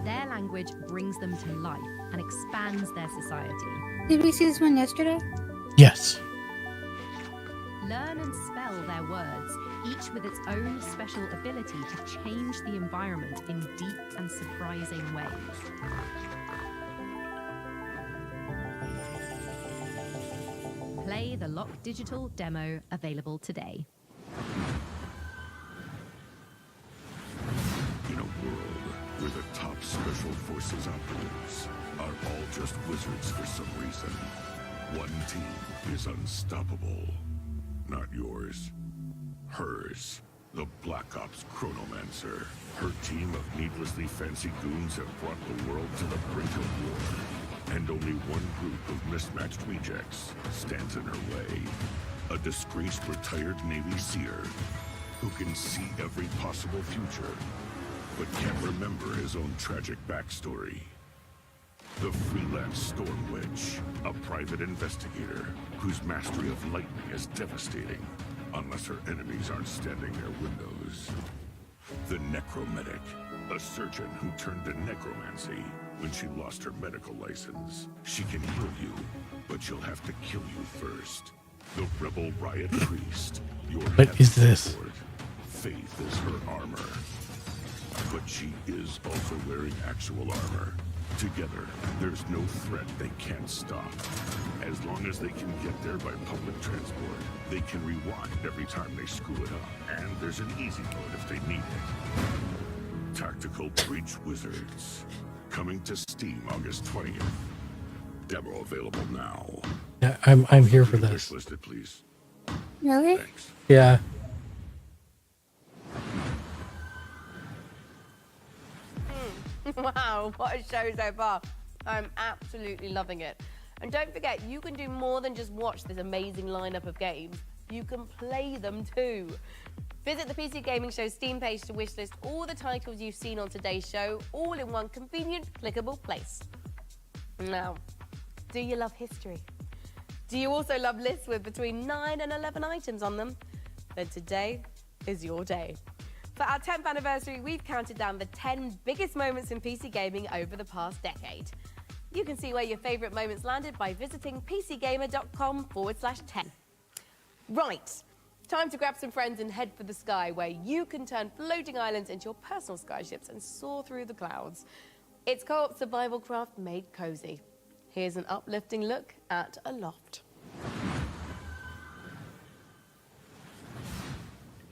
Their language brings them to life and expands their society. Did we see this one yesterday? Yes. Learn and spell their words, each with its own special ability to change the environment in deep and surprising ways. Play the Lock Digital demo available today. In a world where the top special forces operatives are all just wizards for some reason, one team is unstoppable. Not yours. Hers. The Black Ops Chronomancer. Her team of needlessly fancy goons have brought the world to the brink of war. And only one group of mismatched rejects stands in her way. A disgraced retired Navy seer who can see every possible future, but can't remember his own tragic backstory. The freelance Storm Witch, a private investigator whose mastery of lightning is devastating, unless her enemies aren't standing near windows. The Necromedic, a surgeon who turned to necromancy when she lost her medical license. She can heal you, but she'll have to kill you first. The Rebel Riot Priest, your What is this? sword. Faith is her armor. But she is also wearing actual armor. Together, there's no threat they can't stop. As long as they can get there by public transport, they can rewind every time they screw it up. And there's an easy mode if they need it. Tactical Breach Wizards. Coming to Steam August 20th. Demo available now. Yeah, I'm here for this. Listed, please. Really? Yeah. Wow, what a show so far. I'm absolutely loving it. And don't forget, you can do more than just watch this amazing lineup of games. You can play them too. Visit the PC Gaming Show Steam page to wishlist all the titles you've seen on today's show, all in one convenient, clickable place. Now, do you love history? Do you also love lists with between 9 and 11 items on them? Then today is your day. For our 10th anniversary, we've counted down the 10 biggest moments in PC gaming over the past decade. You can see where your favourite moments landed by visiting pcgamer.com/10. Right, time to grab some friends and head for the sky, where you can turn floating islands into your personal skyships and soar through the clouds. It's co-op survival craft made cozy. Here's an uplifting look at Aloft.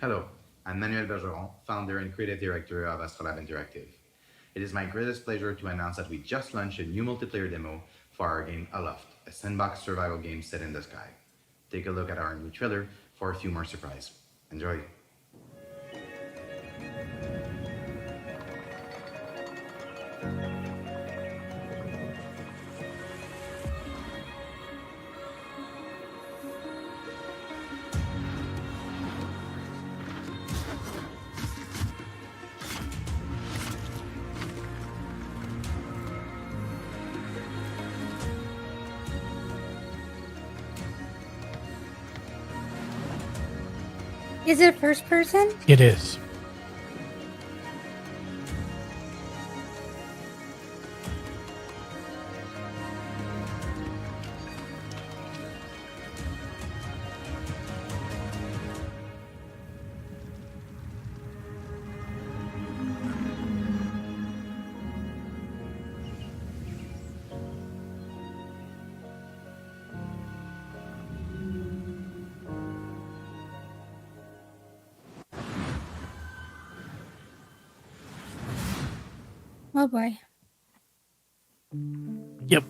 Hello, I'm Manuel Bergeron, founder and creative director of Astrolab Interactive. It is my greatest pleasure to announce that we just launched a new multiplayer demo for our game Aloft, a sandbox survival game set in the sky. Take a look at our new trailer for a few more surprises. Enjoy. Is it first person? It is. Oh boy. Yep.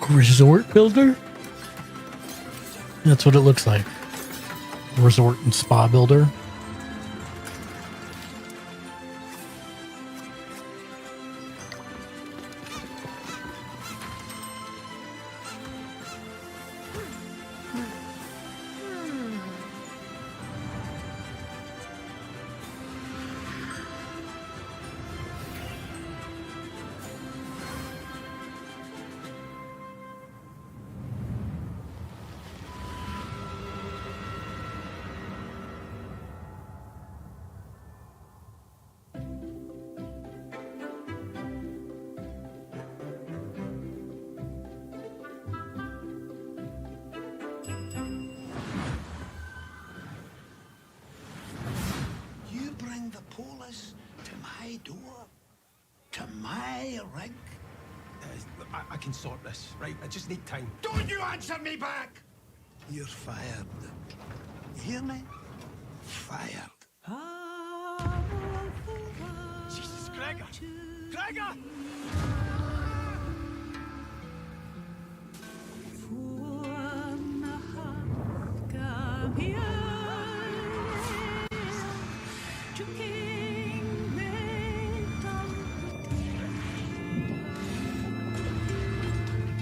Resort builder? That's what it looks like. Resort and spa builder. You bring the police to my door? To my rig? I can sort this, right? I just need time. Don't you answer me back! You're fired. You hear me? Fired. Jesus, Gregor! Gregor!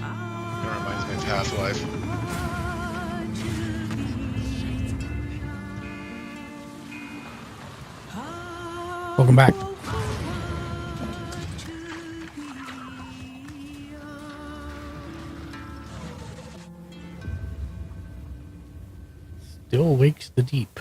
That reminds me of Half-Life. Welcome back. Still wakes the deep.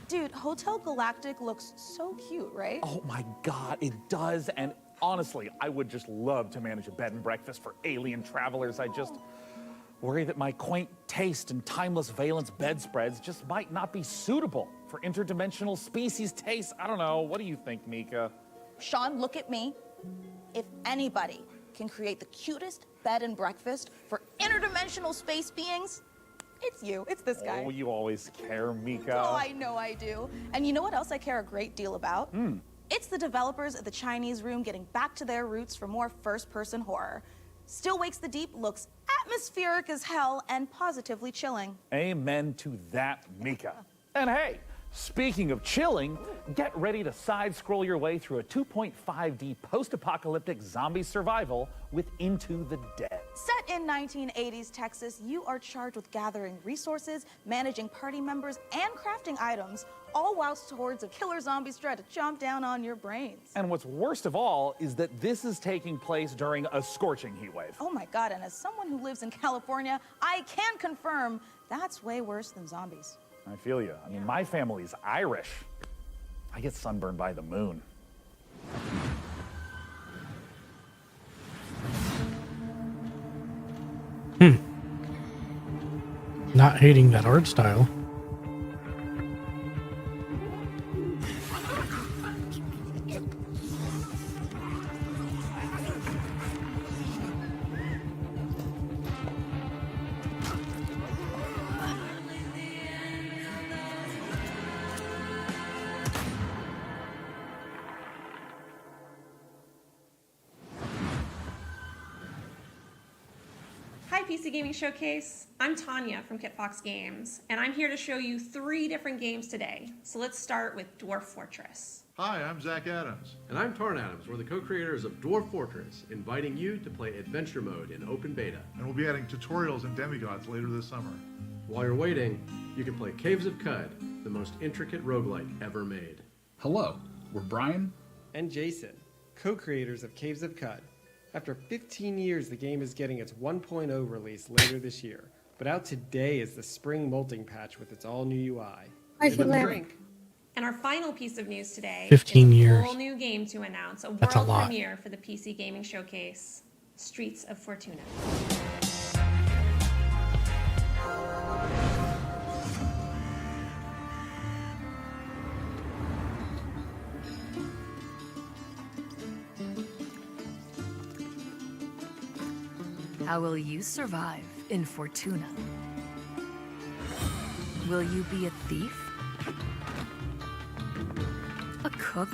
Dude, Hotel Galactic looks so cute, right? Oh my God, it does. And honestly, I would just love to manage a bed and breakfast for alien travelers. I just worry that my quaint taste and timeless valence bedspreads just might not be suitable for interdimensional species tastes. I don't know. What do you think, Mika? Sean, look at me. If anybody can create the cutest bed and breakfast for interdimensional space beings, it's you. It's this guy. Oh, you always care, Mika. Oh, I know I do. And you know what else I care a great deal about? It's the developers at the Chinese Room getting back to their roots for more first-person horror. Still Wakes the Deep looks atmospheric as hell and positively chilling. Amen to that, Mika. And hey, speaking of chilling, get ready to side-scroll your way through a 2.5D post-apocalyptic zombie survival with Into the Dead. Set in 1980s Texas, you are charged with gathering resources, managing party members, and crafting items, all whilst hordes of killer zombies try to chomp down on your brains. And what's worst of all is that this is taking place during a scorching heat wave. Oh my God, and as someone who lives in California, I can confirm that's way worse than zombies. I feel you. I mean, my family's Irish. I get sunburned by the moon. Not hating that art style. Hi, PC Gaming Showcase. I'm Tanya from KitFox Games, and I'm here to show you 3 different games today. So let's start with Dwarf Fortress. Hi, I'm Zach Adams. And I'm Tarn Adams. We're the co-creators of Dwarf Fortress, inviting you to play Adventure Mode in open beta. And we'll be adding tutorials and demigods later this summer. While you're waiting, you can play Caves of Cud, the most intricate roguelike ever made. Hello, we're Brian and Jason, co-creators of Caves of Cud. After 15 years, the game is getting its 1.0 release later this year. But out today is the spring molting patch with its all-new UI. Give it a drink. And our final piece of news today 15 is years. a whole new game to announce, a That's a world lot. premiere for the PC Gaming Showcase, Streets of Fortuna. How will you survive in Fortuna? Will you be a thief? A cook?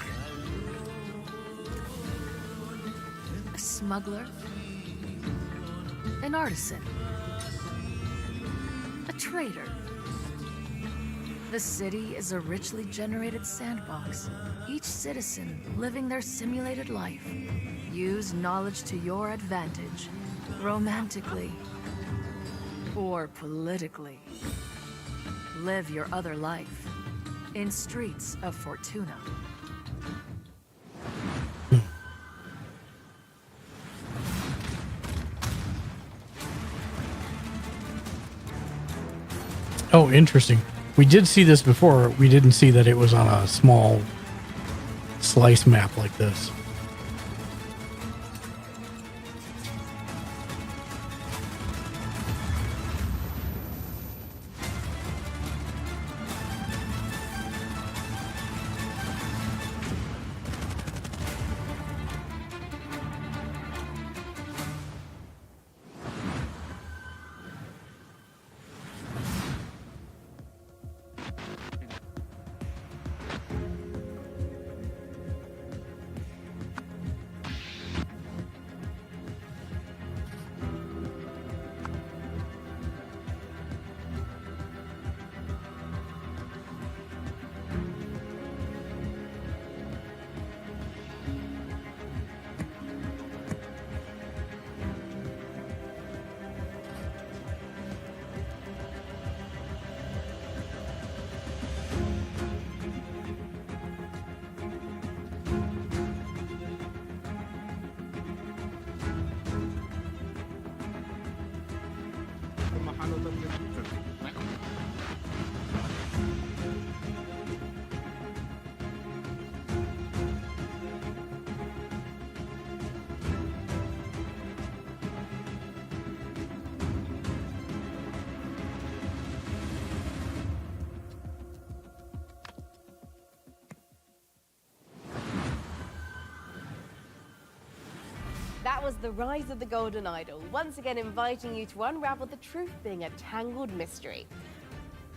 smuggler, an artisan, a trader. The city is a richly generated sandbox, each citizen living their simulated life. Use knowledge to your advantage, romantically or politically. Live your other life in Streets of Fortuna. Oh, interesting. We did see this before. We didn't see that it was on a small slice map like this. That was The Rise of the Golden Idol, once again inviting you to unravel the truth being a tangled mystery.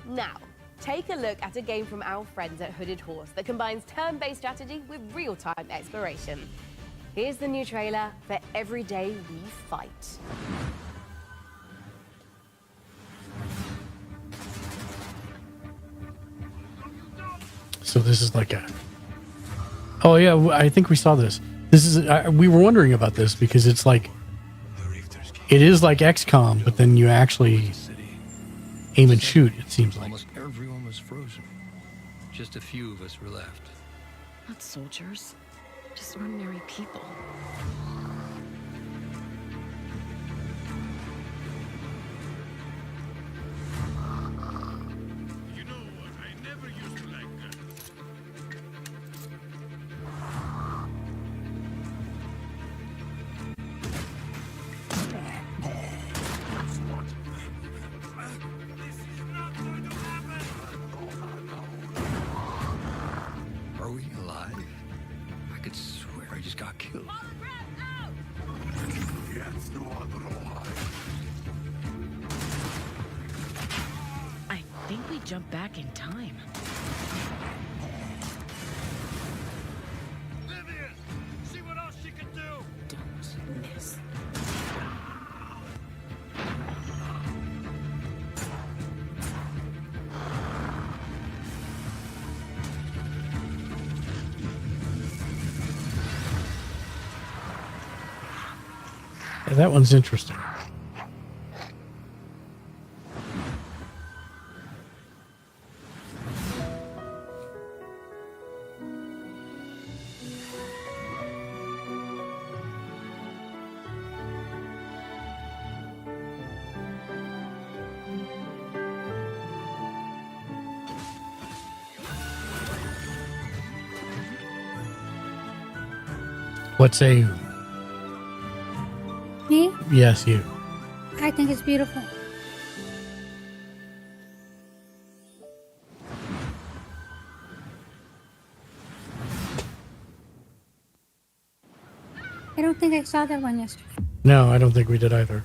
Now, take a look at a game from our friends at Hooded Horse that combines turn-based strategy with real-time exploration. Here's the new trailer for Every Day We Fight. So this is like a... Oh yeah, I think we saw this. This is we were wondering about this because it's like it is like XCOM, but then you actually aim and shoot. It seems like almost everyone was frozen. Just a few of us were left. Not soldiers, just ordinary people. Are we alive? I could swear I just got killed. I think we jumped back in time. Vivian, see what else she can do. Don't miss. yeah, that one's interesting. What say you? Me? Yes, you. I think it's beautiful. I don't think I saw that one yesterday. No, I don't think we did either.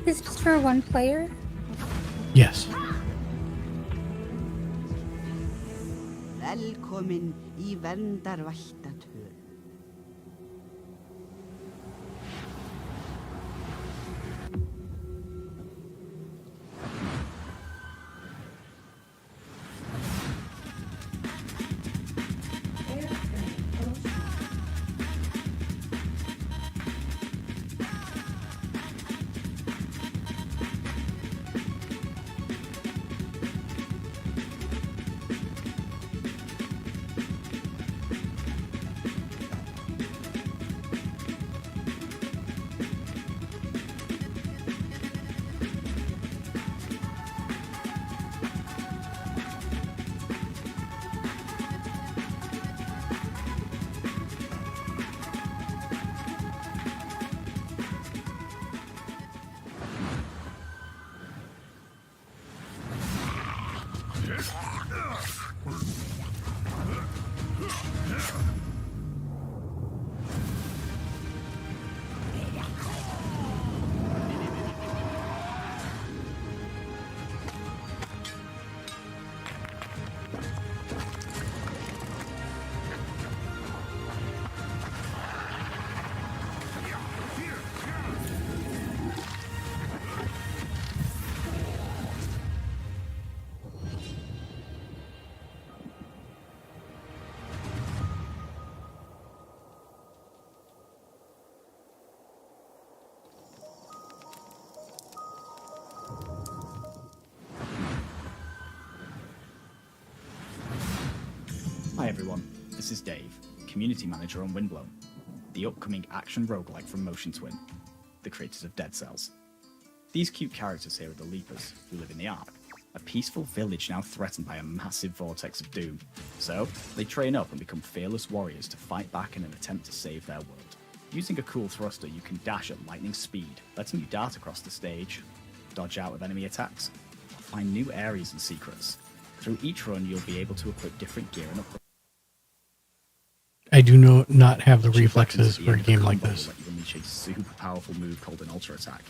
Is this for one player? Yes. Velkomin í verndarvættatör. Hi everyone, this is Dave, Community Manager on Windblown, the upcoming action roguelike from Motion Twin, the creators of Dead Cells. These cute characters here are the Leapers, who live in the Ark, a peaceful village now threatened by a massive vortex of doom. So, they train up and become fearless warriors to fight back in an attempt to save their world. Using a cool thruster, you can dash at lightning speed, letting you dart across the stage, dodge out of enemy attacks, find new areas and secrets. Through each run, you'll be able to equip different gear and upgrades. I do not have the reflexes for a game like this. Let you unleash a super powerful move called an Ultra Attack,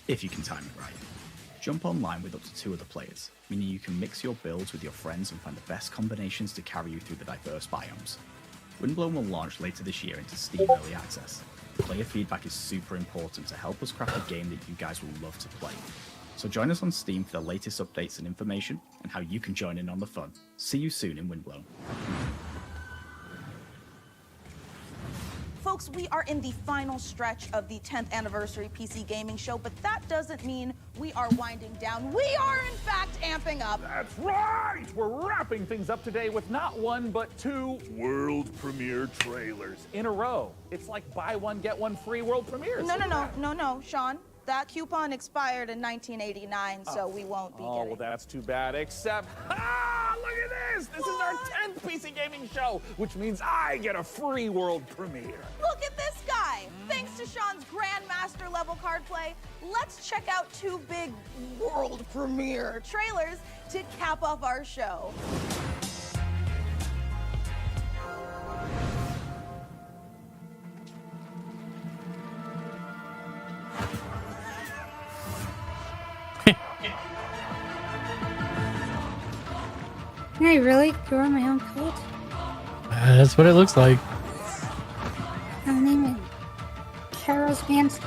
if you can time it right. Jump online with up to 2 other players, meaning you can mix your builds with your friends and find the best combinations to carry you through the diverse biomes. Windblown will launch later this year into Steam Early Access. Player feedback is super important to help us craft a game that you guys will love to play. So join us on Steam for the latest updates and information, and how you can join in on the fun. See you soon in Windblown. Folks, we are in the final stretch of the 10th anniversary PC Gaming Show, but that doesn't mean we are winding down. We are, in fact, amping up. That's right! We're wrapping things up today with not 1, but 2 world premiere trailers in a row. It's like buy one, get one free world premieres. No, Sean. That coupon expired in 1989, so we won't be Oh, getting well, that's too bad, except, look at this! This is our 10th PC Gaming Show, which means I get a free world premiere. Look at this guy! Thanks to Sean's Grandmaster level card play, let's check out 2 big world premiere trailers to cap off our show. Can I really draw my own code? That's what it looks like. I'll name it Carol's Dance.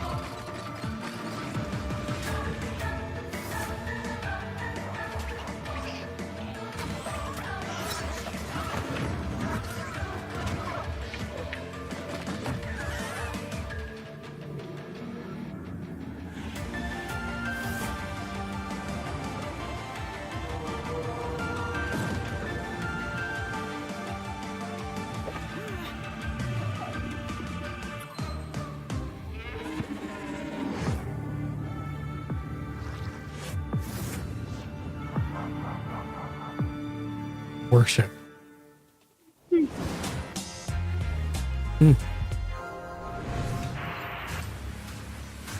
Worship.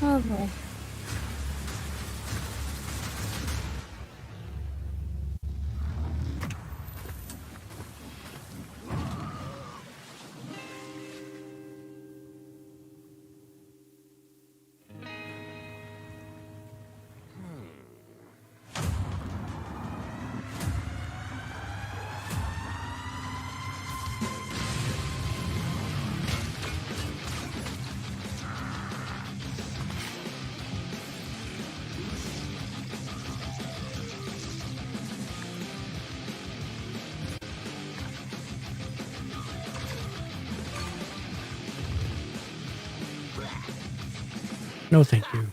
Oh boy. No, thank you.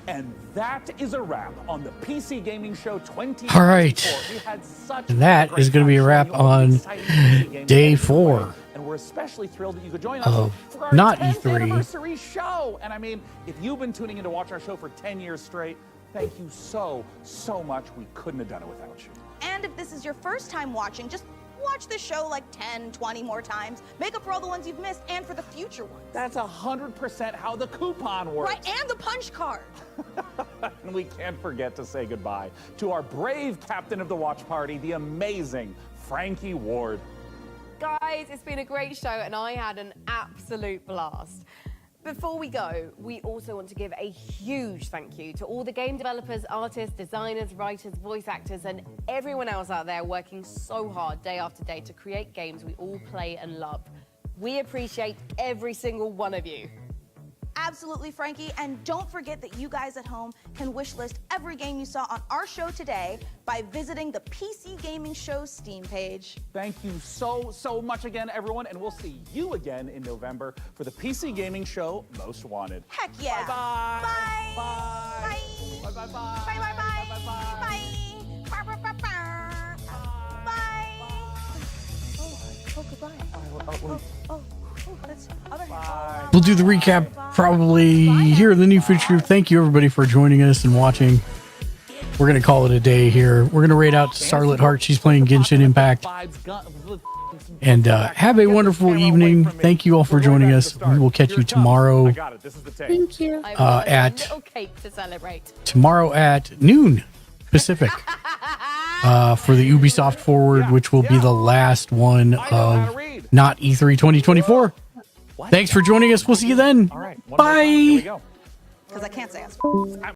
And that is a wrap on the PC Gaming Show 2024. All right. We had such And that a is going to be a great wrap time showing you all the on exciting PC games day along the way. 4 And we're especially thrilled that you could join us of for our not 10th E3. anniversary show. And I mean, if you've been tuning in to watch our show for 10 years straight, thank you so much. We couldn't have done it without you. And if this is your first time watching, just watch the show like 10, 20 more times. Make up for all the ones you've missed and for the future ones. That's 100% how the coupon works. Right, and the punch card. And we can't forget to say goodbye to our brave captain of the watch party, the amazing Frankie Ward. Guys, it's been a great show and I had an absolute blast. Before we go, we also want to give a huge thank you to all the game developers, artists, designers, writers, voice actors, and everyone else out there working so hard day after day to create games we all play and love. We appreciate every single one of you. Absolutely, Frankie. And don't forget that you guys at home can wishlist every game you saw on our show today by visiting the PC Gaming Show Steam page. Thank you so much again, everyone, and we'll see you again in November for the PC Gaming Show Most Wanted. Heck yeah. Bye-bye. Bye. Bye. Bye. Bye-bye. Bye. Bye. Bye. Bye. Bye. Bye. Bye. Bye. Oh, goodbye. Oh, that's other hand. We'll do the recap probably here in the near future. Thank you, everybody, for joining us and watching. We're going to call it a day here. We're going to rate out to Starlit Heart. She's playing Genshin Impact. And have a wonderful evening. Thank you all for joining us. We will catch you tomorrow. Thank you. At little cake to celebrate. tomorrow at noon Pacific for the Ubisoft Forward, which will be the last one of not E3 2024. Thanks for joining us. We'll see you then. Bye. Because I can't say